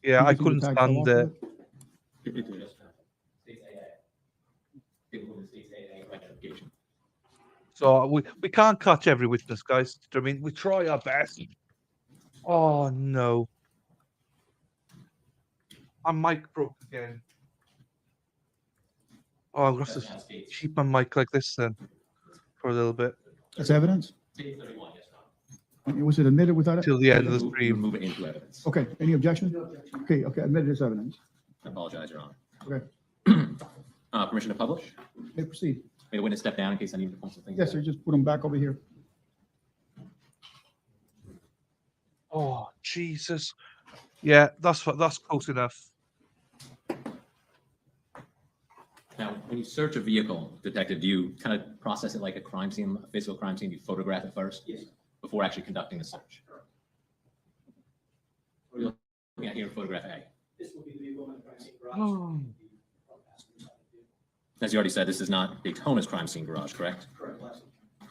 Do you I think the couldn't tag fell stand off of it. So we can't catch every witness, guys. I mean, we try our best. Oh no. My mic broke again. Oh, I'm gonna have to keep my mic like this then for a little bit That's evidence? Was it admitted without? till the end of the stream. Remove it into evidence. Okay, any objection? Okay, admitted as evidence. I apologize, Your Honor. Okay, Permission to publish? may proceed. May the witness step down in case I need to point some things Yes, out? sir, just put them back over here. Oh Jesus. Yeah, that's close enough. Now, when you search a vehicle, detective, do you kind of process it like a crime scene, a physical crime scene? You photograph it first? Yes. Before actually conducting the search? What are you looking at here in photograph A? This will be the vehicle in the crime scene garage. Oh. As you already said, this is not Daytona's crime scene garage, correct? Correct, last one.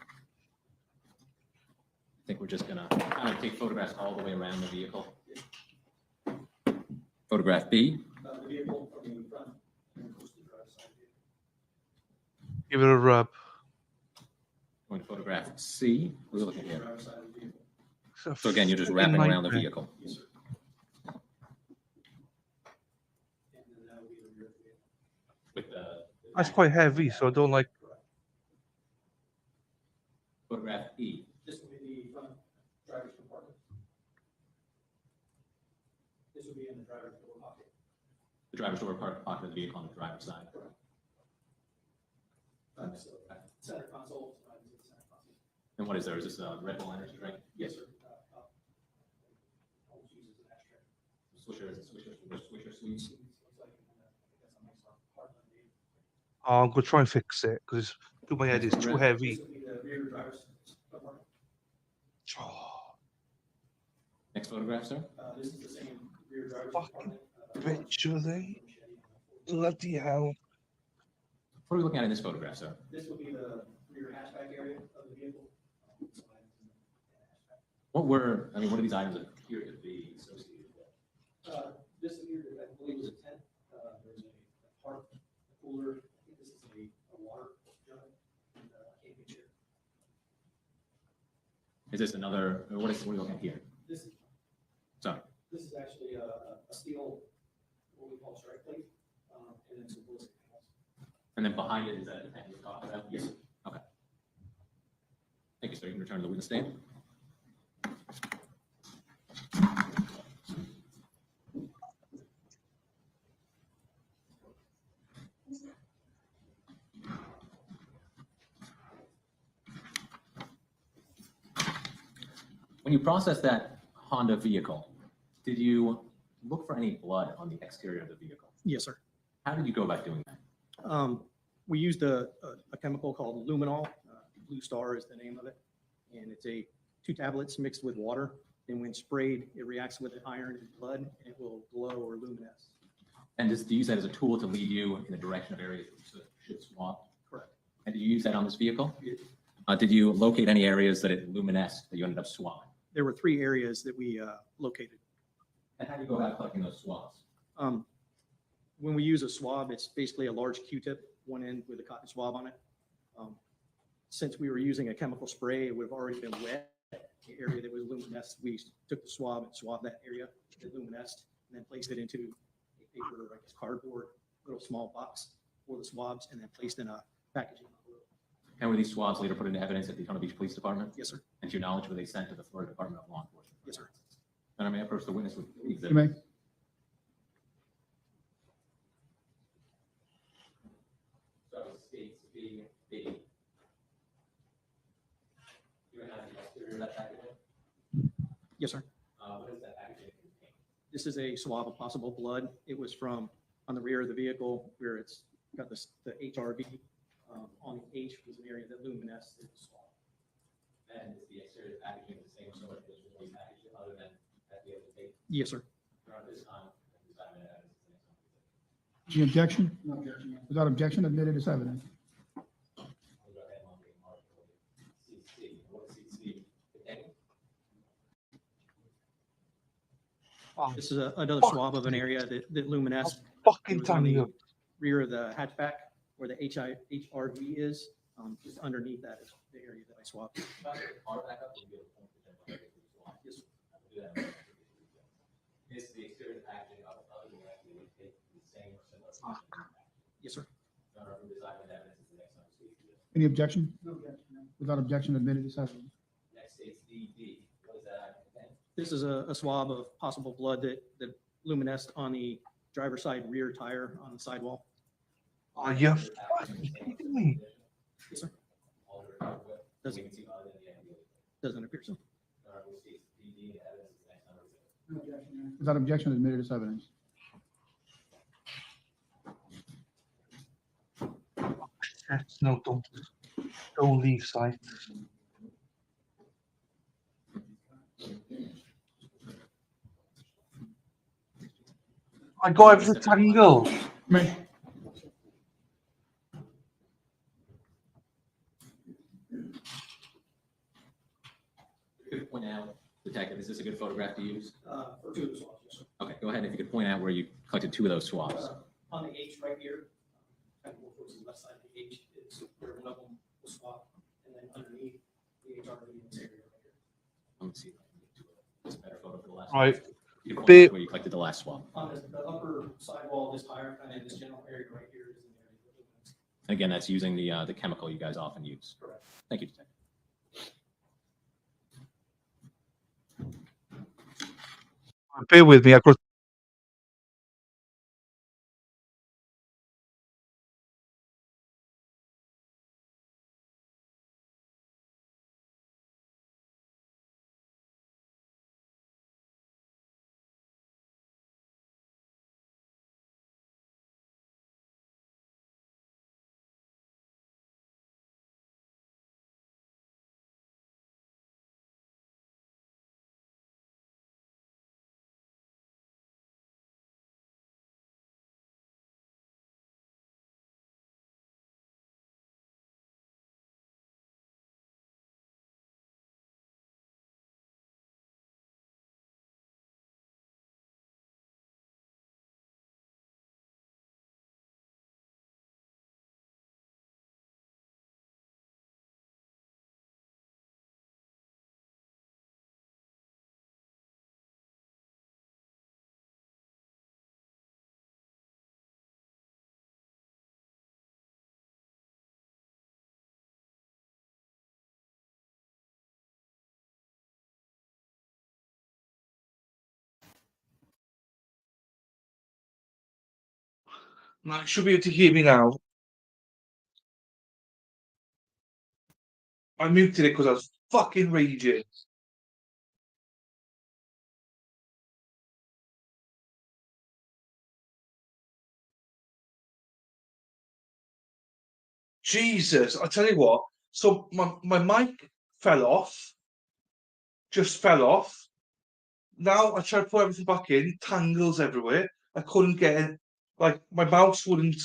I think we're just gonna kind of take photographs all the way around the vehicle. Photograph B. The vehicle from the front and close to the driver's side view. Give it a rub. Going to photograph C. We're looking here. Driver's side of the vehicle. So again, you're just Freaking wrapping around the nightmare. vehicle. Yes, sir. And then that will be the rear of the vehicle. With the That's quite heavy, so I don't like. photograph E. This will be the front driver's compartment. This will be in the driver's door pocket. The driver's door pocket of the vehicle on the driver's side. So, center console. Center console. And what is there? Is this a Red Bull energy drink? Yes, sir. Always use as an ashtray. Swisher, is it Swisher sweets? Looks like that's a nice part of the vehicle. Oh, I'm gonna try and fix it because to my head it's too heavy. This will be the rear driver's compartment. Oh, Next photograph, sir. This is the same rear driver's fucking compartment. bitch, are they? Bloody hell. What are we looking at in this photograph, sir? This will be the rear hatchback area of the vehicle. What are these items that appear to be associated with? This here, I believe, is a tent. There's a part, a cooler. I think this is a water jug and a camping chair. Is this another, or what are we looking at here? This, Sorry. this is actually a steel, what we call strike plate, and then some ballistic panels. And then behind it is that the tank we talked about? Yes, sir. Okay. Thank you, sir. You can return to the witness stand. When you processed that Honda vehicle, did you look for any blood on the exterior of the vehicle? Yes, sir. How did you go about doing that? We used a chemical called luminol. Blue Star is the name of it. And it's 2 tablets mixed with water. And when sprayed, it reacts with iron and blood, and it will glow or luminesce. And do you use that as a tool to lead you in the direction of areas that you should swab? Correct. And did you use that on this vehicle? Did you locate any areas that it luminesced that you ended up swabbing? There were 3 areas that we located. And how do you go about collecting those swabs? When we use a swab, it's basically a large Q-tip, one end with a cotton swab on it. Since we were using a chemical spray, it would have already been wet. The area that was luminesced, we took the swab and swabbed that area that luminesced, and then placed it into a paper, like a cardboard, little small box for the swabs, and then placed in a packaging. And were these swabs later put into evidence at the Daytona Beach Police Department? Yes, sir. And to your knowledge, were they sent to the Florida Department of Law Enforcement? Yes, sir. And I may approach the witness with the You may. So states B. You have the exterior of that packaging? Yes, sir. What does that packaging contain? This is a swab of possible blood. It was from on the rear of the vehicle where it's got the HRV. On the H was an area that luminesced. It was swab. And is the exterior packaging the same sort as the packaging? other than at the other date? Yes, sir. Your Honor, this time, this time, evidence is the next time. Any objection? No objection. Without objection, admitted as evidence. We'll go ahead and make Article CC. What is CC? This is another swab of an area that luminesced. Fucking It was on the tango. rear of the hatchback where the HRV is, just underneath that is the area that I swabbed. Car back up, we'll be able to point the temporary swab. Yes, sir. We'll do that. Is the exterior packaging of other than that, we would take the same or similar. Yes, sir. Your Honor, we decide what evidence is the next time we speak to you. Any objection? No objection. Without objection, admitted as evidence. Next is DD. What is that? This is a swab of possible blood that luminesced on the driver's side rear tire on the sidewall. Are you fucking kidding me? Yes, sir. Doesn't appear so. Without objection, admitted as evidence. No, don't leave site. I got everything tangled. Me. Point out, Detective, is this a good photograph to use? For two of the swabs, yes, sir. Okay, go ahead. If you could point out where you collected two of those swabs. On the H right here, kind of more towards the left side of the H, is where one of them was swabbed, and then underneath the HRV in this area right here. Let me see. if I can get to It's a better photo for the last. Right. One. You can point out where you collected the last swab. On the upper sidewall of this tire, kind of in this general area right here is an area that luminesced. And again, that's using the chemical you guys often use. Correct. Thank you, Detective. Bear with me. I've got. Now, you should be able to hear me now. I muted it because I was fucking raging. Jesus, I tell you what. So my mic fell off. Just fell off. Now I tried to put everything back in, tangles everywhere. I couldn't get it. Like my mouse wouldn't.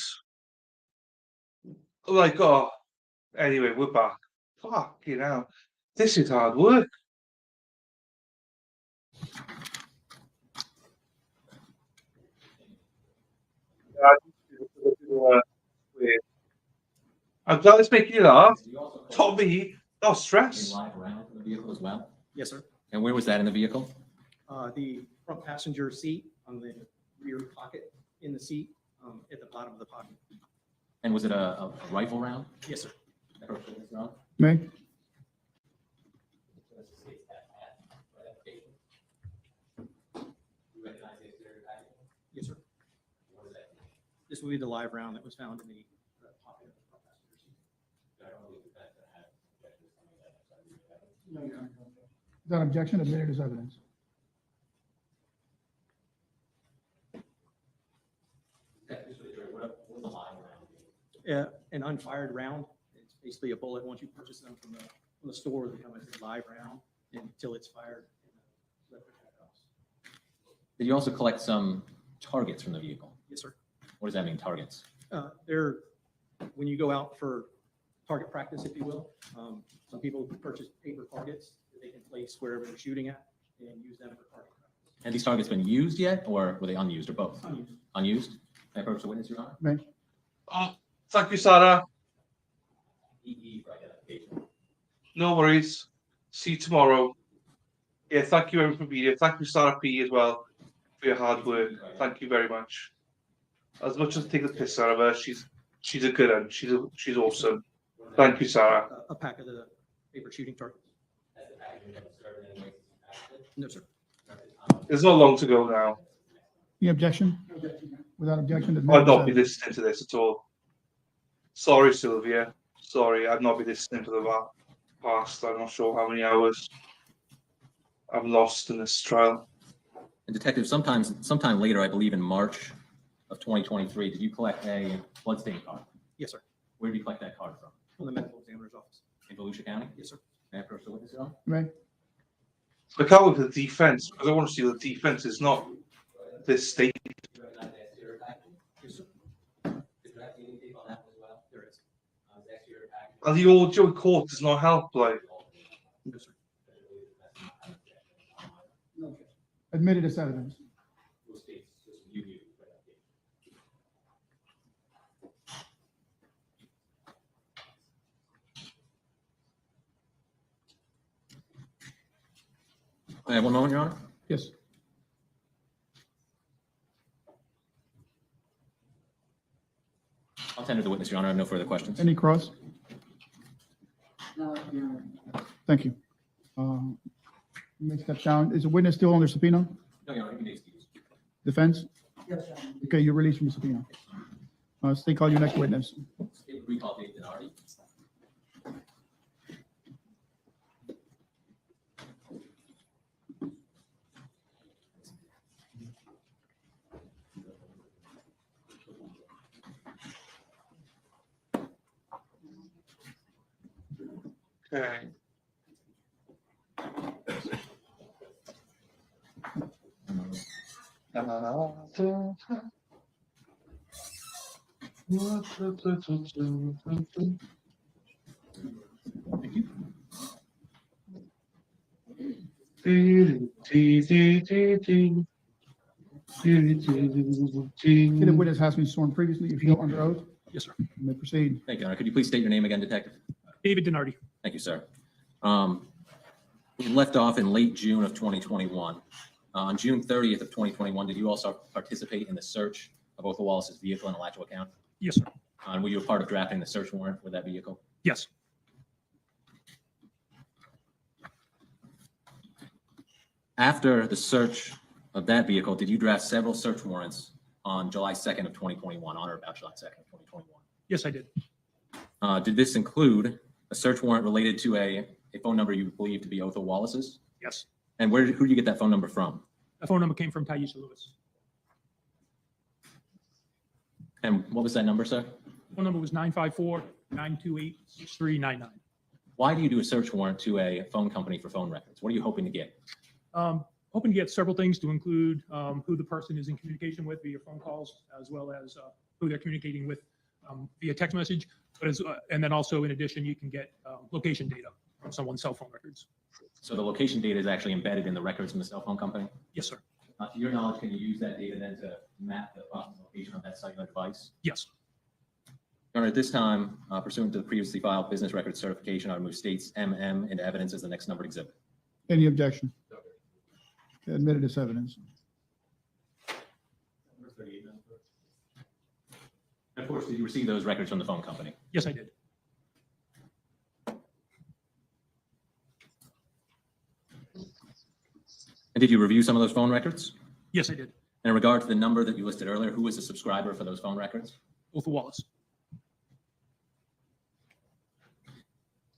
Like, oh. Anyway, we're back. Fucking hell. This is hard work. I'm glad it's making you laugh. Tommy, no stress. Live around in the vehicle as well? Yes, sir. And where was that in the vehicle? The front passenger seat on the rear pocket in the seat, at the bottom of the pocket. And was it a rifle round? Yes, sir. Me. Yes, sir. This will be the live round that was found in the pocket of the front passenger seat. Without objection, admitted as evidence. An unfired round. It's basically a bullet. Once you purchase them from the store, they come as a live round until it's fired. Did you also collect some targets from the vehicle? Yes, sir. What does that mean, targets? They're, when you go out for target practice, if you will, some people purchase paper targets that they can place wherever they're shooting at and use them for target practice. Have these targets been used yet, or were they unused, or both? Unused. Unused? May I approach the witness, Your Honor? May. Thank you, Sarah. EE for identification. No worries. See you tomorrow. Yeah, thank you everyone for being here. Thank you, Sarah P, as well, for your hard work. Thank you very much. As much as I take the piss out of her, she's a good one. She's awesome. Thank you, Sarah. A pack of the paper shooting targets. No, sir. There's not long to go now. Any objection? Without objection. I'd not be listening to this at all. Sorry, Sylvia. Sorry, I'd not be listening to the past. I'm not sure how many hours I've lost in this trial. And Detective, sometime later, I believe in March of 2023, did you collect a bloodstain card? Yes, sir. Where did you collect that card from? From the medical examiner's office. In Volusia County? Yes, sir. May I approach the witness, Your Honor? May. I can't wait for the defense because I want to see the defense is not this state. Yes, sir. There is. And the audio in court does not help, like. No, sir. Admitted as evidence. One moment, Your Honor. Yes. I'll tender the witness, Your Honor. I have no further questions. Any cross? No, Your Honor. Thank you. You may step down. Is the witness still under subpoena? No, Your Honor, you can be excused. Defense? Yes, Your Honor. Okay, you're released from the subpoena. State, call your next witness. State recall date Denardi. Okay. The witness has been sworn previously. If you're under oath, Yes, sir. you may proceed. Thank you, Your Honor. Could you please state your name again, Detective? David Denardi. Thank you, sir. We left off in late June of 2021. On June 30th of 2021, did you also participate in the search of Othal Wallace's vehicle in Alachua County? Yes, sir. And were you a part of drafting the search warrant for that vehicle? Yes. After the search of that vehicle, did you draft several search warrants on July 2nd of 2021, on or about July 2nd of 2021? Yes, I did. Did this include a search warrant related to a phone number you believe to be Othal Wallace's? Yes. And who did you get that phone number from? The phone number came from Taisha Lewis. And what was that number, sir? Phone number was 954-928-6399. Why do you do a search warrant to a phone company for phone records? What are you hoping to get? Hoping to get several things to include who the person is in communication with via phone calls, as well as who they're communicating with via text message. But and then also, in addition, you can get location data from someone's cell phone records. So the location data is actually embedded in the records from the cell phone company? Yes, sir. To your knowledge, can you use that data then to map the approximate location of that cellular device? Yes. Your Honor, at this time, pursuant to the previously filed business record certification, I would move states MM into evidence as the next numbered exhibit. Any objection? Admitted as evidence. And of course, did you receive those records from the phone company? Yes, I did. And did you review some of those phone records? Yes, I did. And in regard to the number that you listed earlier, who was the subscriber for those phone records? Othal Wallace.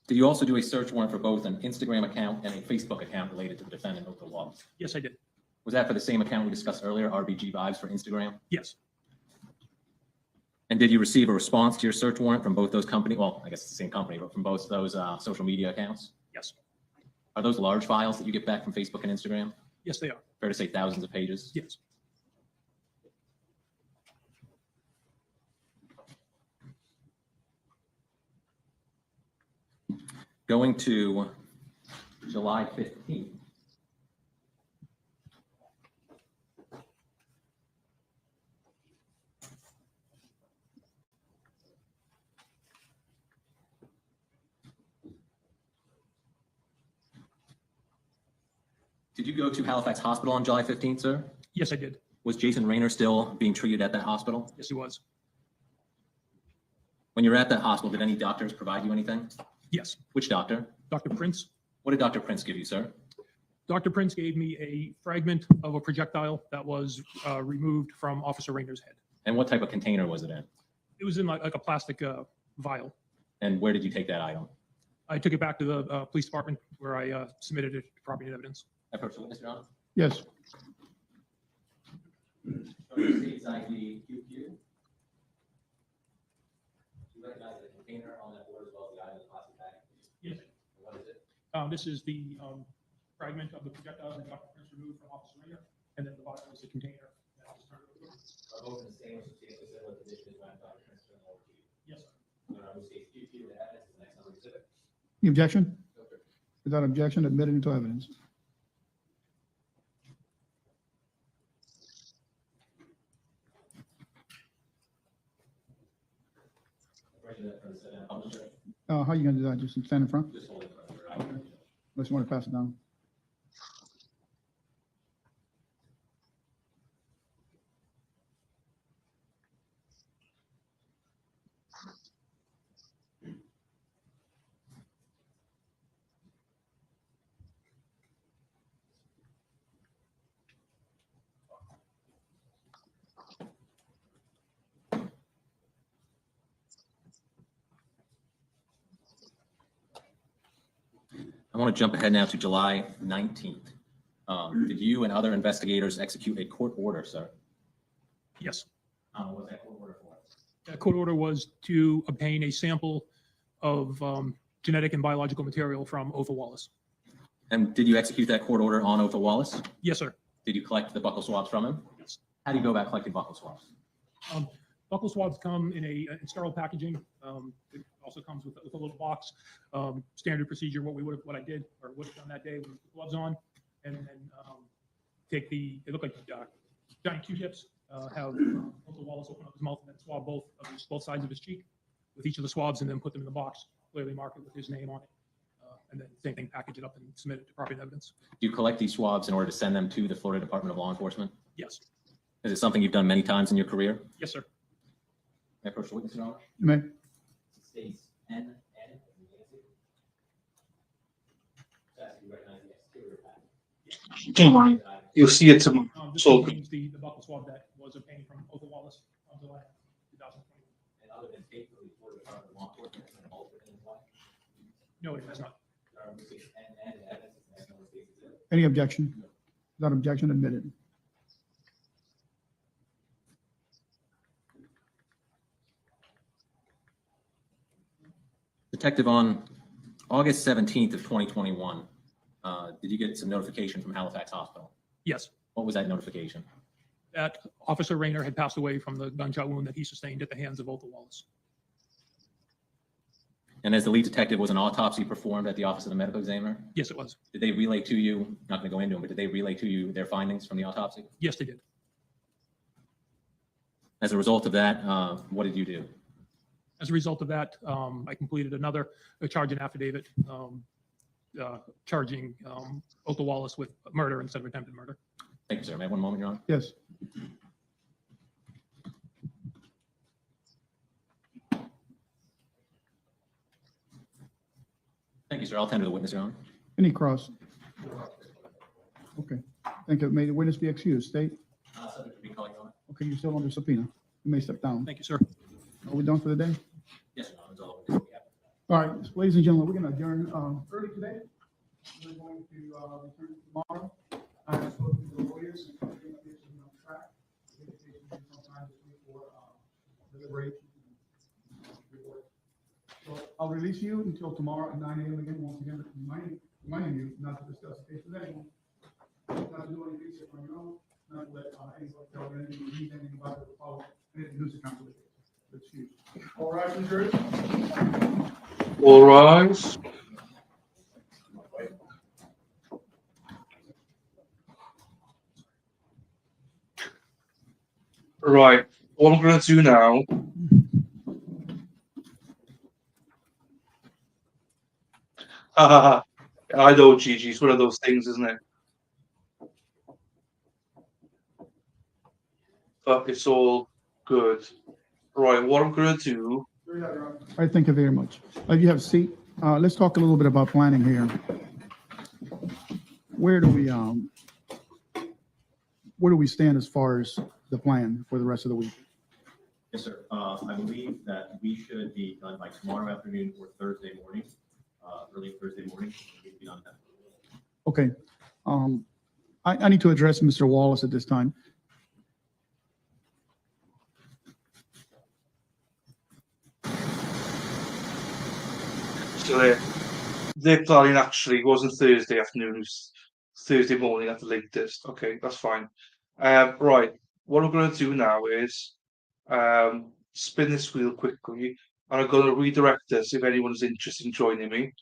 Did you also do a search warrant for both an Instagram account and a Facebook account related to the defendant, Othal Wallace? Yes, I did. Was that for the same account we discussed earlier, RBG Vibes for Instagram? Yes. And did you receive a response to your search warrant from both those companies? Well, I guess it's the same company, but from both those social media accounts? Yes. Are those large files that you get back from Facebook and Instagram? Yes, they are. Fair to say thousands of pages? Yes. Going to July 15th. Did you go to Halifax Hospital on July 15th, sir? Yes, I did. Was Jason Raynor still being treated at that hospital? Yes, he was. When you were at that hospital, did any doctors provide you anything? Yes. Which doctor? Dr. Prince. What did Dr. Prince give you, sir? Dr. Prince gave me a fragment of a projectile that was removed from Officer Raynor's head. And what type of container was it in? It was in like a plastic vial. And where did you take that item? I took it back to the police department where I submitted it to property and evidence. Approach the witness, Your Honor. Yes. State's ID QQ. You recognize the container on that board as well as the item in the plastic bag? Yes. What is it? This is the fragment of the projectile that Dr. Prince removed from Officer Raynor, and then the bottom is the container. That was turned over. Are both in the same or substantially similar condition as when Dr. Prince turned over to you? Yes, sir. Your Honor, state's QQ, the evidence is the next number exhibit. The objection? Without objection, admitted into evidence. How you gonna do that? Just stand in front? Just hold it for the Okay. Unless you want to pass it down. I want to jump ahead now to July 19th. Did you and other investigators execute a court order, sir? Yes. What was that court order for? That court order was to obtain a sample of genetic and biological material from Othal Wallace. And did you execute that court order on Othal Wallace? Yes, sir. Did you collect the buccal swabs from him? Yes. How do you go about collecting buccal swabs? Buccal swabs come in in sterile packaging. It also comes with a little box. Standard procedure. What I did or would have done that day was put gloves on, and then take they look like giant Q-tips. Have Othal Wallace open up his mouth and then swab both sides of his cheek with each of the swabs, and then put them in the box, clearly mark it with his name on it, and then same thing, package it up and submit it to property and evidence. Do you collect these swabs in order to send them to the Florida Department of Law Enforcement? Yes. Is it something you've done many times in your career? Yes, sir. May I approach the witness, Your Honor? You may. States N. You recognize the exterior package? Tomorrow. You'll see it tomorrow. This So contains the buccal swab that was obtained from Othal Wallace on July 2020. And other than state for the Florida Department of Law Enforcement, has been altered in his life? No, it has not. States N and evidence is the next number of states exhibit. Any objection? Without objection, admitted. Detective, on August 17th of 2021, did you get some notification from Halifax Hospital? Yes. What was that notification? That Officer Raynor had passed away from the gunshot wound that he sustained at the hands of Othal Wallace. And as the lead detective, was an autopsy performed at the Office of the Medical Examiner? Yes, it was. Did they relay to you, not going to go into them, but did they relay to you their findings from the autopsy? Yes, they did. As a result of that, what did you do? As a result of that, I completed another charge and affidavit charging Othal Wallace with murder instead of attempted murder. Thank you, sir. May I have one moment, Your Honor? Yes. Thank you, sir. I'll tender the witness, Your Honor. Any cross? Okay. Thank you. May the witness be excused. State. Subject to be called, Your Honor. Okay, you're still under subpoena. You may step down. Thank you, sir. Are we done for the day? Yes, Your Honor. That's all we have. All right, ladies and gentlemen, we're going to adjourn early today. We're going to return tomorrow. I have spoken to the lawyers and everything appears to be on track. It takes sometime this week for deliberation and report. So I'll release you until tomorrow at 9 a.m. again, once again, reminding you not to discuss the case with anyone. not to do any research on your own, not to let anybody tell you anything, read anything about it, follow anything news account. Excuse. All right, jurors. All rise. Right, what I'm going to do now. I know, Gigi, it's one of those things, isn't it? But it's all good. Right, what I'm going to do. All right, thank you very much. You have a seat. Let's talk a little bit about planning here. Where do we stand as far as the plan for the rest of the week? Yes, sir. I believe that we should be done by tomorrow afternoon or Thursday morning, early Thursday morning. We should be done then. Okay. I need to address Mr. Wallace at this time. So they're planning actually, it wasn't Thursday afternoon, it was Thursday morning at the latest. Okay, that's fine. Right, what I'm going to do now is spin this wheel quickly, and I'm going to redirect us if anyone's interested in joining me.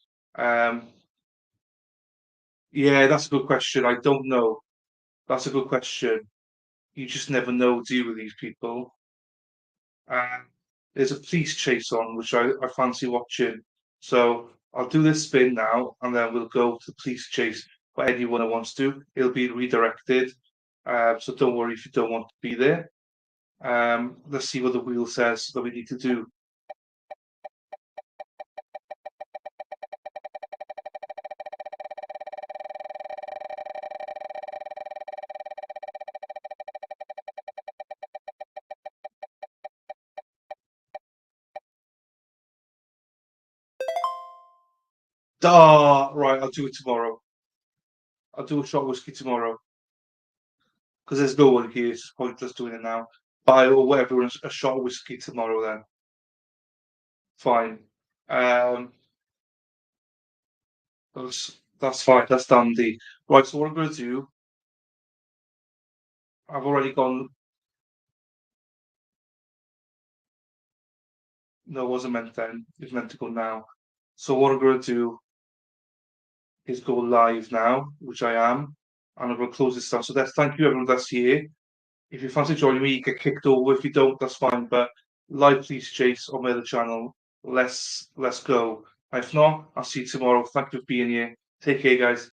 Yeah, that's a good question. I don't know. That's a good question. You just never know, do you, with these people? There's a police chase on, which I fancy watching. So I'll do this spin now, and then we'll go to the police chase for anyone who wants to. It'll be redirected. So don't worry if you don't want to be there. Let's see what the wheel says that we need to do. Right, I'll do it tomorrow. I'll do a shot of whiskey tomorrow. Because there's no one here, it's pointless doing it now. Buy or whatever, a shot of whiskey tomorrow then. Fine. That's fine, that's dandy. Right, so what I'm going to do, I've already gone. No, it wasn't meant then. It's meant to go now. So what I'm going to do is go live now, which I am, and I'm going to close this down. So thank you everyone that's here. If you fancy joining me, you get kicked over. If you don't, that's fine. But live police chase on my other channel. Let's go. If not, I'll see you tomorrow. Thank you for being here. Take care, guys.